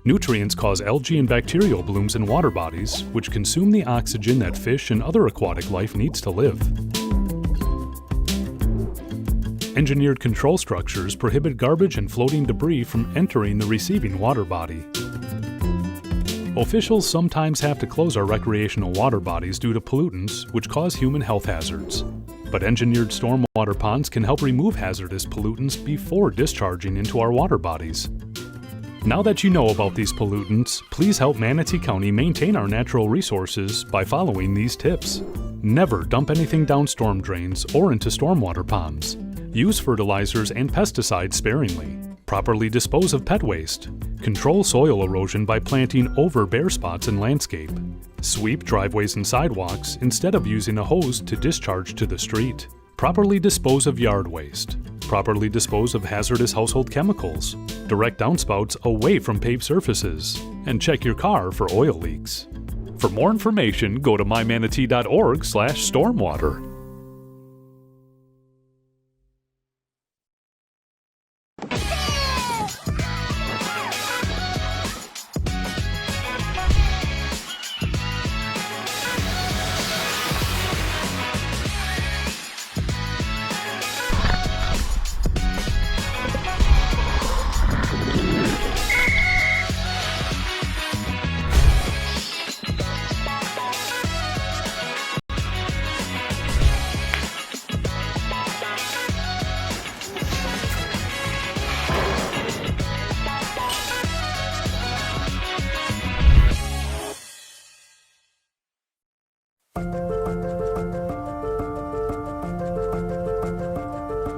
Nutrients cause algae and bacterial blooms in water bodies, which consume the oxygen that fish and other aquatic life needs to live. Engineered control structures prohibit garbage and floating debris from entering the receiving water body. Officials sometimes have to close our recreational water bodies due to pollutants, which cause human health hazards. But engineered stormwater ponds can help remove hazardous pollutants before discharging into our water bodies. Now that you know about these pollutants, please help Manatee County maintain our natural resources by following these tips. Never dump anything down storm drains or into stormwater ponds. Use fertilizers and pesticides sparingly. Properly dispose of pet waste. Control soil erosion by planting over bare spots in landscape. Sweep driveways and sidewalks instead of using a hose to discharge to the street. Properly dispose of yard waste. Properly dispose of hazardous household chemicals. Direct downspouts away from paved surfaces. And check your car for oil leaks. For more information, go to mymanatee.org/stormwater.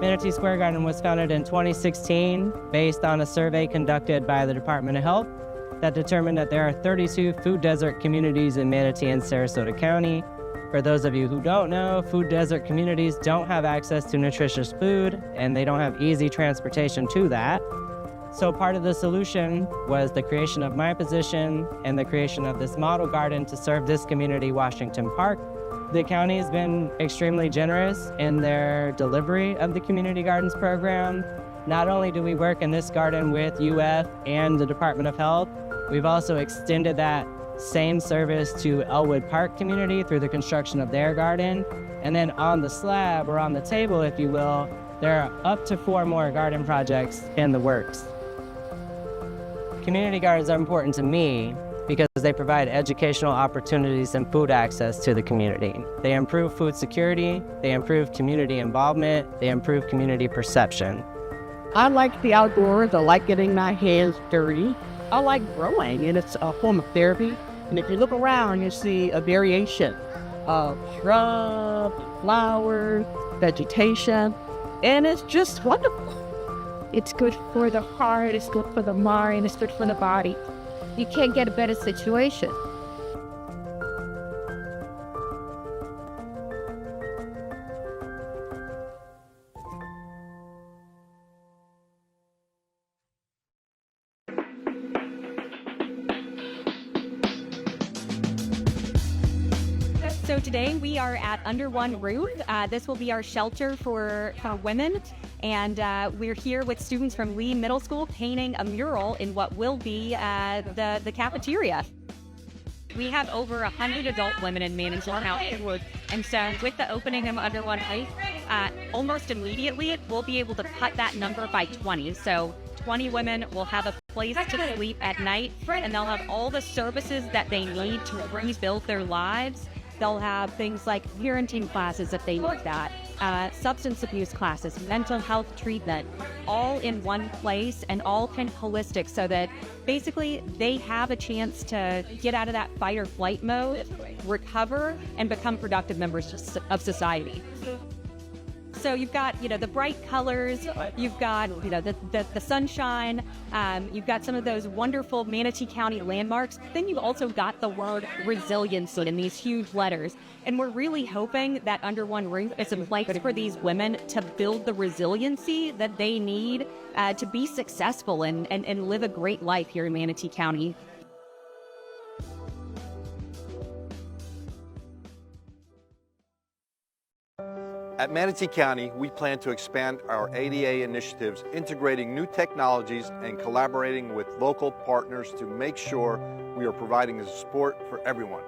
Manatee Square Garden was founded in 2016 based on a survey conducted by the Department of Health that determined that there are 32 food desert communities in Manatee and Sarasota County. For those of you who don't know, food desert communities don't have access to nutritious food and they don't have easy transportation to that. So part of the solution was the creation of my position and the creation of this model garden to serve this community, Washington Park. The county has been extremely generous in their delivery of the Community Gardens program. Not only do we work in this garden with UF and the Department of Health, we've also extended that same service to Elwood Park community through the construction of their garden. And then on the slab, or on the table, if you will, there are up to 4 more garden projects in the works. Community gardens are important to me because they provide educational opportunities and food access to the community. They improve food security, they improve community involvement, they improve community perception. I like the outdoors. I like getting my hands dirty. I like growing, and it's a form of therapy. And if you look around, you see a variation of shrubs, flowers, vegetation, and it's just wonderful. It's good for the heart, it's good for the mind, it's good for the body. You can't get a better situation. So today we are at Under One Roof. This will be our shelter for women. And we're here with students from Lee Middle School painting a mural in what will be the cafeteria. We have over 100 adult women in Manatee County. And so with the opening of Under One Roof, almost immediately we'll be able to cut that number by 20. So 20 women will have a place to sleep at night, and they'll have all the services that they need to rebuild their lives. They'll have things like parenting classes if they need that, substance abuse classes, mental health treatment, all in one place and all kind of holistic so that basically they have a chance to get out of that fight or flight mode, recover, and become productive members of society. So you've got, the bright colors, you've got, the sunshine, you've got some of those wonderful Manatee County landmarks. Then you've also got the word resiliency in these huge letters. And we're really hoping that Under One Roof is a place for these women to build the resiliency that they need to be successful and live a great life here in Manatee County. At Manatee County, we plan to expand our ADA initiatives, integrating new technologies and collaborating with local partners to make sure we are providing support for everyone.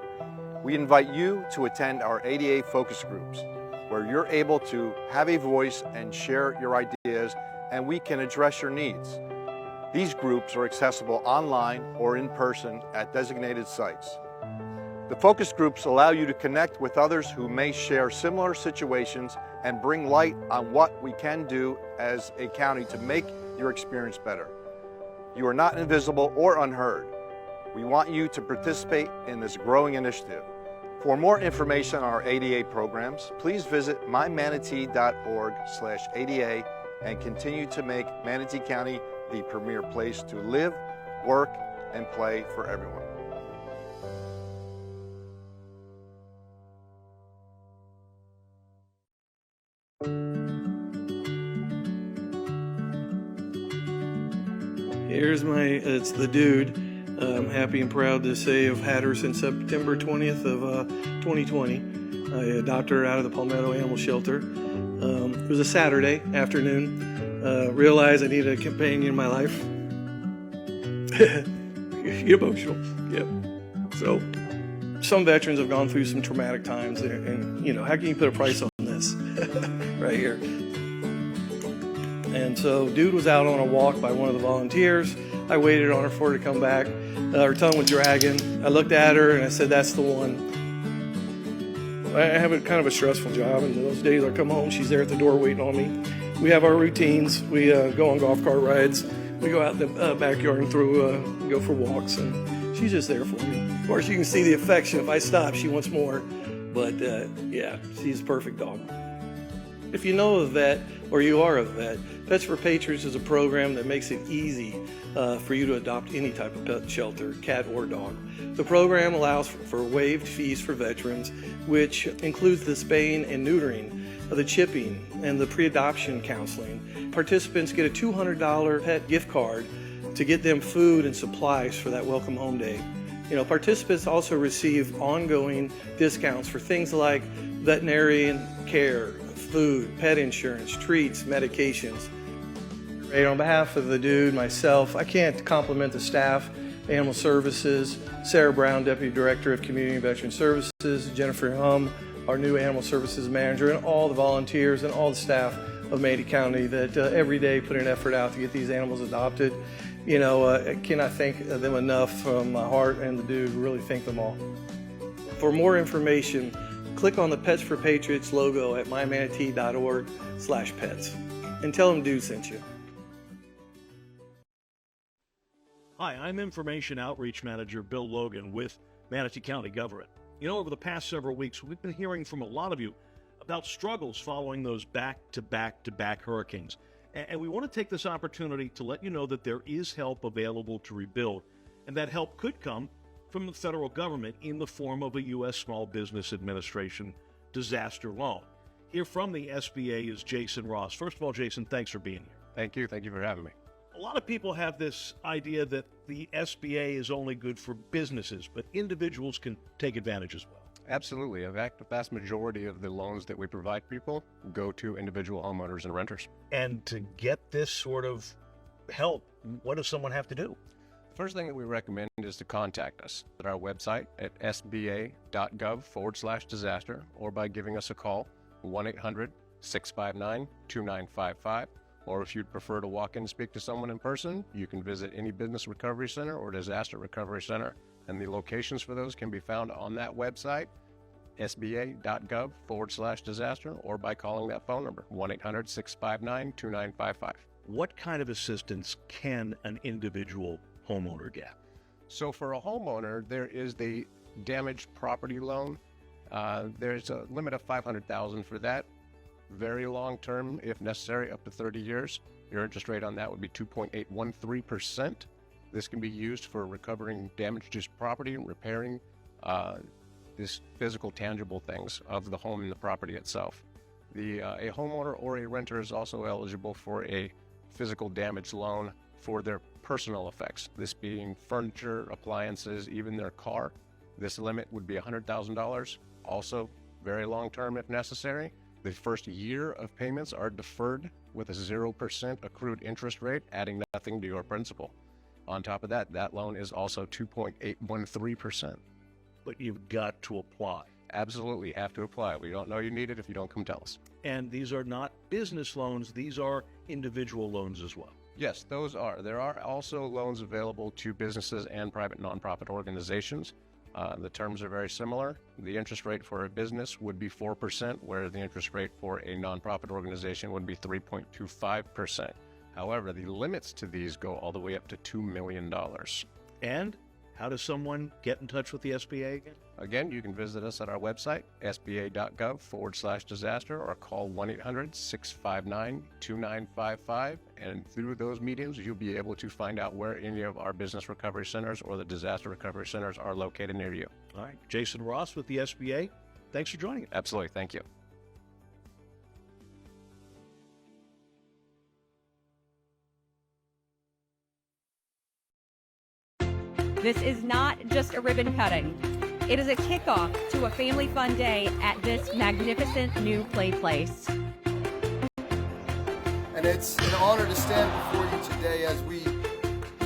We invite you to attend our ADA focus groups, where you're able to have a voice and share your ideas, and we can address your needs. These groups are accessible online or in person at designated sites. The focus groups allow you to connect with others who may share similar situations and bring light on what we can do as a county to make your experience better. You are not invisible or unheard. We want you to participate in this growing initiative. For more information on our ADA programs, please visit mymanatee.org/ADA and continue to make Manatee County the premier place to live, work, and play for everyone. Here's it's the dude. I'm happy and proud to say I've had her since September 20th of 2020. I adopted her out of the Palmetto Animal Shelter. It was a Saturday afternoon. Realized I needed a companion in my life. Get emotional. Yep. So some veterans have gone through some traumatic times, and how can you put a price on this right here? And so dude was out on a walk by one of the volunteers. I waited on her for her to come back. Her tongue was dragging. I looked at her and I said, that's the one. I have a kind of a stressful job, and those days I come home, she's there at the door waiting on me. We have our routines. We go on golf cart rides. We go out in the backyard and go for walks, and she's just there for me. Of course, you can see the affection. If I stop, she wants more. But yeah, she's a perfect dog. If you know a vet or you are a vet, Pets for Patriots is a program that makes it easy for you to adopt any type of pet shelter, cat or dog. The program allows for waived fees for veterans, which includes the spaying and neutering, the chipping, and the pre-adoption counseling. Participants get a $200 pet gift card to get them food and supplies for that welcome home day. Participants also receive ongoing discounts for things like veterinarian care, food, pet insurance, treats, medications. On behalf of the dude, myself, I can't compliment the staff, Animal Services, Sarah Brown, Deputy Director of Community and Veteran Services, Jennifer Hum, our new Animal Services Manager, and all the volunteers and all the staff of Manatee County that every day put an effort out to get these animals adopted. I cannot thank them enough from my heart and the dude, really thank them all. For more information, click on the Pets for Patriots logo at mymanatee.org/pets and tell them dude sent you. Hi, I'm Information Outreach Manager Bill Logan with Manatee County Government. Over the past several weeks, we've been hearing from a lot of you about struggles following those back-to-back-to-back hurricanes. And we want to take this opportunity to let you know that there is help available to rebuild, and that help could come from the federal government in the form of a U.S. Small Business Administration disaster loan. Here from the SBA is Jason Ross. First of all, Jason, thanks for being here. Thank you. Thank you for having me. A lot of people have this idea that the SBA is only good for businesses, but individuals can take advantage as well. Absolutely. In fact, the vast majority of the loans that we provide people go to individual homeowners and renters. And to get this sort of help, what does someone have to do? First thing that we recommend is to contact us at our website at sba.gov/disaster or by giving us a call, 1-800-659-2955. Or if you'd prefer to walk in and speak to someone in person, you can visit any business recovery center or disaster recovery center. And the locations for those can be found on that website, sba.gov/disaster, or by calling that phone number, 1-800-659-2955. What kind of assistance can an individual homeowner get? So for a homeowner, there is the damaged property loan. There's a limit of $500,000 for that. Very long term, if necessary, up to 30 years. Your interest rate on that would be 2.813%. This can be used for recovering damaged property and repairing this physical, tangible things of the home and the property itself. A homeowner or a renter is also eligible for a physical damage loan for their personal effects, this being furniture, appliances, even their car. This limit would be $100,000, also very long term if necessary. The first year of payments are deferred with a 0% accrued interest rate, adding nothing to your principal. On top of that, that loan is also 2.813%. But you've got to apply. Absolutely, have to apply. We don't know you need it if you don't come tell us. And these are not business loans, these are individual loans as well. Yes, those are. There are also loans available to businesses and private nonprofit organizations. The terms are very similar. The interest rate for a business would be 4%, where the interest rate for a nonprofit organization would be 3.25%. However, the limits to these go all the way up to $2 million. And how does someone get in touch with the SBA again? Again, you can visit us at our website, sba.gov/disaster, or call 1-800-659-2955. And through those mediums, you'll be able to find out where any of our business recovery centers or the disaster recovery centers are located near you. All right. Jason Ross with the SBA, thanks for joining us. Absolutely. Thank you. This is not just a ribbon cutting. It is a kickoff to a family fun day at this magnificent new play place. And it's an honor to stand before you today as we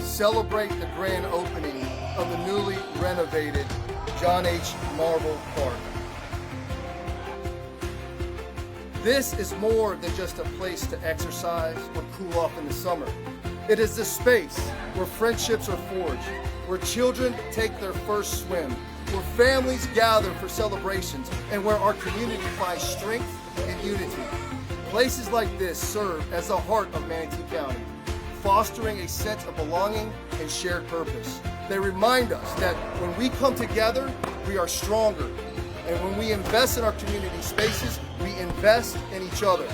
celebrate the grand opening of the newly renovated John H. Marble Park. This is more than just a place to exercise or cool off in the summer. It is the space where friendships are forged, where children take their first swim, where families gather for celebrations, and where our community finds strength and unity. Places like this serve as the heart of Manatee County, fostering a sense of belonging and shared purpose. They remind us that when we come together, we are stronger, And when we invest in our community spaces, we invest in each other.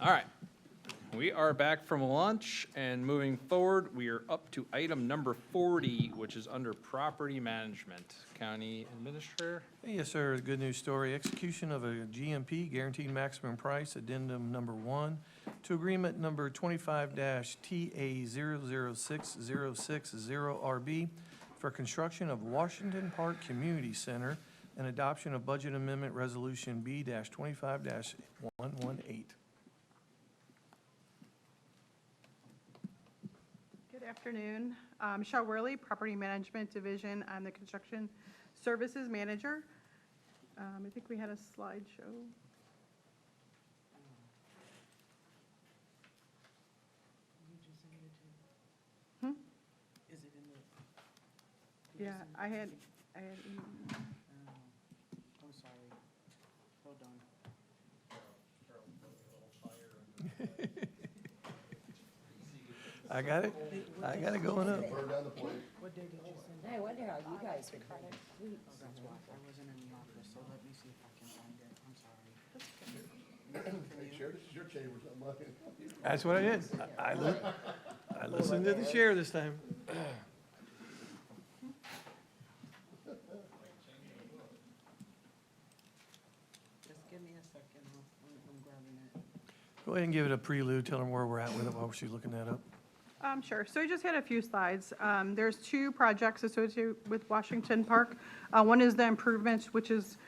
All right. We are back from lunch and moving forward, we are up to item number 40, which is under property management. County Administrator? Yes, sir. Good news story. Execution of a GMP, guaranteed maximum price, addendum number 1 to agreement number 25-TA006060RB for construction of Washington Park Community Center and adoption of budget amendment resolution B-25-118. Good afternoon. Michelle Worley, Property Management Division. I'm the Construction Services Manager. I think we had a slideshow. Yeah, I had emailed. I'm sorry. Hold on. I got it. I got it going up. What day did you send it? I wonder how you guys recorded. Oh, that's why. I wasn't in the office, so let me see if I can find it. I'm sorry. Hey, Chair, this is your chamber, it's not mine. That's what I did. I listened to the chair this time. Just give me a second. I'm grabbing it. Go ahead and give it a prelude. Tell them where we're at with it while she's looking that up. Sure. So I just had a few slides. There's 2 projects associated with Washington Park. One is the improvements, which is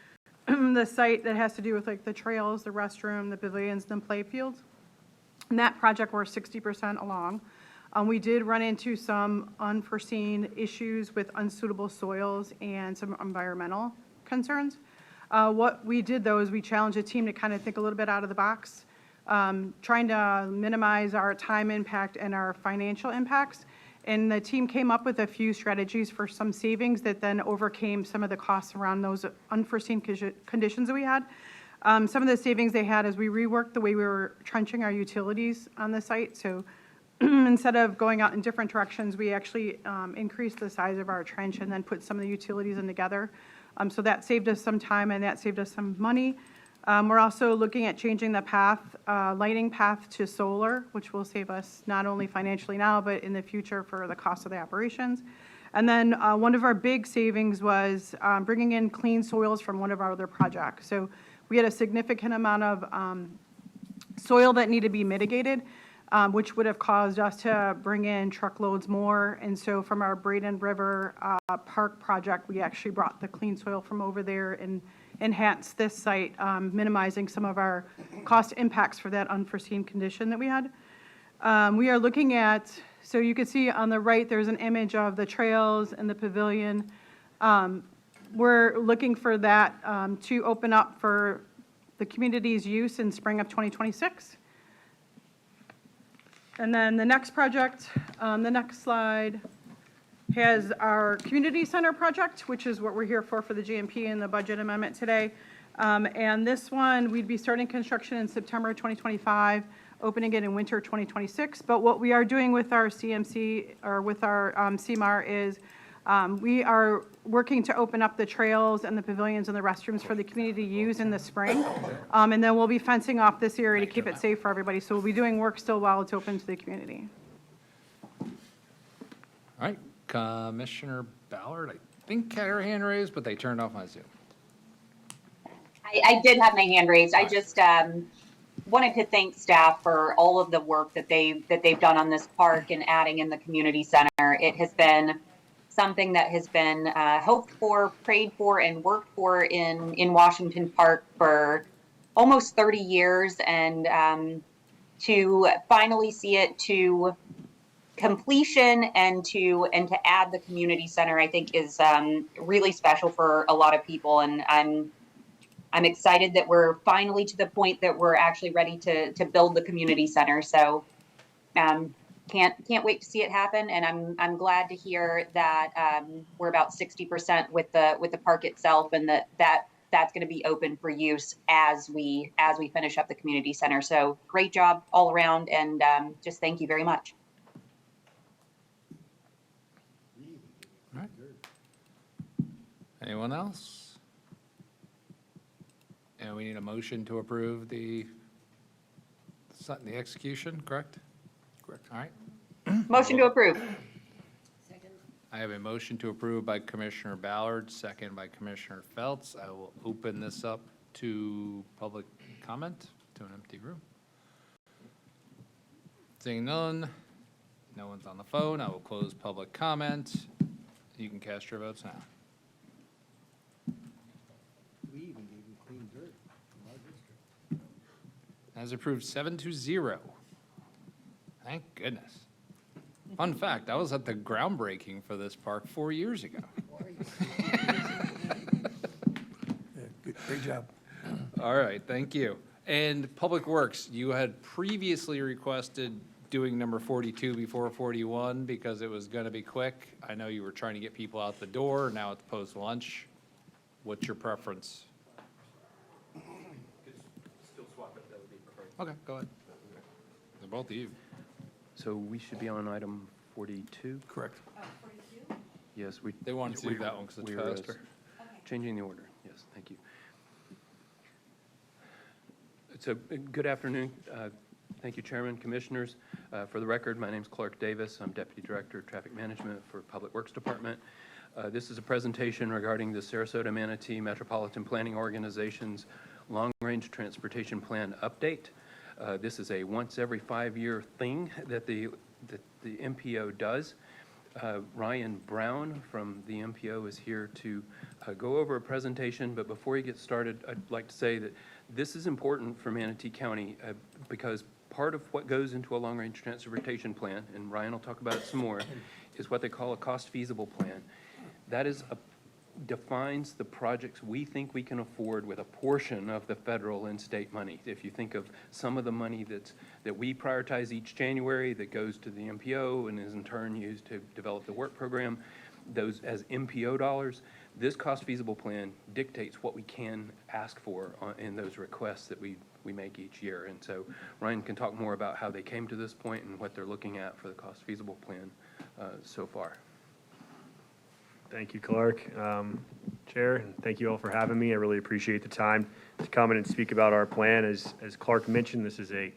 the site that has to do with like the trails, the restroom, the pavilions, and play fields. And that project, we're 60% along. We did run into some unforeseen issues with unsuitable soils and some environmental concerns. What we did, though, is we challenged the team to kind of think a little bit out of the box, trying to minimize our time impact and our financial impacts. And the team came up with a few strategies for some savings that then overcame some of the costs around those unforeseen conditions that we had. Some of the savings they had is we reworked the way we were trenching our utilities on the site. So instead of going out in different directions, we actually increased the size of our trench and then put some of the utilities in together. So that saved us some time and that saved us some money. We're also looking at changing the path, lighting path to solar, which will save us not only financially now, but in the future for the cost of the operations. And then one of our big savings was bringing in clean soils from one of our other projects. So we had a significant amount of soil that needed to be mitigated, which would have caused us to bring in truckloads more. And so from our Bradenton River Park project, we actually brought the clean soil from over there and enhanced this site, minimizing some of our cost impacts for that unforeseen condition that we had. We are looking at, so you can see on the right, there's an image of the trails and the pavilion. We're looking for that to open up for the community's use in spring of 2026. And then the next project, the next slide, has our community center project, which is what we're here for the GMP and the budget amendment today. And this one, we'd be starting construction in September 2025, opening it in winter 2026. But what we are doing with our CMC, or with our CMAR, is we are working to open up the trails and the pavilions and the restrooms for the community to use in the spring. And then we'll be fencing off this area to keep it safe for everybody. So we'll be doing work still while it's open to the community. All right, Commissioner Ballard, I think had her hand raised, but they turned off my Zoom. I did have my hand raised. I just wanted to thank staff for all of the work that they've done on this park and adding in the community center. It has been something that has been hoped for, prayed for, and worked for in Washington Park for almost 30 years, and to finally see it to completion and to add the community center, I think is really special for a lot of people. And I'm excited that we're finally to the point that we're actually ready to build the community center. So can't wait to see it happen. And I'm glad to hear that we're about 60% with the park itself, and that's going to be open for use as we finish up the community center. So great job all around, and just thank you very much. All right. Anyone else? And we need a motion to approve the The execution, correct? Correct. All right. Motion to approve. I have a motion to approve by Commissioner Ballard, second by Commissioner Feltz. I will open this up to public comment to an empty room. Seeing none, no one's on the phone, I will close public comment. You can cast your votes now. We even gave you clean dirt in our district. As approved, 7-0. Thank goodness. Fun fact, I was at the groundbreaking for this park 4 years ago. Great job. All right, thank you. And Public Works, you had previously requested doing number 42 before 41 because it was going to be quick. I know you were trying to get people out the door, now it's post-lunch. What's your preference? Still swap it, that would be preferred. Okay, go ahead. They're both of you. So we should be on item 42? Correct. Yes, we. They wanted to do that one because it's we're, faster. Changing the order, yes, thank you. So, good afternoon. Thank you, Chairman, Commissioners. For the record, my name is Clark Davis. I'm Deputy Director of Traffic Management for Public Works Department. This is a presentation regarding the Sarasota Manatee Metropolitan Planning Organization's Long-Range Transportation Plan Update. This is a once every 5-year thing that the MPO does. Ryan Brown from the MPO is here to go over a presentation, but before he gets started, I'd like to say that this is important for Manatee County because part of what goes into a long-range transportation plan, and Ryan will talk about it some more, is what they call a cost-feasible plan. That is defines the projects we think we can afford with a portion of the federal and state money. If you think of some of the money that we prioritize each January that goes to the MPO and is in turn used to develop the work program, those as MPO dollars, this cost feasible plan dictates what we can ask for in those requests that we make each year. And so Ryan can talk more about how they came to this point and what they're looking at for the cost feasible plan so far. Thank you, Clark. Chair, and thank you all for having me. I really appreciate the time to come in and speak about our plan. As Clark mentioned, this is a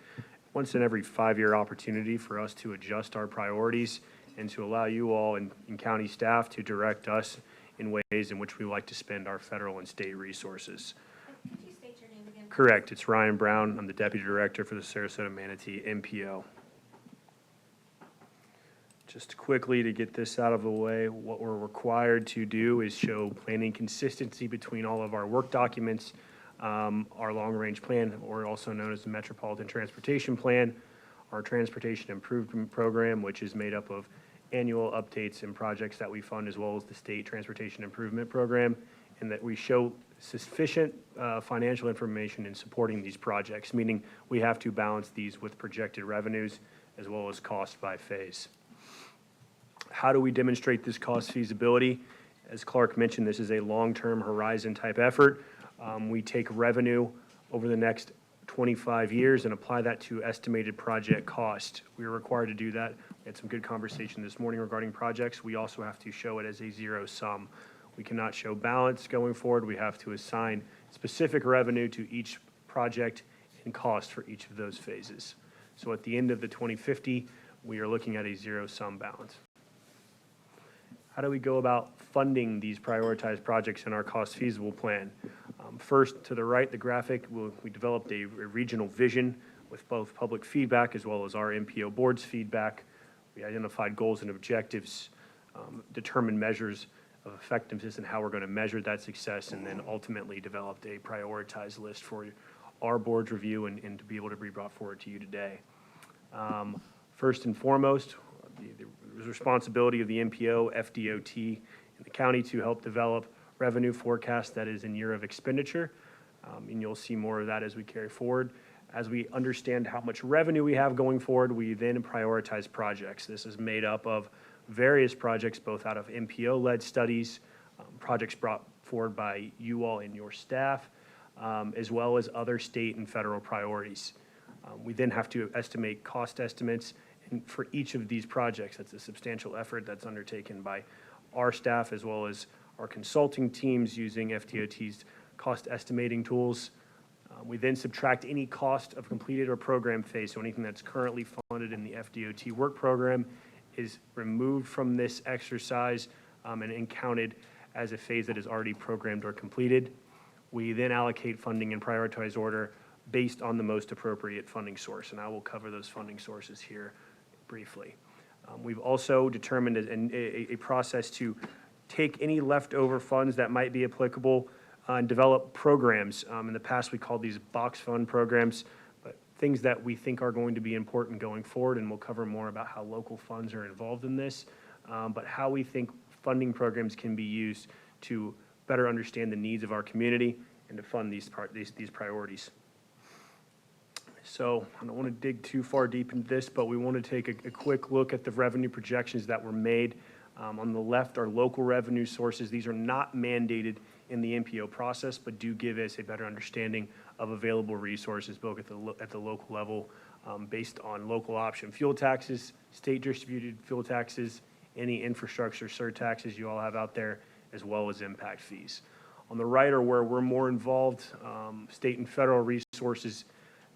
once in every 5-year opportunity for us to adjust our priorities and to allow you all and county staff to direct us in ways in which we like to spend our federal and state resources. Could you state your name again? Correct. It's Ryan Brown. I'm the Deputy Director for the Sarasota Manatee MPO. Just quickly to get this out of the way, what we're required to do is show planning consistency between all of our work documents, our long-range plan, or also known as the Metropolitan Transportation Plan, our Transportation Improvement Program, which is made up of annual updates and projects that we fund, as well as the State Transportation Improvement Program, and that we show sufficient financial information in supporting these projects, meaning we have to balance these with projected revenues as well as cost by phase. How do we demonstrate this cost feasibility? As Clark mentioned, this is a long-term horizon type effort. We take revenue over the next 25 years and apply that to estimated project cost. We are required to do that. We had some good conversation this morning regarding projects. We also have to show it as a zero sum. We cannot show balance going forward. We have to assign specific revenue to each project and cost for each of those phases. So at the end of the 2050, we are looking at a zero sum balance. How do we go about funding these prioritized projects in our cost feasible plan? First, to the right, the graphic, we developed a regional vision with both public feedback as well as our MPO board's feedback. We identified goals and objectives, determined measures of effectiveness and how we're going to measure that success, and then ultimately developed a prioritized list for our board's review and to be able to be brought forward to you today. First and foremost, the responsibility of the MPO, FDOT, and the county to help develop revenue forecast that is in year of expenditure, and you'll see more of that as we carry forward. As we understand how much revenue we have going forward, we then prioritize projects. This is made up of various projects, both out of MPO-led studies, projects brought forward by you all and your staff, as well as other state and federal priorities. We then have to estimate cost estimates, and for each of these projects, that's a substantial effort that's undertaken by our staff as well as our consulting teams using FDOT's cost estimating tools. We then subtract any cost of completed or program phase, so anything that's currently funded in the FDOT work program is removed from this exercise and counted as a phase that is already programmed or completed. We then allocate funding in prioritized order based on the most appropriate funding source, and I will cover those funding sources here briefly. We've also determined a process to take any leftover funds that might be applicable and develop programs. In the past, we called these box fund programs, but things that we think are going to be important going forward, and we'll cover more about how local funds are involved in this, but how we think funding programs can be used to better understand the needs of our community and to fund these priorities. So I don't want to dig too far deep into this, but we want to take a quick look at the revenue projections that were made. On the left are local revenue sources. These are not mandated in the MPO process, but do give us a better understanding of available resources, both at the local level, based on local option fuel taxes, state distributed fuel taxes, any infrastructure surtaxes you all have out there, as well as impact fees. On the right are where we're more involved, state and federal resources.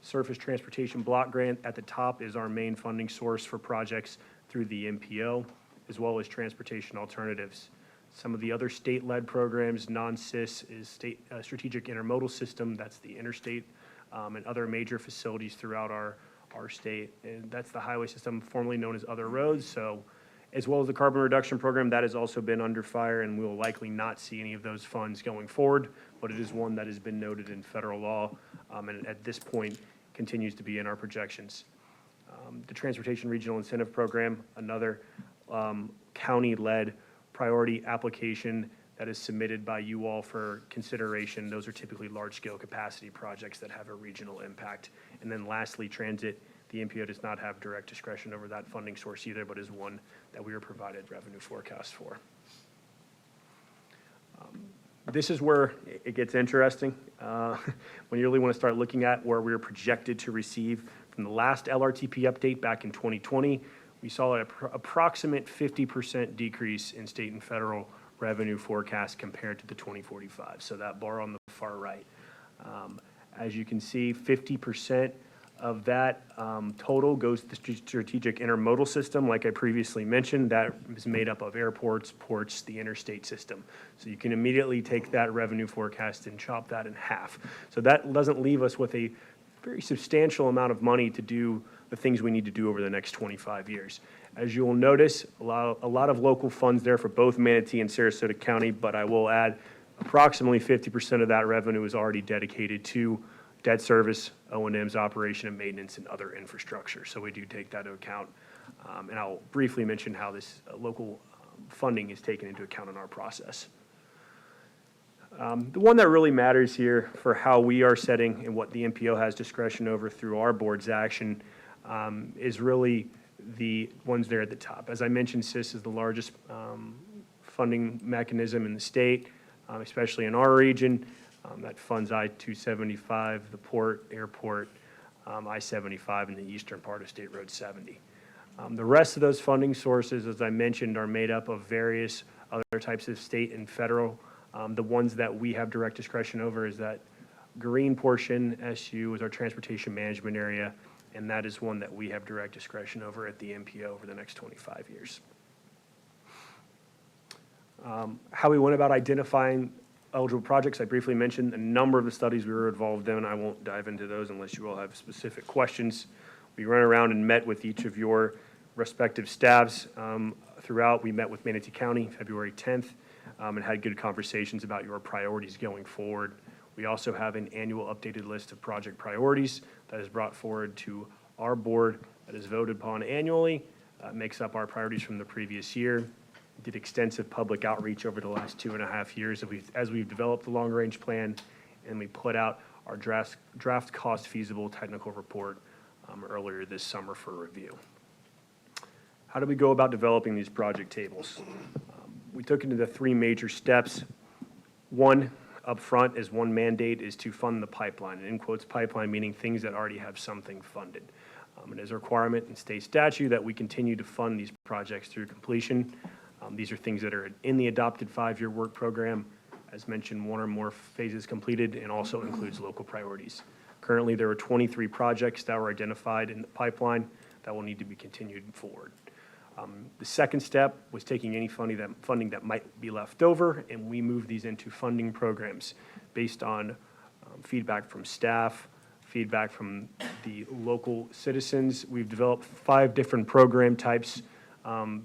Surface Transportation Block Grant at the top is our main funding source for projects through the MPO, as well as transportation alternatives. Some of the other state-led programs, non-SIS is state strategic intermodal system, that's the interstate, and other major facilities throughout our state. And that's the highway system formerly known as other roads. So, as well as the carbon reduction program, that has also been under fire, and we will likely not see any of those funds going forward, but it is one that has been noted in federal law, and at this point continues to be in our projections. The Transportation Regional Incentive Program, another county-led priority application that is submitted by you all for consideration. Those are typically large-scale capacity projects that have a regional impact. And then lastly, transit. The MPO does not have direct discretion over that funding source either, but is one that we are provided revenue forecasts for. This is where it gets interesting. When you really want to start looking at where we're projected to receive from the last LRTP update back in 2020, we saw an approximate 50% decrease in state and federal revenue forecast compared to the 2045. So that bar on the far right. As you can see, 50% of that total goes to the strategic intermodal system. Like I previously mentioned, that is made up of airports, ports, the interstate system. So you can immediately take that revenue forecast and chop that in half. So that doesn't leave us with a very substantial amount of money to do the things we need to do over the next 25 years. As you will notice, a lot of local funds there for both Manatee and Sarasota County, but I will add approximately 50% of that revenue is already dedicated to debt service, O&M's operation and maintenance, and other infrastructure. So we do take that into account. And I'll briefly mention how this local funding is taken into account in our process. The one that really matters here for how we are setting and what the MPO has discretion over through our board's action is really the ones there at the top. As I mentioned, SIS is the largest funding mechanism in the state, especially in our region. That funds I-275, the port, airport, I-75, and the eastern part of State Road 70. The rest of those funding sources, as I mentioned, are made up of various other types of state and federal. The ones that we have direct discretion over is that green portion, SU, is our transportation management area, and that is one that we have direct discretion over at the MPO over the next 25 years. How we went about identifying eligible projects, I briefly mentioned a number of the studies we were involved in. I won't dive into those unless you all have specific questions. We ran around and met with each of your respective staffs throughout. We met with Manatee County February 10th and had good conversations about your priorities going forward. We also have an annual updated list of project priorities that is brought forward to our board that is voted upon annually. Makes up our priorities from the previous year. Did extensive public outreach over the last 2.5 years as we've developed the long-range plan, and we put out our draft cost feasible technical report earlier this summer for review. How do we go about developing these project tables? We took into the 3 major steps. One, up front, is one mandate is to fund the pipeline, and in quotes pipeline meaning things that already have something funded. It is a requirement in state statute that we continue to fund these projects through completion. These are things that are in the adopted 5-year work program, As mentioned, one or more phases completed and also includes local priorities. Currently, there are 23 projects that were identified in the pipeline that will need to be continued forward. The second step was taking any funding that might be left over, and we moved these into funding programs based on feedback from staff, feedback from the local citizens. We've developed 5 different program types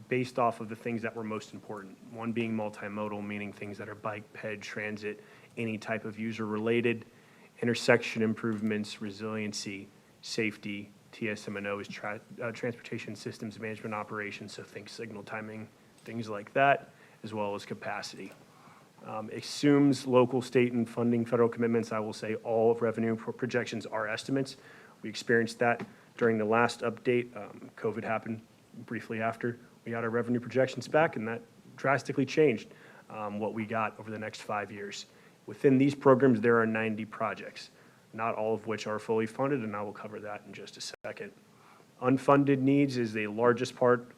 based off of the things that were most important. One being multimodal, meaning things that are bike, ped, transit, any type of user-related, intersection improvements, resiliency, safety, TSM&O is transportation systems management operations, so think signal timing, things like that, as well as capacity. Assumes local, state, and funding federal commitments. I will say all of revenue projections are estimates. We experienced that during the last update. COVID happened briefly after we got our revenue projections back, and that drastically changed what we got over the next 5 years. Within these programs, there are 90 projects, not all of which are fully funded, and I will cover that in just a second. Unfunded needs is the largest part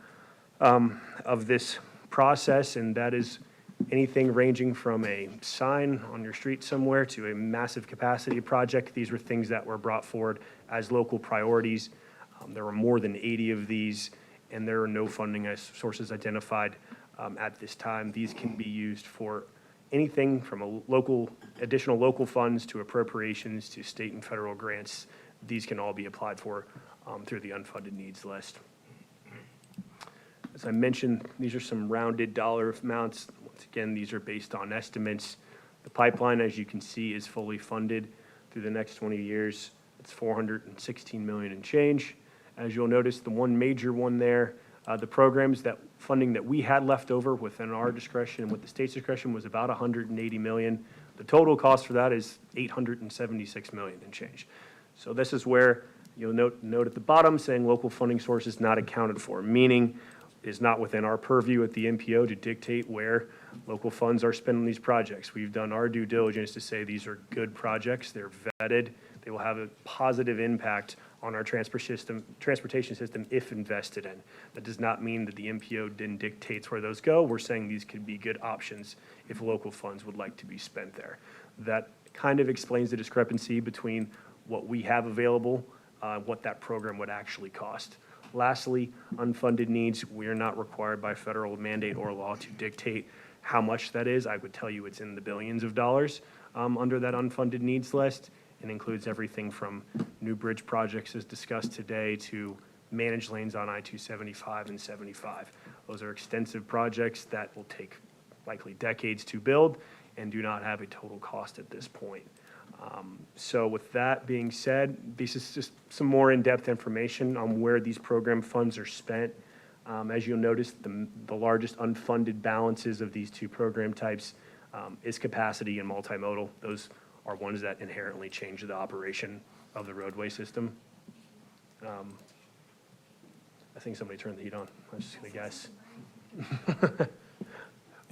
of this process, and that is anything ranging from a sign on your street somewhere to a massive capacity project. These were things that were brought forward as local priorities. There were more than 80 of these, and there are no funding sources identified at this time. These can be used for anything from additional local funds to appropriations to state and federal grants. These can all be applied for through the unfunded needs list. As I mentioned, these are some rounded dollar amounts. Once again, these are based on estimates. The pipeline, as you can see, is fully funded through the next 20 years. It's $416 million and change. As you'll notice, the one major one there, the programs that funding that we had left over within our discretion and with the state's discretion was about $180 million. The total cost for that is $876 million and change. So this is where you'll note at the bottom saying local funding source is not accounted for, meaning is not within our purview at the MPO to dictate where local funds are spent on these projects. We've done our due diligence to say these are good projects, they're vetted, they will have a positive impact on our transportation system if invested in. That does not mean that the MPO then dictates where those go. We're saying these could be good options if local funds would like to be spent there. That kind of explains the discrepancy between what we have available, what that program would actually cost. Lastly, unfunded needs, we are not required by federal mandate or law to dictate how much that is. I would tell you it's in the billions of dollars under that unfunded needs list, and includes everything from new bridge projects as discussed today to managed lanes on I-275 and 75. Those are extensive projects that will take likely decades to build and do not have a total cost at this point. So with that being said, this is just some more in-depth information on where these program funds are spent. As you'll notice, the largest unfunded balances of these two program types is capacity and multimodal. Those are ones that inherently change the operation of the roadway system. I think somebody turned the heat on. I was just gonna guess.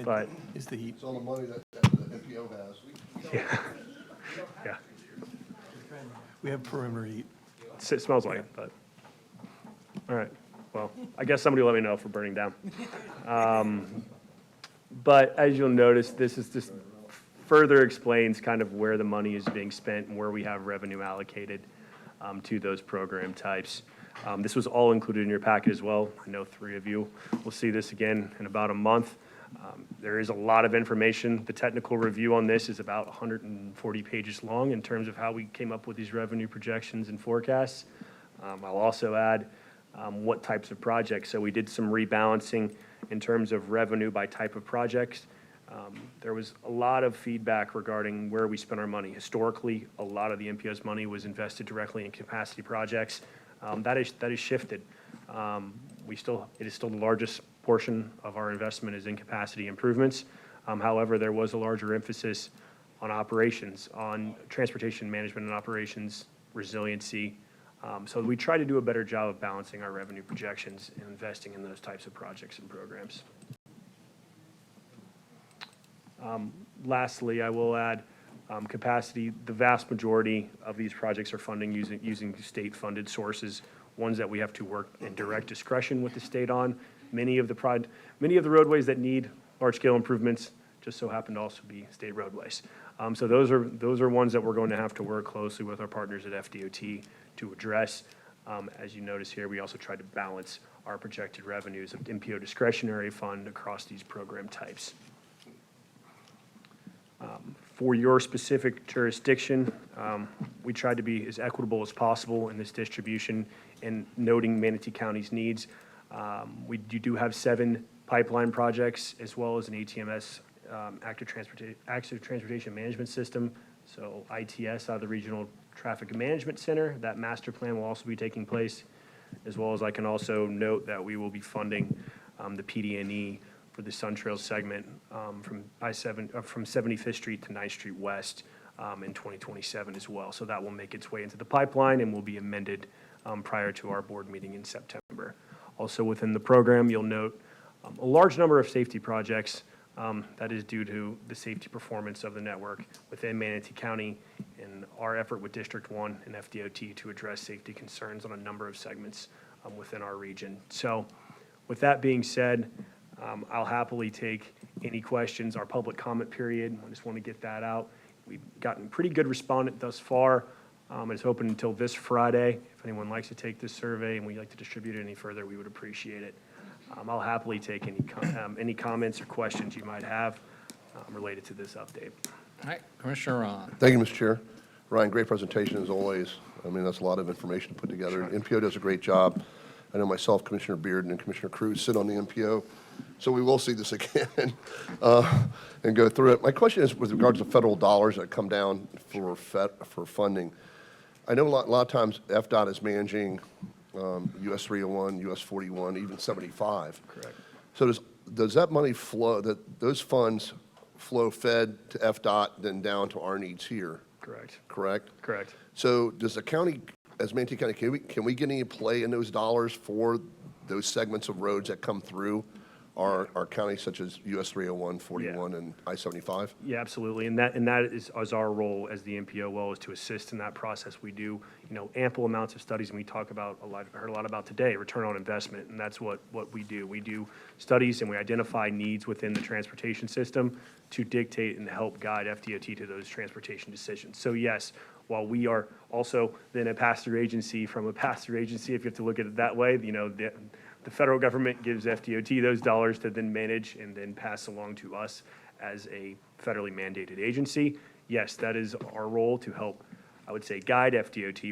But It's the heat. It's all the money that the MPO has. yeah, yeah, We have perimeter heat. it smells like it, but, all right. Well, I guess somebody will let me know if we're burning down. But as you'll notice, this is just further explains kind of where the money is being spent and where we have revenue allocated to those program types. This was all included in your packet as well. I know 3 of you will see this again in about a month. There is a lot of information. The technical review on this is about 140 pages long in terms of how we came up with these revenue projections and forecasts. I'll also add what types of projects. So we did some rebalancing in terms of revenue by type of projects. There was a lot of feedback regarding where we spent our money. Historically, a lot of the MPO's money was invested directly in capacity projects. That is shifted. It is still the largest portion of our investment is in capacity improvements. However, there was a larger emphasis on operations, on transportation management and operations, resiliency. So we try to do a better job of balancing our revenue projections and investing in those types of projects and programs. Lastly, I will add capacity. The vast majority of these projects are funding using state-funded sources, ones that we have to work in direct discretion with the state on. Many of the roadways that need large-scale improvements just so happen to also be state roadways. So those are ones that we're going to have to work closely with our partners at FDOT to address. As you notice here, we also tried to balance our projected revenues of MPO discretionary fund across these program types. For your specific jurisdiction, we tried to be as equitable as possible in this distribution and noting Manatee County's needs. You do have 7 pipeline projects as well as an ATMS, active transportation management system. So ITS out of the Regional Traffic Management Center. That master plan will also be taking place, as well as I can also note that we will be funding the PD&E for the Sun Trail segment from 75th Street to 9th Street West in 2027 as well. So that will make its way into the pipeline and will be amended prior to our board meeting in September. Also within the program, you'll note a large number of safety projects. That is due to the safety performance of the network within Manatee County and our effort with District 1 and FDOT to address safety concerns on a number of segments within our region. So with that being said, I'll happily take any questions. Our public comment period, I just want to get that out. We've gotten pretty good respondent thus far. It's open until this Friday. If anyone likes to take this survey and we'd like to distribute it any further, we would appreciate it. I'll happily take any comments or questions you might have related to this update. All right, Commissioner Ron. Thank you, Mr. Chair. Ryan, great presentation as always. I mean, that's a lot of information to put together. NPO does a great job. I know myself, Commissioner Bearden, and Commissioner Cruz sit on the NPO, so we will see this again and go through it. My question is with regards to federal dollars that come down for funding. I know a lot of times FDOT is managing US 301, US 41, even 75. Correct. So does that money flow, those funds flow fed to FDOT, then down to our needs here? Correct. Correct? Correct. So does the county, as Manatee County, can we get any play in those dollars for those segments of roads that come through our county, such as US 301, 41, and I-75? Yeah, absolutely. And that is our role as the NPO well, is to assist in that process. We do, ample amounts of studies, and we talk about I heard a lot about today, return on investment, and that's what we do. We do studies and we identify needs within the transportation system to dictate and help guide FDOT to those transportation decisions. So yes, while we are also then a pass-through agency from a pass-through agency, if you have to look at it that way, the federal government gives FDOT those dollars to then manage and then pass along to us as a federally mandated agency. Yes, that is our role to help, I would say, guide FDOT.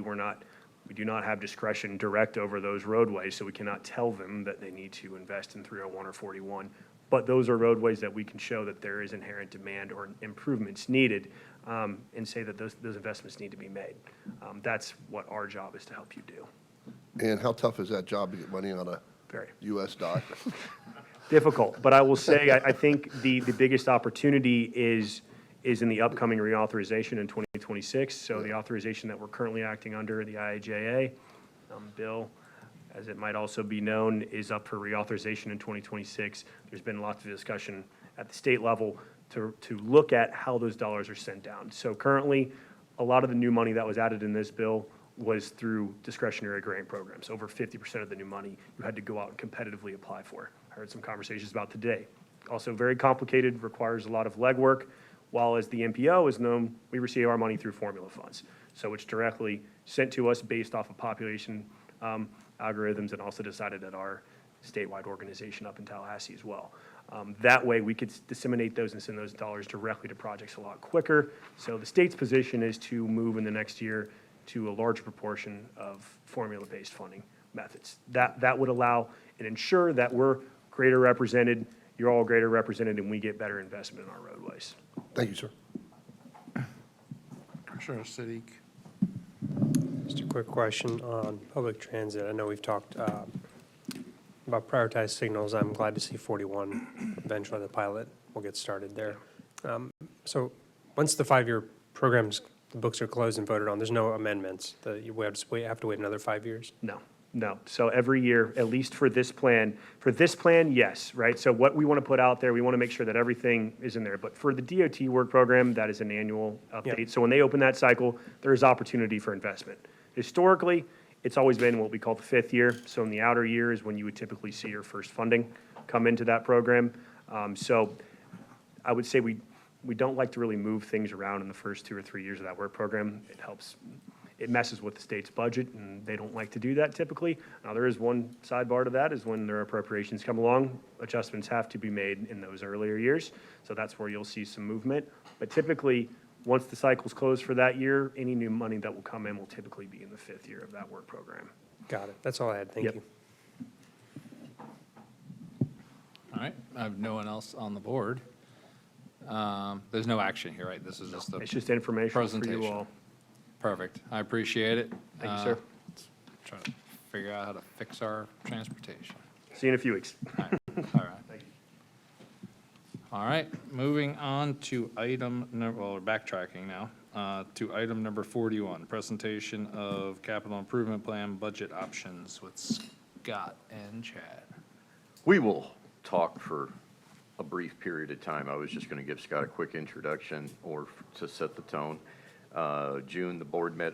We do not have discretion direct over those roadways, so we cannot tell them that they need to invest in 301 or 41. But those are roadways that we can show that there is inherent demand or improvements needed, and say that those investments need to be made. That's what our job is to help you do. And how tough is that job to get money on a US dot? Difficult, but I will say I think the biggest opportunity is in the upcoming reauthorization in 2026. So the authorization that we're currently acting under, the IIJA bill, as it might also be known, is up for reauthorization in 2026. There's been lots of discussion at the state level to look at how those dollars are sent down. So currently, a lot of the new money that was added in this bill was through discretionary grant programs. Over 50% of the new money you had to go out and competitively apply for. I heard some conversations about today. Also very complicated, requires a lot of legwork, while as the NPO is known, we receive our money through formula funds. So it's directly sent to us based off of population algorithms, and also decided at our statewide organization up in Tallahassee as well. That way we could disseminate those and send those dollars directly to projects a lot quicker. So the state's position is to move in the next year to a larger proportion of formula-based funding methods. That would allow and ensure that we're greater represented, you're all greater represented, and we get better investment in our roadways. Thank you, sir. Commissioner Siddiq. Just a quick question on public transit. I know we've talked about prioritized signals. I'm glad to see 41, eventually the pilot will get started there. So once the 5-year programs, the books are closed and voted on, there's no amendments. We have to wait another 5 years? No. So every year, at least for this plan, yes, right? So what we want to put out there, we want to make sure that everything is in there. But for the DOT work program, that is an annual update. Yep. So when they open that cycle, there is opportunity for investment. Historically, it's always been what we call the 5th year. So in the outer years when you would typically see your first funding come into that program. So I would say we don't like to really move things around in the first 2 or 3 years of that work program. It messes with the state's budget, and they don't like to do that typically. Now, there is one sidebar to that, is when their appropriations come along, adjustments have to be made in those earlier years. So that's where you'll see some movement. But typically, once the cycle's closed for that year, any new money that will come in will typically be in the 5th year of that work program. Got it. That's all I had. Thank Yep. you. All right, I have no one else on the board. There's no action here, right? This is just the It's just information for presentation. you all. Perfect. I appreciate it. Thank you, sir. Let's try to figure out how to fix our transportation. See you in a few weeks. All right. All right, moving on to item number, well, we're backtracking now, to item number 41, presentation of capital improvement plan budget options with Scott and Chad. We will talk for a brief period of time. I was just going to give Scott a quick introduction to set the tone. June, the board met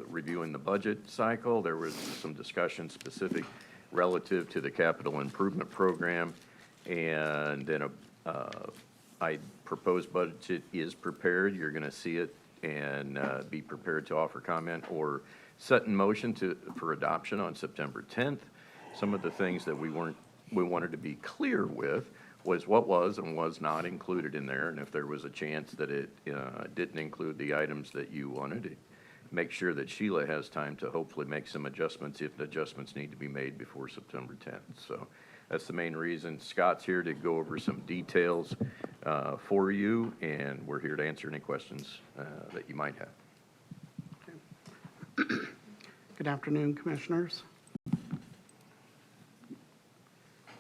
reviewing the budget cycle. There was some discussion specific relative to the capital improvement program, and then I proposed budget is prepared. You're going to see it and be prepared to offer comment or set in motion for adoption on September 10th. Some of the things that we wanted to be clear with was what was and was not included in there, and if there was a chance that it didn't include the items that you wanted, to make sure that Sheila has time to hopefully make some adjustments if the adjustments need to be made before September 10th. So that's the main reason. Scott's here to go over some details for you, and we're here to answer any questions that you might have. Good afternoon, Commissioners.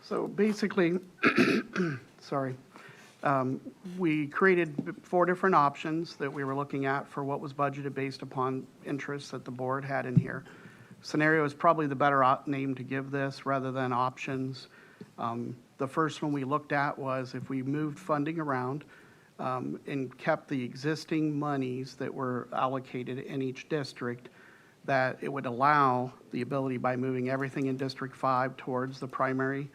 So basically, sorry, we created 4 different options that we were looking at for what was budgeted based upon interests that the board had in here. Scenario is probably the better name to give this rather than options. The first one we looked at was if we moved funding around and kept the existing monies that were allocated in each district, that it would allow the ability by moving everything in District 5 towards the primary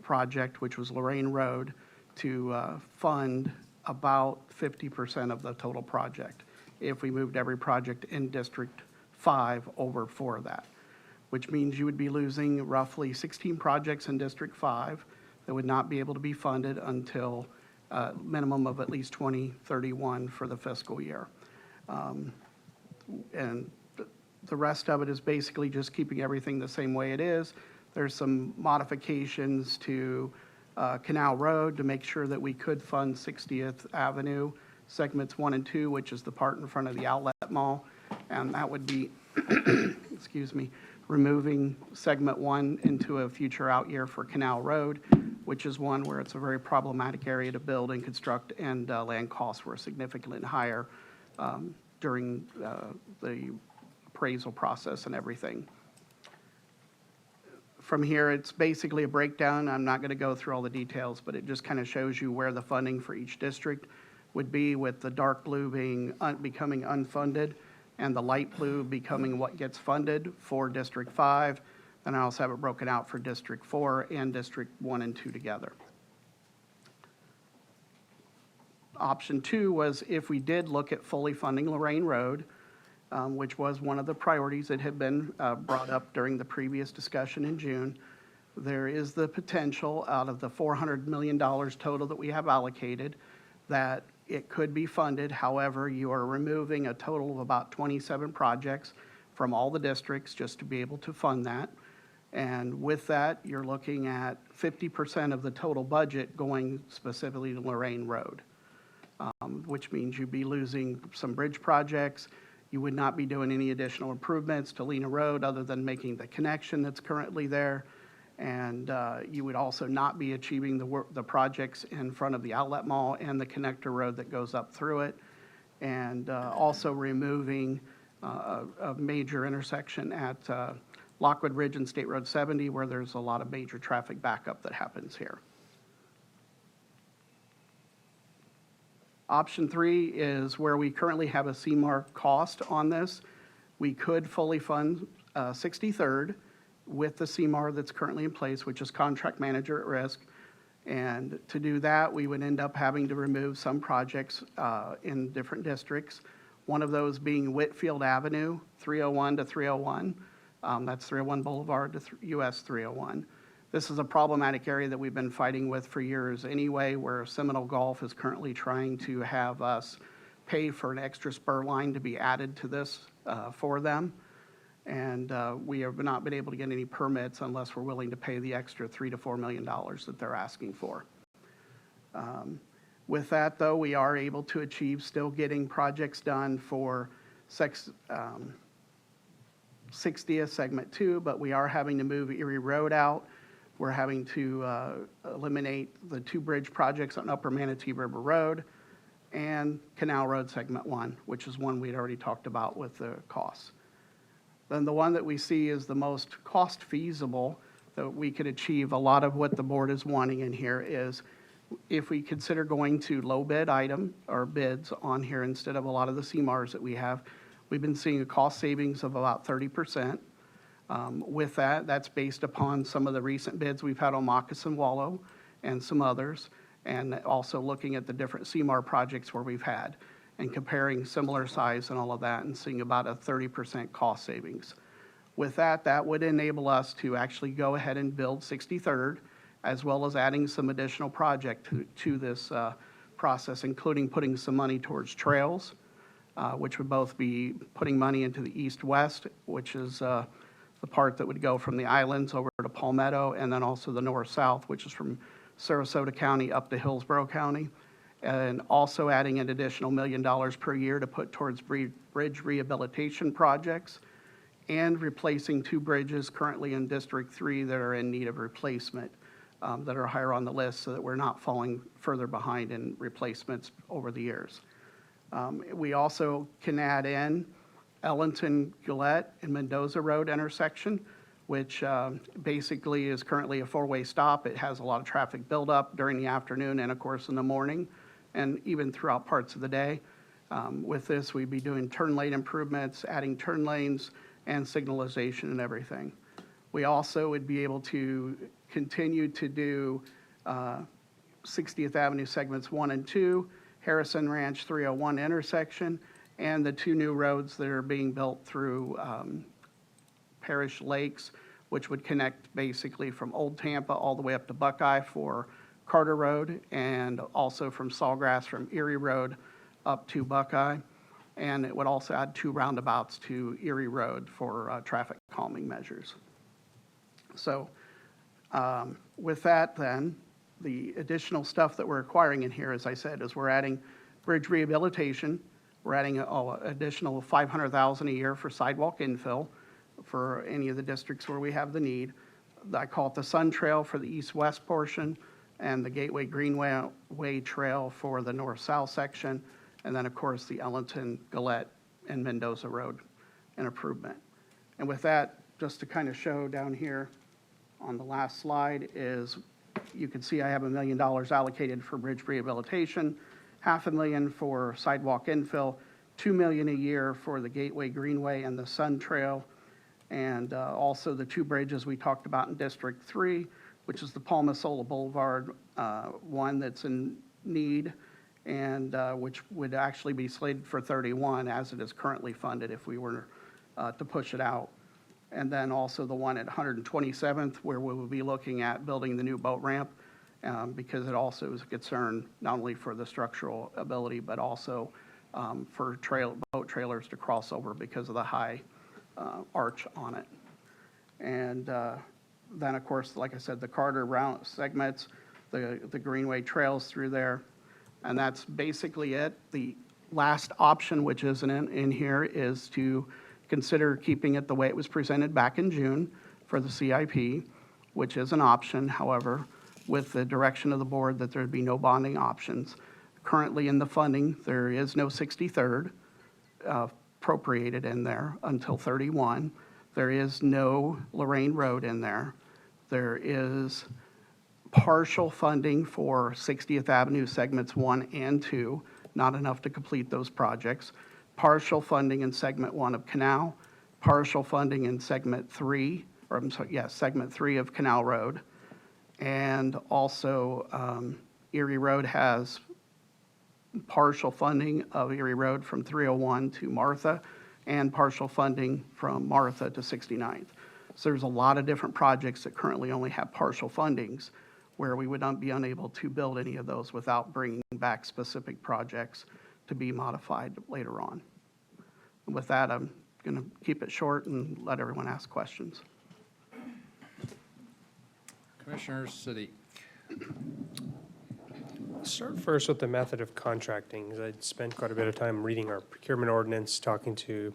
project, which was Lorraine Road, to fund about 50% of the total project if we moved every project in District 5 over for that, which means you would be losing roughly 16 projects in District 5 that would not be able to be funded until a minimum of at least 2031 for the fiscal year. And the rest of it is basically just keeping everything the same way it is. There's some modifications to Canal Road to make sure that we could fund 60th Avenue, segments 1 and 2, which is the part in front of the outlet mall. And that would be, excuse me, removing segment 1 into a future out year for Canal Road, which is one where it's a very problematic area to build and construct, and land costs were significantly higher during the appraisal process and everything. From here, it's basically a breakdown. I'm not going to go through all the details, but it just kind of shows you where the funding for each district would be, with the dark blue being becoming unfunded and the light blue becoming what gets funded for District 5. And I also have it broken out for District 4 and District 1 and 2 together. Option 2 was if we did look at fully funding Lorraine Road, which was one of the priorities that had been brought up during the previous discussion in June. There is the potential out of the $400 million total that we have allocated that it could be funded. However, you are removing a total of about 27 projects from all the districts just to be able to fund that. And with that, you're looking at 50% of the total budget going specifically to Lorraine Road, which means you'd be losing some bridge projects. You would not be doing any additional improvements to Lena Road other than making the connection that's currently there. And you would also not be achieving the projects in front of the outlet mall and the connector road that goes up through it. And also removing a major intersection at Lockwood Ridge and State Road 70, where there's a lot of major traffic backup that happens here. Option 3 is where we currently have a CMAR cost on this. We could fully fund 63rd with the CMAR that's currently in place, which is contract manager at risk. And to do that, we would end up having to remove some projects in different districts. One of those being Whitfield Avenue, 301 to 301. That's 301 Boulevard to US 301. This is a problematic area that we've been fighting with for years anyway, where Seminole Golf is currently trying to have us pay for an extra spur line to be added to this for them. And we have not been able to get any permits unless we're willing to pay the extra $3 to $4 million that they're asking for. With that, though, we are able to achieve still getting projects done for 60th Segment 2, but we are having to move Erie Road out. We're having to eliminate the 2 bridge projects on Upper Manatee River Road and Canal Road Segment 1, which is one we'd already talked about with the costs. Then the one that we see is the most cost feasible that we could achieve. A lot of what the board is wanting in here is if we consider going to low bid item or bids on here instead of a lot of the CMARs that we have, we've been seeing a cost savings of about 30%. With that, that's based upon some of the recent bids we've had on Moccasin Wallow and some others, and also looking at the different CMAR projects where we've had and comparing similar size and all of that and seeing about a 30% cost savings. With that, that would enable us to actually go ahead and build 63rd, as well as adding some additional project to this process, including putting some money towards trails, which would both be putting money into the east-west, which is the part that would go from the islands over to Palmetto, and then also the north-south, which is from Sarasota County up to Hillsborough County, and also adding an additional $1 million per year to put towards bridge rehabilitation projects and replacing 2 bridges currently in District 3 that are in need of replacement, that are higher on the list so that we're not falling further behind in replacements over the years. We also can add in Ellington, Gillette, and Mendoza Road intersection, which basically is currently a 4-way stop. It has a lot of traffic buildup during the afternoon and, of course, in the morning, and even throughout parts of the day. With this, we'd be doing turn lane improvements, adding turn lanes, and signalization and everything. We also would be able to continue to do 60th Avenue segments 1 and 2, Harrison Ranch 301 intersection, and the 2 new roads that are being built through Parish Lakes, which would connect basically from Old Tampa all the way up to Buckeye for Carter Road, and also from Sawgrass from Erie Road up to Buckeye. And it would also add 2 roundabouts to Erie Road for traffic calming measures. So with that then, the additional stuff that we're acquiring in here, as I said, is we're adding bridge rehabilitation. We're adding an additional $500,000 a year for sidewalk infill for any of the districts where we have the need. I call it the Sun Trail for the east-west portion and the Gateway Greenway Trail for the north-south section, and then, of course, the Ellington, Gillette, and Mendoza Road and improvement. And with that, just to kind of show down here on the last slide is you can see I have $1 million allocated for bridge rehabilitation, $500,000 for sidewalk infill, $2 million a year for the Gateway Greenway and the Sun Trail, and also the 2 bridges we talked about in District 3, which is the Palmasola Boulevard one that's in need, and which would actually be slated for 31 as it is currently funded if we were to push it out. And then also the one at 127th, where we will be looking at building the new boat ramp, because it also is a concern not only for the structural ability, but also for boat trailers to cross over because of the high arch on it. And then, of course, like I said, the Carter round segments, the Greenway trails through there, and that's basically it. The last option, which isn't in here, is to consider keeping it the way it was presented back in June for the CIP, which is an option, however, with the direction of the board that there'd be no bonding options. Currently in the funding, there is no 63rd appropriated in there until 31. There is no Lorraine Road in there. There is partial funding for 60th Avenue segments 1 and 2, not enough to complete those projects. Partial funding in segment 1 of Canal, partial funding in segment 3, or I'm sorry, yes, segment 3 of Canal Road, And also, Erie Road has partial funding of Erie Road from 301 to Martha and partial funding from Martha to 69th. So there's a lot of different projects that currently only have partial fundings where we would not be unable to build any of those without bringing back specific projects to be modified later on. And with that, I'm going to keep it short and let everyone ask questions. Commissioner Siddiq. Start first with the method of contracting. 'Cause I spent quite a bit of time reading our procurement ordinance, talking to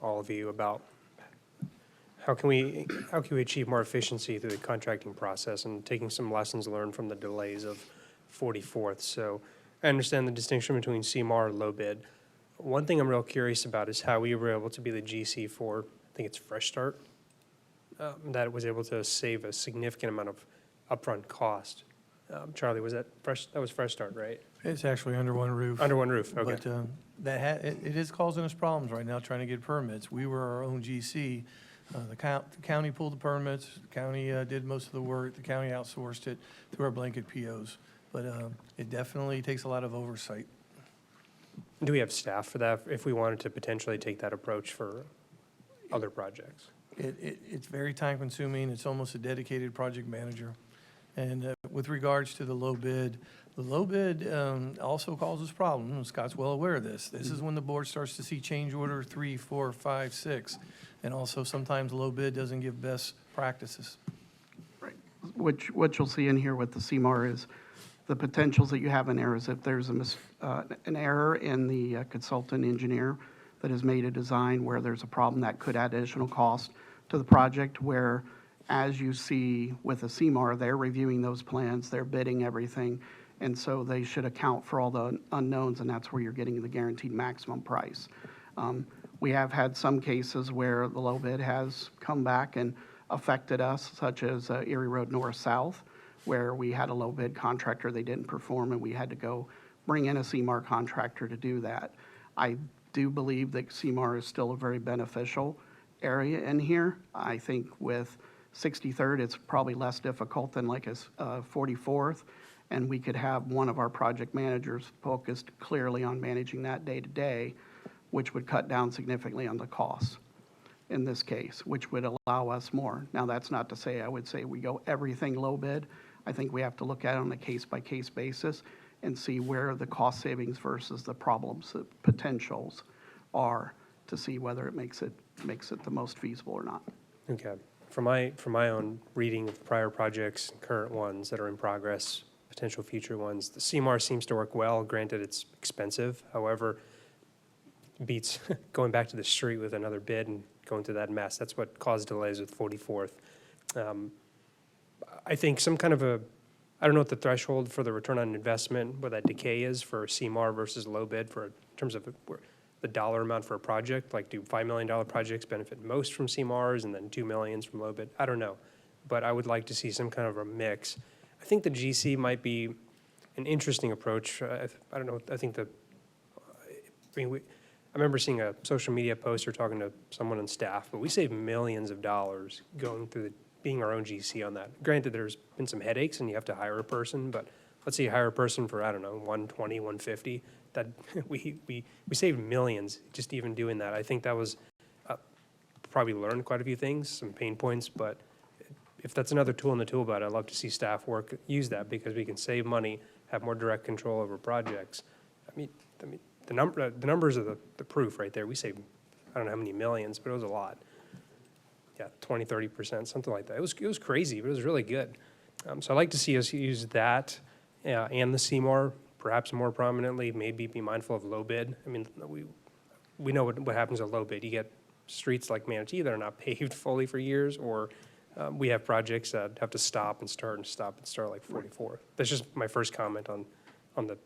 all of you about how can we achieve more efficiency through the contracting process and taking some lessons learned from the delays of 44th. So I understand the distinction between CMAR and low bid. One thing I'm real curious about is how we were able to be the GC for, I think it's Fresh Start, that was able to save a significant amount of upfront cost. Charlie, was that Fresh? That was Fresh Start, right? It's actually under one roof. Under one roof, okay. But it is causing us problems right now trying to get permits. We were our own GC. The county pulled the permits, the county did most of the work, the county outsourced it through our blanket POs. But it definitely takes a lot of oversight. Do we have staff for that if we wanted to potentially take that approach for other projects? It's very time consuming. It's almost a dedicated project manager. And with regards to the low bid also causes problems. Scott's well aware of this. This is when the board starts to see change order 3, 4, 5, 6. And also sometimes low bid doesn't give best practices. Right. What you'll see in here with the CMAR is the potentials that you have in there is if there's an error in the consultant engineer that has made a design where there's a problem that could add additional cost to the project, where as you see with a CMAR, they're reviewing those plans, they're bidding everything, and so they should account for all the unknowns, and that's where you're getting the guaranteed maximum price. We have had some cases where the low bid has come back and affected us, such as Erie Road North-South, where we had a low bid contractor, they didn't perform, and we had to go bring in a CMAR contractor to do that. I do believe that CMAR is still a very beneficial area in here. I think with 63rd, it's probably less difficult than like a 44th, and we could have one of our project managers focused clearly on managing that day to day, which would cut down significantly on the costs in this case, which would allow us more. Now, that's not to say I would say we go everything low bid. I think we have to look at it on a case-by-case basis and see where the cost savings versus the problems, the potentials are, to see whether it makes it the most feasible or not. Okay. For my own reading of prior projects, current ones that are in progress, potential future ones, the CMAR seems to work well. Granted, it's expensive. However, beats going back to the street with another bid and going through that mess. That's what caused delays with 44th. I think some kind of I don't know what the threshold for the return on investment, what that decay is for CMAR versus low bid in terms of the dollar amount for a project. Like, do $5 million projects benefit most from CMARs and then $2 million from low bid? I don't know, but I would like to see some kind of a mix. I think the GC might be an interesting approach. I don't know. I think I remember seeing a social media post or talking to someone on staff, but we save millions of dollars going through being our own GC on that. Granted, there's been some headaches and you have to hire a person, but let's say you hire a person for, I don't know, $120, $150. That we saved millions just even doing that. I think that was probably learned quite a few things, some pain points, but if that's another tool in the tool belt, I'd love to see staff use that because we can save money, have more direct control over projects. I mean, the numbers are the proof right there. We saved, I don't know how many millions, but it was a lot. Yeah, 20, 30%, something like that. It was crazy, but it was really good. So I'd like to see us use that and the CMAR perhaps more prominently, maybe be mindful of low bid. I mean, we know what happens at low bid. You get streets like Manatee that are not paved fully for years, or we have projects that have to stop and start and stop and start like 44. That's just my first comment on the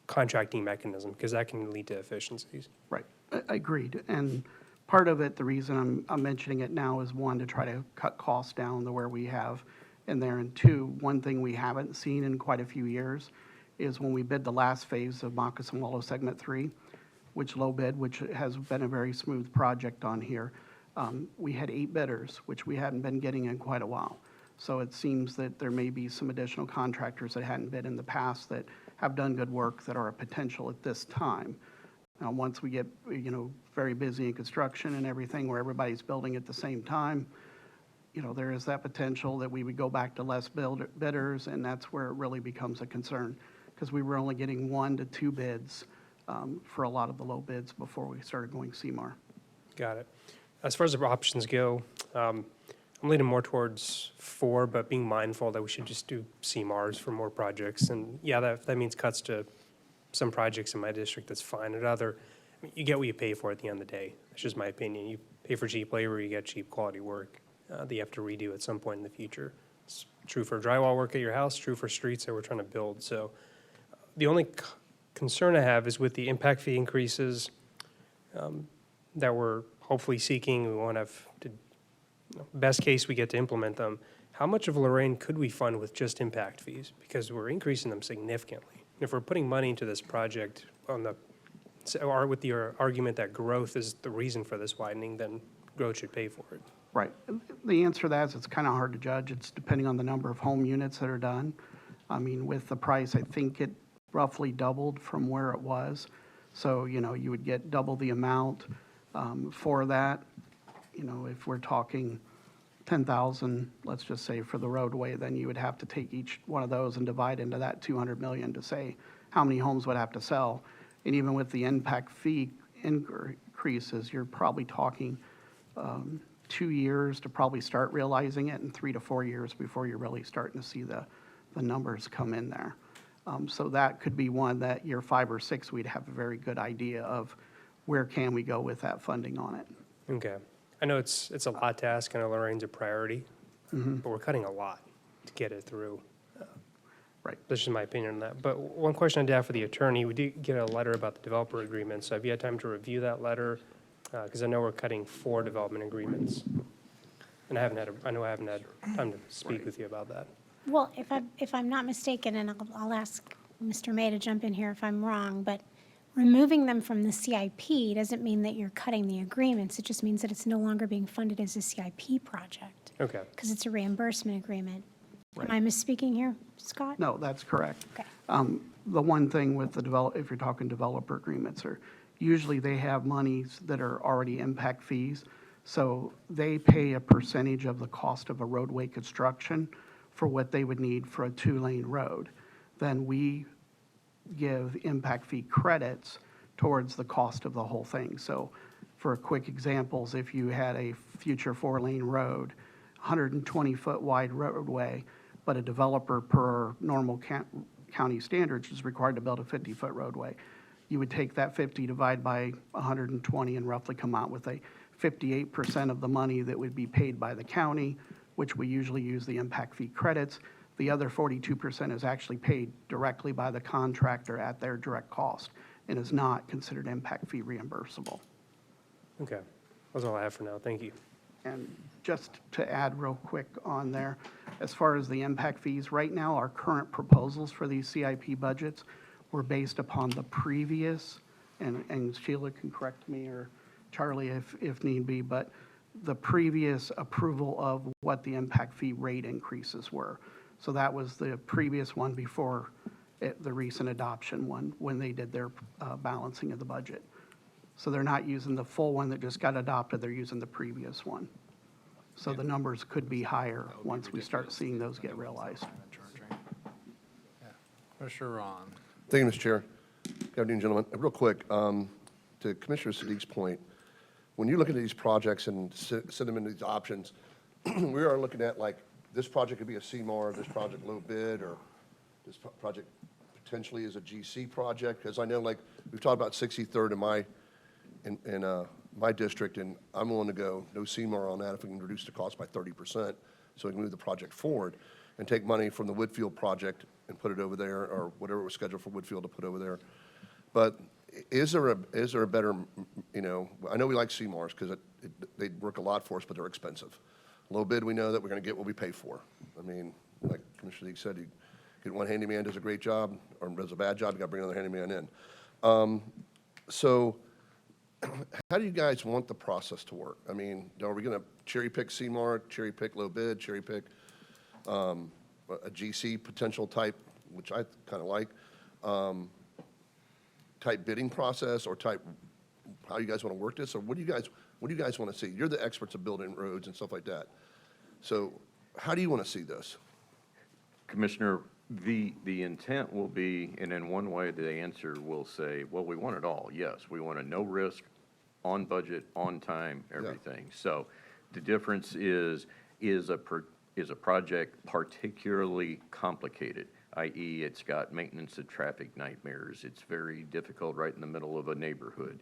contracting mechanism, because that can lead to efficiencies. Right, agreed. And part of it, the reason I'm mentioning it now is, one, to try to cut costs down to where we have in there, and two, one thing we haven't seen in quite a few years is when we bid the last phase of Moccasin Wallow Segment 3, which low bid, which has been a very smooth project on here. We had 8 bidders, which we hadn't been getting in quite a while. So it seems that there may be some additional contractors that hadn't bid in the past that have done good work that are a potential at this time. Now, once we get, very busy in construction and everything where everybody's building at the same time, there is that potential that we would go back to less bidders, and that's where it really becomes a concern, because we were only getting 1 to 2 bids for a lot of the low bids before we started going CMAR. Got it. As far as the options go, I'm leaning more towards 4, but being mindful that we should just do CMARs for more projects. And yeah, that means cuts to some projects in my district, that's fine. At other, you get what you pay for at the end of the day. That's just my opinion. You pay for cheap labor, you get cheap quality work that you have to redo at some point in the future. It's true for drywall work at your house, true for streets that we're trying to build. So the only concern I have is with the impact fee increases that we're hopefully seeking. We want to have to, best case, we get to implement them. How much of Lorraine could we fund with just impact fees? Because we're increasing them significantly. If we're putting money into this project or with the argument that growth is the reason for this widening, then growth should pay for it. Right. The answer to that is it's kind of hard to judge. It's depending on the number of home units that are done. I mean, with the price, I think it roughly doubled from where it was. So, you would get double the amount for that. If we're talking 10,000, let's just say for the roadway, then you would have to take each one of those and divide into that 200 million to say how many homes would have to sell. And even with the impact fee increases, you're probably talking 2 years to probably start realizing it, and 3 to 4 years before you're really starting to see the numbers come in there. So that could be one that year 5 or 6, we'd have a very good idea of where can we go with that funding on it. Okay. I know it's a lot to ask, and Lorraine's a priority, but we're cutting a lot to get it through. Right. That's just my opinion on that. But one question I did have for the attorney, we did get a letter about the developer agreement. So have you had time to review that letter? Because I know we're cutting 4 development agreements. And I haven't had time to speak with you about that. Well, if I'm not mistaken, and I'll ask Mr. May to jump in here if I'm wrong, but removing them from the CIP doesn't mean that you're cutting the agreements. It just means that it's no longer being funded as a CIP project. Okay. Because it's a reimbursement agreement. Right. Am I misspeaking here, Scott? No, that's correct. Okay. The one thing with if you're talking developer agreements, usually they have monies that are already impact fees. So they pay a percentage of the cost of a roadway construction for what they would need for a 2-lane road. Then we give impact fee credits towards the cost of the whole thing. So for quick examples, if you had a future 4-lane road, 120-foot wide roadway, but a developer per normal county standards is required to build a 50-foot roadway, you would take that 50, divide by 120, and roughly come out with a 58% of the money that would be paid by the county, which we usually use the impact fee credits. The other 42% is actually paid directly by the contractor at their direct cost and is not considered impact fee reimbursable. Okay. That's all I have for now. Thank you. And just to add real quick on there, as far as the impact fees, right now our current proposals for these CIP budgets were based upon the previous, and Sheila can correct me, or Charlie if need be, but the previous approval of what the impact fee rate increases were. So that was the previous one before the recent adoption one, when they did their balancing of the budget. So they're not using the full one that just got adopted, they're using the previous one. So the numbers could be higher once we start seeing those get realized. Commissioner Ron. Thank you, Mr. Chair. Good afternoon, gentlemen. Real quick, to Commissioner Sadiq's point, when you look at these projects and set them into these options, we are looking at like, this project could be a CMAR, this project low bid, or this project potentially is a GC project, because I know, like, we've talked about 63rd in my district, and I'm willing to go no CMAR on that if we can reduce the cost by 30%, so we can move the project forward and take money from the Woodfield project and put it over there, or whatever was scheduled for Woodfield to put over there. But is there a better, I know we like CMARs because they work a lot for us, but they're expensive. Low bid, we know that we're going to get what we pay for. I mean, like Commissioner League said, you get one handyman does a great job or does a bad job, you got to bring another handyman in. So how do you guys want the process to work? I mean, are we going to cherry pick CMAR, cherry pick low bid, cherry pick a GC potential type, which I kind of like, type bidding process or type, how you guys want to work this? Or what do you guys want to see? You're the experts of building roads and stuff like that. So how do you want to see this? Commissioner, the intent will be, and in one way, the answer will say, well, we want it all. Yes, we want a no risk, on budget, on time, everything. So the difference is a project particularly complicated, i.e. it's got maintenance of traffic nightmares. It's very difficult right in the middle of a neighborhood.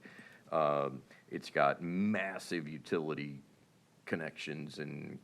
It's got massive utility connections, and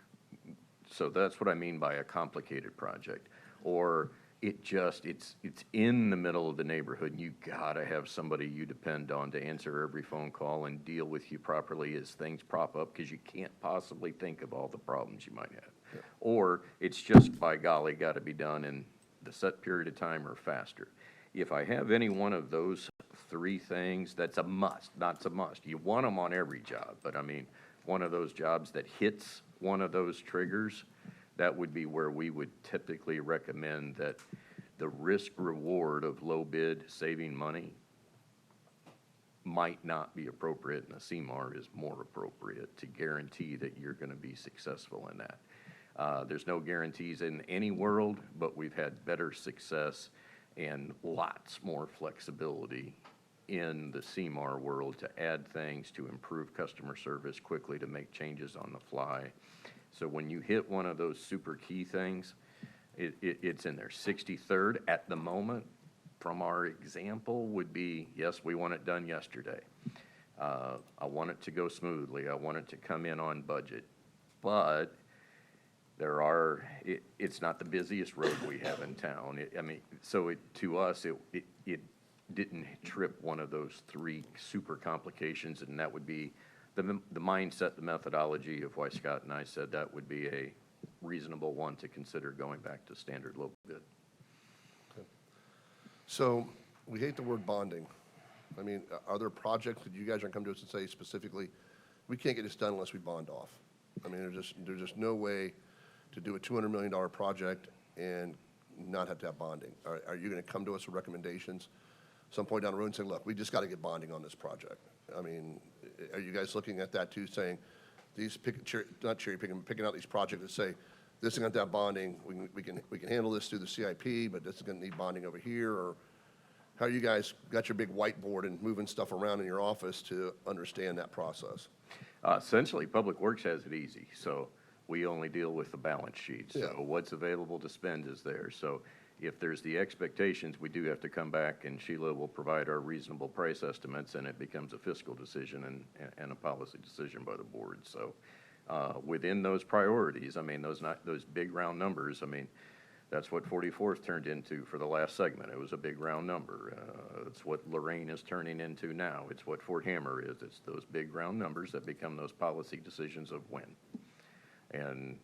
so that's what I mean by a complicated project. Or it's in the middle of the neighborhood, and you gotta have somebody you depend on to answer every phone call and deal with you properly as things prop up, because you can't possibly think of all the problems you might have. Yeah. Or it's just, by golly, gotta be done in the set period of time or faster. If I have any one of those three things, that's a must, not a must. You want them on every job, but I mean, one of those jobs that hits one of those triggers, that would be where we would typically recommend that the risk reward of low bid saving money might not be appropriate, and the CMAR is more appropriate to guarantee that you're going to be successful in that. There's no guarantees in any world, but we've had better success and lots more flexibility in the CMAR world to add things, to improve customer service quickly, to make changes on the fly. So when you hit one of those super key things, it's in there. 63rd at the moment, from our example, would be, yes, we want it done yesterday. I want it to go smoothly. I want it to come in on budget. But it's not the busiest road we have in town. To us, it didn't trip one of those three super complications, and that would be the mindset, the methodology of why Scott and I said that would be a reasonable one to consider going back to standard low bid. Okay. So we hate the word bonding. I mean, are there projects that you guys are going to come to us and say specifically, we can't get this done unless we bond off? I mean, there's just no way to do a $200 million project and not have to have bonding. Are you going to come to us with recommendations some point down the road and say, look, we just got to get bonding on this project? I mean, are you guys looking at that too, saying, not cherry picking, picking out these projects that say, this is going to have bonding, we can handle this through the CIP, but this is going to need bonding over here? Or how you guys got your big whiteboard and moving stuff around in your office to understand that process? Essentially, Public Works has it easy. So we only deal with the balance sheet. So what's available to spend is there. So if there's the expectations, we do have to come back, and Sheila will provide our reasonable price estimates, and it becomes a fiscal decision and a policy decision by the board. So within those priorities, I mean, those big round numbers, I mean, that's what 44th turned into for the last segment. It was a big round number. It's what Lorraine is turning into now. It's what Fort Hammer is. It's those big round numbers that become those policy decisions of when. And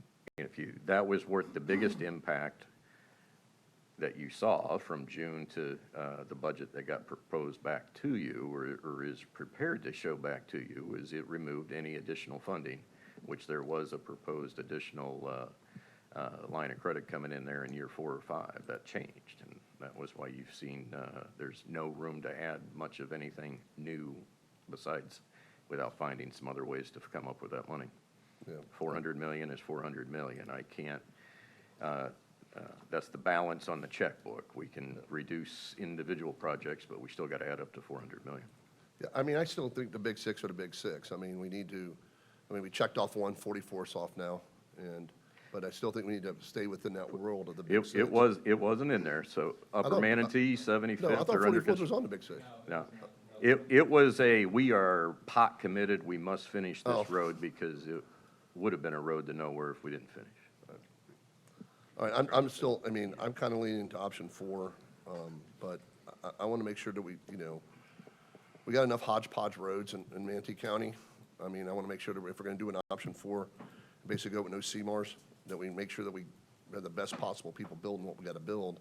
that was worth the biggest impact that you saw from June to the budget that got proposed back to you, or is prepared to show back to you, is it removed any additional funding, which there was a proposed additional line of credit coming in there in year 4 or 5. That changed, and that was why you've seen there's no room to add much of anything new besides without finding some other ways to come up with that money. Yeah. 400 million is 400 million. I can't, that's the balance on the checkbook. We can reduce individual projects, but we still got to add up to 400 million. Yeah, I mean, I still think the big six are the big six. I mean, we checked off 144 off now, but I still think we need to stay within that world of the big six. It wasn't in there. So Upper Manatee, 75th. No, I thought 44 was on the big six. No. It was we are pot committed. We must finish this road because it would have been a road to nowhere if we didn't finish. All right, I'm kind of leaning to option 4, but I want to make sure that we got enough hodgepodge roads in Manatee County. I mean, I want to make sure that if we're going to do an option 4, basically go with no CMARs, that we make sure that we have the best possible people building what we got to build.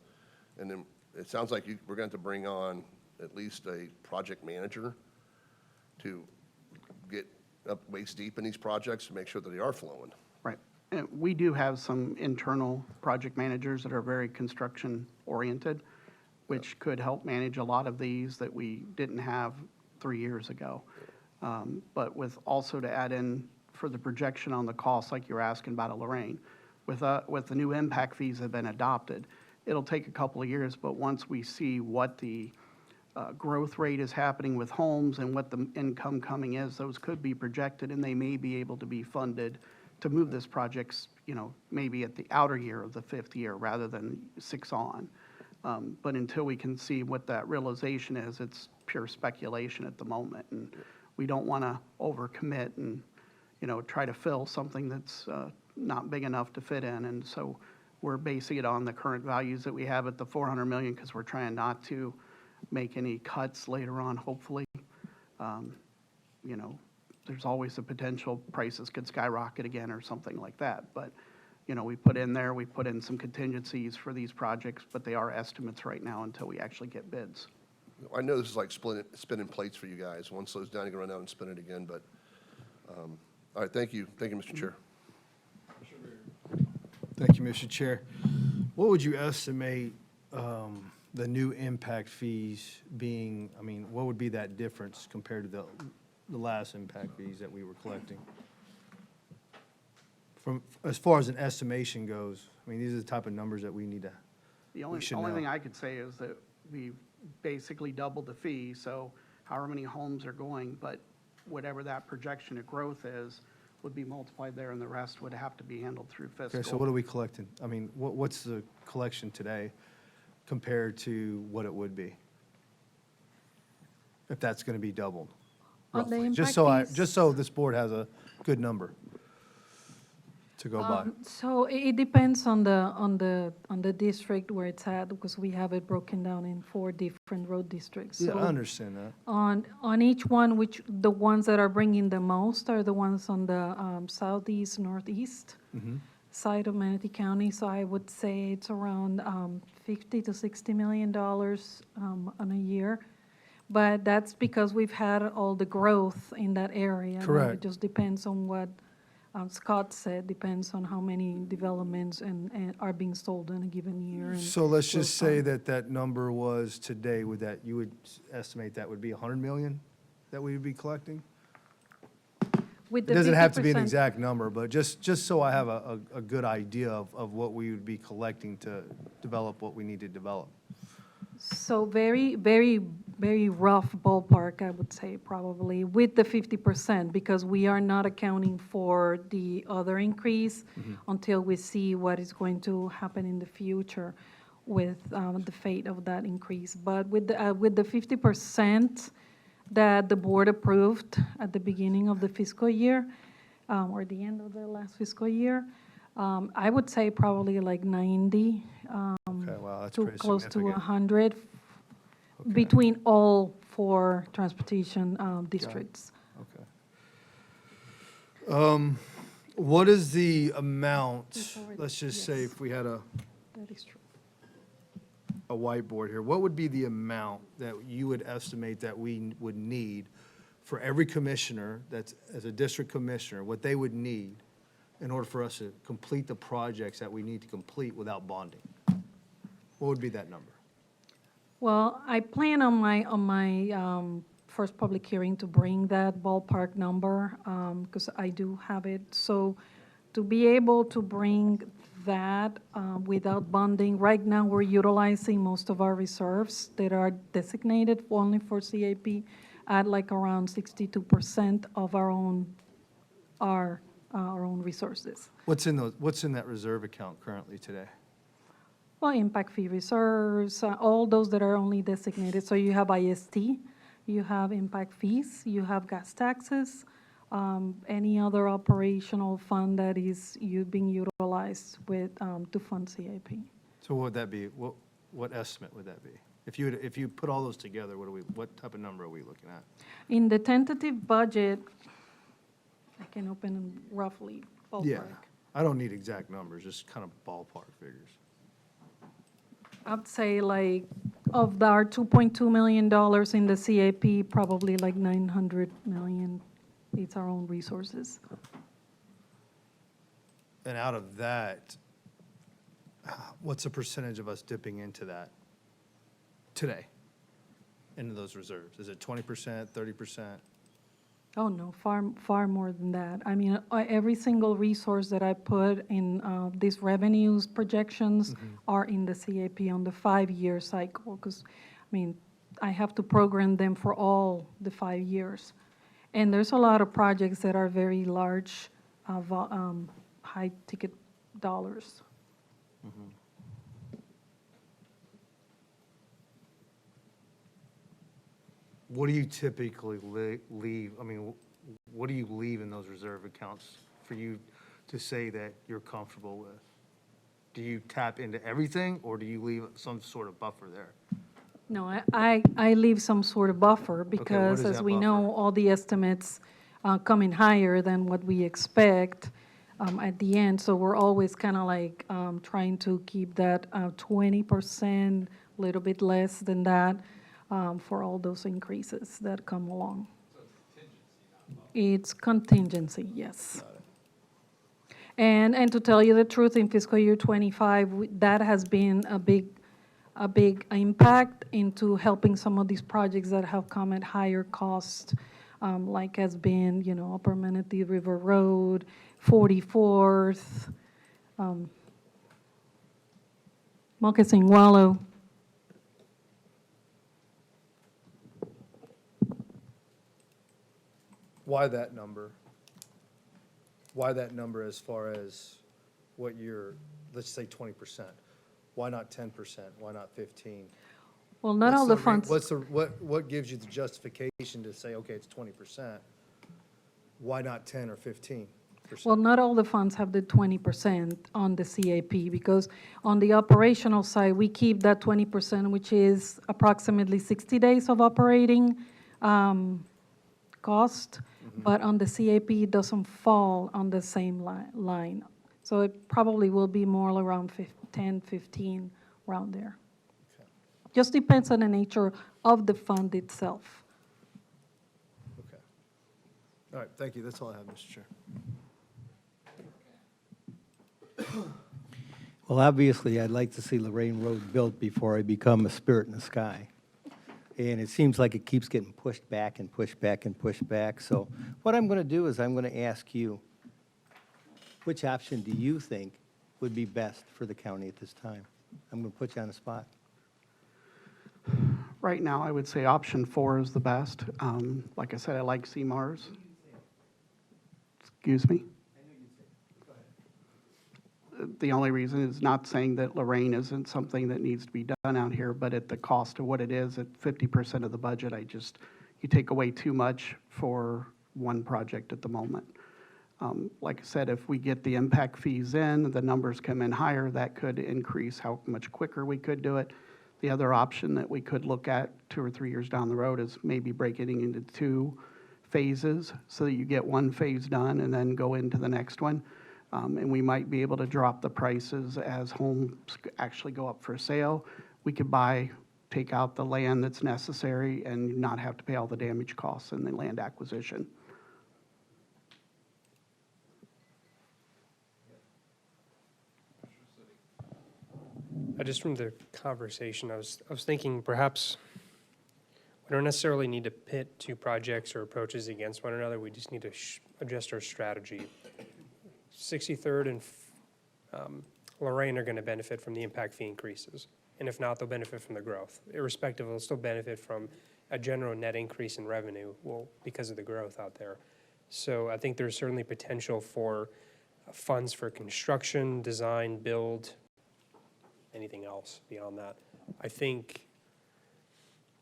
And then it sounds like we're going to bring on at least a project manager to get up waist deep in these projects to make sure that they are flowing. Right. we do have some internal project managers that are very construction-oriented, which could help manage a lot of these that we didn't have 3 years ago. But with also to add in for the projection on the cost, like you were asking about at Lorraine, with the new impact fees have been adopted, it'll take a couple of years, but once we see what the growth rate is happening with homes and what the income coming is, those could be projected, and they may be able to be funded to move this project, maybe at the outer year of the 5th year rather than 6 on. But until we can see what that realization is, it's pure speculation at the moment. And we don't want to overcommit and, try to fill something that's not big enough to fit in. And so we're basing it on the current values that we have at the $400 million because we're trying not to make any cuts later on, hopefully. There's always the potential prices could skyrocket again or something like that. But, we put in some contingencies for these projects, but they are estimates right now until we actually get bids. I know this is like spinning plates for you guys. One slows down, you can run out and spin it again, but, all right, thank you. Thank you, Mr. Chair. Thank you, Mr. Chair. What would you estimate the new impact fees being? I mean, what would be that difference compared to the last impact fees that we were collecting? From, as far as an estimation goes, I mean, these are the type of numbers that we need to, The only thing I could say is that we basically doubled the fee, so however many homes are going, but whatever that projection of growth is, would be multiplied there, and the rest would have to be handled through fiscal. okay, so what are we collecting? I mean, what's the collection today compared to what it would be? If that's going to be doubled? On the roughly? impact fees? Just so this board has a good number to go by. So it depends on the district where it's at, because we have it broken down in 4 different road districts. Yeah, So I understand that. on each one, the ones that are bringing the most are the ones on the southeast, northeast Mhm. side of Manatee County. So I would say it's around $50 to $60 million on a year. But that's because we've had all the growth in that area. Now, Correct. it just depends on what Scott said, depends on how many developments and are being sold in a given year. and So let's those just say funds. that number was today, you would estimate that would be 100 million that we would be collecting? With It the doesn't have to be an 50%. exact number, but just so I have a good idea of what we would be collecting to develop what we need to develop. So very, very, very rough ballpark, I would say, probably, with the 50%, because we are not accounting for the other increase until we see what is going to happen in the future with the fate of that increase. But with the 50% that the board approved at the beginning of the fiscal year, or the end of the last fiscal year, I would say probably like 90. Okay, wow, that's to pretty close to significant. 100 between all 4 transportation districts. Okay. What is the amount, It's already- let's just say yes. if we had a That is true. whiteboard here, what would be the amount that you would estimate that we would need for every commissioner that's, as a district commissioner, what they would need in order for us to complete the projects that we need to complete without bonding? What would be that number? Well, I plan on my first public hearing to bring that ballpark number, because I do have it. So to be able to bring that without bonding, right now, we're utilizing most of our reserves that are designated only for CIP at like around 62% of our own resources. What's in that reserve account currently today? Well, impact fee reserves, all those that are only designated. So you have IST, you have impact fees, you have gas taxes, any other operational fund that is being utilized with to fund CIP. So what would that be? What estimate would that be? If you put all those together, what type of number are we looking at? In the tentative budget, I can open roughly ballpark. Yeah, I don't need exact numbers, just kind of ballpark figures. I'd say like of our $2.2 million in the CIP, probably like 900 million. It's our own resources. And out of that, what's the percentage of us dipping into that today, into those reserves? Is it 20%, 30%? Oh, no, far more than that. I mean, every single resource that I put in these revenues projections are in the CAP on the 5-year cycle, because, I mean, I have to program them for all the 5 years. And there's a lot of projects that are very large, high-ticket dollars. What do you typically leave, I mean, what do you leave in those reserve accounts for you to say that you're comfortable with? Do you tap into everything, or do you leave some sort of buffer there? No, I leave some sort of buffer because, is as that we buffer? know, all the estimates come in higher than what we expect at the end. So we're always kind of like trying to keep that 20%, a little bit less than that, for all those increases that come along. It's contingency, yes. And to tell you the truth, in fiscal year '25, that has been a big impact into helping some of these projects that have come at higher cost, like has been, you know, Upper Manatee River Road, 44th, Moccasin Wallow. Why that number? Why that number as far as what you're, let's say 20%? Why not 10%? Why not 15? Well, not all the funds. What gives you the justification to say, okay, it's 20%? Why not 10 or 15%? Well, not all the funds have the 20% on the CAP, because on the operational side, we keep that 20%, which is approximately 60 days of operating cost, but on the CAP, it doesn't fall on the same line. So it probably will be more around 10, 15, around there. Okay. Just depends on the nature of the fund itself. Okay. All right, thank you. That's all I have, Mr. Chair. Well, obviously, I'd like to see Lorraine Road built before I become a spirit in the sky. And it seems like it keeps getting pushed back and pushed back and pushed back. So what I'm going to do is I'm going to ask you, which option do you think would be best for the county at this time? I'm going to put you on the spot. Right now, I would say option 4 is the best. Like I said, I like CMARS. Excuse me? The only reason is not saying that Lorraine isn't something that needs to be done out here, but at the cost of what it is, at 50% of the budget, you take away too much for one project at the moment. Like I said, if we get the impact fees in, the numbers come in higher, that could increase how much quicker we could do it. The other option that we could look at 2 or 3 years down the road is maybe breaking it into 2 phases so that you get one phase done and then go into the next one. And we might be able to drop the prices as homes actually go up for sale. We could take out the land that's necessary and not have to pay all the damage costs in the land acquisition. Just from the conversation, I was thinking perhaps we don't necessarily need to pit 2 projects or approaches against one another. We just need to adjust our strategy. 63rd and Lorraine are going to benefit from the impact fee increases. And if not, they'll benefit from the growth. Irrespective, they'll still benefit from a general net increase in revenue, because of the growth out there. So I think there's certainly potential for funds for construction, design, build, anything else beyond that. I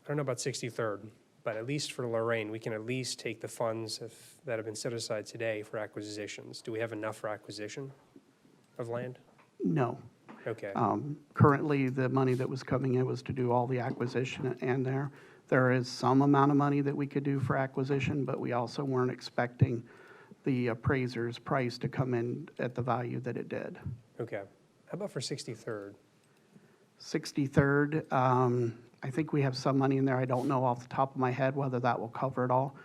don't know about 63rd, but at least for Lorraine, we can at least take the funds that have been set aside today for acquisitions. Do we have enough for acquisition of land? No. Okay. Currently, the money that was coming in was to do all the acquisition, and there is some amount of money that we could do for acquisition, but we also weren't expecting the appraiser's price to come in at the value that it did. Okay. How about for 63rd? 63rd, I think we have some money in there. I don't know off the top of my head whether that will cover it all.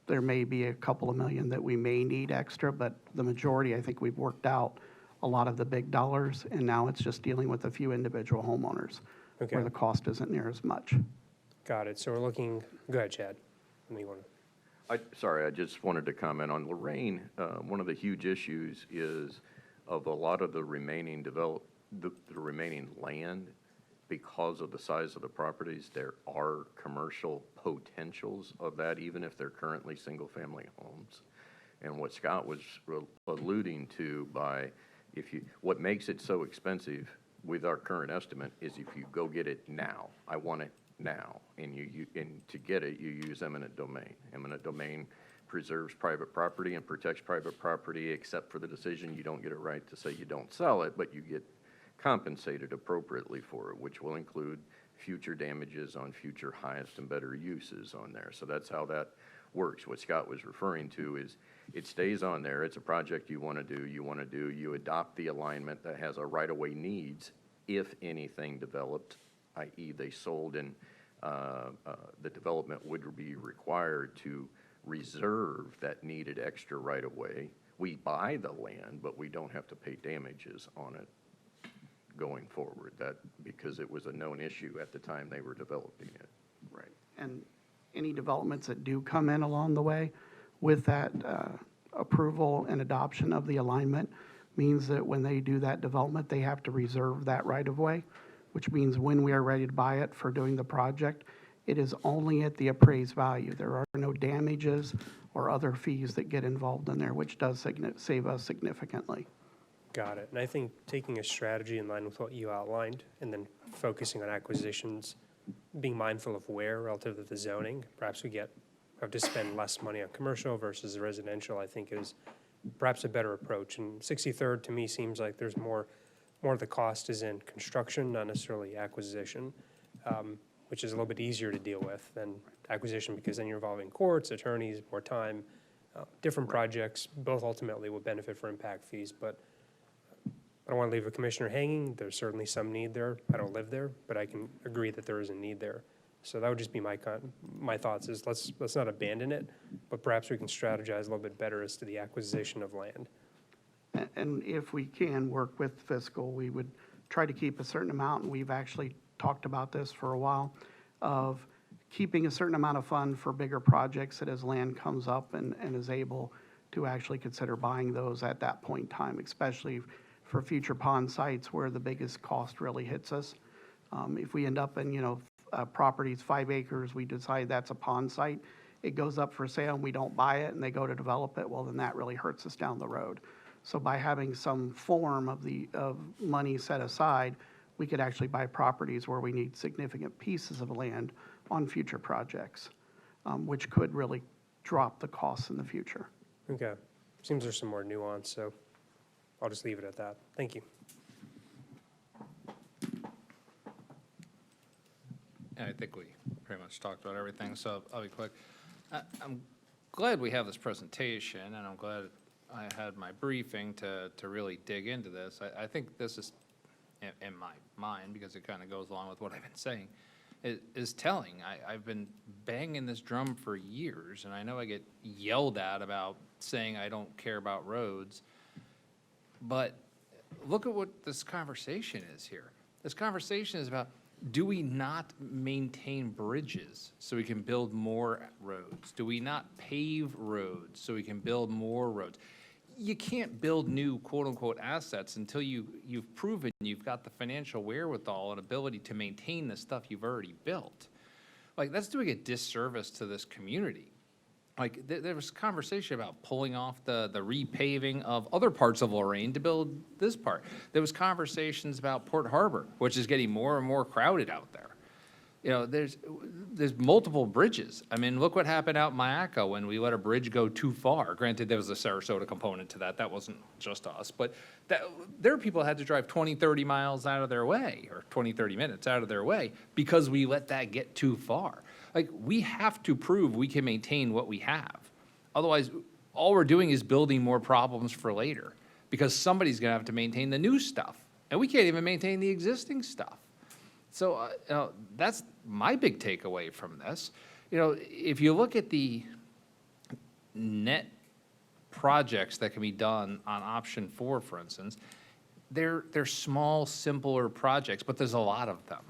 there may be a couple of million that we may need extra, but the majority, I think we've worked out a lot of the big dollars, and now it's just dealing with a few individual homeowners Okay. where the cost isn't near as much. Got it. So we're looking, go ahead, Chad. And you want to- Sorry, I just wanted to comment on Lorraine. One of the huge issues is of a lot of the remaining the remaining land, because of the size of the properties, there are commercial potentials of that, even if they're currently single-family homes. And what Scott was alluding to by, what makes it so expensive with our current estimate is if you go get it now, I want it now, and and to get it, you use eminent domain. Eminent domain preserves private property and protects private property, except for the decision, you don't get a right to say you don't sell it, but you get compensated appropriately for it, which will include future damages on future highest and better uses on there. So that's how that works. What Scott was referring to is it stays on there. It's a project you want to do, you adopt the alignment that has a right-of-way needs if anything developed, i.e. they sold and the development would be required to reserve that needed extra right-of-way. We buy the land, but we don't have to pay damages on it going forward, because it was a known issue at the time they were developing it. Right. And any developments that do come in along the way with that approval and adoption of the alignment means that when they do that development, they have to reserve that right-of-way, which means when we are ready to buy it for doing the project, it is only at the appraised value. There are no damages or other fees that get involved in there, which does save us significantly. Got it. And I think taking a strategy in line with what you outlined and then focusing on acquisitions, being mindful of where relative to the zoning, perhaps we have to spend less money on commercial versus residential, I think is perhaps a better approach. And 63rd to me seems like there's more of the cost is in construction, not necessarily acquisition, which is a little bit easier to deal with than acquisition, because then you're involving courts, attorneys, more time, different projects, both ultimately will benefit for impact fees, but I don't want to leave a commissioner hanging. There's certainly some need there. I don't live there, but I can agree that there is a need there. So that would just be my thoughts is let's not abandon it, but perhaps we can strategize a little bit better as to the acquisition of land. And if we can work with fiscal, we would try to keep a certain amount, and we've actually talked about this for a while, of keeping a certain amount of fund for bigger projects that as land comes up and is able to actually consider buying those at that point in time, especially for future pond sites where the biggest cost really hits us. If we end up in, properties 5 acres, we decide that's a pond site, it goes up for sale and we don't buy it and they go to develop it, well, then that really hurts us down the road. So by having some form of money set aside, we could actually buy properties where we need significant pieces of land on future projects, which could really drop the costs in the future. Okay. Seems there's some more nuance, so I'll just leave it at that. Thank you. I think we pretty much talked about everything, so I'll be quick. I'm glad we have this presentation, and I'm glad I had my briefing to really dig into this. I think this is, in my mind, because it kind of goes along with what I've been saying, is telling. I've been banging this drum for years, and I know I get yelled at about saying I don't care about roads, but look at what this conversation is here. This conversation is about, do we not maintain bridges so we can build more roads? Do we not pave roads so we can build more roads? You can't build new quote-unquote assets until you've proven you've got the financial wherewithal and ability to maintain the stuff you've already built. Like, that's doing a disservice to this community. Like, there was conversation about pulling off the repaving of other parts of Lorraine to build this part. There was conversations about Port Harbor, which is getting more and more crowded out there. You know, there's multiple bridges. I mean, look what happened out in Mayaca when we let a bridge go too far. Granted, there was a Sarasota component to that. That wasn't just us. But there are people that had to drive 20, 30 miles out of their way, or 20, 30 minutes out of their way, because we let that get too far. Like, we have to prove we can maintain what we have. Otherwise, all we're doing is building more problems for later, because somebody's going to have to maintain the new stuff. And we can't even maintain the existing stuff. So that's my big takeaway from this. You know, if you look at the net projects that can be done on option 4, for instance, they're small, simpler projects, but there's a lot of them.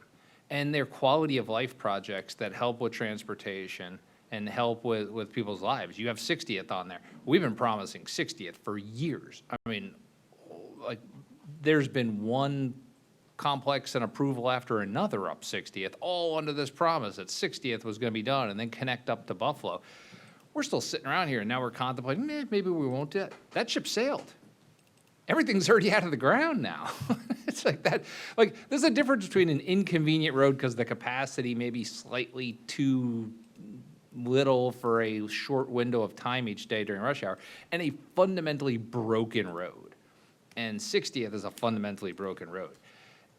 And they're quality of life projects that help with transportation and help with people's lives. You have 60th on there. We've been promising 60th for years. I mean, like, there's been one complex and approval after another up 60th, all under this promise that 60th was going to be done and then connect up to Buffalo. We're still sitting around here, and now we're contemplating, maybe we won't do it. That ship sailed. Everything's already out of the ground now. It's like that. Like, there's a difference between an inconvenient road because the capacity may be slightly too little for a short window of time each day during rush hour, and a fundamentally broken road. And 60th is a fundamentally broken road.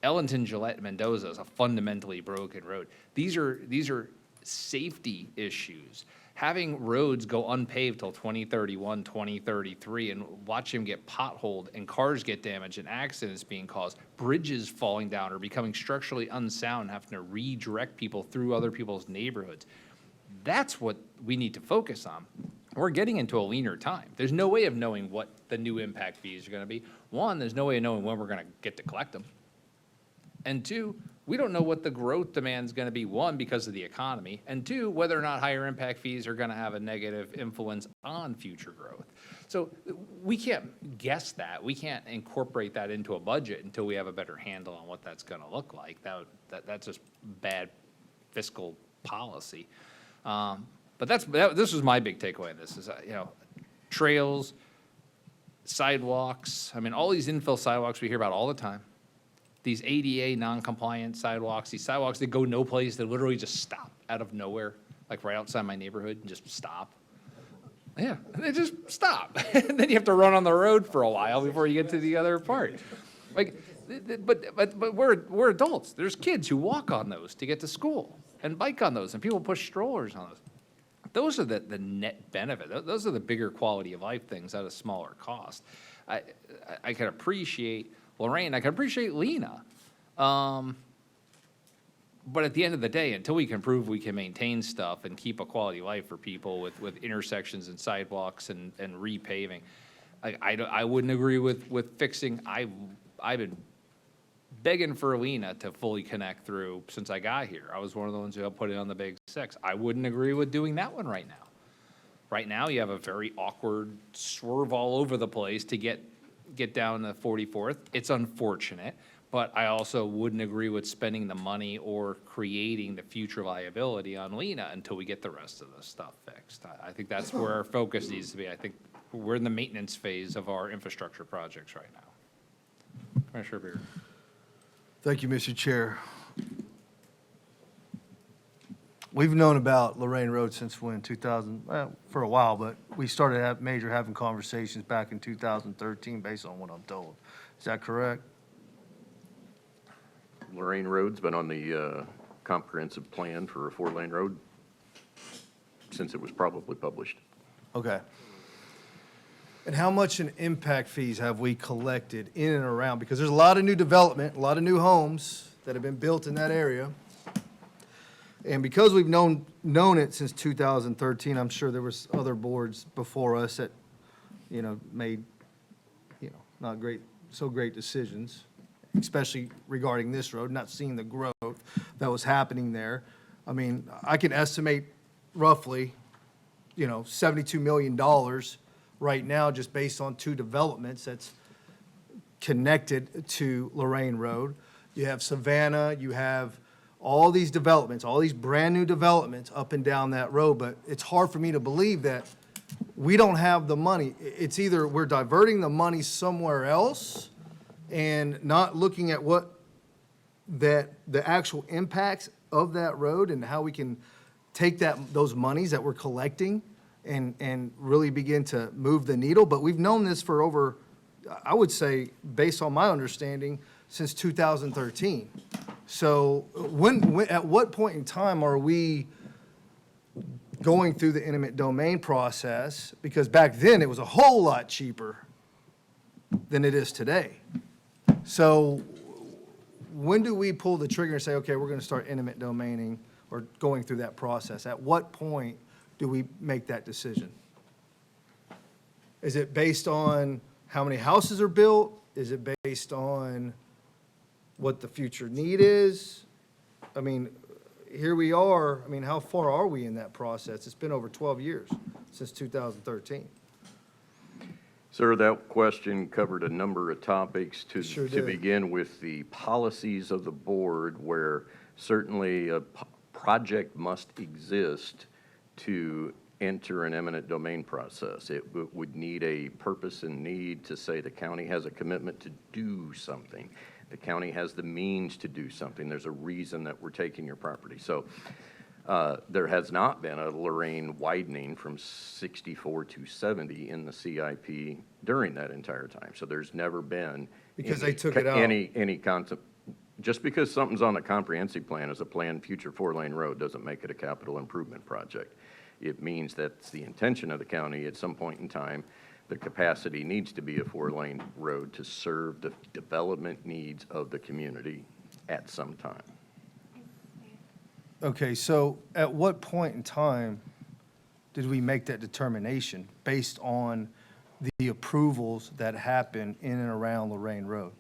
Ellington, Gillette, Mendoza is a fundamentally broken road. These are safety issues. Having roads go unpaved till 2031, 2033, and watch them get potholed and cars get damaged and accidents being caused, bridges falling down or becoming structurally unsound, having to redirect people through other people's neighborhoods. That's what we need to focus on. We're getting into a leaner time. There's no way of knowing what the new impact fees are going to be. One, there's no way of knowing when we're going to get to collect them. And two, we don't know what the growth demand is going to be, one, because of the economy, and two, whether or not higher impact fees are going to have a negative influence on future growth. So we can't guess that. We can't incorporate that into a budget until we have a better handle on what that's going to look like. That's just bad fiscal policy. But this was my big takeaway in this is, trails, sidewalks. I mean, all these infill sidewalks we hear about all the time. These ADA non-compliant sidewalks, these sidewalks that go no place, that literally just stop out of nowhere, like right outside my neighborhood, and just stop. Yeah, they just stop. And then you have to run on the road for a while before you get to the other part. Like, but we're adults. There's kids who walk on those to get to school and bike on those, and people push strollers on those. Those are the net benefit. Those are the bigger quality of life things at a smaller cost. I can appreciate Lorraine, I can appreciate Lena. But at the end of the day, until we can prove we can maintain stuff and keep a quality of life for people with intersections and sidewalks and repaving, I wouldn't agree with fixing. I've been begging for Lena to fully connect through since I got here. I was one of the ones who helped put it on the Big 6. I wouldn't agree with doing that one right now. Right now, you have a very awkward swerve all over the place to get down to 44th. It's unfortunate, but I also wouldn't agree with spending the money or creating the future liability on Lena until we get the rest of the stuff fixed. I think that's where our focus needs to be. I think we're in the maintenance phase of our infrastructure projects right now. Commissioner Beard. Thank you, Mr. Chair. We've known about Lorraine Road since when, 2000, for a while, but we started having conversations back in 2013 based on what I'm told. Is that correct? Lorraine Road's been on the comprehensive plan for a 4-lane road since it was probably published. Okay. And how much in impact fees have we collected in and around? Because there's a lot of new development, a lot of new homes that have been built in that area. And because we've known it since 2013, I'm sure there was other boards before us that, made, not so great decisions, especially regarding this road, not seeing the growth that was happening there. I mean, I can estimate roughly, $72 million right now just based on 2 developments that's connected to Lorraine Road. You have Savannah, you have all these developments, all these brand-new developments up and down that road, but it's hard for me to believe that we don't have the money. It's either we're diverting the money somewhere else and not looking at the actual impacts of that road and how we can take those monies that we're collecting and really begin to move the needle. But we've known this for over, I would say, based on my understanding, since 2013. So at what point in time are we going through the eminent domain process? Because back then, it was a whole lot cheaper than it is today. So when do we pull the trigger and say, okay, we're going to start eminent domaining or going through that process? At what point do we make that decision? Is it based on how many houses are built? Is it based on what the future need is? I mean, here we are, I mean, how far are we in that process? It's been over 12 years, since 2013. Sir, that question covered a number of topics Sure to did. begin with the policies of the board, where certainly a project must exist to enter an eminent domain process. It would need a purpose and need to say the county has a commitment to do something. The county has the means to do something. There's a reason that we're taking your property. So there has not been a Lorraine widening from 64 to 70 in the CIP during that entire time. So there's never been Because any they took it out. any concept. Just because something's on the comprehensive plan as a planned future 4-lane road doesn't make it a capital improvement project. It means that's the intention of the county at some point in time. The capacity needs to be a 4-lane road to serve the development needs of the community at some time. Okay, so at what point in time did we make that determination based on the approvals that happened in and around Lorraine Road?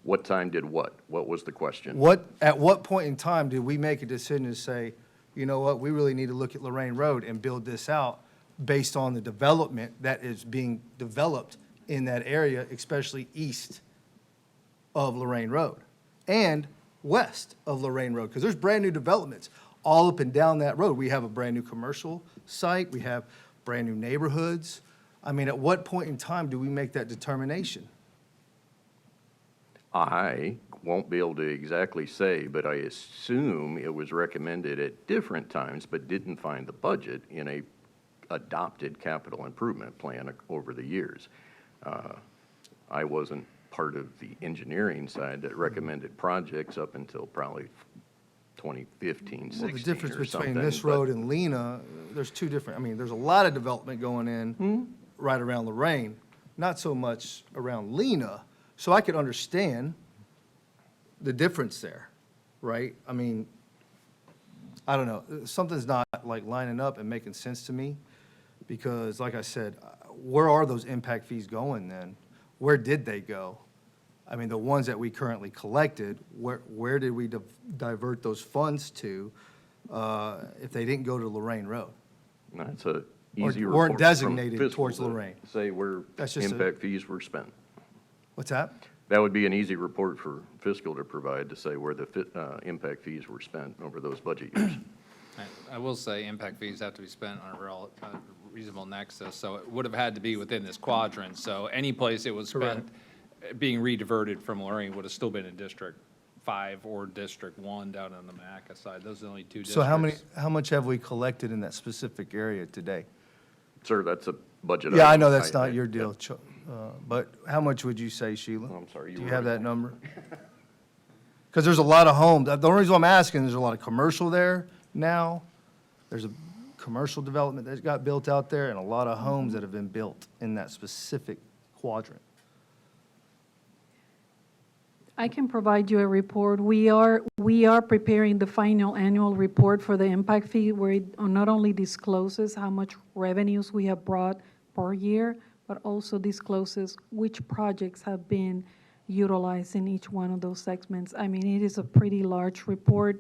What time did what? What was the question? At what point in time did we make a decision to say, you know what, we really need to look at Lorraine Road and build this out based on the development that is being developed in that area, especially east of Lorraine Road and west of Lorraine Road? Because there's brand-new developments all up and down that road. We have a brand-new commercial site. We have brand-new neighborhoods. I mean, at what point in time do we make that determination? I won't be able to exactly say, but I assume it was recommended at different times, but didn't find the budget in a adopted capital improvement plan over the years. I wasn't part of the engineering side that recommended projects up until probably 2015, 16 Well, the difference or between something, this but- road and Lena, there's two different, I mean, there's a lot of development going in right around Lorraine, not so much around Lena. So I could understand the difference there, right? I mean, I don't know, something's not like lining up and making sense to me, because like I said, where are those impact fees going then? Where did they go? I mean, the ones that we currently collected, where did we divert those funds to if they didn't go to Lorraine Road? That's a Or easy report weren't from designated fiscal towards to Lorraine. Say where That's just a- impact fees were spent. What's that? That would be an easy report for fiscal to provide, to say where the impact fees were spent over those budget years. I will say impact fees have to be spent on a reasonable nexus, so it would have had to be within this quadrant. So any place it was spent, being rediverted from Lorraine would have still been in District 5 or District 1 down on the MACA side. Those are the only two districts. So how much have we collected in that specific area today? Sir, that's a budget. Yeah, I item. know that's not your deal, but how much would you say, Sheila? I'm sorry, Do you you were have right. that number? Because there's a lot of homes. The only reason I'm asking, there's a lot of commercial there now. There's a commercial development that got built out there and a lot of homes that have been built in that specific quadrant. I can provide you a report. We are preparing the final annual report for the impact fee, where it not only discloses how much revenues we have brought per year, but also discloses which projects have been utilized in each one of those segments. I mean, it is a pretty large report,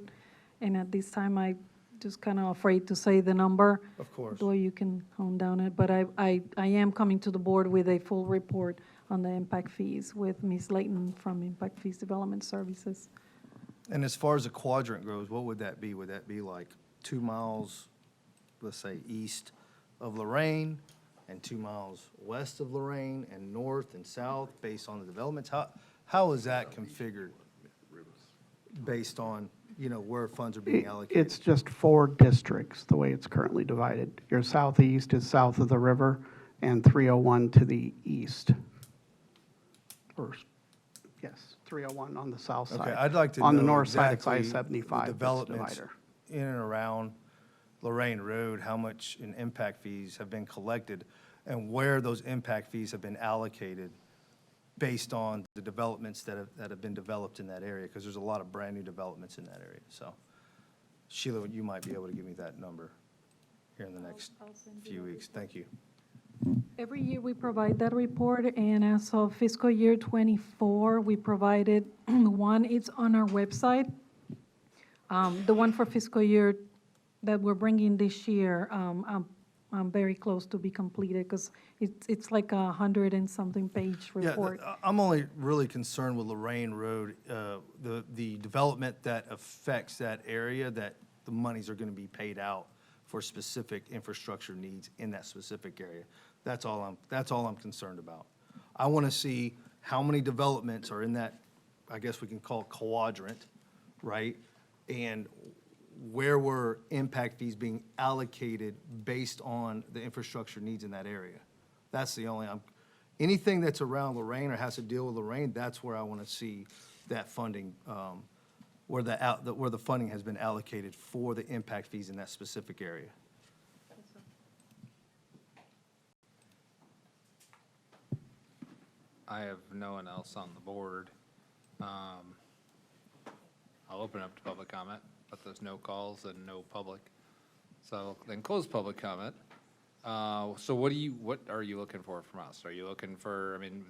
and at this time, I just kind of afraid to say the number. Of course. Though you can hone down it, but I am coming to the board with a full report on the impact fees with Ms. Layton from Impact Fees Development Services. And as far as the quadrant goes, what would that be? Would that be like 2 miles, let's say, east of Lorraine, and 2 miles west of Lorraine, and north and south, based on the developments? How is that configured based on, you know, where funds are being allocated? It's just 4 districts, the way it's currently divided. Your southeast is south of the river, and 301 to the east. Or, yes, 301 on the south side. Okay, I'd like to know On the north side, it's exactly I-75, the that's the developments divider. in and around Lorraine Road, how much in impact fees have been collected, and where those impact fees have been allocated based on the developments that have been developed in that area, because there's a lot of brand-new developments in that area. So Sheila, you might be able to give me that number. here in the next few weeks. Thank you. Every year we provide that report, and as of fiscal year '24, we provided one, it's on our website. The one for fiscal year that we're bringing this year, I'm very close to be completed, because it's like 100 and something page report. Yeah, I'm only really concerned with Lorraine Road, the development that affects that area, that the monies are going to be paid out for specific infrastructure needs in that specific area. That's all I'm concerned about. I want to see how many developments are in that, I guess we can call it quadrant, right? And where were impact fees being allocated based on the infrastructure needs in that area? That's the only, anything that's around Lorraine or has to deal with Lorraine, that's where I want to see that funding, where the funding has been allocated for the impact fees in that specific area. I have no one else on the board. I'll open up to public comment, but there's no calls and no public. So then close public comment. So what are you looking for from us? Are you looking for, I mean,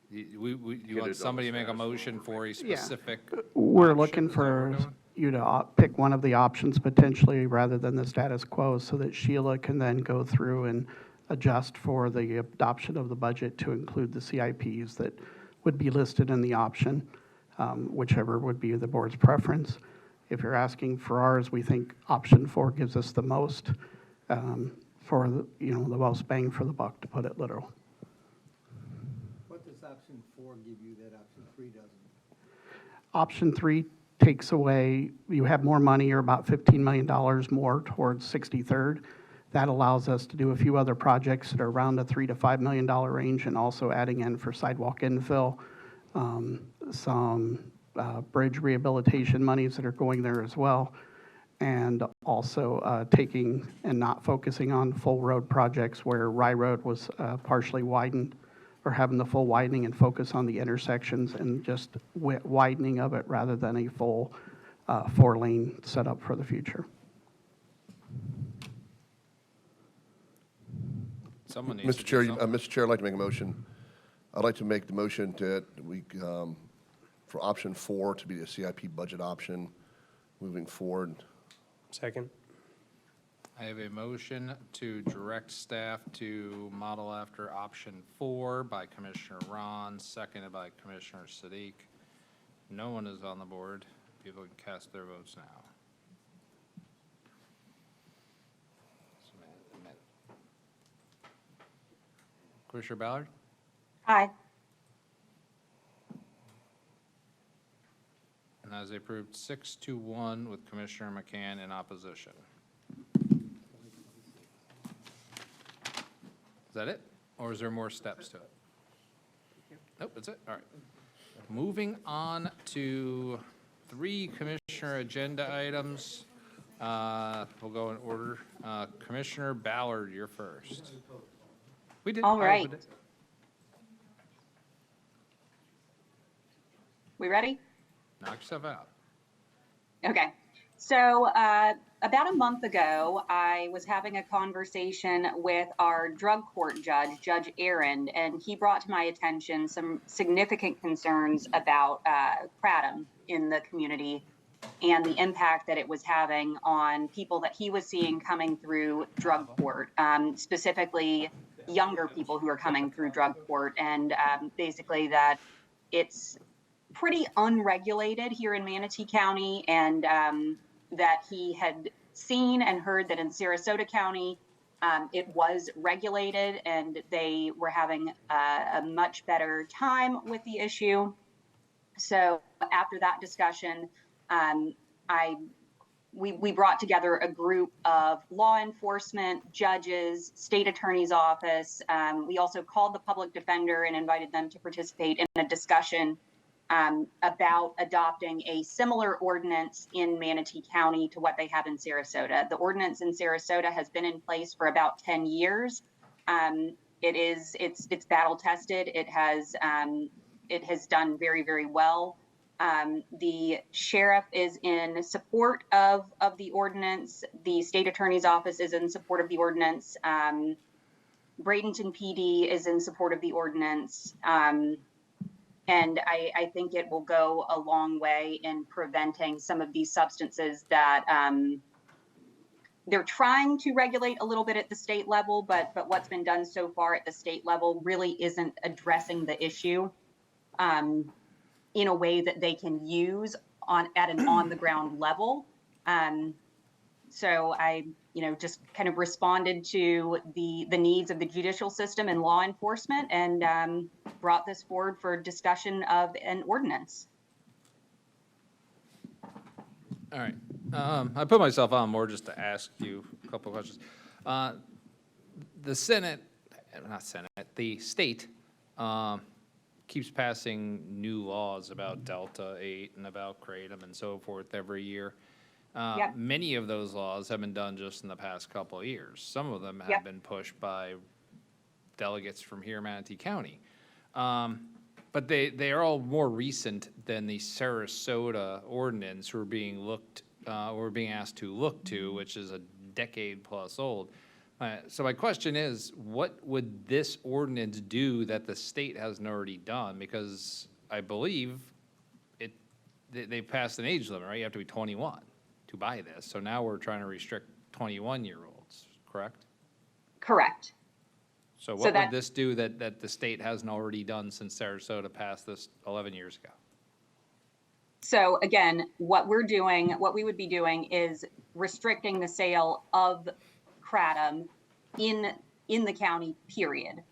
you want somebody to make a motion for a specific? We're looking for you to pick one of the options potentially rather than the status quo, so that Sheila can then go through and adjust for the adoption of the budget to include the CIPs that would be listed in the option, whichever would be the board's preference. If you're asking for ours, we think option 4 gives us the most for the most bang for the buck, to put it literal. What does option 4 give you that option 3 doesn't? Option 3 takes away, you have more money, you're about $15 million more towards 63rd. That allows us to do a few other projects that are around the $3 to $5 million range, and also adding in for sidewalk infill, some bridge rehabilitation monies that are going there as well, and also taking and not focusing on full road projects where Rye Road was partially widened, or having the full widening and focus on the intersections and just widening of it rather than a full 4-lane setup for the future. Someone needs Mr. to do Chair, something. Mr. Chair, I'd like to make a motion. I'd like to make the motion that we, for option 4 to be a CIP budget option moving forward. Second. I have a motion to direct staff to model after option 4 by Commissioner Ron, seconded by Commissioner Sadiq. No one is on the board. People can cast their votes now. Commissioner Ballard? Aye. And that is approved 6-1 with Commissioner McCann in opposition. Is that it? Or is there more steps to it? Nope, that's it. All right. Moving on to 3 commissioner agenda items. We'll go in order. Commissioner Ballard, you're first. We did. All right. We ready? Knock yourself out. Okay. So about a month ago, I was having a conversation with our drug court judge, Judge Aaron, and he brought to my attention some significant concerns about kratom in the community and the impact that it was having on people that he was seeing coming through drug court, specifically younger people who are coming through drug court, and basically that it's pretty unregulated here in Manatee County, and that he had seen and heard that in Sarasota County it was regulated and they were having a much better time with the issue. So after that discussion, we brought together a group of law enforcement, judges, state attorney's office. We also called the public defender and invited them to participate in a discussion about adopting a similar ordinance in Manatee County to what they have in Sarasota. The ordinance in Sarasota has been in place for about 10 years. It's battle tested. It has done very, very well. The sheriff is in support of the ordinance. The state attorney's office is in support of the ordinance. Bradenton PD is in support of the ordinance. And I think it will go a long way in preventing some of these substances that they're trying to regulate a little bit at the state level, but what's been done so far at the state level really isn't addressing the issue in a way that they can use at an on-the-ground level. So I, just kind of responded to the needs of the judicial system and law enforcement, and brought this forward for discussion of an ordinance. All right. I put myself on more just to ask you a couple of questions. The state keeps passing new laws about Delta 8 and about Kratom and so forth every year. Yep. Many of those laws have been done just in the past couple of years. Some of them have Yep. been pushed by delegates from here, Manatee County. But they are all more recent than the Sarasota ordinance we're being asked to look to, which is a decade plus old. So my question is, what would this ordinance do that the state hasn't already done? Because I believe they passed an age limit, right? You have to be 21 to buy this. So now we're trying to restrict 21-year-olds, correct? Correct. So what would this do that the state hasn't already done since Sarasota passed this 11 years ago? So again, what we would be doing is restricting the sale of kratom in the county, period.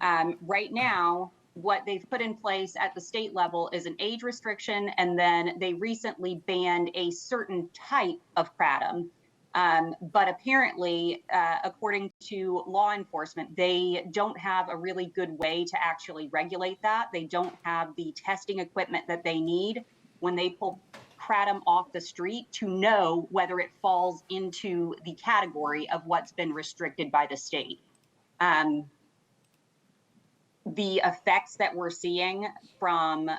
Right now, what they've put in place at the state level is an age restriction, and then they recently banned a certain type of kratom. But apparently, according to law enforcement, they don't have a really good way to actually regulate that. They don't have the testing equipment that they need when they pull kratom off the street to know whether it falls into the category of what's been restricted by the state. The effects that we're seeing from,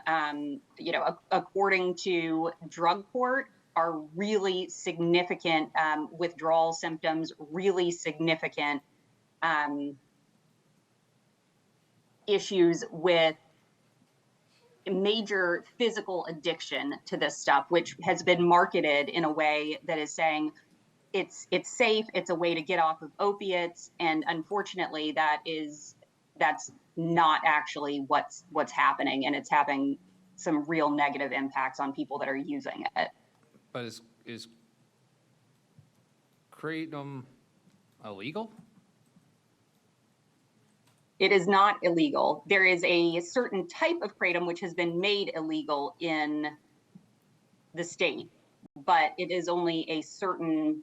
according to drug court, are really significant withdrawal symptoms, really significant issues with major physical addiction to this stuff, which has been marketed in a way that is saying it's safe, it's a way to get off of opiates, and unfortunately that's not actually what's happening, and it's having some real negative impacts on people that are using it. But is kratom illegal? It is not illegal. There is a certain type of kratom which has been made illegal in the state, but it is only a certain,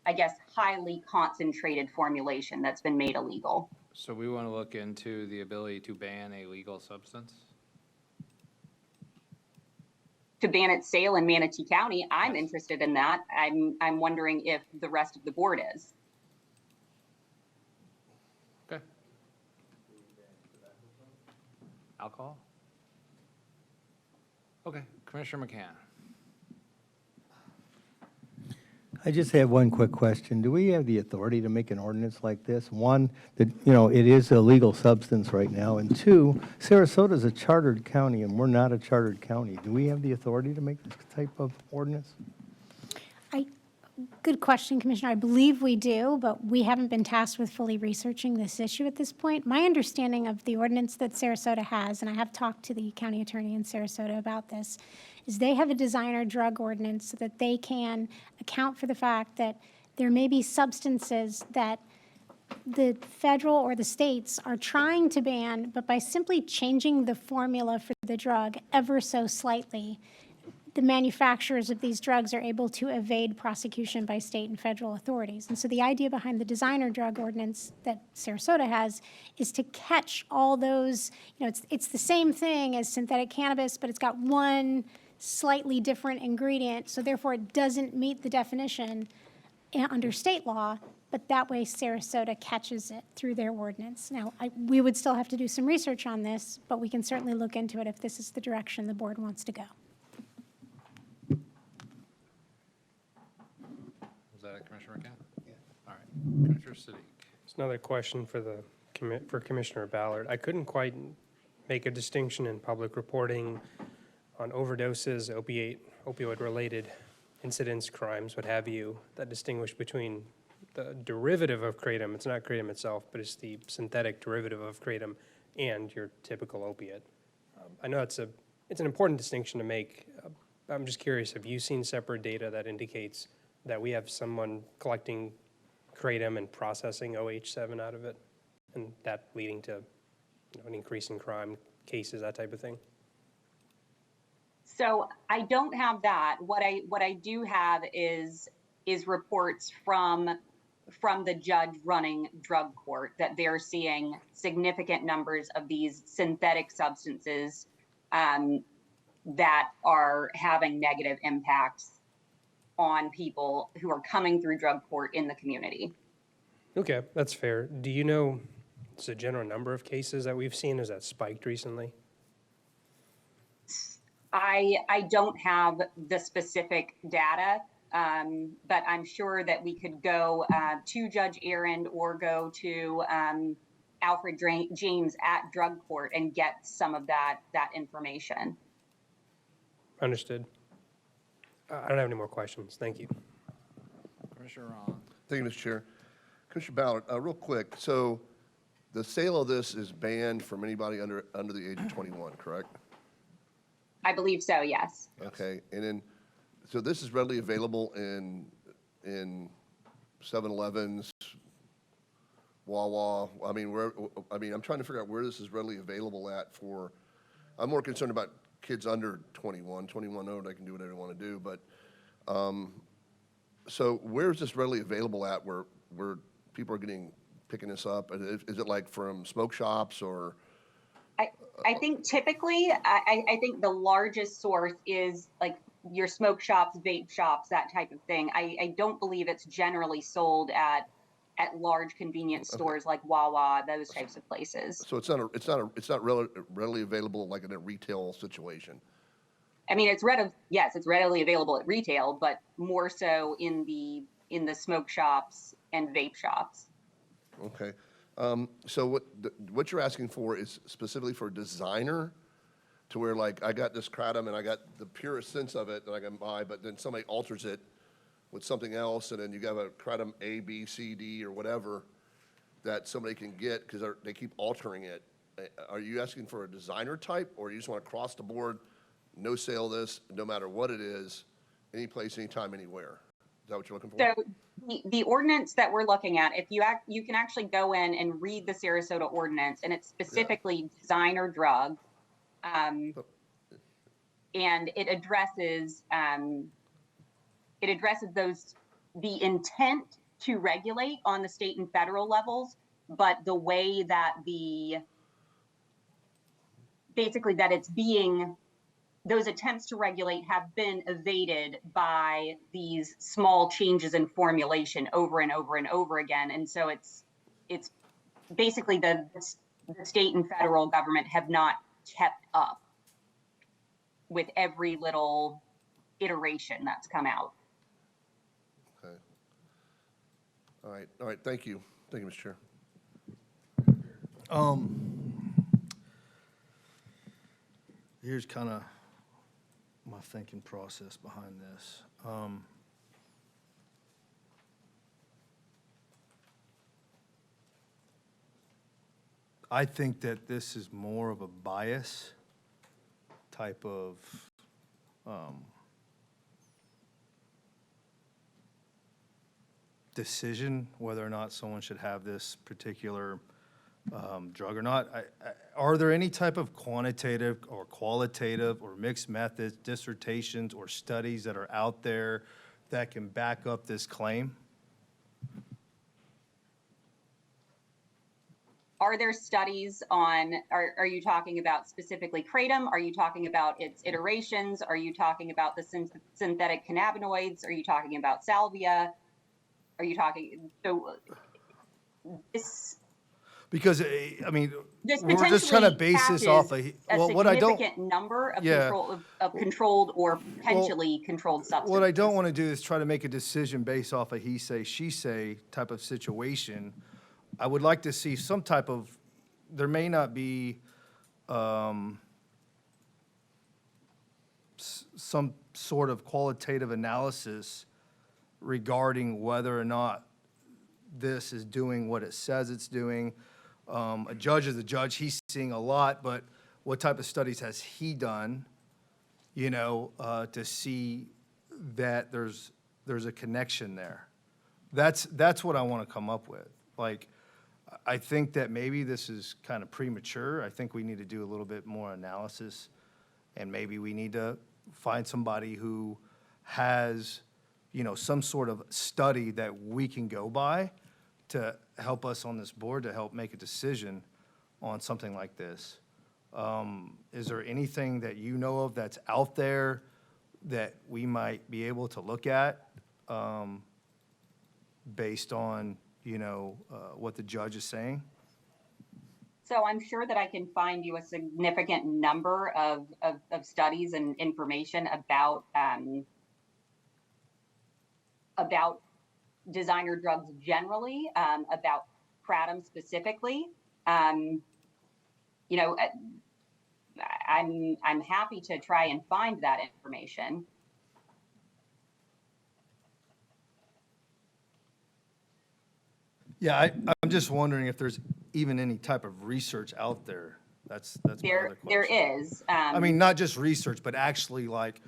I guess, highly concentrated formulation that's been made illegal. So we want to look into the ability to ban a legal substance? To ban its sale in Manatee County, I'm interested in that. I'm wondering if the rest of the board is. Okay. Alcohol? Okay, Commissioner McCann. I just have one quick question. Do we have the authority to make an ordinance like this? One, that, it is a legal substance right now, and two, Sarasota is a chartered county, and we're not a chartered county. Do we have the authority to make this type of ordinance? Good question, Commissioner. I believe we do, but we haven't been tasked with fully researching this issue at this point. My understanding of the ordinance that Sarasota has, and I have talked to the county attorney in Sarasota about this, is they have a designer drug ordinance so that they can account for the fact that there may be substances that the federal or the states are trying to ban, but by simply changing the formula for the drug ever so slightly, the manufacturers of these drugs are able to evade prosecution by state and federal authorities. And so the idea behind the designer drug ordinance that Sarasota has is to catch all those, it's the same thing as synthetic cannabis, but it's got one slightly different ingredient, so therefore it doesn't meet the definition under state law. but that way Sarasota catches it through their ordinance. Now, we would still have to do some research on this, but we can certainly look into it if this is the direction the board wants to go. Was that it, Commissioner McCann? Yeah. All right, Commissioner Siddiq. It's another question for for Commissioner Ballard. I couldn't quite make a distinction in public reporting on overdoses, opioid-related incidents, crimes, what have you, that distinguish between the derivative of kratom, it's not kratom itself, but it's the synthetic derivative of kratom, and your typical opiate. I know it's an important distinction to make. I'm just curious, have you seen separate data that indicates that we have someone collecting kratom and processing OH7 out of it, and that leading to an increase in crime cases, that type of thing? So I don't have that. What I do have is reports from the judge running drug court that they're seeing significant numbers of these synthetic substances that are having negative impacts on people who are coming through drug court in the community. Okay, that's fair. Do you know the general number of cases that we've seen? Has that spiked recently? I don't have the specific data, but I'm sure that we could go to Judge Aaron or go to Alfred James at drug court and get some of that information. Understood. I don't have any more questions. Thank you. Commissioner Ron. Thank you, Mr. Chair. Commissioner Ballard, real quick, so the sale of this is banned from anybody under the age of 21, correct? I believe so, yes. Okay, and then, so this is readily available in 7-Elevens, Wawa, I'm trying to figure out where this is readily available at for, I'm more concerned about kids under 21 old, they can do whatever they want to do, but, so where is this readily available at where people are picking this up? Is it like from smoke shops or? I think typically, I think the largest source is like your smoke shops, vape shops, that type of thing. I don't believe it's generally sold at large convenience stores like Wawa, those types of places. So it's not readily available like in a retail situation. I mean, it's readily available at retail, but more so in the smoke shops and vape shops. Okay. So what you're asking for is specifically for a designer to where like I got this kratom and I got the purest sense of it that I can buy, but then somebody alters it with something else, and then you got a kratom A, B, C, D, or whatever that somebody can get because they keep altering it. Are you asking for a designer type, or you just want to cross the board, no sale this, no matter what it is, any place, anytime, anywhere? Is that what you're looking for? So the ordinance that we're looking at, if you can actually go in and read the Sarasota ordinance, and it's specifically designer drug, and it addresses the intent to regulate on the state and federal levels, but the way that those attempts to regulate have been evaded by these small changes in formulation over and over and over again. And so it's basically the state and federal government have not kept up with every little iteration that's come out. Okay. All right, thank you. Thank you, Mr. Chair. Here's kind of my thinking process behind this. I think that this is more of a bias type of decision, whether or not someone should have this particular drug or not. Are there any type of quantitative or qualitative or mixed methods, dissertations, or studies that are out there that can back up this claim? Are there studies on, are you talking about specifically kratom? Are you talking about its iterations? Are you talking about the synthetic cannabinoids? Are you talking about salvia? are you talking, so this, Because, I mean, this we're just trying to potentially base this off catches of, a well, what I don't, significant number of Yeah. controlled or potentially controlled substances. what I don't want to do is try to make a decision based off a he say, she say type of situation. I would like to see some type of, there may not be, some sort of qualitative analysis regarding whether or not this is doing what it says it's doing. A judge is a judge, he's seeing a lot, but what type of studies has he done, you know, to see that there's a connection there? That's what I want to come up with. Like, I think that maybe this is kind of premature. I think we need to do a little bit more analysis, and maybe we need to find somebody who has, you know, some sort of study that we can go by to help us on this board to help make a decision on something like this. Is there anything that you know of that's out there that we might be able to look at based on, you know, what the judge is saying? So I'm sure that I can find you a significant number of studies and information about designer drugs generally, about kratom specifically. You know, I'm happy to try and find that information. Yeah, I'm just wondering if there's even any type of research out there. That's my other question. There is. I mean, not just research, but actually like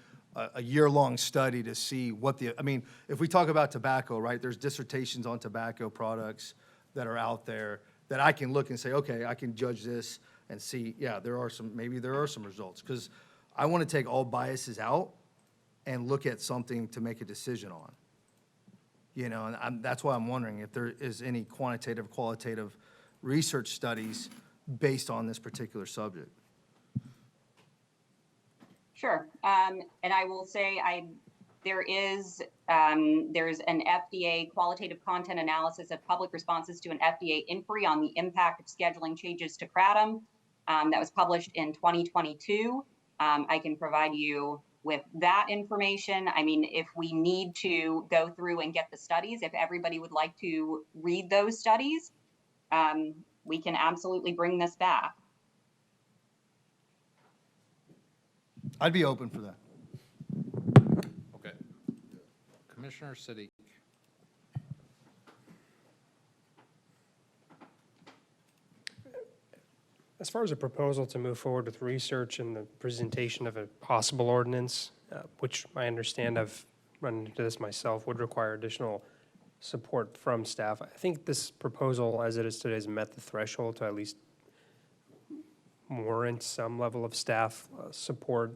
a year-long study to see what the, I mean, if we talk about tobacco, right, there's dissertations on tobacco products that are out there that I can look and say, okay, I can judge this and see, yeah, maybe there are some results. Because I want to take all biases out and look at something to make a decision on. You know, and that's why I'm wondering if there is any quantitative, qualitative research studies based on this particular subject. Sure. And I will say there's an FDA qualitative content analysis of public responses to an FDA inquiry on the impact of scheduling changes to kratom that was published in 2022. I can provide you with that information. I mean, if we need to go through and get the studies, if everybody would like to read those studies, we can absolutely bring this back. I'd be open for that. Okay. Commissioner Siddiq. As far as a proposal to move forward with research and the presentation of a possible ordinance, which I understand I've run into this myself, would require additional support from staff. I think this proposal, as it is today, has met the threshold to at least warrant some level of staff support,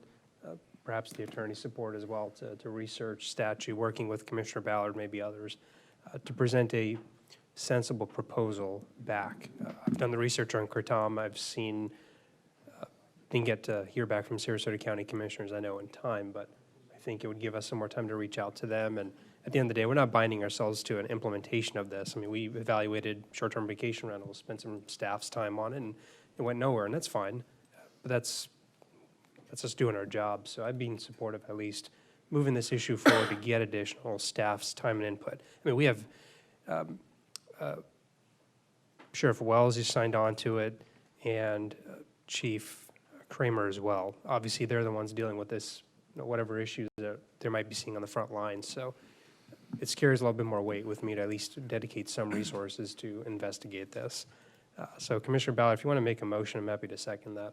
perhaps the attorney support as well, to research statute, working with Commissioner Ballard, maybe others, to present a sensible proposal back. I've done the research on kratom. I've seen, didn't get to hear back from Sarasota County Commissioners, I know, in time, but I think it would give us some more time to reach out to them. And at the end of the day, we're not binding ourselves to an implementation of this. I mean, we evaluated short-term vacation rentals, spent some staff's time on it, and it went nowhere, and that's fine. But that's us doing our job. So I'd be in support of at least moving this issue forward to get additional staff's time and input. I mean, we have Sheriff Wells has signed on to it, and Chief Kramer as well. Obviously, they're the ones dealing with this, whatever issues that they might be seeing on the front lines. So it carries a little bit more weight with me to at least dedicate some resources to investigate this. So Commissioner Ballard, if you want to make a motion, I'm happy to second that.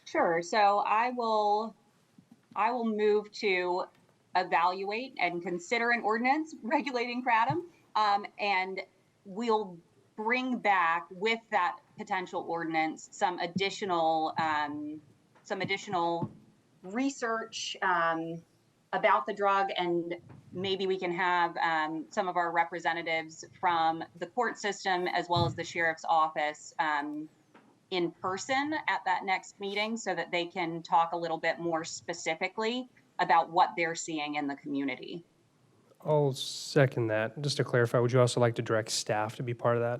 Sure. So I will move to evaluate and consider an ordinance regulating kratom, and we'll bring back with that potential ordinance some additional research about the drug, and maybe we can have some of our representatives from the court system as well as the sheriff's office in person at that next meeting so that they can talk a little bit more specifically about what they're seeing in the community. I'll second that. Just to clarify, would you also like to direct staff to be part of that?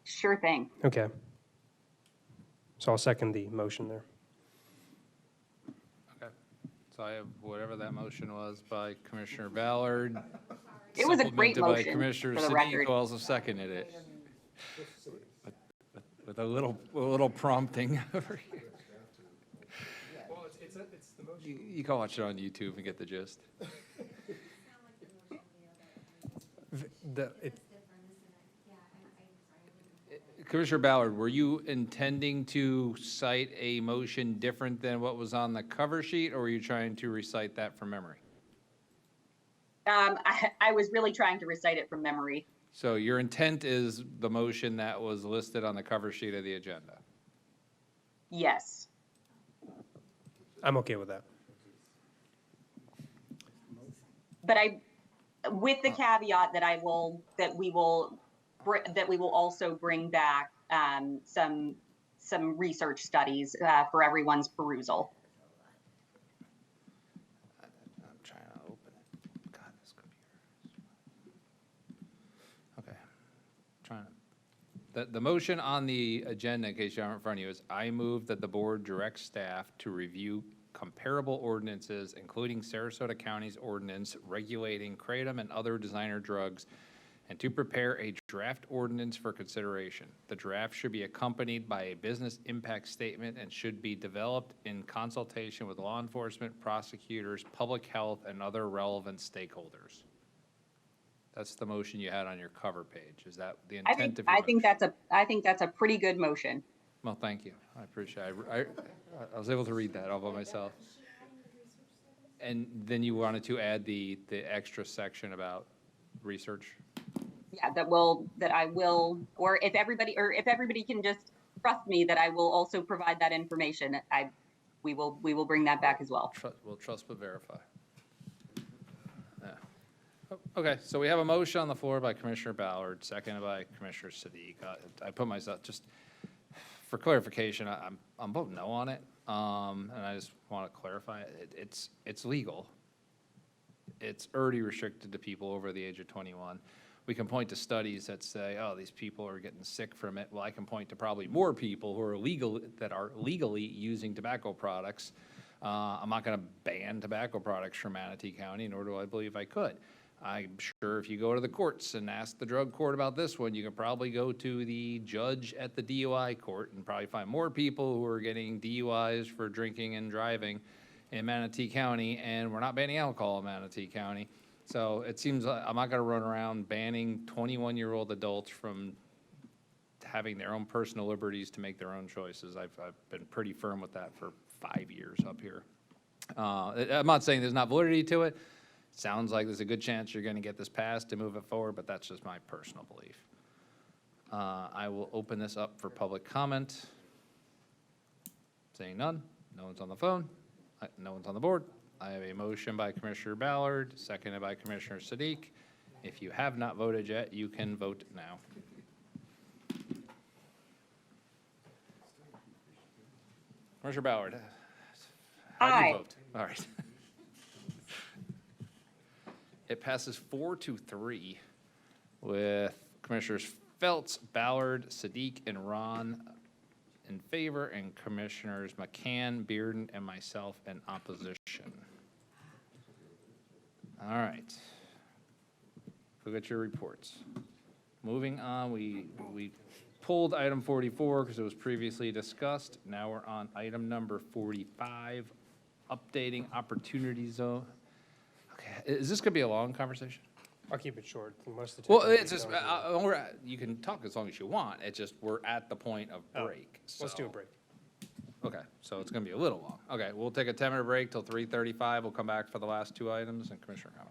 Sure thing. Okay. So I'll second the motion there. Okay. So I have whatever that motion was by Commissioner Ballard. It was a great supplemented motion, by Commissioner for the Siddiq, record. who also seconded it. With a little prompting over here. Well, it's the motion. You can watch it on YouTube and get the gist. Commissioner Ballard, were you intending to cite a motion different than what was on the cover sheet, or were you trying to recite that from memory? I was really trying to recite it from memory. So your intent is the motion that was listed on the cover sheet of the agenda? Yes. I'm okay with that. But with the caveat that we will also bring back some research studies for everyone's perusal. I'm trying to open it. God, this computer. Okay. The motion on the agenda, in case you aren't in front of you, is I move that the board direct staff to review comparable ordinances, including Sarasota County's ordinance regulating kratom and other designer drugs, and to prepare a draft ordinance for consideration. The draft should be accompanied by a business impact statement and should be developed in consultation with law enforcement, prosecutors, public health, and other relevant stakeholders. That's the motion you had on your cover page. Is that the intent of your motion? I think that's a pretty good motion. Well, thank you. I appreciate it. I was able to read that all by myself. And then you wanted to add the extra section about research? Yeah, that I will, or if everybody can just trust me that I will also provide that information, we will bring that back as well. We'll trust but verify. Yeah. Okay, so we have a motion on the floor by Commissioner Ballard, seconded by Commissioner Siddiq. I put myself, just for clarification, I'm voting no on it, and I just want to clarify it. It's legal. It's already restricted to people over the age of 21. We can point to studies that say, oh, these people are getting sick from it. Well, I can point to probably more people who are legally using tobacco products. I'm not going to ban tobacco products from Manatee County, nor do I believe I could. I'm sure if you go to the courts and ask the drug court about this one, you can probably go to the judge at the DUI court and probably find more people who are getting DUIs for drinking and driving in Manatee County, and we're not banning alcohol in Manatee County. So it seems like I'm not going to run around banning 21-year-old adults from having their own personal liberties to make their own choices. I've been pretty firm with that for 5 years up here. I'm not saying there's not validity to it. Sounds like there's a good chance you're going to get this passed to move it forward, but that's just my personal belief. I will open this up for public comment. Saying none. No one's on the phone. No one's on the board. I have a motion by Commissioner Ballard, seconded by Commissioner Siddiq. If you have not voted yet, you can vote now. Commissioner Ballard, how do you Aye. vote? All right. It passes 4-3 with Commissioners Feltz, Ballard, Siddiq, and Ron in favor, and Commissioners McCann, Bearden, and myself in opposition. All right. Look at your reports. Moving on, we pulled item 44 because it was previously discussed. Now we're on item number 45, updating opportunity zone. Okay, is this going to be a long conversation? I'll keep it short. Most of the time. Well, it's just, you can talk as long as you want. It's just, we're at the point of break. Let's do a so- break. Okay, so it's going to be a little long. Okay, we'll take a 10-minute break till 3:35. We'll come back for the last two items and Commissioner comments.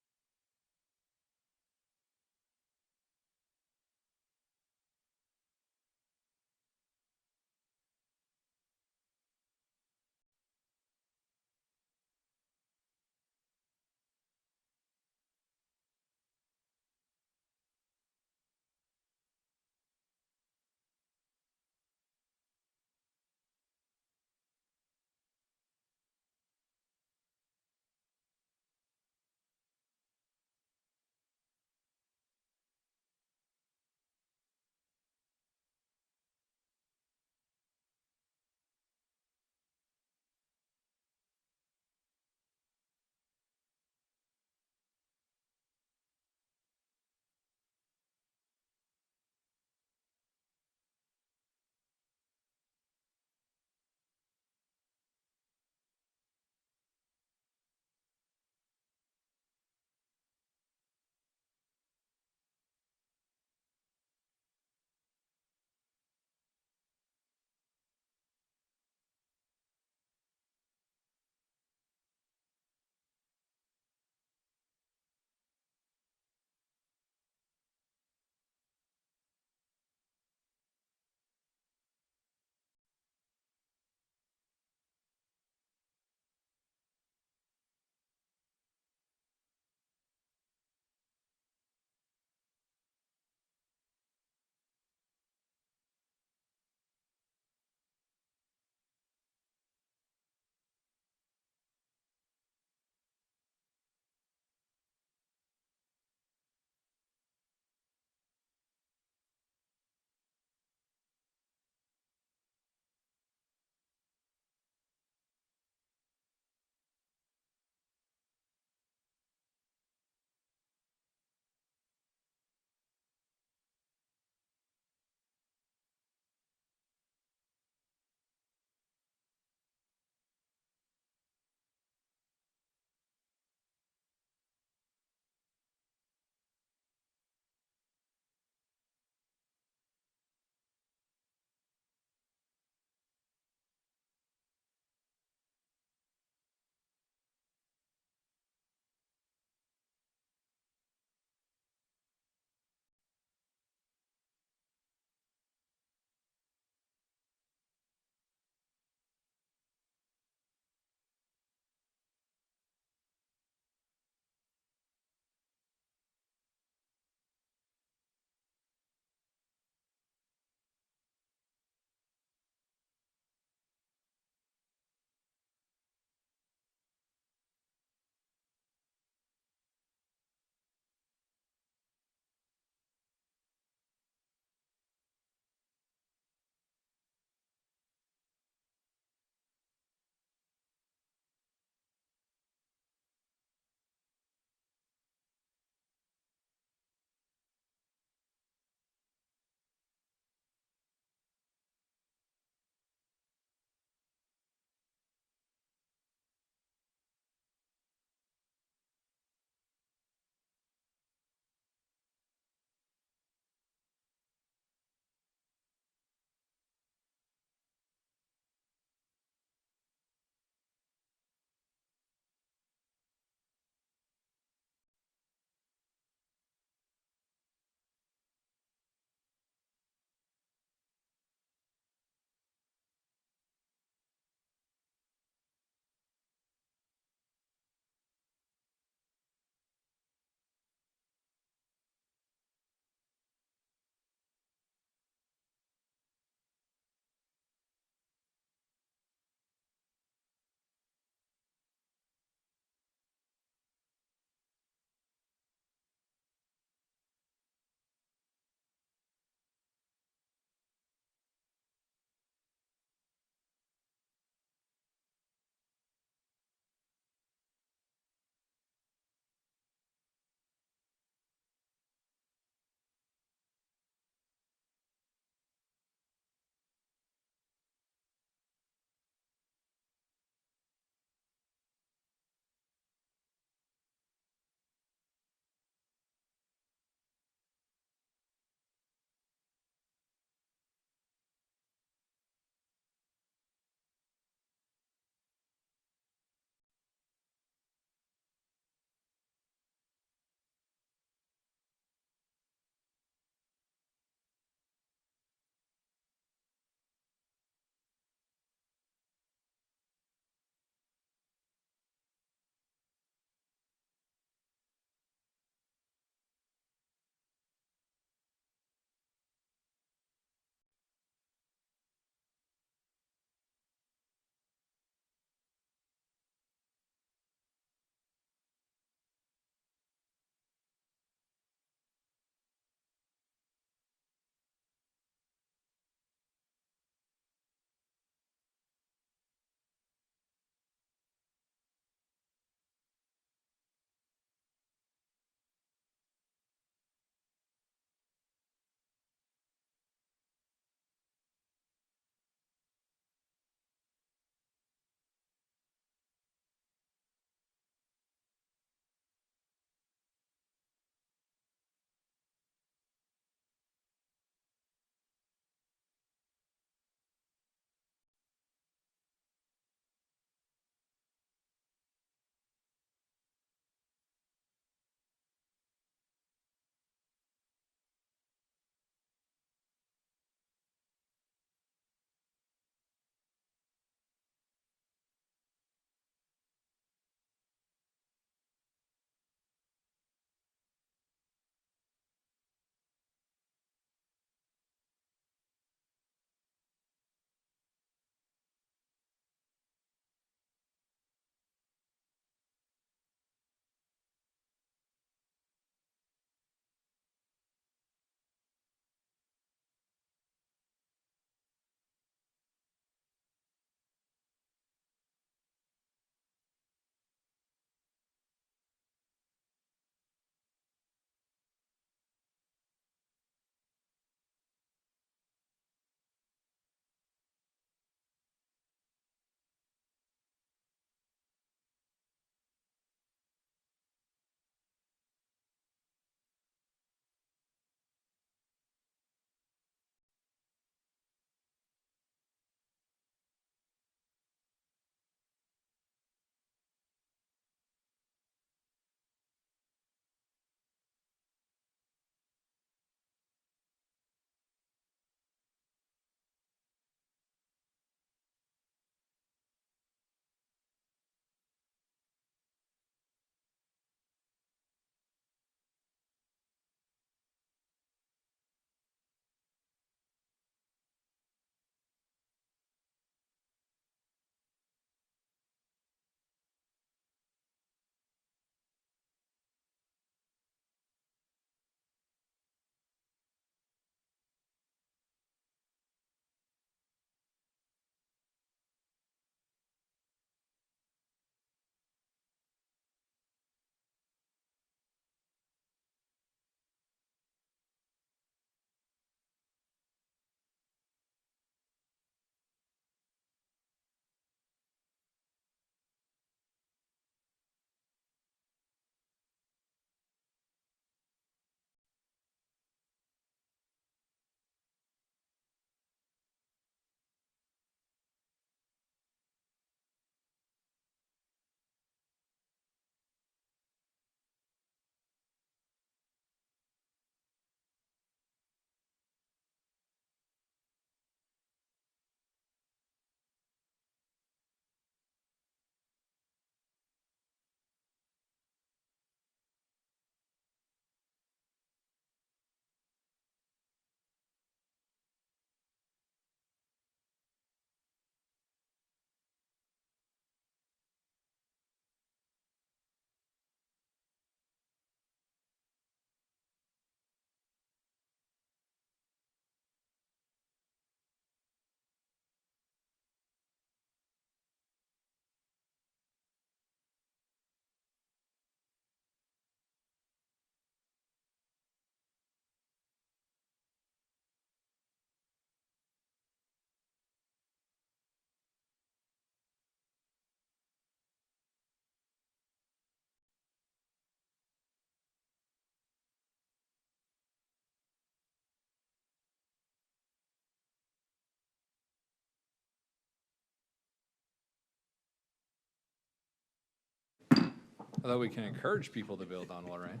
although we can encourage people to build on Lorraine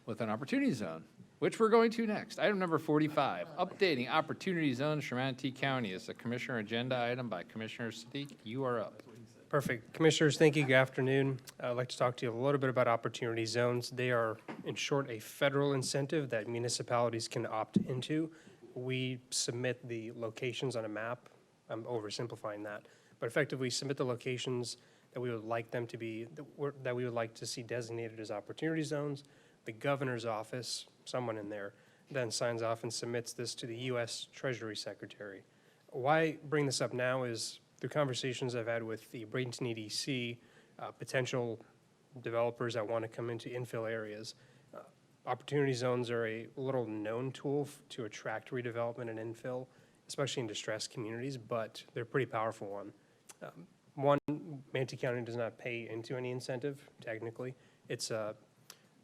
with an opportunity zone, which we're going to next. Item number 45, updating opportunity zones for Manatee County is a commissioner agenda item by Commissioner Sadiq. You are up. Perfect. Commissioners, thank you. Good afternoon. I'd like to talk to you a little bit about opportunity zones. They are, in short, a federal incentive that municipalities can opt into. We submit the locations on a map. I'm oversimplifying that, but effectively submit the locations that we would like them to be, that we would like to see designated as opportunity zones. The governor's office, someone in there, then signs off and submits this to the U.S. Treasury Secretary. Why I bring this up now is through conversations I've had with the Bradenton EDC, potential developers that want to come into infill areas. Opportunity zones are a little known tool to attract redevelopment and infill, especially in distressed communities, but they're a pretty powerful one. One, Manatee County does not pay into any incentive, technically. It's a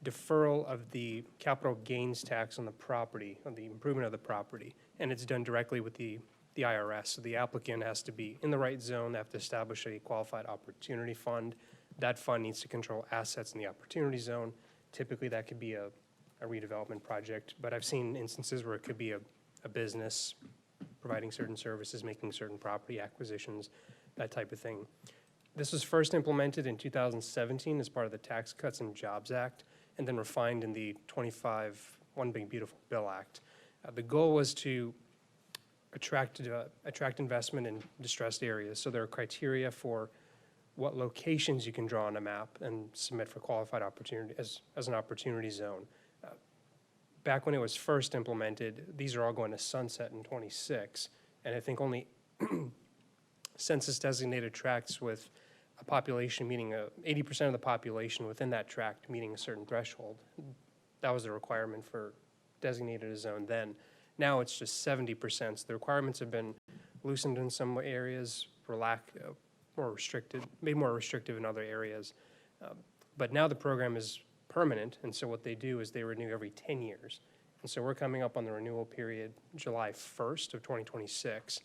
deferral of the capital gains tax on the property, on the improvement of the property, and it's done directly with the IRS. So the applicant has to be in the right zone, they have to establish a qualified opportunity fund. That fund needs to control assets in the opportunity zone. Typically, that could be a redevelopment project, but I've seen instances where it could be a business providing certain services, making certain property acquisitions, that type of thing. This was first implemented in 2017 as part of the Tax Cuts and Jobs Act, and then refined in the 25 One Big Beautiful Bill Act. The goal was to attract investment in distressed areas. So there are criteria for what locations you can draw on a map and submit for qualified opportunity as an opportunity zone. Back when it was first implemented, these are all going to sunset in 26, and I think only census designated tracts with a population meeting 80% of the population within that tract meeting a certain threshold. That was the requirement for designated a zone then. Now it's just 70%. So the requirements have been loosened in some areas, more restricted, made more restrictive in other areas. But now the program is permanent, and so what they do is they renew every 10 years. And so we're coming up on the renewal period July 1st of 2026.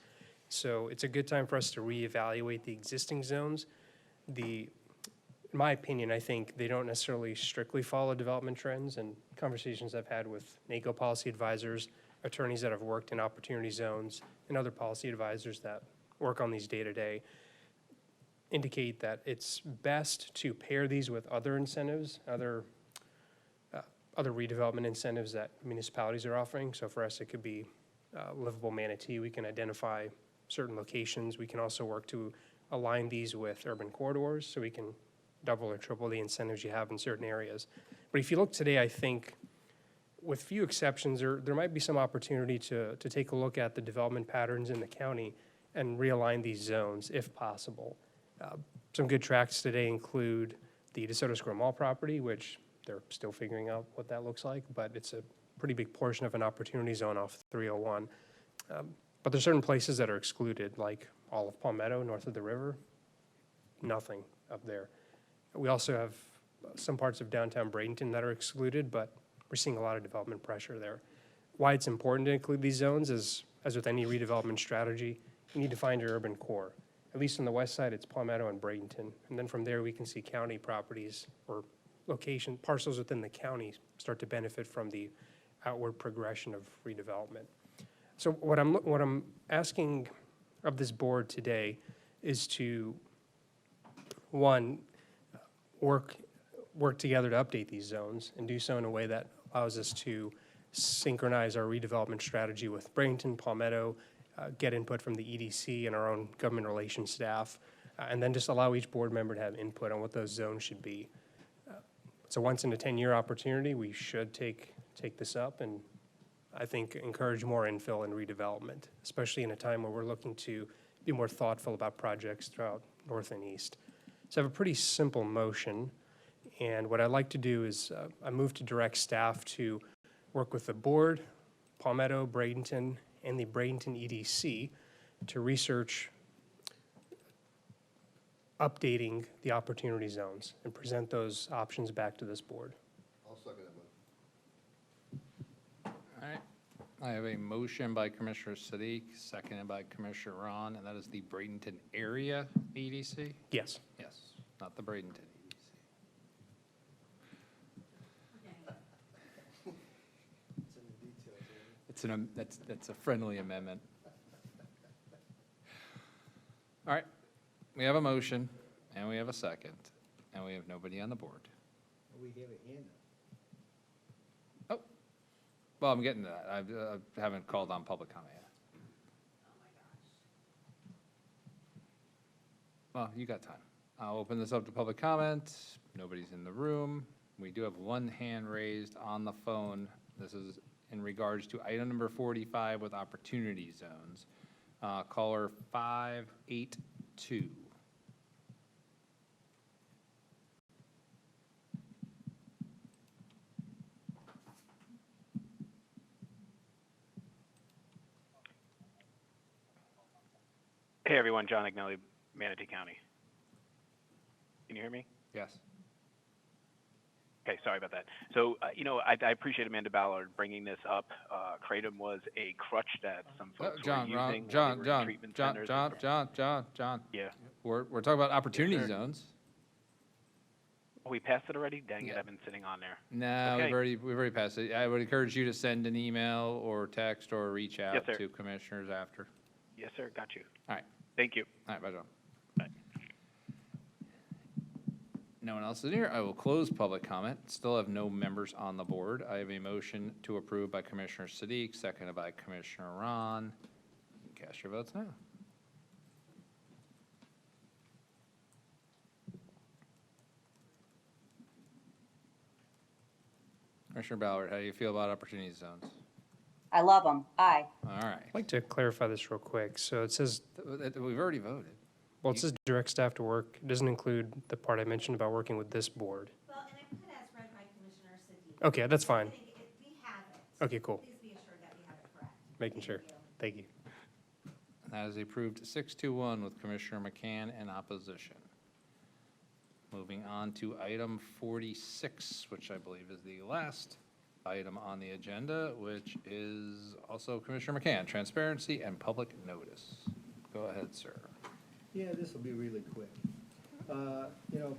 So it's a good time for us to reevaluate the existing zones. In my opinion, I think they don't necessarily strictly follow development trends, and conversations I've had with NACO policy advisors, attorneys that have worked in opportunity zones, and other policy advisors that work on these day to day indicate that it's best to pair these with other incentives, other redevelopment incentives that municipalities are offering. So for us, it could be livable Manatee. We can identify certain locations. We can also work to align these with urban corridors, so we can double or triple the incentives you have in certain areas. But if you look today, I think with few exceptions, there might be some opportunity to take a look at the development patterns in the county and realign these zones if possible. Some good tracks today include the DeSoto Square Mall property, which they're still figuring out what that looks like, but it's a pretty big portion of an opportunity zone off 301. But there's certain places that are excluded, like all of Palmetto, north of the river, nothing up there. We also have some parts of downtown Bradenton that are excluded, but we're seeing a lot of development pressure there. Why it's important to include these zones is, as with any redevelopment strategy, you need to find your urban core. At least on the west side, it's Palmetto and Bradenton. And then from there, we can see county properties or parcels within the county start to benefit from the outward progression of redevelopment. So what I'm asking of this board today is to, one, work together to update these zones and do so in a way that allows us to synchronize our redevelopment strategy with Bradenton, Palmetto, get input from the EDC and our own government relations staff, and then just allow each board member to have input on what those zones should be. It's a once in a 10-year opportunity. We should take this up and I think encourage more infill and redevelopment, especially in a time where we're looking to be more thoughtful about projects throughout north and east. So I have a pretty simple motion, and what I'd like to do is I move to direct staff to work with the board, Palmetto, Bradenton, and the Bradenton EDC to research updating the opportunity zones and present those options back to this board. I'll second that motion. All right. I have a motion by Commissioner Sadiq, seconded by Commissioner Ron, and that is the Bradenton area EDC? Yes. Yes, not the Bradenton EDC. That's a friendly amendment. All right, we have a motion, and we have a second, and we have nobody on the board. We have a hand Oh, well, I'm getting to that. I haven't called on public comment yet. Well, you got time. I'll open this up to public comment. Nobody's in the room. We do have one hand raised on the phone. This is in regards to item number 45 with opportunity zones. Caller 582. Hey everyone, John Agnelli, Manatee County. Can you hear me? Yes. Okay, sorry about that. So, I appreciate Amanda Ballard bringing this up. Kratom was a crutch that some folks were using when they were in treatment centers. John. Yeah. We're talking about opportunity zones. Oh, we passed it already? Dang it, I've been sitting on there. No, Okay. we've already passed it. I would encourage you to send an email or text or reach out Yes, sir. to commissioners after. Yes, sir, got you. All right. Thank you. All right, bye, John. No one else is here. I will close public comment. Still have no members on the board. I have a motion to approve by Commissioner Sadiq, seconded by Commissioner Ron. You can cast your votes now. Commissioner Ballard, how do you feel about opportunity zones? I love them. Aye. All right. I'd like to clarify this real quick. So it says, We've already voted. well, it says direct staff to work. It doesn't include the part I mentioned about working with this board. Well, and I put as read by Commissioner Siddiqui. Okay, that's fine. We have it. Okay, cool. Please be assured that we have it correct. Making sure. Thank you. And that is approved 6-1 with Commissioner McCann in opposition. Moving on to item 46, which I believe is the last item on the agenda, which is also Commissioner McCann, transparency and public notice. Go ahead, sir. Yeah, this will be really quick.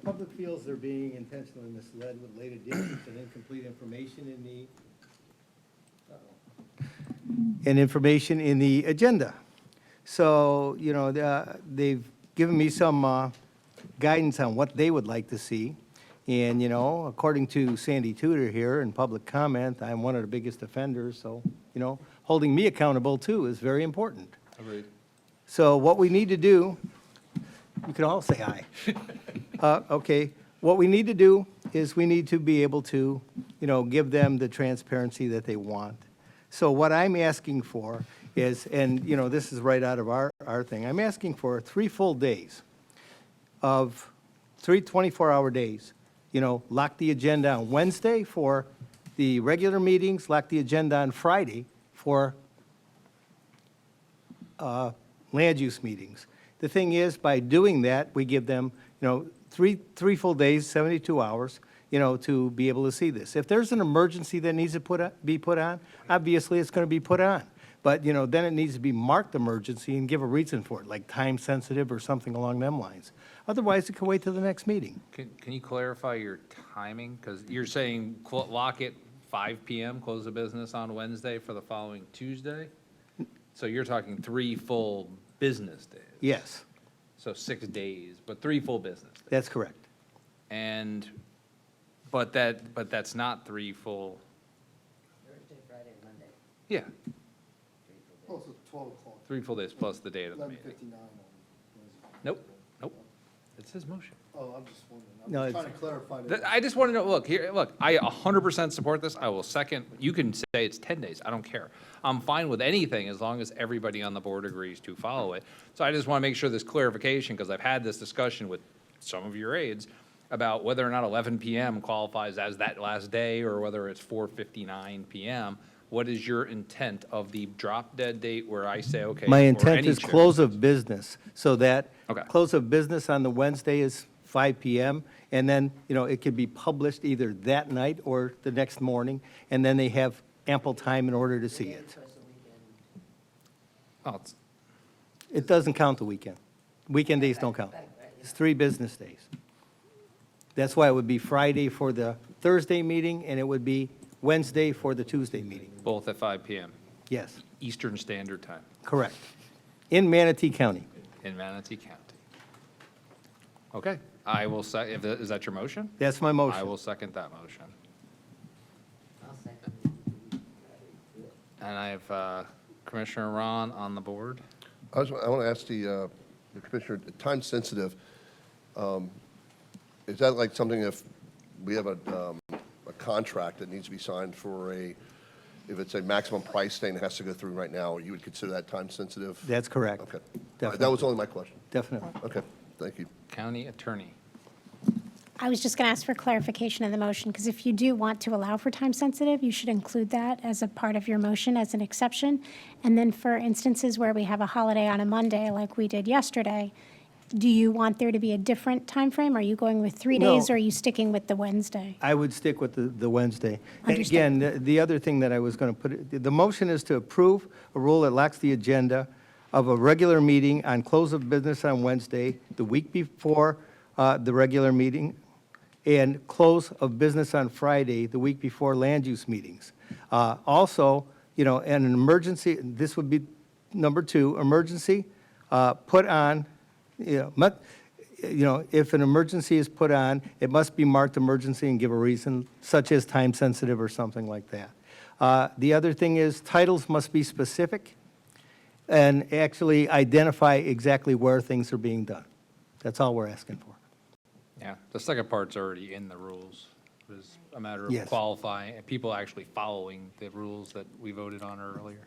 Public feels they're being intentionally misled with late additions and incomplete information in the agenda. So, they've given me some guidance on what they would like to see. And, according to Sandy Tudor here in public comment, I'm one of the biggest offenders, so, holding me accountable too is very important. Agreed. So what we need to do, you can all say aye. Okay, what we need to do is we need to be able to, give them the transparency that they want. So what I'm asking for is, and, this is right out of our thing, I'm asking for 3 full days of 3 24-hour days. Lock the agenda on Wednesday for the regular meetings, lock the agenda on Friday for land use meetings. The thing is, by doing that, we give them, three full days, 72 hours, to be able to see this. If there's an emergency that needs to be put on, obviously it's going to be put on. But, then it needs to be marked emergency and give a reason for it, like time sensitive or something along them lines. Otherwise, it can wait till the next meeting. Can you clarify your timing? Because you're saying lock it 5 p.m., close the business on Wednesday for the following Tuesday? So you're talking 3 full business days? Yes, So 6 days, but 3 full business days? that's correct. And, but that's not 3 full, Thursday, Friday, Monday. yeah, Oh, so 12 o'clock. 3 full days plus the date of the meeting. 11:59 on Nope. It's his motion. Oh, I'm just wondering. No, I'm it's- just trying to clarify that. I just want to know, look, I 100% support this. I will second, you can say it's 10 days, I don't care. I'm fine with anything as long as everybody on the board agrees to follow it. So I just want to make sure this clarification, because I've had this discussion with some of your aides about whether or not 11 p.m. qualifies as that last day or whether it's 4:59 p.m. What is your intent of the drop dead date where I say, okay? My for intent any is chair- close of business, so that Okay. close of business on the Wednesday is 5 p.m., and then, it could be published either that night or the next morning, and then they have ample time in order to see it. Oh, it's- It doesn't count the weekend. Weekend days don't count. It's 3 business days. That's why it would be Friday for the Thursday meeting, and it would be Wednesday for the Tuesday meeting. Both at 5 p.m. Yes, Eastern Standard Time correct. In Manatee County. in Manatee County. Okay, I will is that your motion? That's my motion. I will second that motion. I'll second. And I have Commissioner Ron on the board. I want to ask the Commissioner, time sensitive, is that like something if we have a contract that needs to be signed for if it's a maximum price thing that has to go through right now, you would consider that time sensitive? That's correct. Okay. Definitely. That was only my question. Definitely. Okay, thank you. County Attorney. I was just going to ask for clarification of the motion, because if you do want to allow for time sensitive, you should include that as a part of your motion as an exception. And then for instances where we have a holiday on a Monday, like we did yesterday, do you want there to be a different time frame? Are you going with 3 days, No. or are you sticking with the Wednesday? I would stick with the Wednesday. And Understood. again, the other thing that I was going to put, the motion is to approve a rule that lacks the agenda of a regular meeting on close of business on Wednesday, the week before the regular meeting, and close of business on Friday, the week before land use meetings. Also, in an emergency, this would be number 2, emergency, put on, if an emergency is put on, it must be marked emergency and give a reason, such as time sensitive or something like that. The other thing is titles must be specific and actually identify exactly where things are being done. That's all we're asking for. Yeah, the second part's already in the rules. It's a matter of Yes. qualifying, and people actually following the rules that we voted on earlier.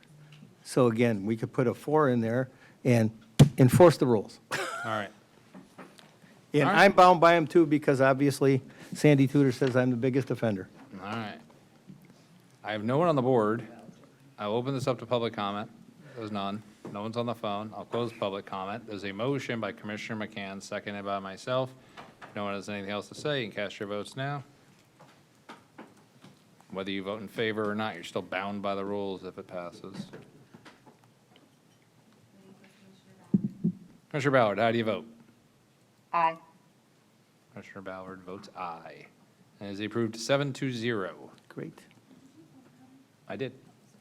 So again, we could put a 4 in there and enforce the rules. All right. And All right. I'm bound by them too, because obviously Sandy Tudor says I'm the biggest offender. All right. I have no one on the board. I'll open this up to public comment. There's none. No one's on the phone. I'll close public comment. There's a motion by Commissioner McCann, seconded by myself. If no one has anything else to say, you can cast your votes now. Whether you vote in favor or not, you're still bound by the rules if it passes. Commissioner Ballard, how do you vote? Aye. Commissioner Ballard votes aye. And is approved 7-0. Great. I did.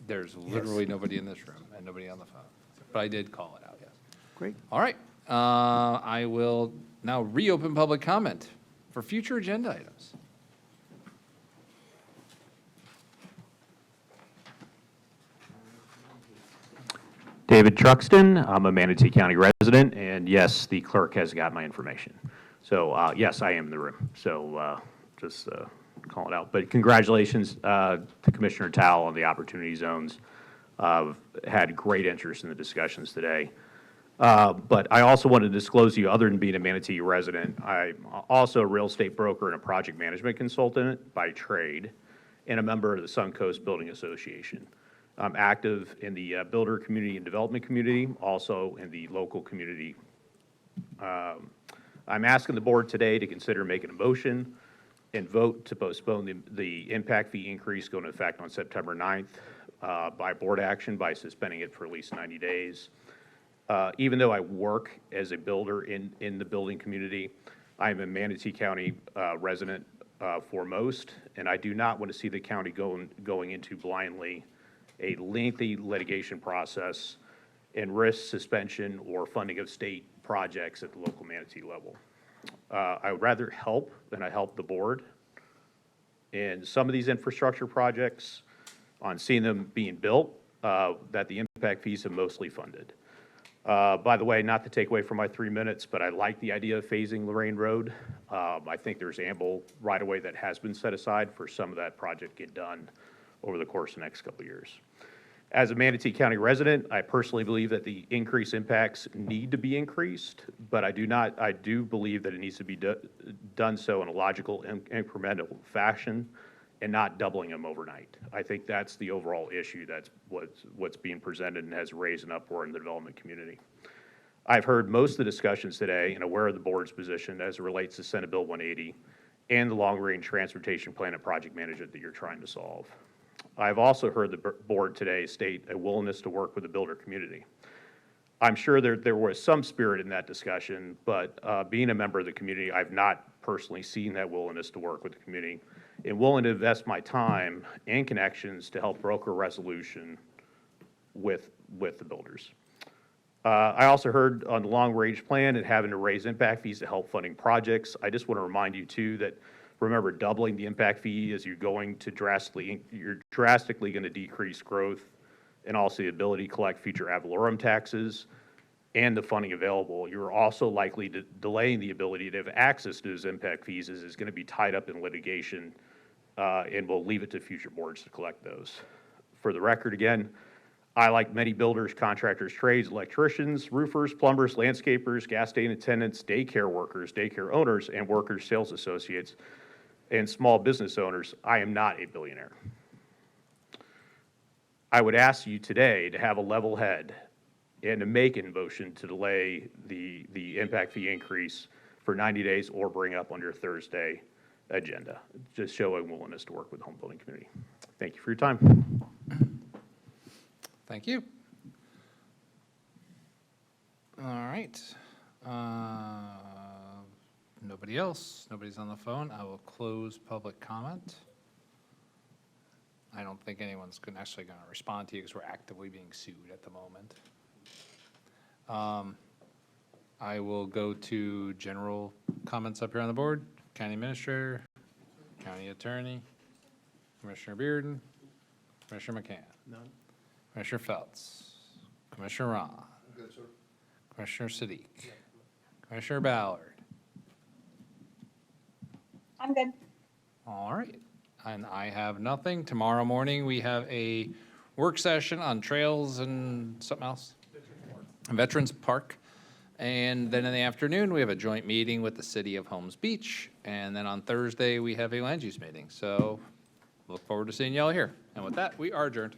There's literally nobody in this room and nobody on the phone. But I did call it out, yes. Great. All right. I will now reopen public comment for future agenda items. David Truxton, I'm a Manatee County resident, and yes, the clerk has got my information. So yes, I am in the room, so just call it out. But congratulations to Commissioner Towle on the Opportunity Zones. I've had great interest in the discussions today. But I also want to disclose to you, other than being a Manatee resident, I'm also a real estate broker and a project management consultant by trade, and a member of the Suncoast Building Association. I'm active in the builder community and development community, also in the local community. I'm asking the board today to consider making a motion and vote to postpone the impact fee increase going into effect on September 9th by board action by suspending it for at least 90 days. Even though I work as a builder in the building community, I'm a Manatee County resident foremost, and I do not want to see the county going into blindly a lengthy litigation process and risk suspension or funding of state projects at the local Manatee level. I would rather help than I help the board in some of these infrastructure projects on seeing them being built that the impact fees have mostly funded. By the way, not to take away from my 3 minutes, but I like the idea of phasing Lorraine Road. I think there's ample right-of-way that has been set aside for some of that project to get done over the course of the next couple of years. As a Manatee County resident, I personally believe that the increased impacts need to be increased, but I do believe that it needs to be done so in a logical, incremental fashion and not doubling them overnight. I think that's the overall issue that's what's being presented and has raised an uproar in the development community. I've heard most of the discussions today and aware of the board's position as it relates to Senate Bill 180 and the long-range transportation plan and project management that you're trying to solve. I've also heard the board today state a willingness to work with the builder community. I'm sure there was some spirit in that discussion, but being a member of the community, I've not personally seen that willingness to work with the community and willing to invest my time and connections to help broker a resolution with the builders. I also heard on the long-range plan and having to raise impact fees to help funding projects. I just want to remind you too that, remember, doubling the impact fee is you're drastically going to decrease growth and also the ability to collect future ad valorem taxes and the funding available. You're also likely to delaying the ability to have access to those impact fees as it's going to be tied up in litigation, and we'll leave it to future boards to collect those. For the record, again, I, like many builders, contractors, trades, electricians, roofers, plumbers, landscapers, gas station attendants, daycare workers, daycare owners, and workers, sales associates, and small business owners, I am not a billionaire. I would ask you today to have a level head and to make a motion to delay the impact fee increase for 90 days or bring up on your Thursday agenda, just showing willingness to work with the home building community. Thank you for your time. Thank you. All right. Nobody else? Nobody's on the phone? I will close public comment. I don't think anyone's actually going to respond to you because we're actively being sued at the moment. I will go to general comments up here on the board. County Administrator, County Attorney, Commissioner Bearden, Commissioner McCann. None. Commissioner Feltz, Commissioner Ron, Good, sir. Commissioner Siddiq, Commissioner Ballard. I'm good. All right, and I have nothing. Tomorrow morning, we have a work session on trails and something else. Veterans Park. And then in the afternoon, we have a joint meeting with the City of Holmes Beach. And then on Thursday, we have a land use meeting. So look forward to seeing y'all here. And with that, we are adjourned.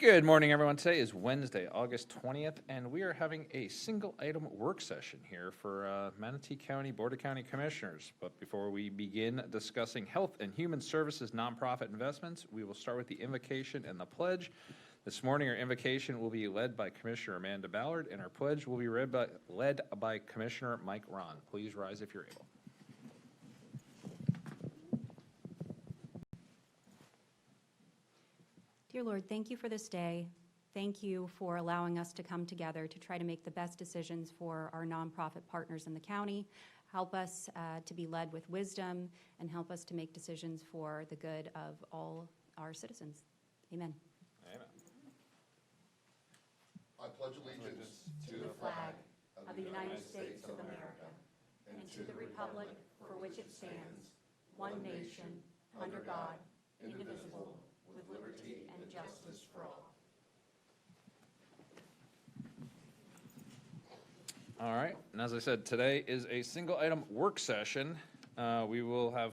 Good morning, everyone. Today is Wednesday, August 20th, and we are having a single-item work session here for Manatee County Board of County Commissioners. But before we begin discussing health and human services nonprofit investments, we will start with the invocation and the pledge. This morning, our invocation will be led by Commissioner Amanda Ballard, and our pledge will be led by Commissioner Mike Ron. Please rise if you're able. Dear Lord, thank you for this day. Thank you for allowing us to come together to try to make the best decisions for our nonprofit partners in the county. Help us to be led with wisdom and help us to make decisions for the good of all our citizens. Amen. Amen. I pledge allegiance To the flag of the United States of America and to the republic for which it stands, one nation, under God, indivisible, with liberty and justice for all. All right, and as I said, today is a single-item work session. We will have